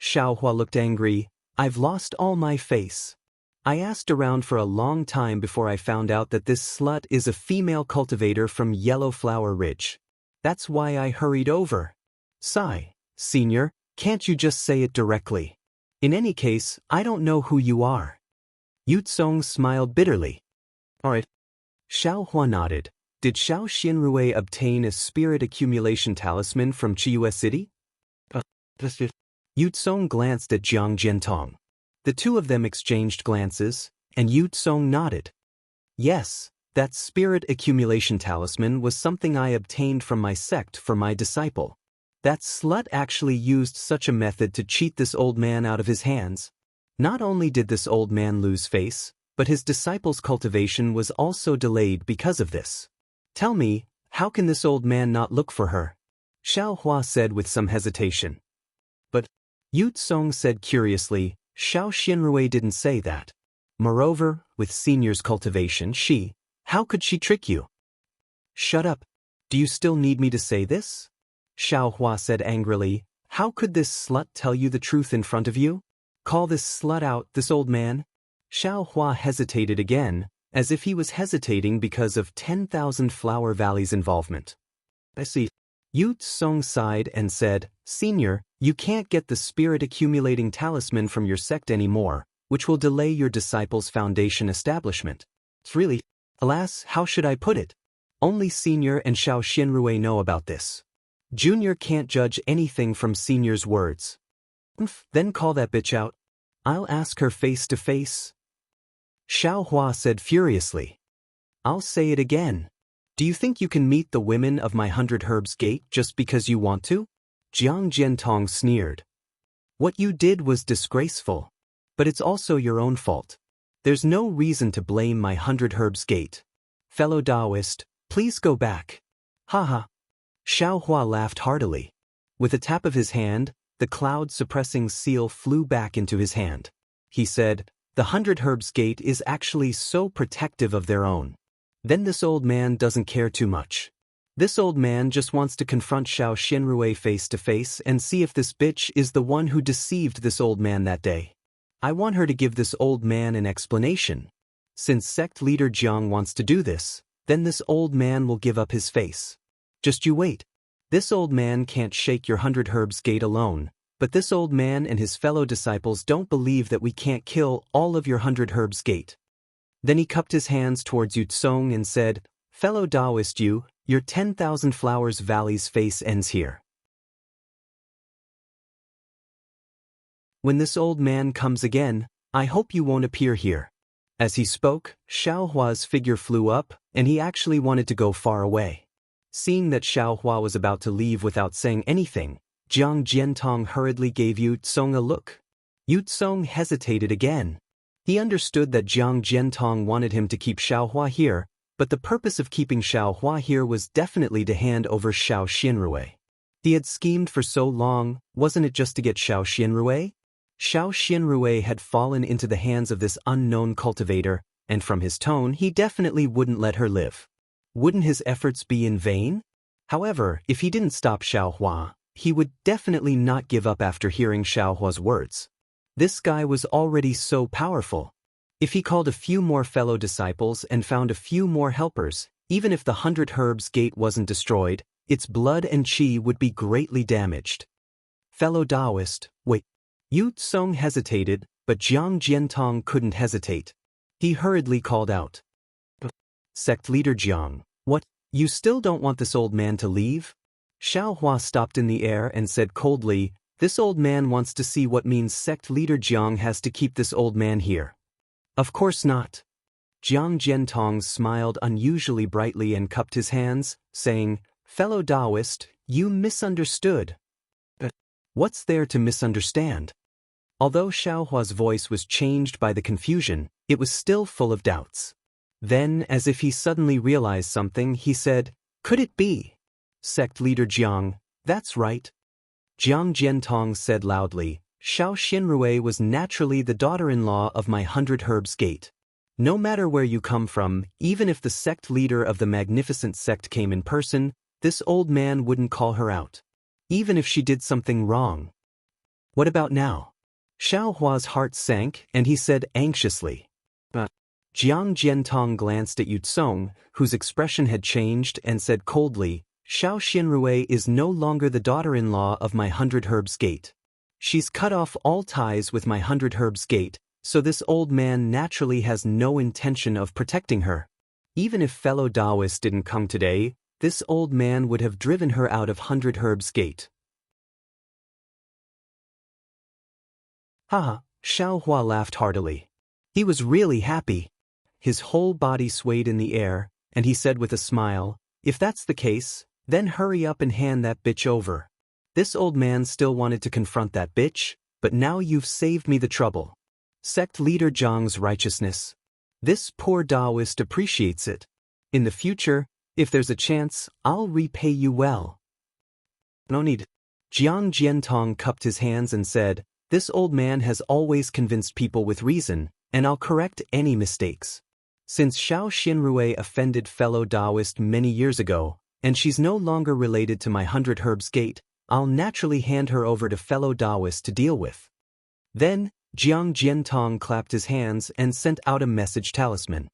Speaker 1: Xiaohua looked angry. I've lost all my face. I asked around for a long time before I found out that this slut is a female cultivator from Yellow Flower Ridge. That's why I hurried over. Sigh, Senior, can't you just say it directly? In any case, I don't know who you are. Yu Tsong smiled bitterly. Alright. Xiaohua nodded. Did Xiao Xianrui obtain a spirit accumulation talisman from Chiyue City? Yu Tsong glanced at Jiang Jiantong. The two of them exchanged glances, and Yu Tsong nodded. Yes, that spirit accumulation talisman was something I obtained from my sect for my disciple. That slut actually used such a method to cheat this old man out of his hands. Not only did this old man lose face, but his disciple's cultivation was also delayed because of this. Tell me, how can this old man not look for her? Xiaohua said with some hesitation. But, Yu Tsong said curiously, Xiao Xianrui didn't say that. Moreover, with Senior's cultivation, how could she trick you? Shut up. Do you still need me to say this? Xiaohua said angrily. How could this slut tell you the truth in front of you? Call this slut out, this old man? Xiaohua hesitated again, as if he was hesitating because of 10,000 Flower Valley's involvement. I see. Yu Tsong sighed and said, Senior, you can't get the spirit-accumulating talisman from your sect anymore, which will delay your disciple's foundation establishment. Really? Alas, how should I put it? Only Senior and Xiao Xianrui know about this. Junior can't judge anything from Senior's words. Then call that bitch out. I'll ask her face to face. Xiaohua said furiously. I'll say it again. Do you think you can meet the women of my 100 Herbs Gate just because you want to? Jiang Jiantong sneered. What you did was disgraceful. But it's also your own fault. There's no reason to blame my 100 Herbs Gate. Fellow Daoist, please go back. Haha. Xiaohua laughed heartily. With a tap of his hand, the cloud-suppressing seal flew back into his hand. He said, "The 100 Herbs Gate is actually so protective of their own. Then this old man doesn't care too much. This old man just wants to confront Xiao Xianrui face to face and see if this bitch is the one who deceived this old man that day. I want her to give this old man an explanation. Since sect leader Jiang wants to do this, then this old man will give up his face. Just you wait. This old man can't shake your 100 Herbs Gate alone, but this old man and his fellow disciples don't believe that we can't kill all of your 100 Herbs Gate." Then he cupped his hands towards Yu Tsong and said, "Fellow Daoist your 10,000 Flowers Valley's face ends here. When this old man comes again, I hope you won't appear here." As he spoke, Xiao Hua's figure flew up, and he actually wanted to go far away. Seeing that Xiao Hua was about to leave without saying anything, Jiang Jiantong hurriedly gave Yu Tsong a look. Yu Tsong hesitated again. He understood that Jiang Jiantong wanted him to keep Xiao Hua here, but the purpose of keeping Xiao Hua here was definitely to hand over Xiao Xianrui. He had schemed for so long, wasn't it just to get Xiao Xianrui? Xiao Xianrui had fallen into the hands of this unknown cultivator, and from his tone he definitely wouldn't let her live. Wouldn't his efforts be in vain? However, if he didn't stop Xiao Hua, he would definitely not give up after hearing Xiao Hua's words. This guy was already so powerful. If he called a few more fellow disciples and found a few more helpers, even if the 100 Herbs Gate wasn't destroyed, its blood and qi would be greatly damaged. "Fellow Daoist, wait." Yu Tsong hesitated, but Jiang Jiantong couldn't hesitate. He hurriedly called out, "Sect leader Jiang, what, you still don't want this old man to leave?" Xiao Hua stopped in the air and said coldly, "This old man wants to see what means sect leader Jiang has to keep this old man here." "Of course not." Jiang Jiantong smiled unusually brightly and cupped his hands, saying, "Fellow Daoist, you misunderstood." "But what's there to misunderstand?" Although Xiao Hua's voice was changed by the confusion, it was still full of doubts. Then, as if he suddenly realized something, he said, "Could it be? Sect leader Jiang, that's right." Jiang Jiantong said loudly, "Xiao Xianrui was naturally the daughter-in-law of my 100 Herbs Gate. No matter where you come from, even if the sect leader of the magnificent sect came in person, this old man wouldn't call her out. Even if she did something wrong." "What about now?" Xiao Hua's heart sank, and he said anxiously. "But..." Jiang Jiantong glanced at Yu Tsong, whose expression had changed, and said coldly, "Xiao Xianrui is no longer the daughter-in-law of my 100 Herbs Gate. She's cut off all ties with my 100 Herbs Gate, so this old man naturally has no intention of protecting her. Even if fellow Daoists didn't come today, this old man would have driven her out of 100 Herbs Gate." Haha, Xiao Hua laughed heartily. He was really happy. His whole body swayed in the air, and he said with a smile, "If that's the case, then hurry up and hand that bitch over. This old man still wanted to confront that bitch, but now you've saved me the trouble. Sect leader Jiang's righteousness. This poor Daoist appreciates it. In the future, if there's a chance, I'll repay you well." "No need." Jiang Jiantong cupped his hands and said, "This old man has always convinced people with reason, and I'll correct any mistakes. Since Xiao Xianrui offended fellow Daoist many years ago, and she's no longer related to my 100 Herbs Gate, I'll naturally hand her over to fellow Daoist to deal with." Then, Jiang Jiantong clapped his hands and sent out a message talisman.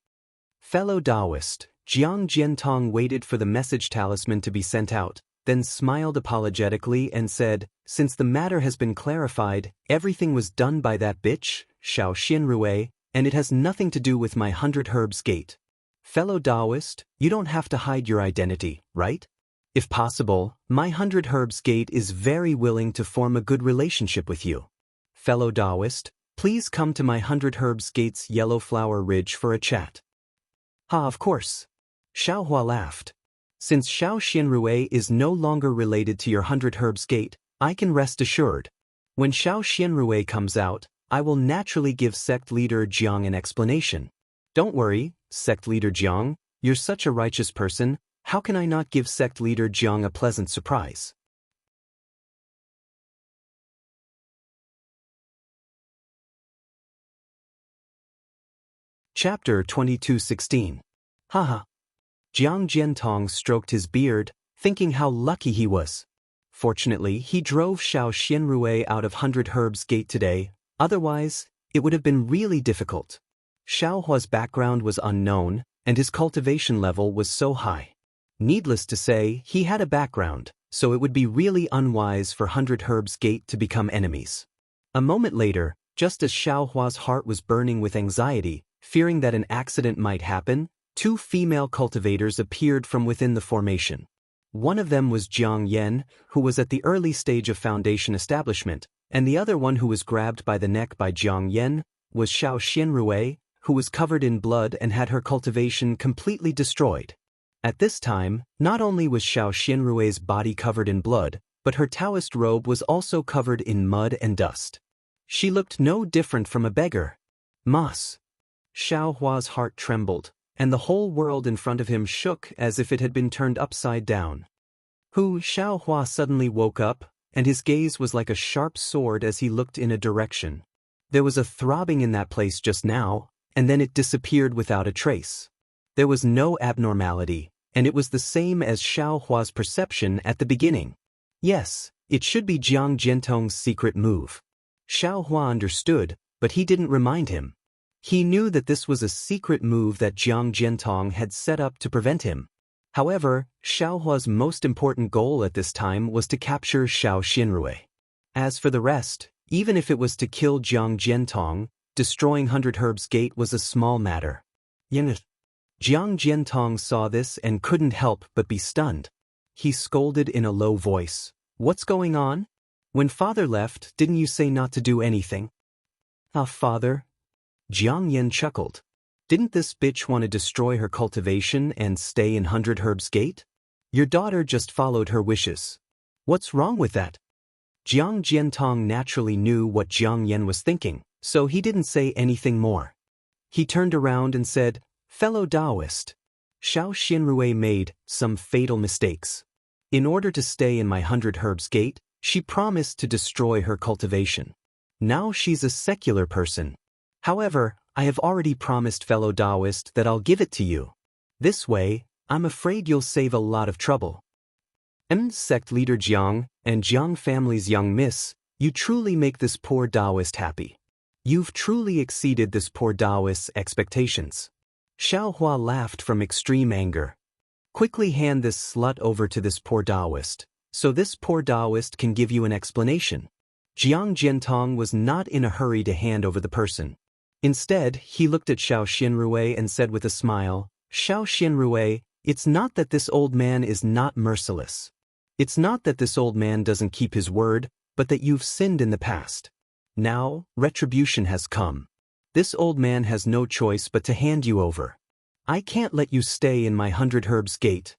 Speaker 1: "Fellow Daoist." Jiang Jiantong waited for the message talisman to be sent out, then smiled apologetically and said, "Since the matter has been clarified, everything was done by that bitch, Xiao Xianrui, and it has nothing to do with my 100 Herbs Gate. Fellow Daoist, you don't have to hide your identity, right? If possible, my 100 Herbs Gate is very willing to form a good relationship with you. Fellow Daoist, please come to my 100 Herbs Gate's Yellow Flower Ridge for a chat." "Ha, of course." Xiao Hua laughed. "Since Xiao Xianrui is no longer related to your 100 Herbs Gate, I can rest assured. When Xiao Xianrui comes out, I will naturally give sect leader Jiang an explanation. Don't worry, sect leader Jiang, you're such a righteous person, how can I not give sect leader Jiang a pleasant surprise?" Chapter 22:16. Haha. Jiang Jiantong stroked his beard, thinking how lucky he was. Fortunately, he drove Xiao Xianrui out of 100 Herbs Gate today, otherwise, it would have been really difficult. Xiao Hua's background was unknown, and his cultivation level was so high. Needless to say, he had a background, so it would be really unwise for 100 Herbs Gate to become enemies. A moment later, just as Xiao Hua's heart was burning with anxiety, fearing that an accident might happen, two female cultivators appeared from within the formation. One of them was Jiang Yan, who was at the early stage of foundation establishment, and the other one who was grabbed by the neck by Jiang Yan was Xiao Xianrui, who was covered in blood and had her cultivation completely destroyed. At this time, not only was Xiao Xianrui's body covered in blood, but her Daoist robe was also covered in mud and dust. She looked no different from a beggar. Mas. Xiao Hua's heart trembled, and the whole world in front of him shook as if it had been turned upside down. Xiao Hua suddenly woke up, and his gaze was like a sharp sword as he looked in a direction. There was a throbbing in that place just now, and then it disappeared without a trace. There was no abnormality, and it was the same as Xiao Hua's perception at the beginning. Yes, it should be Jiang Jiantong's secret move. Xiao Hua understood, but he didn't remind him. He knew that this was a secret move that Jiang Jiantong had set up to prevent him. However, Xiao Hua's most important goal at this time was to capture Xiao Xianrui. As for the rest, even if it was to kill Jiang Jiantong, destroying 100 Herbs Gate was a small matter. Jiang Jiantong saw this and couldn't help but be stunned. He scolded in a low voice. "What's going on? When father left, didn't you say not to do anything?" Father?" Jiang Yan chuckled. "Didn't this bitch want to destroy her cultivation and stay in 100 Herbs Gate? Your daughter just followed her wishes. What's wrong with that?" Jiang Jiantong naturally knew what Jiang Yan was thinking, so he didn't say anything more. He turned around and said, "Fellow Daoist, Xiao Xianrui made some fatal mistakes. In order to stay in my 100 Herbs Gate, she promised to destroy her cultivation. Now she's a secular person. However, I have already promised fellow Daoist that I'll give it to you. This way, I'm afraid you'll save a lot of trouble." Sect leader Jiang and Jiang family's young miss, you truly make this poor Daoist happy. You've truly exceeded this poor Daoist's expectations. Xiao Hua laughed from extreme anger. "Quickly hand this slut over to this poor Daoist, so this poor Daoist can give you an explanation." Jiang Jiantong was not in a hurry to hand over the person. Instead, he looked at Xiao Xianrui and said with a smile, "Xiao Xianrui, it's not that this old man is not merciless. It's not that this old man doesn't keep his word, but that you've sinned in the past. Now, retribution has come. This old man has no choice but to hand you over. I can't let you stay in my 100 Herbs Gate."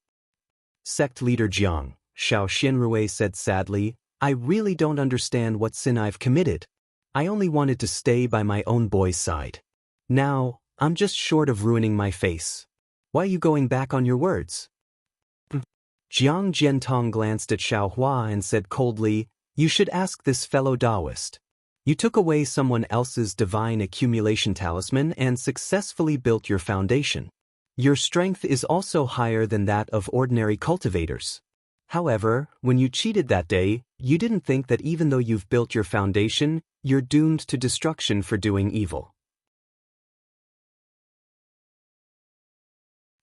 Speaker 1: Sect leader Jiang, Xiao Xianrui said sadly, "I really don't understand what sin I've committed. I only wanted to stay by my own boy's side. Now, I'm just short of ruining my face. Why are you going back on your words?" Jiang Jiantong glanced at Xiao Hua and said coldly, "You should ask this fellow Daoist. You took away someone else's divine accumulation talisman and successfully built your foundation. Your strength is also higher than that of ordinary cultivators. However, when you cheated that day, you didn't think that even though you've built your foundation, you're doomed to destruction for doing evil.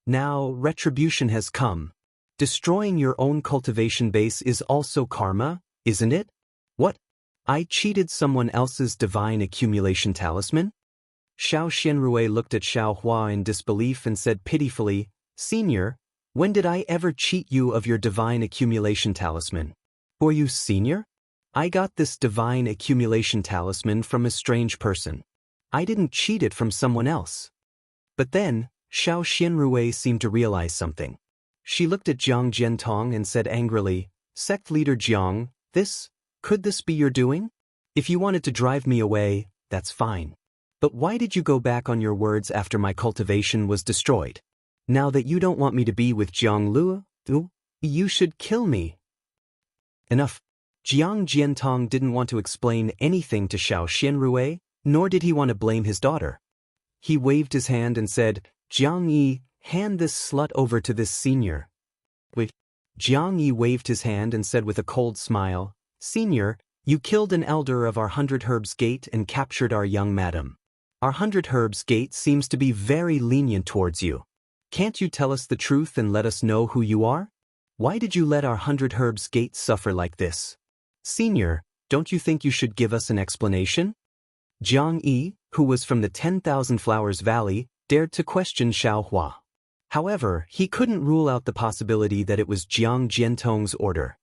Speaker 1: Now, retribution has come. Destroying your own cultivation base is also karma, isn't it? What? I cheated someone else's divine accumulation talisman?" Xiao Xianrui looked at Xiao Hua in disbelief and said pitifully, "Senior, when did I ever cheat you of your divine accumulation talisman? Were you senior? I got this divine accumulation talisman from a strange person. I didn't cheat it from someone else." But then, Xiao Xianrui seemed to realize something. She looked at Jiang Jiantong and said angrily, "Sect leader Jiang, could this be your doing? If you wanted to drive me away, that's fine. But why did you go back on your words after my cultivation was destroyed? Now that you don't want me to be with Jiang Lu, you should kill me." Enough. Jiang Jiantong didn't want to explain anything to Xiao Xianrui, nor did he want to blame his daughter. He waved his hand and said, "Jiang Yi, hand this slut over to this senior." Wait. Jiang Yi waved his hand and said with a cold smile, "Senior, you killed an elder of our 100 Herbs Gate and captured our young madam. Our 100 Herbs Gate seems to be very lenient towards you. Can't you tell us the truth and let us know who you are? Why did you let our 100 Herbs Gate suffer like this? Senior, don't you think you should give us an explanation?" Jiang Yi, who was from the 10,000 Flowers Valley, dared to question Xiaohua. However, he couldn't rule out the possibility that it was Jiang Jiantong's order.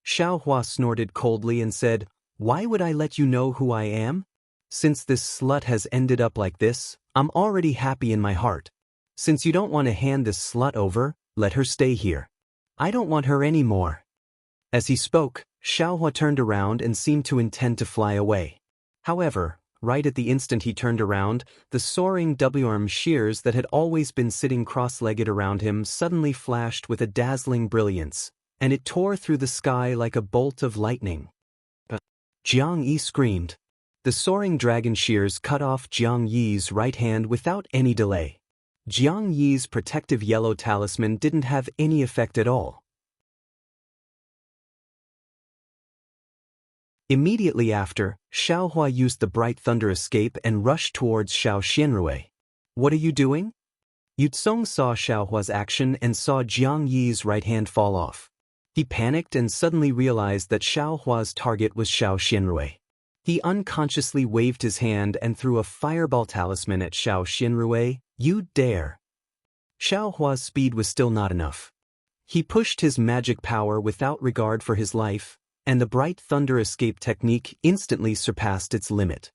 Speaker 1: Xiaohua snorted coldly and said, "Why would I let you know who I am? Since this slut has ended up like this, I'm already happy in my heart. Since you don't want to hand this slut over, let her stay here. I don't want her anymore." As he spoke, Xiaohua turned around and seemed to intend to fly away. However, right at the instant he turned around, the soaring W-arm shears that had always been sitting cross-legged around him suddenly flashed with a dazzling brilliance, and it tore through the sky like a bolt of lightning. Jiang Yi screamed. The soaring dragon shears cut off Jiang Yi's right hand without any delay. Jiang Yi's protective yellow talisman didn't have any effect at all. Immediately after, Xiaohua used the bright thunder escape and rushed towards Xiao Xianrui. "What are you doing?" Yutsong saw Xiaohua's action and saw Jiang Yi's right hand fall off. He panicked and suddenly realized that Xiaohua's target was Xiao Xianrui. He unconsciously waved his hand and threw a fireball talisman at Xiao Xianrui. "You dare!" Xiaohua's speed was still not enough. He pushed his magic power without regard for his life, and the bright thunder escape technique instantly surpassed its limit.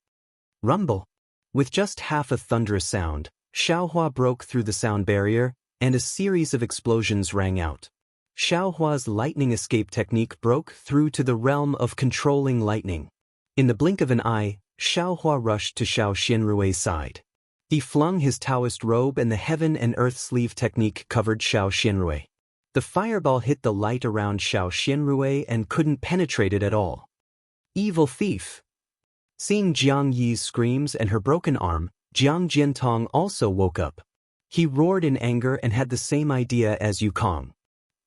Speaker 1: Rumble! With just half a thunderous sound, Xiaohua broke through the sound barrier, and a series of explosions rang out. Xiaohua's lightning escape technique broke through to the realm of controlling lightning. In the blink of an eye, Xiaohua rushed to Xiao Xianrui's side. He flung his Daoist robe and the heaven and earth sleeve technique covered Xiao Xianrui. The fireball hit the light around Xiao Xianrui and couldn't penetrate it at all. Evil thief! Seeing Jiang Yi's screams and her broken arm, Jiang Jiantong also woke up. He roared in anger and had the same idea as Yukong.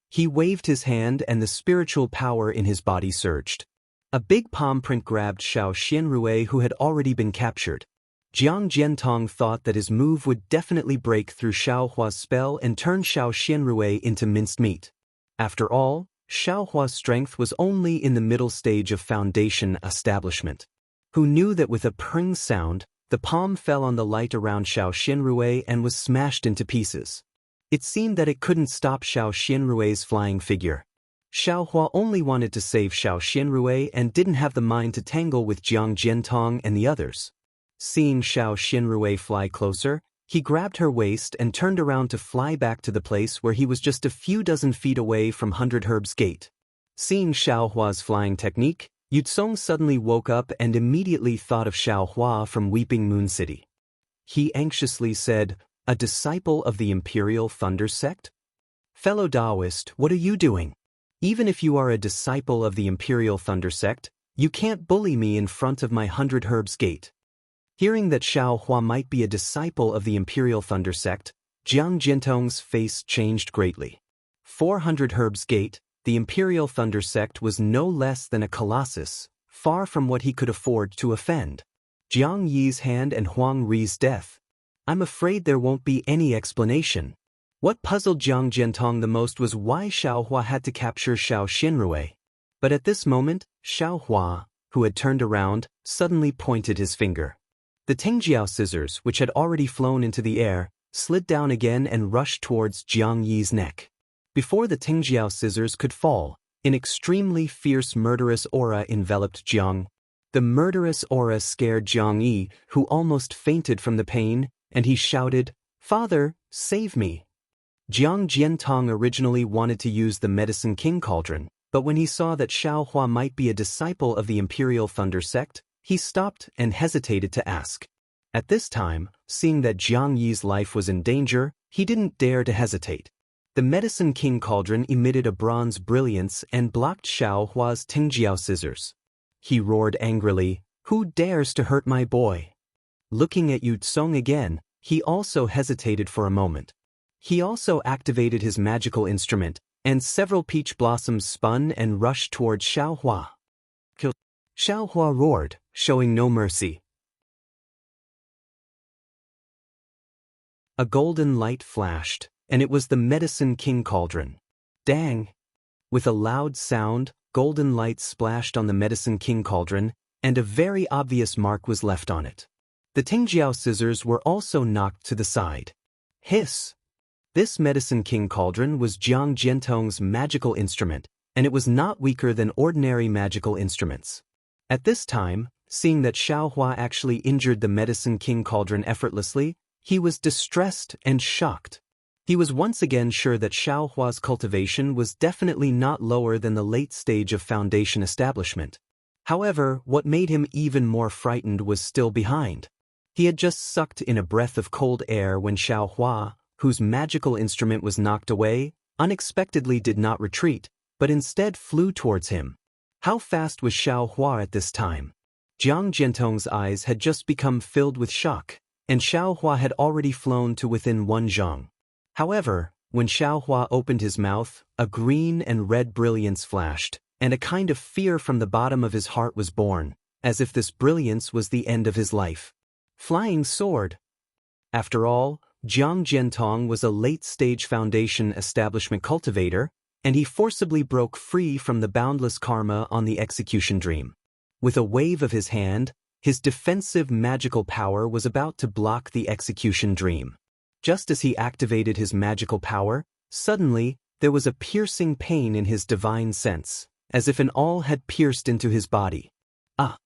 Speaker 1: He waved his hand and the spiritual power in his body surged. A big palm print grabbed Xiao Xianrui, who had already been captured. Jiang Jiantong thought that his move would definitely break through Xiaohua's spell and turn Xiao Xianrui into minced meat. After all, Xiaohua's strength was only in the middle stage of foundation establishment. Who knew that with a pring sound, the palm fell on the light around Xiao Xianrui and was smashed into pieces. It seemed that it couldn't stop Xiao Xianrui's flying figure. Xiaohua only wanted to save Xiao Xianrui and didn't have the mind to tangle with Jiang Jiantong and the others. Seeing Xiao Xianrui fly closer, he grabbed her waist and turned around to fly back to the place where he was just a few dozen feet away from 100 Herbs Gate. Seeing Xiaohua's flying technique, Yutsong suddenly woke up and immediately thought of Xiaohua from Weeping Moon City. He anxiously said, "A disciple of the Imperial Thunder Sect? Fellow Daoist, what are you doing? Even if you are a disciple of the Imperial Thunder Sect, you can't bully me in front of my 100 Herbs Gate." Hearing that Xiaohua might be a disciple of the Imperial Thunder Sect, Jiang Jiantong's face changed greatly. 400 Herbs Gate, the Imperial Thunder Sect was no less than a colossus, far from what he could afford to offend. Jiang Yi's hand and Huang Ri's death. I'm afraid there won't be any explanation. What puzzled Jiang Jiantong the most was why Xiaohua had to capture Xiao Xianrui. But at this moment, Xiaohua, who had turned around, suddenly pointed his finger. The Tingjiao scissors, which had already flown into the air, slid down again and rushed towards Jiang Yi's neck. Before the Tingjiao scissors could fall, an extremely fierce murderous aura enveloped Jiang. The murderous aura scared Jiang Yi, who almost fainted from the pain, and he shouted, "Father, save me!" Jiang Jiantong originally wanted to use the Medicine King Cauldron, but when he saw that Xiaohua might be a disciple of the Imperial Thunder Sect, he stopped and hesitated to ask. At this time, seeing that Jiang Yi's life was in danger, he didn't dare to hesitate. The Medicine King Cauldron emitted a bronze brilliance and blocked Xiaohua's Tingjiao scissors. He roared angrily, "Who dares to hurt my boy?" Looking at Yu Tsong again, he also hesitated for a moment. He also activated his magical instrument, and several peach blossoms spun and rushed toward Xiaohua. Kill! Xiaohua roared, showing no mercy. A golden light flashed, and it was the Medicine King cauldron. Dang! With a loud sound, golden light splashed on the Medicine King cauldron, and a very obvious mark was left on it. The Tingjiao scissors were also knocked to the side. Hiss! This Medicine King cauldron was Jiang Jiantong's magical instrument, and it was not weaker than ordinary magical instruments. At this time, seeing that Xiaohua actually injured the Medicine King cauldron effortlessly, he was distressed and shocked. He was once again sure that Xiaohua's cultivation was definitely not lower than the late stage of foundation establishment. However, what made him even more frightened was still behind. He had just sucked in a breath of cold air when Xiaohua, whose magical instrument was knocked away, unexpectedly did not retreat, but instead flew towards him. How fast was Xiaohua at this time? Jiang Jiantong's eyes had just become filled with shock, and Xiaohua had already flown to within 1 zhang. However, when Xiaohua opened his mouth, a green and red brilliance flashed, and a kind of fear from the bottom of his heart was born, as if this brilliance was the end of his life. Flying sword! After all, Jiang Jiantong was a late-stage foundation establishment cultivator, and he forcibly broke free from the boundless karma on the execution dream. With a wave of his hand, his defensive magical power was about to block the execution dream. Just as he activated his magical power, suddenly, there was a piercing pain in his divine sense, as if an awl had pierced into his body. Ah!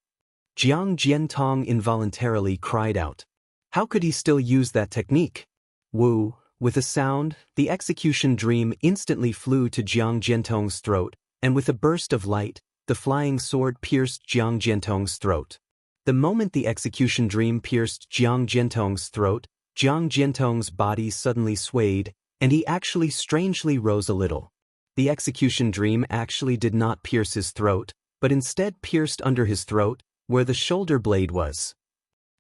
Speaker 1: Jiang Jiantong involuntarily cried out. How could he still use that technique? Woo! With a sound, the execution dream instantly flew to Jiang Jiantong's throat, and with a burst of light, the flying sword pierced Jiang Jiantong's throat. The moment the execution dream pierced Jiang Jiantong's throat, Jiang Jiantong's body suddenly swayed, and he actually strangely rose a little. The execution dream actually did not pierce his throat, but instead pierced under his throat, where the shoulder blade was.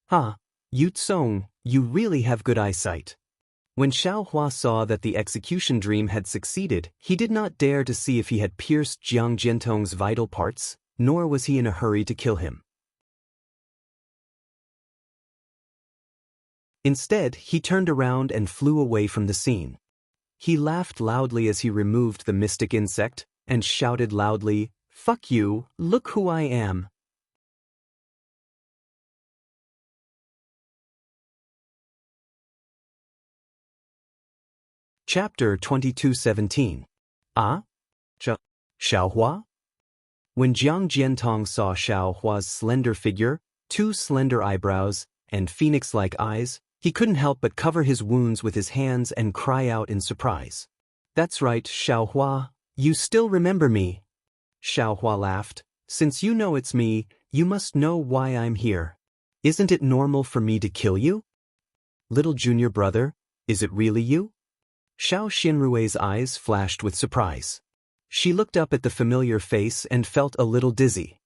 Speaker 1: Ha! Yu Tsong, you really have good eyesight. When Xiaohua saw that the execution dream had succeeded, he did not dare to see if he had pierced Jiang Jiantong's vital parts, nor was he in a hurry to kill him. Instead, he turned around and flew away from the scene. He laughed loudly as he removed the mystic insect, and shouted loudly, "Fuck you, look who I am." Chapter 22:17. Ah? Xiaohua? When Jiang Jiantong saw Xiaohua's slender figure, 2 slender eyebrows, and phoenix-like eyes, he couldn't help but cover his wounds with his hands and cry out in surprise. That's right, Xiaohua, you still remember me. Xiaohua laughed. Since you know it's me, you must know why I'm here. Isn't it normal for me to kill you? Little junior brother, is it really you? Xiao Xinrui's eyes flashed with surprise. She looked up at the familiar face and felt a little dizzy.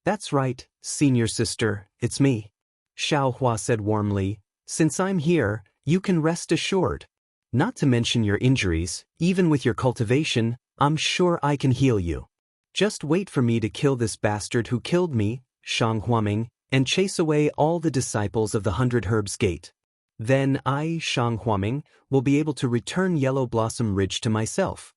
Speaker 1: That's right, senior sister, it's me. Xiaohua said warmly. Since I'm here, you can rest assured. Not to mention your injuries, even with your cultivation, I'm sure I can heal you. Just wait for me to kill this bastard who killed me, Shang Huaming, and chase away all the disciples of the 100 Herbs Gate. Then I, Shang Huaming, will be able to return Yellow Blossom Ridge to myself.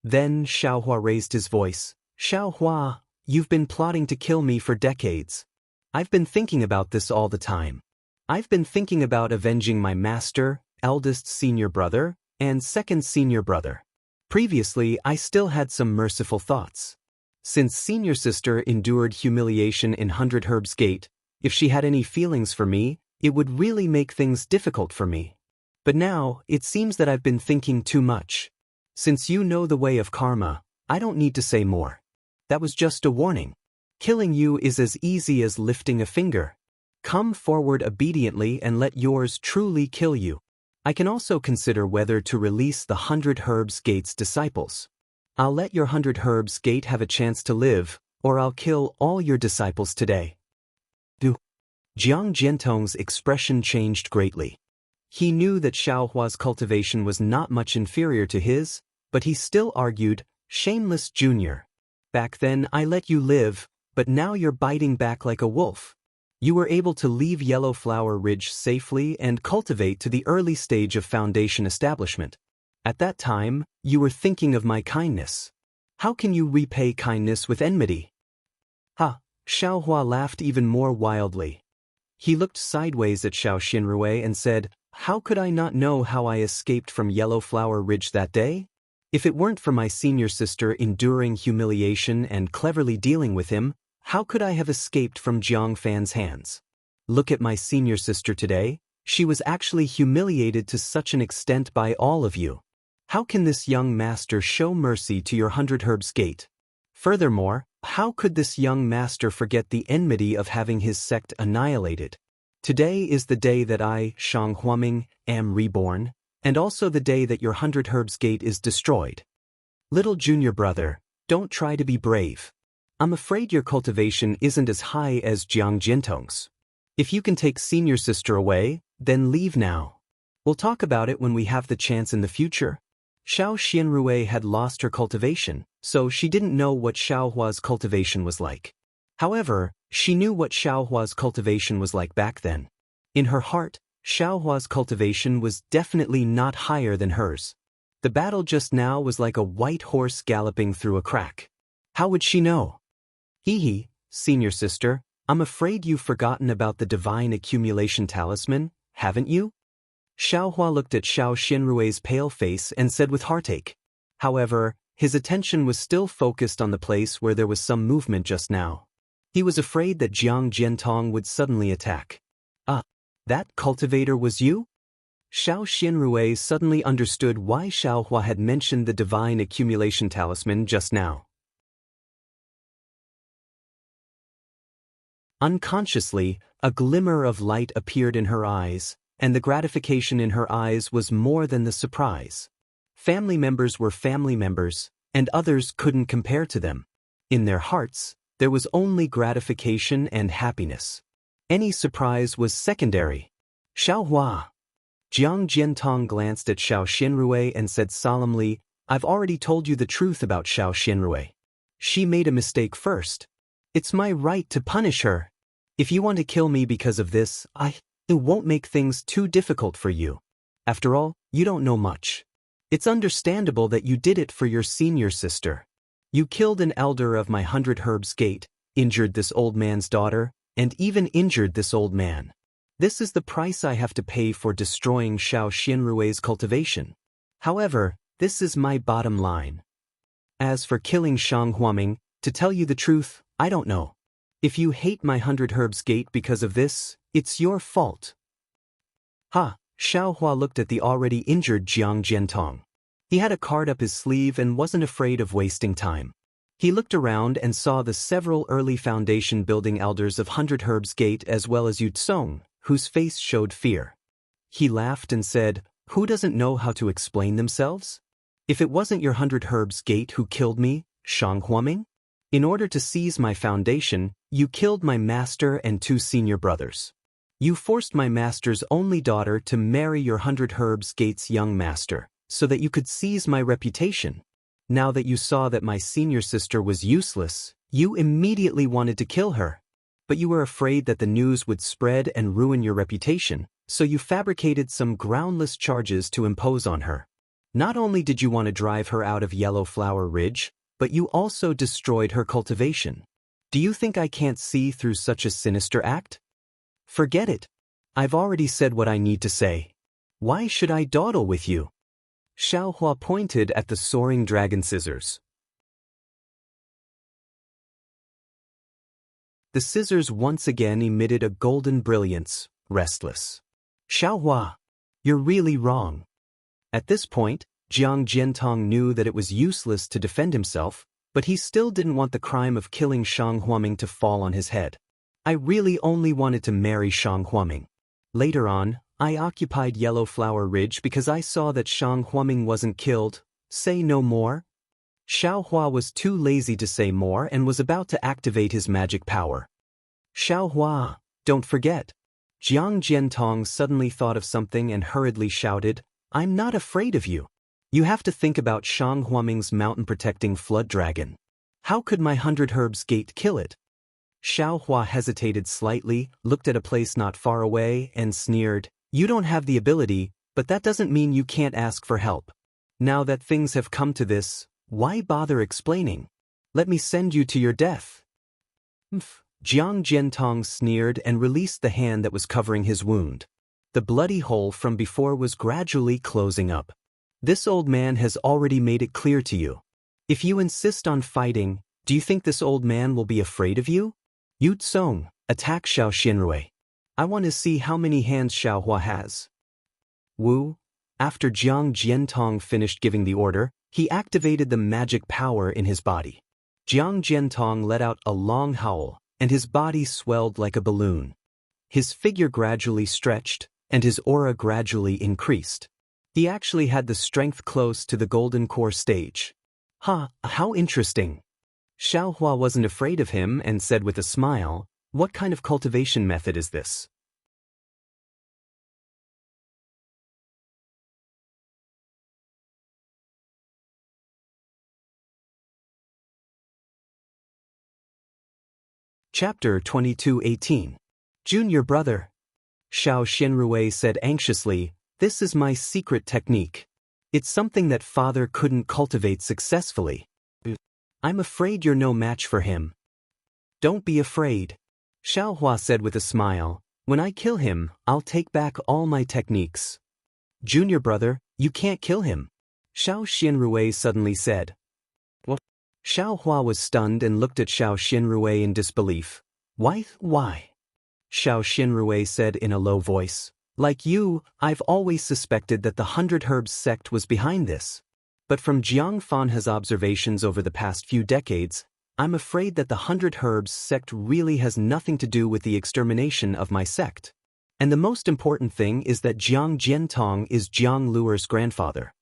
Speaker 1: Then Xiaohua raised his voice. Xiaohua, you've been plotting to kill me for decades. I've been thinking about this all the time. I've been thinking about avenging my master, eldest senior brother, and second senior brother. Previously, I still had some merciful thoughts. Since senior sister endured humiliation in 100 Herbs Gate, if she had any feelings for me, it would really make things difficult for me. But now, it seems that I've been thinking too much. Since you know the way of karma, I don't need to say more. That was just a warning. Killing you is as easy as lifting a finger. Come forward obediently and let yours truly kill you. I can also consider whether to release the 100 Herbs Gate's disciples. I'll let your 100 Herbs Gate have a chance to live, or I'll kill all your disciples today. Jiang Jiantong's expression changed greatly. He knew that Xiaohua's cultivation was not much inferior to his, but he still argued, "Shameless junior. Back then I let you live, but now you're biting back like a wolf. You were able to leave Yellow Flower Ridge safely and cultivate to the early stage of foundation establishment. At that time, you were thinking of my kindness. How can you repay kindness with enmity?" Ha! Xiaohua laughed even more wildly. He looked sideways at Xiao Xinrui and said, "How could I not know how I escaped from Yellow Flower Ridge that day? If it weren't for my senior sister enduring humiliation and cleverly dealing with him, how could I have escaped from Jiang Fan's hands? Look at my senior sister today. She was actually humiliated to such an extent by all of you. How can this young master show mercy to your 100 Herbs Gate? Furthermore, how could this young master forget the enmity of having his sect annihilated? Today is the day that I, Shang Huaming, am reborn, and also the day that your 100 Herbs Gate is destroyed. Little junior brother, don't try to be brave. I'm afraid your cultivation isn't as high as Jiang Jiantong's. If you can take senior sister away, then leave now. We'll talk about it when we have the chance in the future." Xiao Xianrui had lost her cultivation, so she didn't know what Xiaohua's cultivation was like. However, she knew what Xiaohua's cultivation was like back then. In her heart, Xiaohua's cultivation was definitely not higher than hers. The battle just now was like a white horse galloping through a crack. How would she know? Hee, senior sister, I'm afraid you've forgotten about the divine accumulation talisman, haven't you? Xiaohua looked at Xiao Xinrui's pale face and said with heartache. However, his attention was still focused on the place where there was some movement just now. He was afraid that Jiang Jiantong would suddenly attack. That cultivator was you? Xiao Xinrui suddenly understood why Xiaohua had mentioned the divine accumulation talisman just now. Unconsciously, a glimmer of light appeared in her eyes, and the gratification in her eyes was more than the surprise. Family members were family members, and others couldn't compare to them. In their hearts, there was only gratification and happiness. Any surprise was secondary. Xiaohua. Jiang Jiantong glanced at Xiao Xinrui and said solemnly, "I've already told you the truth about Xiao Xinrui. She made a mistake first. It's my right to punish her. If you want to kill me because of this, it won't make things too difficult for you. After all, you don't know much. It's understandable that you did it for your senior sister. You killed an elder of my 100 Herbs Gate, injured this old man's daughter, and even injured this old man. This is the price I have to pay for destroying Xiao Xinrui's cultivation. However, this is my bottom line. As for killing Shang Huaming, to tell you the truth, I don't know. If you hate my 100 Herbs Gate because of this, it's your fault." Xiaohua looked at the already injured Jiang Jiantong. He had a card up his sleeve and wasn't afraid of wasting time. He looked around and saw the several early foundation building elders of 100 Herbs Gate as well as Yu Tsong, whose face showed fear. He laughed and said, "Who doesn't know how to explain themselves? If it wasn't your 100 Herbs Gate who killed me, Shang Huaming? In order to seize my foundation, you killed my master and 2 senior brothers. You forced my master's only daughter to marry your 100 Herbs Gate's young master, so that you could seize my reputation. Now that you saw that my senior sister was useless, you immediately wanted to kill her. But you were afraid that the news would spread and ruin your reputation, so you fabricated some groundless charges to impose on her. Not only did you want to drive her out of Yellow Flower Ridge, but you also destroyed her cultivation. Do you think I can't see through such a sinister act? Forget it. I've already said what I need to say. Why should I dawdle with you?" Xiaohua pointed at the soaring dragon scissors. The scissors once again emitted a golden brilliance, restless. "Xiaohua, you're really wrong." At this point, Jiang Jiantong knew that it was useless to defend himself, but he still didn't want the crime of killing Shang Huaming to fall on his head. "I really only wanted to marry Shang Huaming. Later on, I occupied Yellow Flower Ridge because I saw that Shang Huaming wasn't killed. Say no more?" Xiaohua was too lazy to say more and was about to activate his magic power. "Xiaohua, don't forget. Jiang Jiantong suddenly thought of something and hurriedly shouted, I'm not afraid of you. You have to think about Shang Huaming's mountain-protecting flood dragon. How could my 100 herbs gate kill it? Xiao Hua hesitated slightly, looked at a place not far away, and sneered, You don't have the ability, but that doesn't mean you can't ask for help. Now that things have come to this, why bother explaining? Let me send you to your death. Jiang Jiantong sneered and released the hand that was covering his wound. The bloody hole from before was gradually closing up. This old man has already made it clear to you. If you insist on fighting, do you think this old man will be afraid of you? Yu Tsong, attack Xiao Xinrui. I want to see how many hands Xiao Hua has. Wu. After Jiang Jiantong finished giving the order, he activated the magic power in his body. Jiang Jiantong let out a long howl, and his body swelled like a balloon. His figure gradually stretched, and his aura gradually increased. He actually had the strength close to the golden core stage. How interesting. Xiao Hua wasn't afraid of him and said with a smile, What kind of cultivation method is this? Chapter 22:18. Junior brother. Xiao Xinrui said anxiously, This is my secret technique. It's something that father couldn't cultivate successfully. I'm afraid you're no match for him. Don't be afraid. Xiao Hua said with a smile, When I kill him, I'll take back all my techniques. Junior brother, you can't kill him. Xiao Xinrui suddenly said. What? Xiao Hua was stunned and looked at Xiao Xinrui in disbelief. Why? Xiao Xinrui said in a low voice. Like you, I've always suspected that the 100 Herbs sect was behind this. But from Jiang Fanhe's observations over the past few decades, I'm afraid that the 100 Herbs sect really has nothing to do with the extermination of my sect. And the most important thing is that Jiang Jiantong is Jiang Luer's grandfather.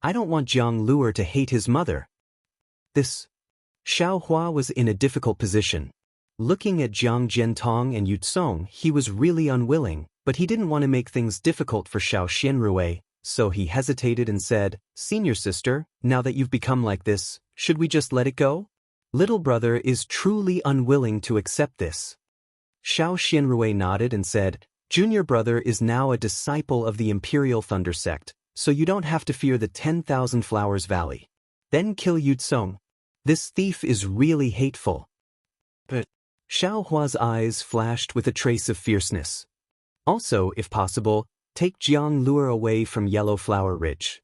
Speaker 1: I don't want Jiang Luer to hate his mother. Xiao Hua was in a difficult position. Looking at Jiang Jiantong and Yu Tsong, he was really unwilling, but he didn't want to make things difficult for Xiao Xinrui, so he hesitated and said, Senior sister, now that you've become like this, should we just let it go? Little brother is truly unwilling to accept this. Xiao Xinrui nodded and said, Junior brother is now a disciple of the Imperial Thunder sect, so you don't have to fear the 10,000 Flowers Valley. Then kill Yu Tsong. This thief is really hateful. But Xiao Hua's eyes flashed with a trace of fierceness. Also, if possible, take Jiang Luer away from Yellow Flower Ridge.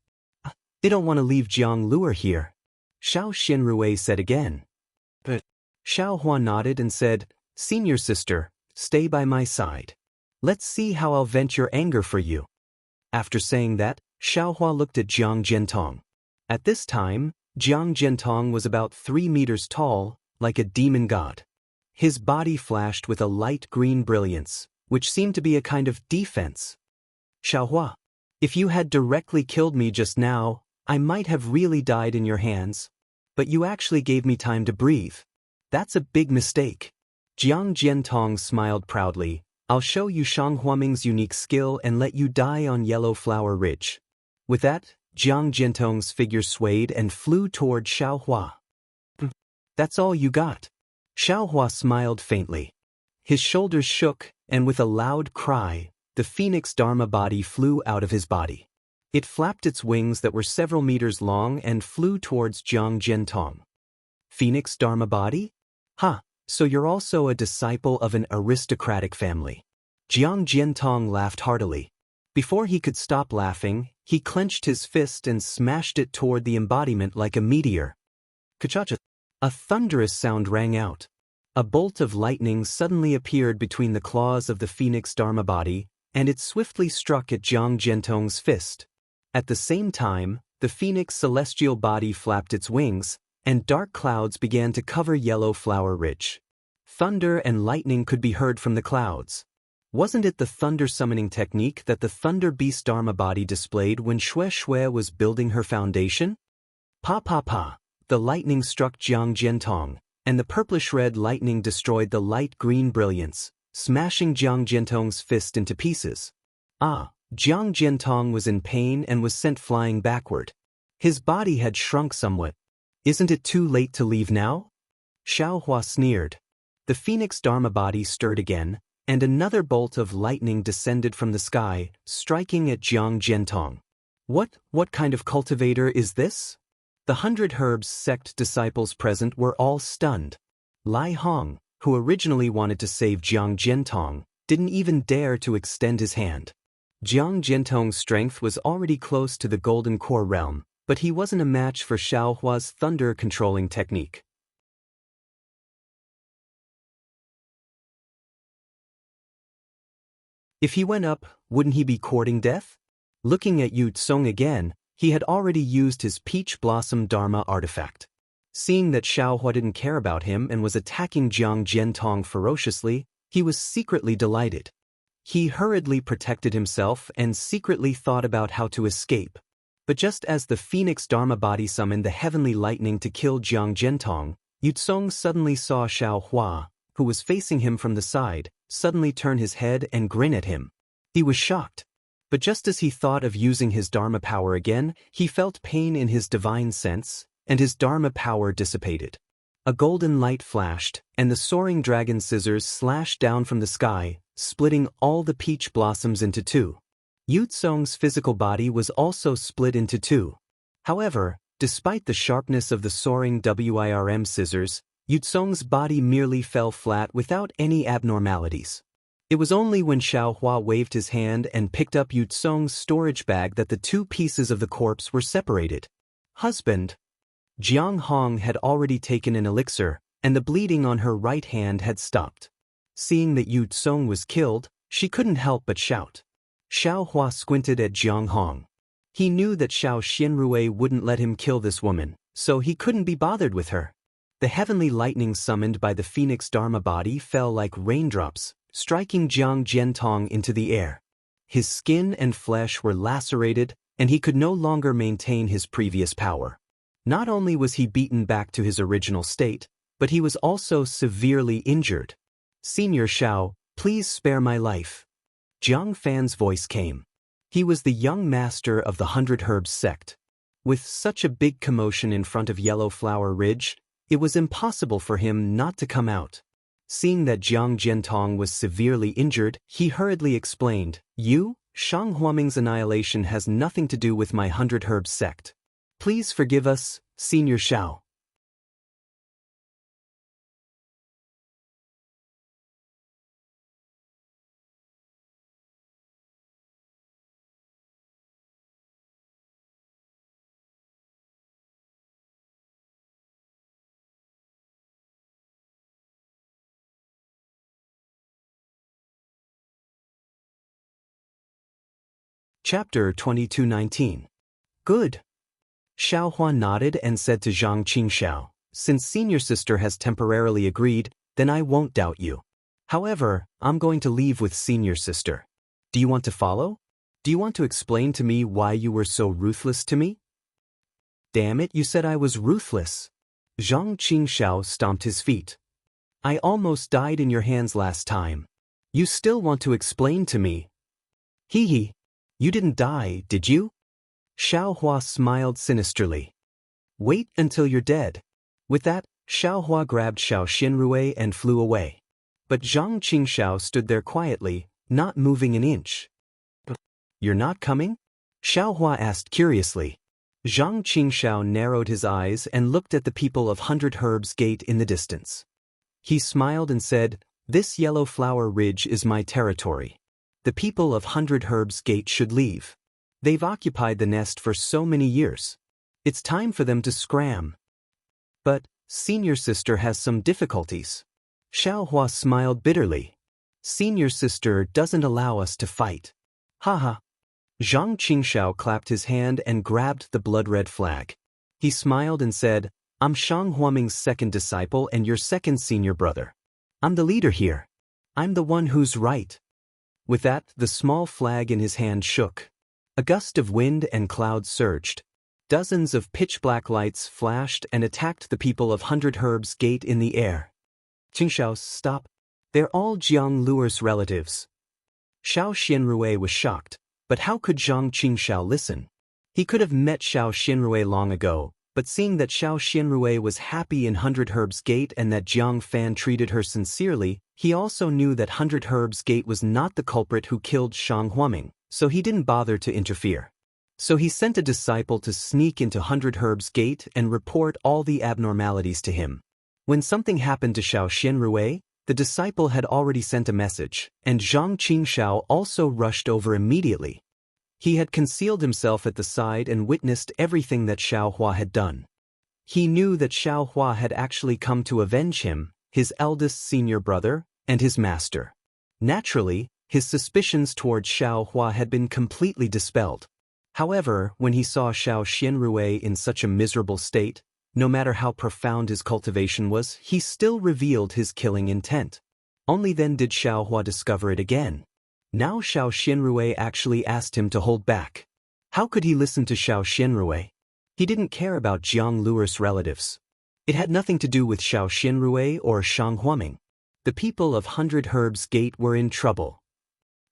Speaker 1: They don't want to leave Jiang Luer here. Xiao Xinrui said again. But Xiao Hua nodded and said, Senior sister, stay by my side. Let's see how I'll vent your anger for you. After saying that, Xiao Hua looked at Jiang Jiantong. At this time, Jiang Jiantong was about 3 meters tall, like a demon god. His body flashed with a light green brilliance, which seemed to be a kind of defense. Xiao Hua, if you had directly killed me just now, I might have really died in your hands. But you actually gave me time to breathe. That's a big mistake. Jiang Jiantong smiled proudly. I'll show you Shang Huaming's unique skill and let you die on Yellow Flower Ridge. With that, Jiang Jiantong's figure swayed and flew toward Xiao Hua. That's all you got. Xiao Hua smiled faintly. His shoulders shook, and with a loud cry, the phoenix Dharma body flew out of his body. It flapped its wings that were several meters long and flew towards Jiang Jiantong. Phoenix Dharma body? So you're also a disciple of an aristocratic family. Jiang Jiantong laughed heartily. Before he could stop laughing, he clenched his fist and smashed it toward the embodiment like a meteor. Ka-cha-cha! A thunderous sound rang out. A bolt of lightning suddenly appeared between the claws of the phoenix Dharma body, and it swiftly struck at Jiang Jiantong's fist. At the same time, the phoenix celestial body flapped its wings, and dark clouds began to cover Yellow Flower Ridge. Thunder and lightning could be heard from the clouds. Wasn't it the thunder summoning technique that the Thunder Beast Dharma body displayed when Xue Xue was building her foundation? Pa! The lightning struck Jiang Jiantong, and the purplish-red lightning destroyed the light green brilliance, smashing Jiang Jiantong's fist into pieces. Jiang Jiantong was in pain and was sent flying backward. His body had shrunk somewhat. Isn't it too late to leave now? Xiaohua sneered. The phoenix Dharma body stirred again, and another bolt of lightning descended from the sky, striking at Jiang Jiantong. What kind of cultivator is this? The 100 Herbs sect disciples present were all stunned. Lai Hong, who originally wanted to save Jiang Jiantong, didn't even dare to extend his hand. Jiang Jiantong's strength was already close to the Golden Core realm, but he wasn't a match for Xiaohua's thunder-controlling technique. If he went up, wouldn't he be courting death? Looking at Yu Tsong again, he had already used his Peach Blossom Dharma artifact. Seeing that Xiaohua didn't care about him and was attacking Jiang Jiantong ferociously, he was secretly delighted. He hurriedly protected himself and secretly thought about how to escape. But just as the Phoenix Dharma body summoned the heavenly lightning to kill Jiang Jiantong, Yu Tsong suddenly saw Xiaohua, who was facing him from the side, suddenly turn his head and grin at him. He was shocked. But just as he thought of using his Dharma power again, he felt pain in his divine sense, and his Dharma power dissipated. A golden light flashed, and the soaring dragon scissors slashed down from the sky, splitting all the peach blossoms into two. Yu Tsong's physical body was also split into two. However, despite the sharpness of the soaring WIRM scissors, Yu Tsong's body merely fell flat without any abnormalities. It was only when Xiaohua waved his hand and picked up Yu Tsong's storage bag that the two pieces of the corpse were separated. Husband. Jiang Hong had already taken an elixir, and the bleeding on her right hand had stopped. Seeing that Yu Tsong was killed, she couldn't help but shout. Xiaohua squinted at Jiang Hong. He knew that Xiao Xianrui wouldn't let him kill this woman, so he couldn't be bothered with her. The heavenly lightning summoned by the Phoenix Dharma body fell like raindrops, striking Jiang Jiantong into the air. His skin and flesh were lacerated, and he could no longer maintain his previous power. Not only was he beaten back to his original state, but he was also severely injured. Senior Xiao, please spare my life. Jiang Fan's voice came. He was the young master of the 100 Herbs sect. With such a big commotion in front of Yellow Flower Ridge, it was impossible for him not to come out. Seeing that Jiang Jiantong was severely injured, he hurriedly explained, Shang Huaming's annihilation has nothing to do with my 100 Herbs sect. Please forgive us, Senior Xiao. Chapter 2219. Good. Xiaohua nodded and said to Zhang Qingxiao, since senior sister has temporarily agreed, then I won't doubt you. However, I'm going to leave with senior sister. Do you want to follow? Do you want to explain to me why you were so ruthless to me? Damn it, you said I was ruthless. Zhang Qingxiao stomped his feet. I almost died in your hands last time. You still want to explain to me? Hee hee. You didn't die, did you? Xiaohua smiled sinisterly. Wait until you're dead. With that, Xiaohua grabbed Xiao Xianrui and flew away. But Zhang Qingxiao stood there quietly, not moving an inch. You're not coming? Xiaohua asked curiously. Zhang Qingxiao narrowed his eyes and looked at the people of 100 Herbs Gate in the distance. He smiled and said, This Yellow Flower Ridge is my territory. The people of 100 Herbs Gate should leave. They've occupied the nest for so many years. It's time for them to scram. But, senior sister has some difficulties. Xiaohua smiled bitterly. Senior sister doesn't allow us to fight. Haha. Zhang Qingxiao clapped his hand and grabbed the blood-red flag. He smiled and said, I'm Shang Huaming's second disciple and your second senior brother. I'm the leader here. I'm the one who's right. With that, the small flag in his hand shook. A gust of wind and clouds surged. Dozens of pitch-black lights flashed and attacked the people of 100 Herbs Gate in the air. Qingxiao, stop. They're all Jiang Luer's relatives. Xiao Xianrui was shocked, but how could Zhang Qingxiao listen? He could have met Xiao Xianrui long ago, but seeing that Xiao Xianrui was happy in Hundred Herbs Gate and that Jiang Fan treated her sincerely, he also knew that Hundred Herbs Gate was not the culprit who killed Shang Huaming, so he didn't bother to interfere. So he sent a disciple to sneak into Hundred Herbs Gate and report all the abnormalities to him. When something happened to Xiao Xianrui, the disciple had already sent a message, and Zhang Qingxiao also rushed over immediately. He had concealed himself at the side and witnessed everything that Xiao Hua had done. He knew that Xiao Hua had actually come to avenge him, his eldest senior brother, and his master. Naturally, his suspicions towards Xiao Hua had been completely dispelled. However, when he saw Xiao Xianrui in such a miserable state, no matter how profound his cultivation was, he still revealed his killing intent. Only then did Xiao Hua discover it again. Now Xiao Xianrui actually asked him to hold back. How could he listen to Xiao Xianrui? He didn't care about Jiang Luer's relatives. It had nothing to do with Xiao Xianrui or Shang Huaming. The people of Hundred Herbs Gate were in trouble.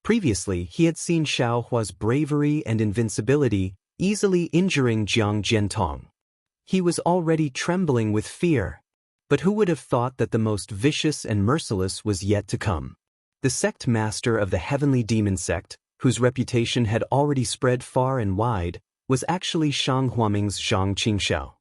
Speaker 1: Previously, he had seen Xiao Hua's bravery and invincibility, easily injuring Jiang Jiantong. He was already trembling with fear. But who would have thought that the most vicious and merciless was yet to come? The sect master of the heavenly demon sect, whose reputation had already spread far and wide, was actually Shang Huaming's Zhang Qingxiao.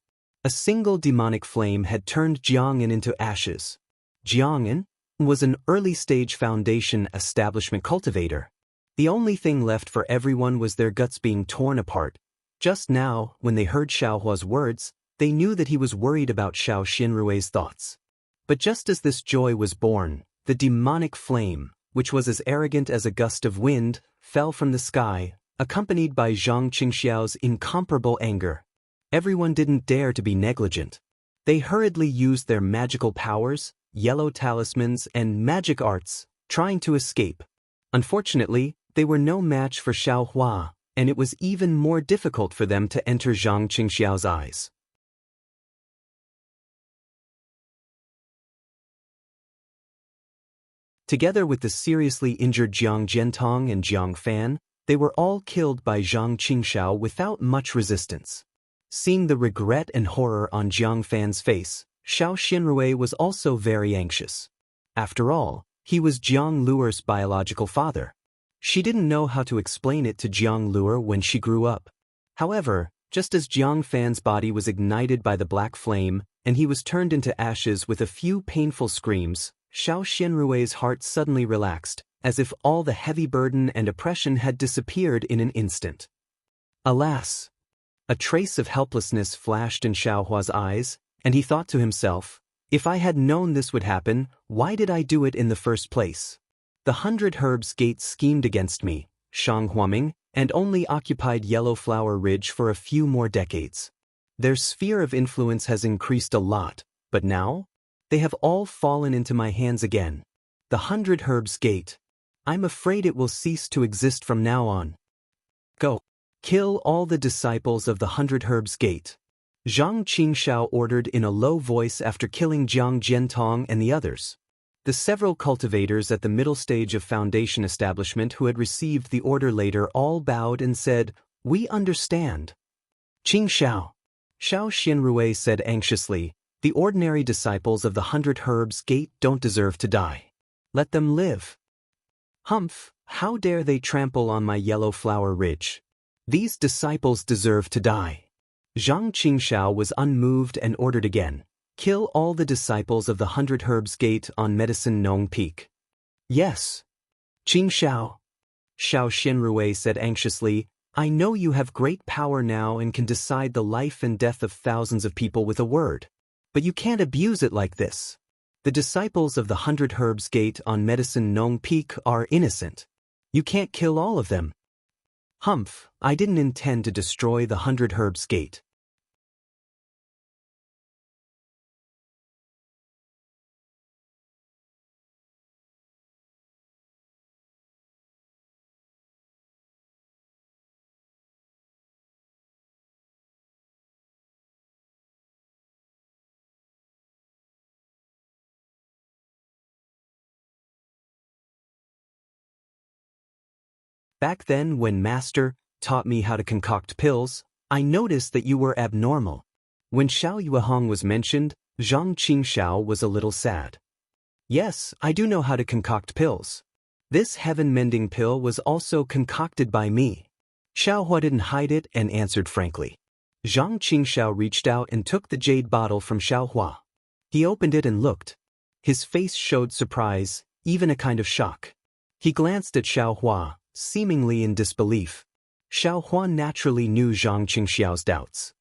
Speaker 1: A single demonic flame had turned Jiang'an into ashes. Jiang'an was an early-stage foundation establishment cultivator. The only thing left for everyone was their guts being torn apart. Just now, when they heard Xiao Hua's words, they knew that he was worried about Xiao Xianrui's thoughts. But just as this joy was born, the demonic flame, which was as arrogant as a gust of wind, fell from the sky, accompanied by Zhang Qingxiao's incomparable anger. Everyone didn't dare to be negligent. They hurriedly used their magical powers, yellow talismans, and magic arts, trying to escape. Unfortunately, they were no match for Xiao Hua, and it was even more difficult for them to enter Zhang Qingxiao's eyes. Together with the seriously injured Jiang Jiantong and Jiang Fan, they were all killed by Zhang Qingxiao without much resistance. Seeing the regret and horror on Jiang Fan's face, Xiao Xianrui was also very anxious. After all, he was Jiang Luer's biological father. She didn't know how to explain it to Jiang Luer when she grew up. However, just as Jiang Fan's body was ignited by the black flame, and he was turned into ashes with a few painful screams, Xiao Xianrui's heart suddenly relaxed, as if all the heavy burden and oppression had disappeared in an instant. Alas! A trace of helplessness flashed in Xiao Hua's eyes, and he thought to himself, if I had known this would happen, why did I do it in the first place? The Hundred Herbs Gate schemed against me, Shang Huaming, and only occupied Yellow Flower Ridge for a few more decades. Their sphere of influence has increased a lot, but now? They have all fallen into my hands again. The Hundred Herbs Gate. I'm afraid it will cease to exist from now on. Go. Kill all the disciples of the Hundred Herbs Gate. Zhang Qingxiao ordered in a low voice after killing Jiang Jiantong and the others. The several cultivators at the middle stage of foundation establishment who had received the order later all bowed and said, "We understand." Qingxiao. Xiao Xianrui said anxiously, "The ordinary disciples of the Hundred Herbs Gate don't deserve to die. Let them live." Humph, how dare they trample on my Yellow Flower Ridge? These disciples deserve to die. Zhang Qingxiao was unmoved and ordered again, "Kill all the disciples of the Hundred Herbs Gate on Medicine Nong Peak." Yes. Qingxiao. Xiao Xianrui said anxiously, "I know you have great power now and can decide the life and death of thousands of people with a word. But you can't abuse it like this. The disciples of the Hundred Herbs Gate on Medicine Nong Peak are innocent. You can't kill all of them." Humph, I didn't intend to destroy the Hundred Herbs Gate. Back then when Master taught me how to concoct pills, I noticed that you were abnormal. When Xiao Yuehong was mentioned, Zhang Qingxiao was a little sad. Yes, I do know how to concoct pills. This heaven-mending pill was also concocted by me. Xiaohua didn't hide it and answered frankly. Zhang Qingxiao reached out and took the jade bottle from Xiaohua. He opened it and looked. His face showed surprise, even a kind of shock. He glanced at Xiaohua, seemingly in disbelief. Xiaohua naturally knew Zhang Qingxiao's doubts.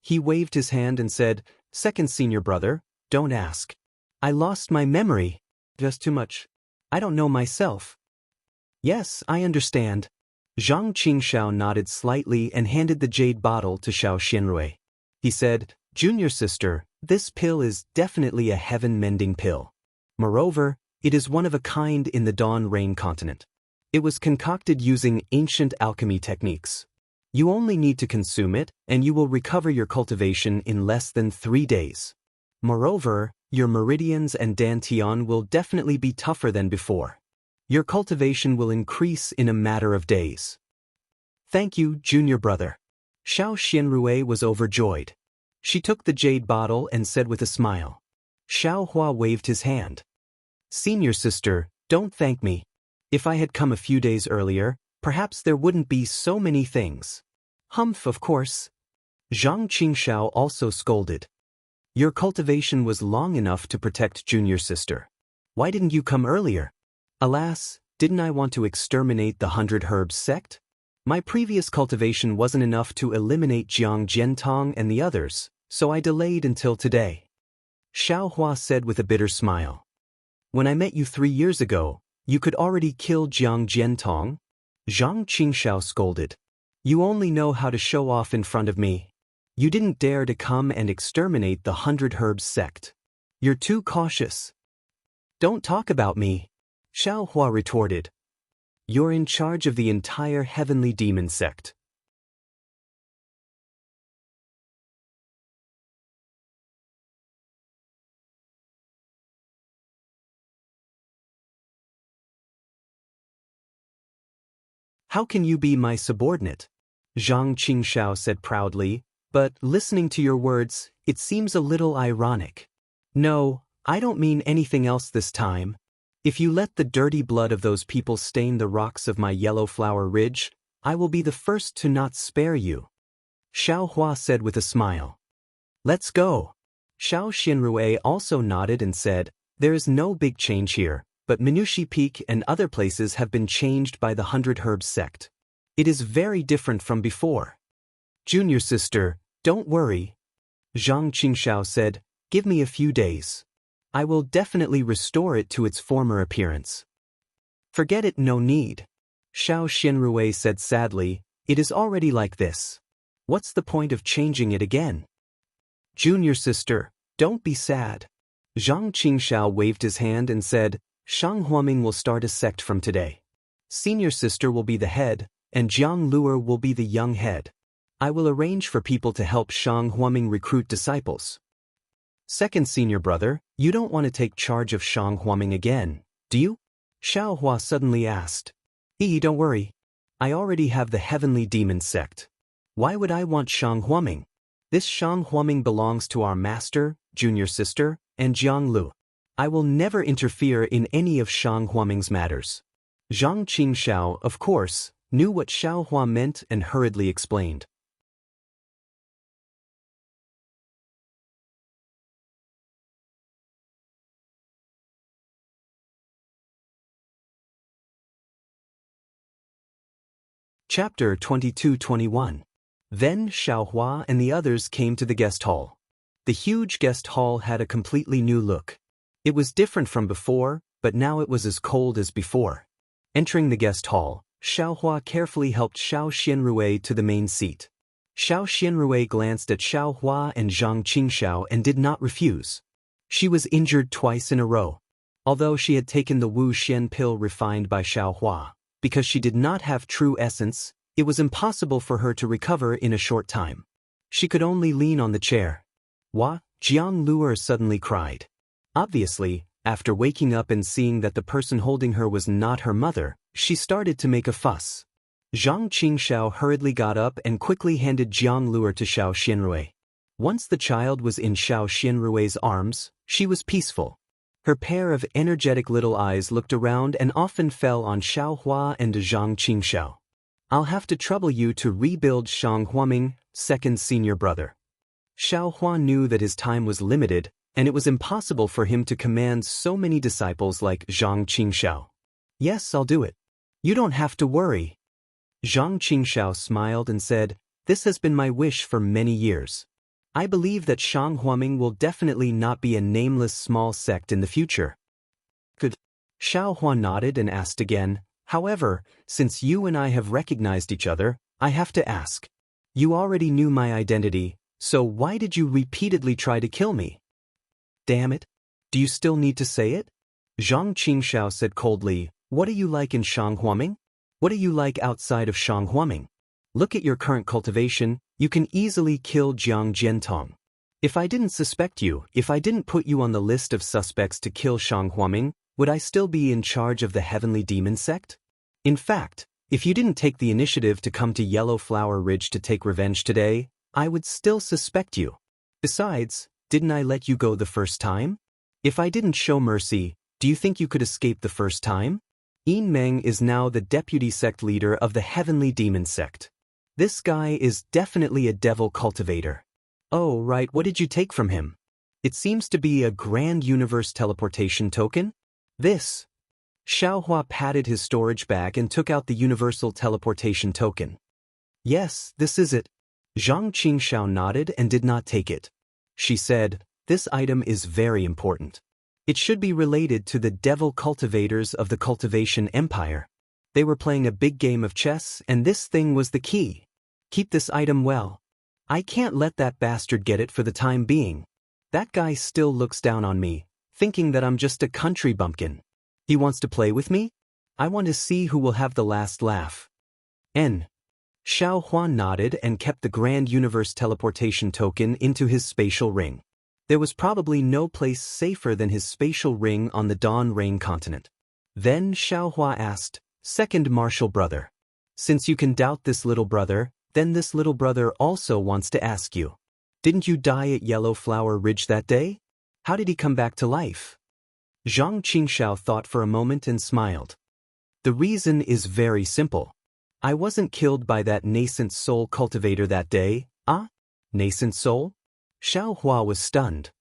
Speaker 1: He waved his hand and said, "Second senior brother, don't ask. I lost my memory. Just too much. I don't know myself." "Yes, I understand." Zhang Qingxiao nodded slightly and handed the jade bottle to Xiao Xianrui. He said, "Junior sister, this pill is definitely a heaven-mending pill. Moreover, it is one of a kind in the Dawn Rain continent. It was concocted using ancient alchemy techniques. You only need to consume it, and you will recover your cultivation in less than 3 days. Moreover, your meridians and dantian will definitely be tougher than before. Your cultivation will increase in a matter of days." "Thank you, junior brother." Xiao Xianrui was overjoyed. She took the jade bottle and said with a smile. Xiaohua waved his hand. "Senior sister, don't thank me. If I had come a few days earlier, perhaps there wouldn't be so many things." "Humph, of course." Zhang Qingxiao also scolded. "Your cultivation was long enough to protect junior sister. Why didn't you come earlier?" "Alas, didn't I want to exterminate the 100 Herbs sect? My previous cultivation wasn't enough to eliminate Jiang Jiantong and the others, so I delayed until today." Xiaohua said with a bitter smile. "When I met you 3 years ago, you could already kill Jiang Jiantong?" Zhang Qingxiao scolded. "You only know how to show off in front of me. You didn't dare to come and exterminate the 100 Herbs sect. You're too cautious." "Don't talk about me," Xiaohua retorted. "You're in charge of the entire heavenly demon sect." "How can you be my subordinate?" Zhang Qingxiao said proudly, "but listening to your words, it seems a little ironic." "No, I don't mean anything else this time. If you let the dirty blood of those people stain the rocks of my Yellow Flower Ridge, I will be the first to not spare you," Xiaohua said with a smile. "Let's go." Xiao Xianrui also nodded and said, "There is no big change here, but Minushi Peak and other places have been changed by the 100 Herbs sect. It is very different from before." "Junior sister, don't worry," Zhang Qingxiao said, "give me a few days. I will definitely restore it to its former appearance." "Forget it, no need," Xiao Xianrui said sadly, "it is already like this. What's the point of changing it again?" "Junior sister, don't be sad." Zhang Qingxiao waved his hand and said, "Shang Huaming will start a sect from today. Senior sister will be the head, and Jiang Luer will be the young head. I will arrange for people to help Shang Huaming recruit disciples." "Second senior brother, you don't want to take charge of Shang Huaming again, do you?" Xiaohua suddenly asked. Don't worry. I already have the heavenly demon sect. Why would I want Shang Huaming? This Shang Huaming belongs to our master, junior sister, and Jiang Lu. I will never interfere in any of Shang Huaming's matters." Zhang Qingxiao, of course, knew what Xiaohua meant and hurriedly explained. Chapter 22-21. Then Xiaohua and the others came to the guest hall. The huge guest hall had a completely new look. It was different from before, but now it was as cold as before. Entering the guest hall, Xiaohua carefully helped Xiao Xianrui to the main seat. Xiao Xianrui glanced at Xiaohua and Zhang Qingxiao and did not refuse. She was injured twice in a row. Although she had taken the Wu Xian pill refined by Xiaohua, because she did not have true essence, it was impossible for her to recover in a short time. She could only lean on the chair. "Wah!" Jiang Luer suddenly cried. Obviously, after waking up and seeing that the person holding her was not her mother, she started to make a fuss. Zhang Qingxiao hurriedly got up and quickly handed Jiang Luer to Xiao Xianrui. Once the child was in Xiao Xianrui's arms, she was peaceful. Her pair of energetic little eyes looked around and often fell on Xiaohua and Zhang Qingxiao. I'll have to trouble you to rebuild Shang Huaming, second senior brother. Xiaohua knew that his time was limited, and it was impossible for him to command so many disciples like Zhang Qingxiao. Yes, I'll do it. You don't have to worry. Zhang Qingxiao smiled and said, This has been my wish for many years. I believe that Shang Huaming will definitely not be a nameless small sect in the future. Good. Xiaohua nodded and asked again, However, since you and I have recognized each other, I have to ask. You already knew my identity, so why did you repeatedly try to kill me? Damn it. Do you still need to say it? Zhang Qingxiao said coldly, What are you like in Shang Huaming? What are you like outside of Shang Huaming? Look at your current cultivation, you can easily kill Jiang Jiantong. If I didn't suspect you, if I didn't put you on the list of suspects to kill Shang Huaming, would I still be in charge of the Heavenly Demon Sect? In fact, if you didn't take the initiative to come to Yellow Flower Ridge to take revenge today, I would still suspect you. Besides, didn't I let you go the first time? If I didn't show mercy, do you think you could escape the first time? Yin Meng is now the deputy sect leader of the Heavenly Demon Sect. This guy is definitely a devil cultivator. Oh, right, what did you take from him? It seems to be a grand universe teleportation token? This. Xiaohua patted his storage bag and took out the universal teleportation token. Yes, this is it. Zhang Qingxiao nodded and did not take it. She said, This item is very important. It should be related to the devil cultivators of the Cultivation Empire. They were playing a big game of chess, and this thing was the key. Keep this item well. I can't let that bastard get it for the time being. That guy still looks down on me, thinking that I'm just a country bumpkin. He wants to play with me? I want to see who will have the last laugh. N. Xiao Huan nodded and kept the Grand Universe teleportation token into his spatial ring. There was probably no place safer than his spatial ring on the Dawn Rain continent. Then Xiao Hua asked, Second martial brother. Since you can doubt this little brother, then this little brother also wants to ask you. Didn't you die at Yellow Flower Ridge that day? How did he come back to life? Zhang Qingxiao thought for a moment and smiled. The reason is very simple. I wasn't killed by that nascent soul cultivator that day. Ah? Nascent soul? Xiao Hua was stunned.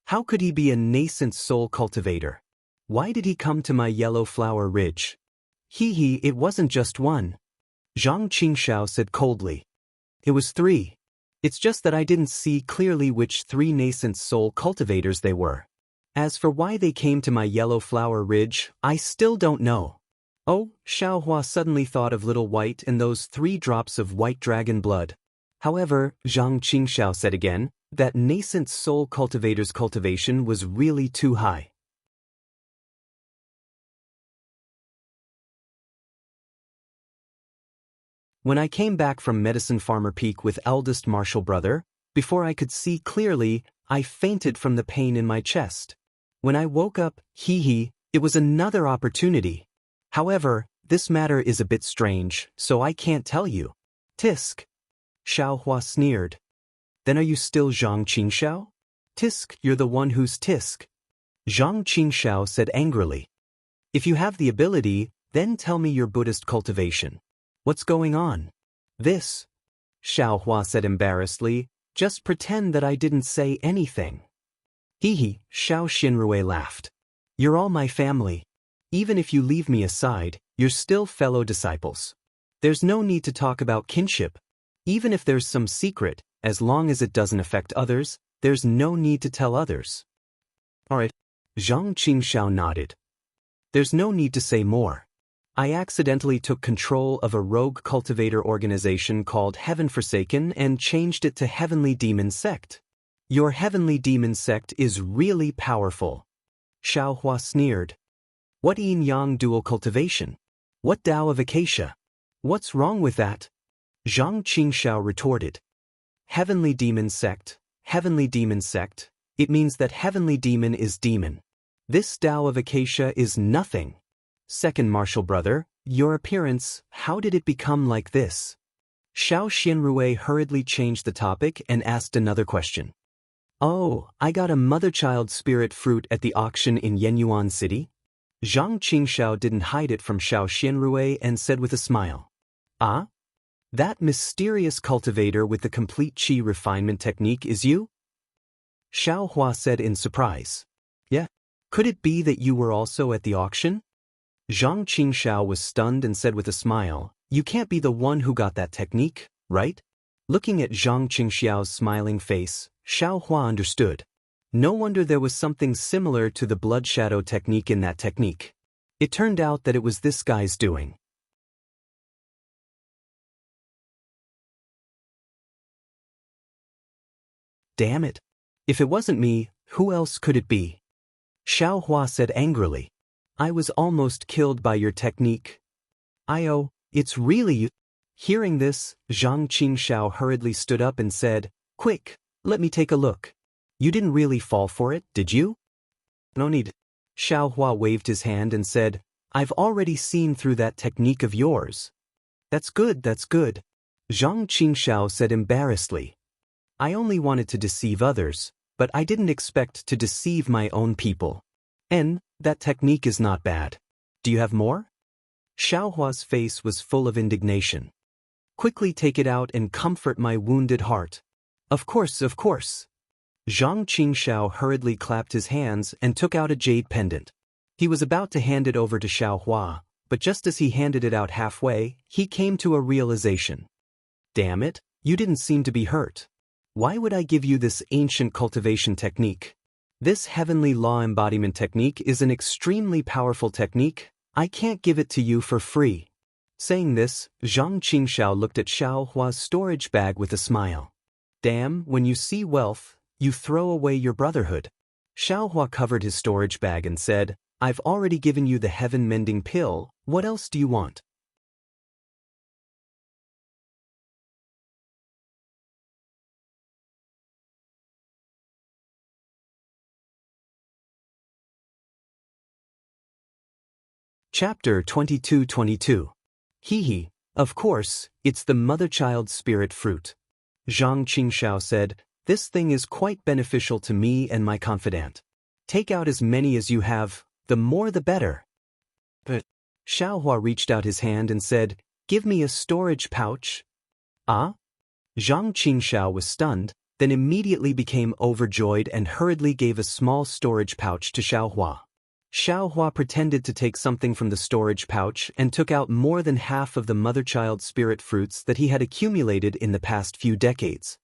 Speaker 1: How could he be a nascent soul cultivator? Why did he come to my Yellow Flower Ridge? It wasn't just one. Zhang Qingxiao said coldly. It was 3. It's just that I didn't see clearly which 3 nascent soul cultivators they were. As for why they came to my Yellow Flower Ridge, I still don't know. Oh, Xiao Hua suddenly thought of Little White and those 3 drops of white dragon blood. However, Zhang Qingxiao said again, that nascent soul cultivator's cultivation was really too high. When I came back from Medicine Farmer Peak with eldest martial brother, before I could see clearly, I fainted from the pain in my chest. When I woke up, it was another opportunity. However, this matter is a bit strange, so I can't tell you. Tisk. Xiao Hua sneered. Then are you still Zhang Qingxiao? Tisk, you're the one who's Tisk. Zhang Qingxiao said angrily. If you have the ability, then tell me your Buddhist cultivation. What's going on? This. Xiao Hua said embarrassedly, just pretend that I didn't say anything. Xiao Xinrui laughed. You're all my family. Even if you leave me aside, you're still fellow disciples. There's no need to talk about kinship. Even if there's some secret, as long as it doesn't affect others, there's no need to tell others. Alright. Zhang Qingxiao nodded. There's no need to say more. I accidentally took control of a rogue cultivator organization called Heaven Forsaken and changed it to Heavenly Demon Sect. Your Heavenly Demon Sect is really powerful. Xiao Hua sneered. What yin-yang dual cultivation? What Tao of Acacia? What's wrong with that? Zhang Qingxiao retorted. Heavenly Demon Sect, Heavenly Demon Sect, it means that Heavenly Demon is demon. This Tao of Acacia is nothing. Second martial brother, your appearance, how did it become like this? Xiao Xianrui hurriedly changed the topic and asked another question. Oh, I got a mother-child spirit fruit at the auction in Yenyuan City? Zhang Qingxiao didn't hide it from Xiao Xianrui and said with a smile. Ah? That mysterious cultivator with the complete qi refinement technique is you? Xiao Hua said in surprise. Yeah. Could it be that you were also at the auction? Zhang Qingxiao was stunned and said with a smile, you can't be the one who got that technique, right? Looking at Zhang Qingxiao's smiling face, Xiao Hua understood. No wonder there was something similar to the blood shadow technique in that technique. It turned out that it was this guy's doing. Damn it. If it wasn't me, who else could it be? Xiao Hua said angrily. I was almost killed by your technique. It's really you. Hearing this, Zhang Qingxiao hurriedly stood up and said, Quick, let me take a look. You didn't really fall for it, did you? No need. Xiao Hua waved his hand and said, I've already seen through that technique of yours. That's good, that's good. Zhang Qingxiao said embarrassedly. I only wanted to deceive others, but I didn't expect to deceive my own people. And that technique is not bad. Do you have more? Xiao Hua's face was full of indignation. Quickly take it out and comfort my wounded heart. Of course, of course. Zhang Qingxiao hurriedly clapped his hands and took out a jade pendant. He was about to hand it over to Xiao Hua, but just as he handed it out halfway, he came to a realization. Damn it, you didn't seem to be hurt. Why would I give you this ancient cultivation technique? This heavenly law embodiment technique is an extremely powerful technique. I can't give it to you for free. Saying this, Zhang Qingxiao looked at Xiao Hua's storage bag with a smile. Damn, when you see wealth, you throw away your brotherhood. Xiao Hua covered his storage bag and said, I've already given you the heaven-mending pill, what else do you want? Chapter 22-22. Hee, of course, it's the mother-child spirit fruit. Zhang Qingxiao said, this thing is quite beneficial to me and my confidant. Take out as many as you have, the more the better. But Xiao Hua reached out his hand and said, give me a storage pouch. Ah? Zhang Qingxiao was stunned, then immediately became overjoyed and hurriedly gave a small storage pouch to Xiao Hua. Xiao Hua pretended to take something from the storage pouch and took out more than half of the mother-child spirit fruits that he had accumulated in the past few decades.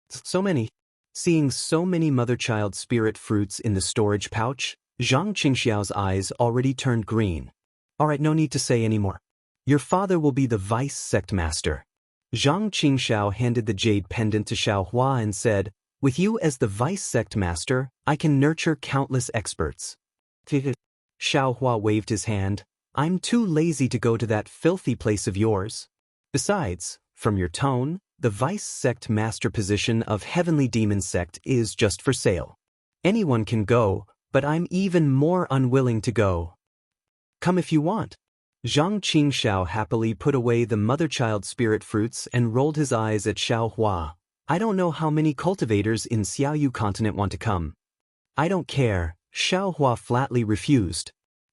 Speaker 1: So many. Seeing so many mother-child spirit fruits in the storage pouch, Zhang Qingxiao's eyes already turned green. Alright, no need to say any more. Your father will be the vice sect master. Zhang Qingxiao handed the jade pendant to Xiao Hua and said, with you as the vice sect master, I can nurture countless experts. Xiao Hua waved his hand. I'm too lazy to go to that filthy place of yours. Besides, from your tone, the vice sect master position of Heavenly Demon Sect is just for sale. Anyone can go, but I'm even more unwilling to go. Come if you want. Zhang Qingxiao happily put away the mother-child spirit fruits and rolled his eyes at Xiao Hua. I don't know how many cultivators in Xiaoyu continent want to come. I don't care. Xiao Hua flatly refused.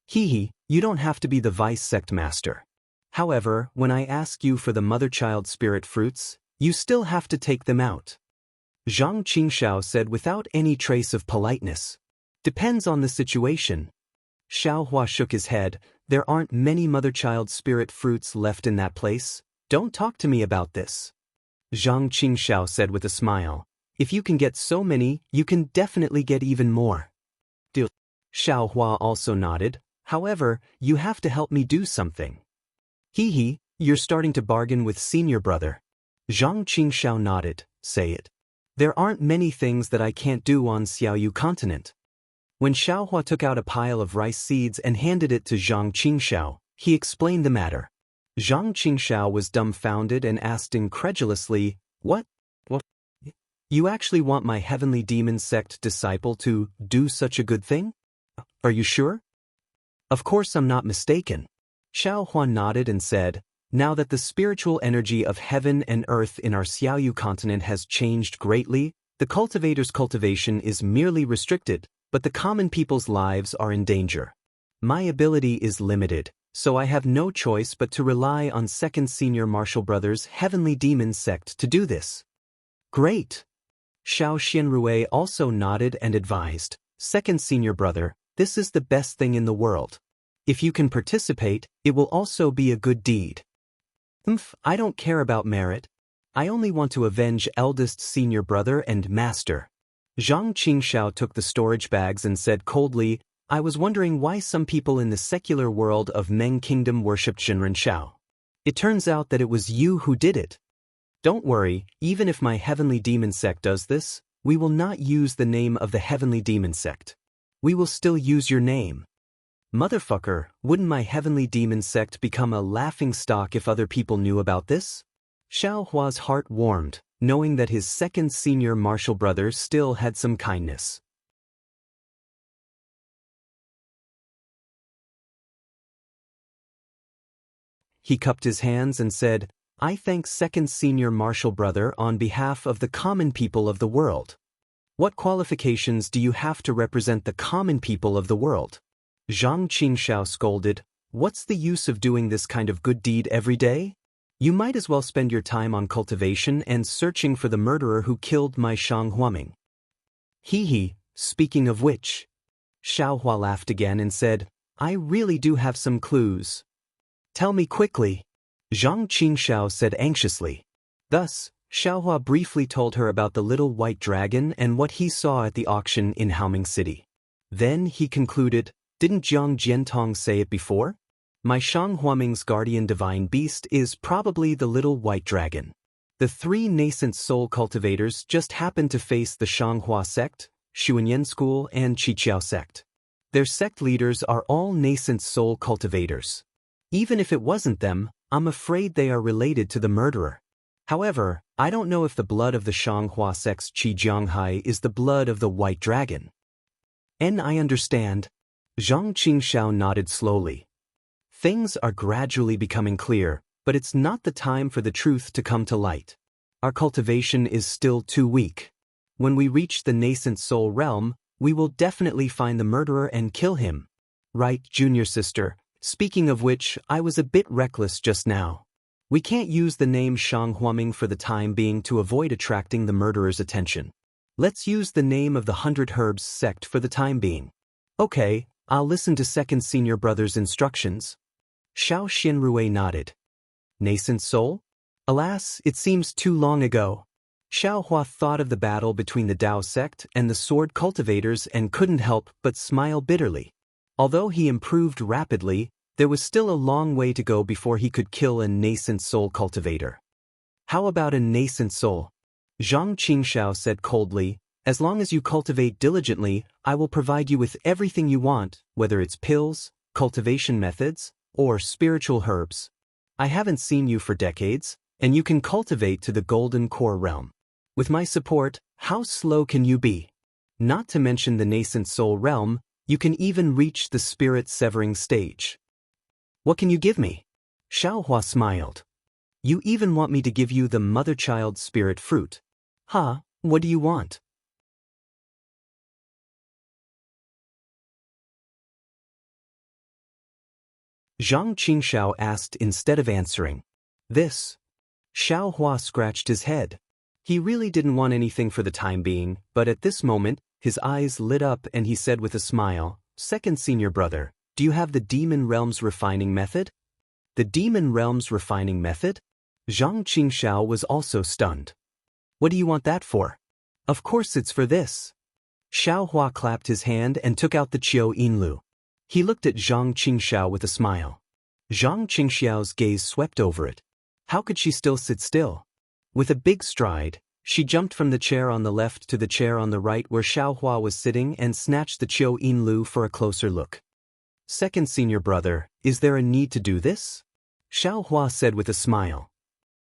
Speaker 1: Hee, you don't have to be the vice sect master. However, when I ask you for the mother-child spirit fruits, you still have to take them out. Zhang Qingxiao said without any trace of politeness. Depends on the situation. Xiao Hua shook his head. There aren't many mother-child spirit fruits left in that place. Don't talk to me about this. Zhang Qingxiao said with a smile. If you can get so many, you can definitely get even more. Deal. Xiao Hua also nodded. However, you have to help me do something. Hee, you're starting to bargain with senior brother. Zhang Qingxiao nodded. Say it. There aren't many things that I can't do on Xiaoyu continent. When Xiao Hua took out a pile of rice seeds and handed it to Zhang Qingxiao, he explained the matter. Zhang Qingxiao was dumbfounded and asked incredulously, What? You actually want my Heavenly Demon Sect disciple to do such a good thing? Are you sure? Of course I'm not mistaken. Xiao Hua nodded and said, now that the spiritual energy of heaven and earth in our Xiaoyu continent has changed greatly, the cultivator's cultivation is merely restricted, but the common people's lives are in danger. My ability is limited, so I have no choice but to rely on Second Senior Martial Brother's Heavenly Demon Sect to do this. Great! Xiao Xianrui also nodded and advised, Second Senior Brother, this is the best thing in the world. If you can participate, it will also be a good deed. I don't care about merit. I only want to avenge eldest senior brother and master. Zhang Qingxiao took the storage bags and said coldly, I was wondering why some people in the secular world of Meng Kingdom worshipped Jinren Shao. It turns out that it was you who did it. Don't worry, even if my Heavenly Demon Sect does this, we will not use the name of the Heavenly Demon Sect. We will still use your name. Motherfucker, wouldn't my Heavenly Demon Sect become a laughingstock if other people knew about this? Xiao Hua's heart warmed, knowing that his second senior martial brother still had some kindness. He cupped his hands and said, I thank second senior martial brother on behalf of the common people of the world. What qualifications do you have to represent the common people of the world? Zhang Qingxiao scolded, what's the use of doing this kind of good deed every day? You might as well spend your time on cultivation and searching for the murderer who killed my Shang Huaming. Hee, speaking of which. Xiao Hua laughed again and said, I really do have some clues. Tell me quickly. Zhang Qingxiao said anxiously. Thus, Xiao Hua briefly told her about the little white dragon and what he saw at the auction in Haoming City. Then he concluded, didn't Jiang Jiantong say it before? My Shang Huaming's guardian divine beast is probably the little white dragon. The three nascent soul cultivators just happened to face the Shanghua sect, Xuanyan school and Qiqiao sect. Their sect leaders are all nascent soul cultivators. Even if it wasn't them, I'm afraid they are related to the murderer. However, I don't know if the blood of the Shanghua sect's Qi Jianghai is the blood of the white dragon. And I understand. Zhang Qingxiao nodded slowly. Things are gradually becoming clear, but it's not the time for the truth to come to light. Our cultivation is still too weak. When we reach the nascent soul realm, we will definitely find the murderer and kill him. Right, junior sister? Speaking of which, I was a bit reckless just now. We can't use the name Shang Huaming for the time being to avoid attracting the murderer's attention. Let's use the name of the 100 Herbs sect for the time being. Okay, I'll listen to second senior brother's instructions. Xiao Xianrui nodded. Nascent soul? Alas, it seems too long ago. Xiao Hua thought of the battle between the Dao sect and the sword cultivators and couldn't help but smile bitterly. Although he improved rapidly, there was still a long way to go before he could kill a nascent soul cultivator. How about a nascent soul? Zhang Qingxiao said coldly, as long as you cultivate diligently, I will provide you with everything you want, whether it's pills, cultivation methods, or spiritual herbs. I haven't seen you for decades, and you can cultivate to the golden core realm. With my support, how slow can you be? Not to mention the nascent soul realm, you can even reach the spirit severing stage. What can you give me? Xiao Hua smiled. You even want me to give you the mother-child spirit fruit. Huh, what do you want? Zhang Qingxiao asked instead of answering. This. Xiao Hua scratched his head. He really didn't want anything for the time being, but at this moment, his eyes lit up and he said with a smile, Second senior brother, do you have the Demon Realms refining method? The Demon Realms refining method? Zhang Qingxiao was also stunned. What do you want that for? Of course it's for this. Xiao Hua clapped his hand and took out the Qiu Yinlu. He looked at Zhang Qingxiao with a smile. Zhang Qingxiao's gaze swept over it. How could she still sit still? With a big stride, she jumped from the chair on the left to the chair on the right where Xiao Hua was sitting and snatched the Qiu Yinlu for a closer look. Second senior brother, is there a need to do this? Xiao Hua said with a smile.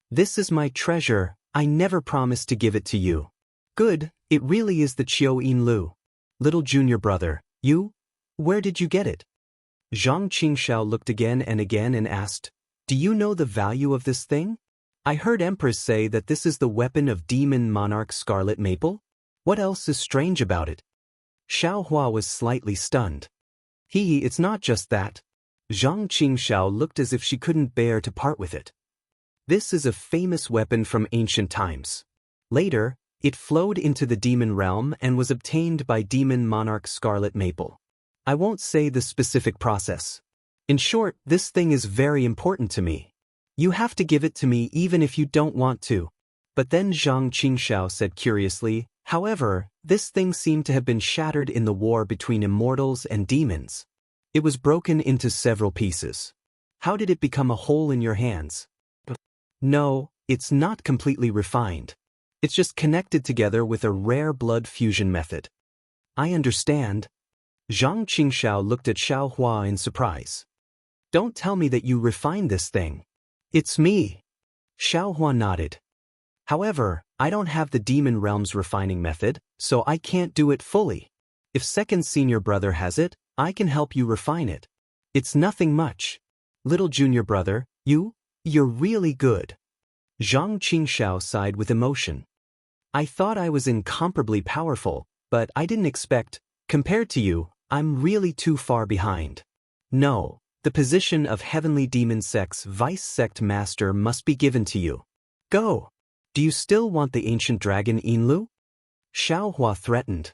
Speaker 1: This is my treasure, I never promised to give it to you. Good, it really is the Qiu Yinlu. Little junior brother, you? Where did you get it? Zhang Qingxiao looked again and again and asked, "Do you know the value of this thing? I heard Empress say that this is the weapon of demon monarch Scarlet Maple. What else is strange about it?" Xiaohua was slightly stunned. It's not just that." Zhang Qingxiao looked as if she couldn't bear to part with it. "This is a famous weapon from ancient times. Later, it flowed into the demon realm and was obtained by demon monarch Scarlet Maple. I won't say the specific process. In short, this thing is very important to me. You have to give it to me even if you don't want to." But then Zhang Qingxiao said curiously, "However, this thing seemed to have been shattered in the war between immortals and demons. It was broken into several pieces. How did it become a whole in your hands?" "No, it's not completely refined. It's just connected together with a rare blood fusion method." "I understand." Zhang Qingxiao looked at Xiaohua in surprise. "Don't tell me that you refined this thing." "It's me." Xiaohua nodded. "However, I don't have the demon realm's refining method, so I can't do it fully. If second senior brother has it, I can help you refine it. It's nothing much. Little junior brother, you're really good." Zhang Qingxiao sighed with emotion. "I thought I was incomparably powerful, but I didn't expect, compared to you, I'm really too far behind. No, the position of Heavenly Demon Sect's Vice Sect Master must be given to you. Go. Do you still want the ancient dragon Yinlu?" Xiaohua threatened.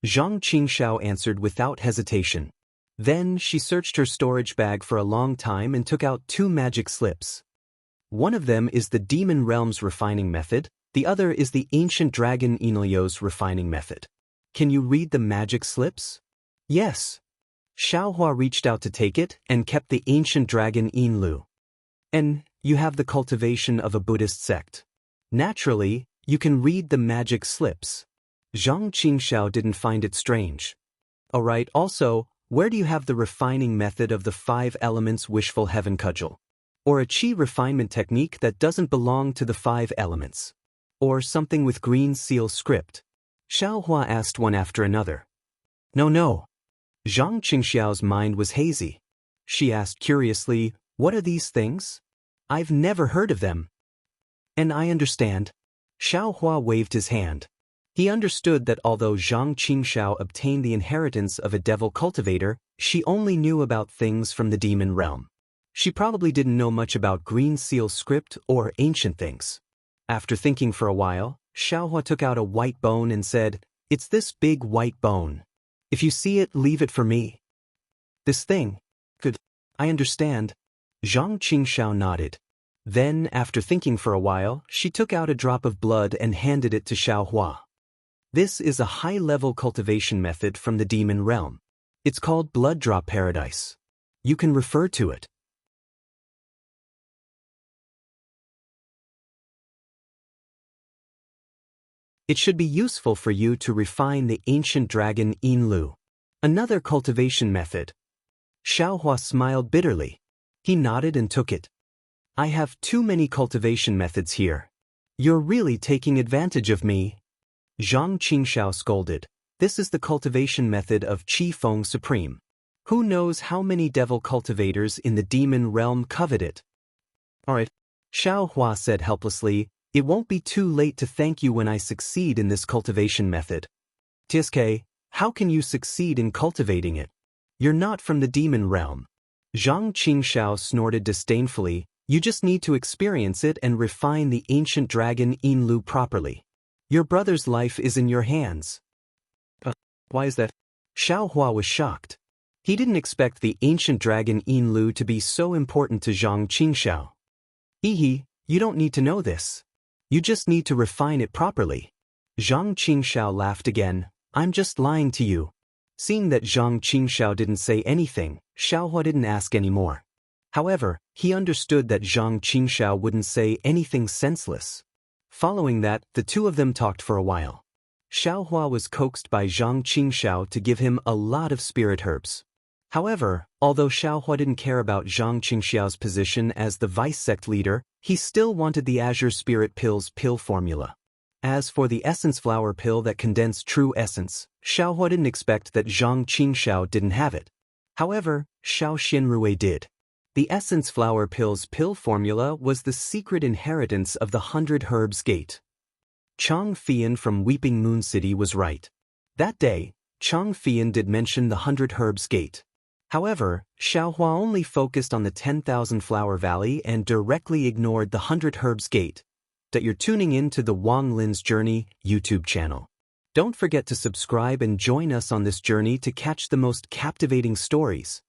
Speaker 1: Zhang Qingxiao answered without hesitation. Then she searched her storage bag for a long time and took out 2 magic slips. One of them is the demon realm's refining method, the other is the ancient dragon Yinlu's refining method. "Can you read the magic slips?" "Yes." Xiaohua reached out to take it and kept the ancient dragon Yinlu. "And you have the cultivation of a Buddhist sect. Naturally, you can read the magic slips." Zhang Qingxiao didn't find it strange. "Alright, also, where do you have the refining method of the 5 elements wishful heaven cudgel? Or a chi refinement technique that doesn't belong to the 5 elements? Or something with green seal script?" Xiaohua asked one after another. No. Zhang Qingxiao's mind was hazy. She asked curiously, "What are these things? I've never heard of them." "And I understand." Xiaohua waved his hand. He understood that although Zhang Qingxiao obtained the inheritance of a devil cultivator, she only knew about things from the demon realm. She probably didn't know much about green seal script or ancient things. After thinking for a while, Xiaohua took out a white bone and said, "It's this big white bone. If you see it, leave it for me." "This thing? Good. I understand." Zhang Qingxiao nodded. Then, after thinking for a while, she took out a drop of blood and handed it to Xiaohua. "This is a high-level cultivation method from the demon realm. It's called Blood Drop Paradise. You can refer to it." "It should be useful for you to refine the ancient dragon Yinlu. Another cultivation method." Xiaohua smiled bitterly. He nodded and took it. "I have too many cultivation methods here. You're really taking advantage of me." Zhang Qingxiao scolded. "This is the cultivation method of Qi Feng Supreme. Who knows how many devil cultivators in the demon realm covet it?" "Alright," Xiaohua said helplessly, "it won't be too late to thank you when I succeed in this cultivation method." "TSK, how can you succeed in cultivating it? You're not from the demon realm." Zhang Qingxiao snorted disdainfully. "You just need to experience it and refine the ancient dragon Yinlu properly. Your brother's life is in your hands." Why is that?" Xiaohua was shocked. He didn't expect the ancient dragon Yinlu to be so important to Zhang Qingxiao. You don't need to know this. You just need to refine it properly." Zhang Qingxiao laughed again. "I'm just lying to you." Seeing that Zhang Qingxiao didn't say anything, Xiaohua didn't ask any more. However, he understood that Zhang Qingxiao wouldn't say anything senseless. Following that, the two of them talked for a while. Xiaohua was coaxed by Zhang Qingxiao to give him a lot of spirit herbs. However, although Xiaohua didn't care about Zhang Qingxiao's position as the vice sect leader, he still wanted the Azure Spirit Pill's pill formula. As for the essence flower pill that condensed true essence, Xiaohua didn't expect that Zhang Qingxiao didn't have it. However, Xiao Xinrui did. The Essence Flower Pills pill formula was the secret inheritance of the 100 Herbs Gate. Chang Fian from Weeping Moon City was right. That day, Chang Fian did mention the 100 Herbs Gate. However, Xiaohua only focused on the 10,000 Flower Valley and directly ignored the 100 Herbs Gate. That you're tuning in to the Wang Lin's Journey YouTube channel. Don't forget to subscribe and join us on this journey to catch the most captivating stories.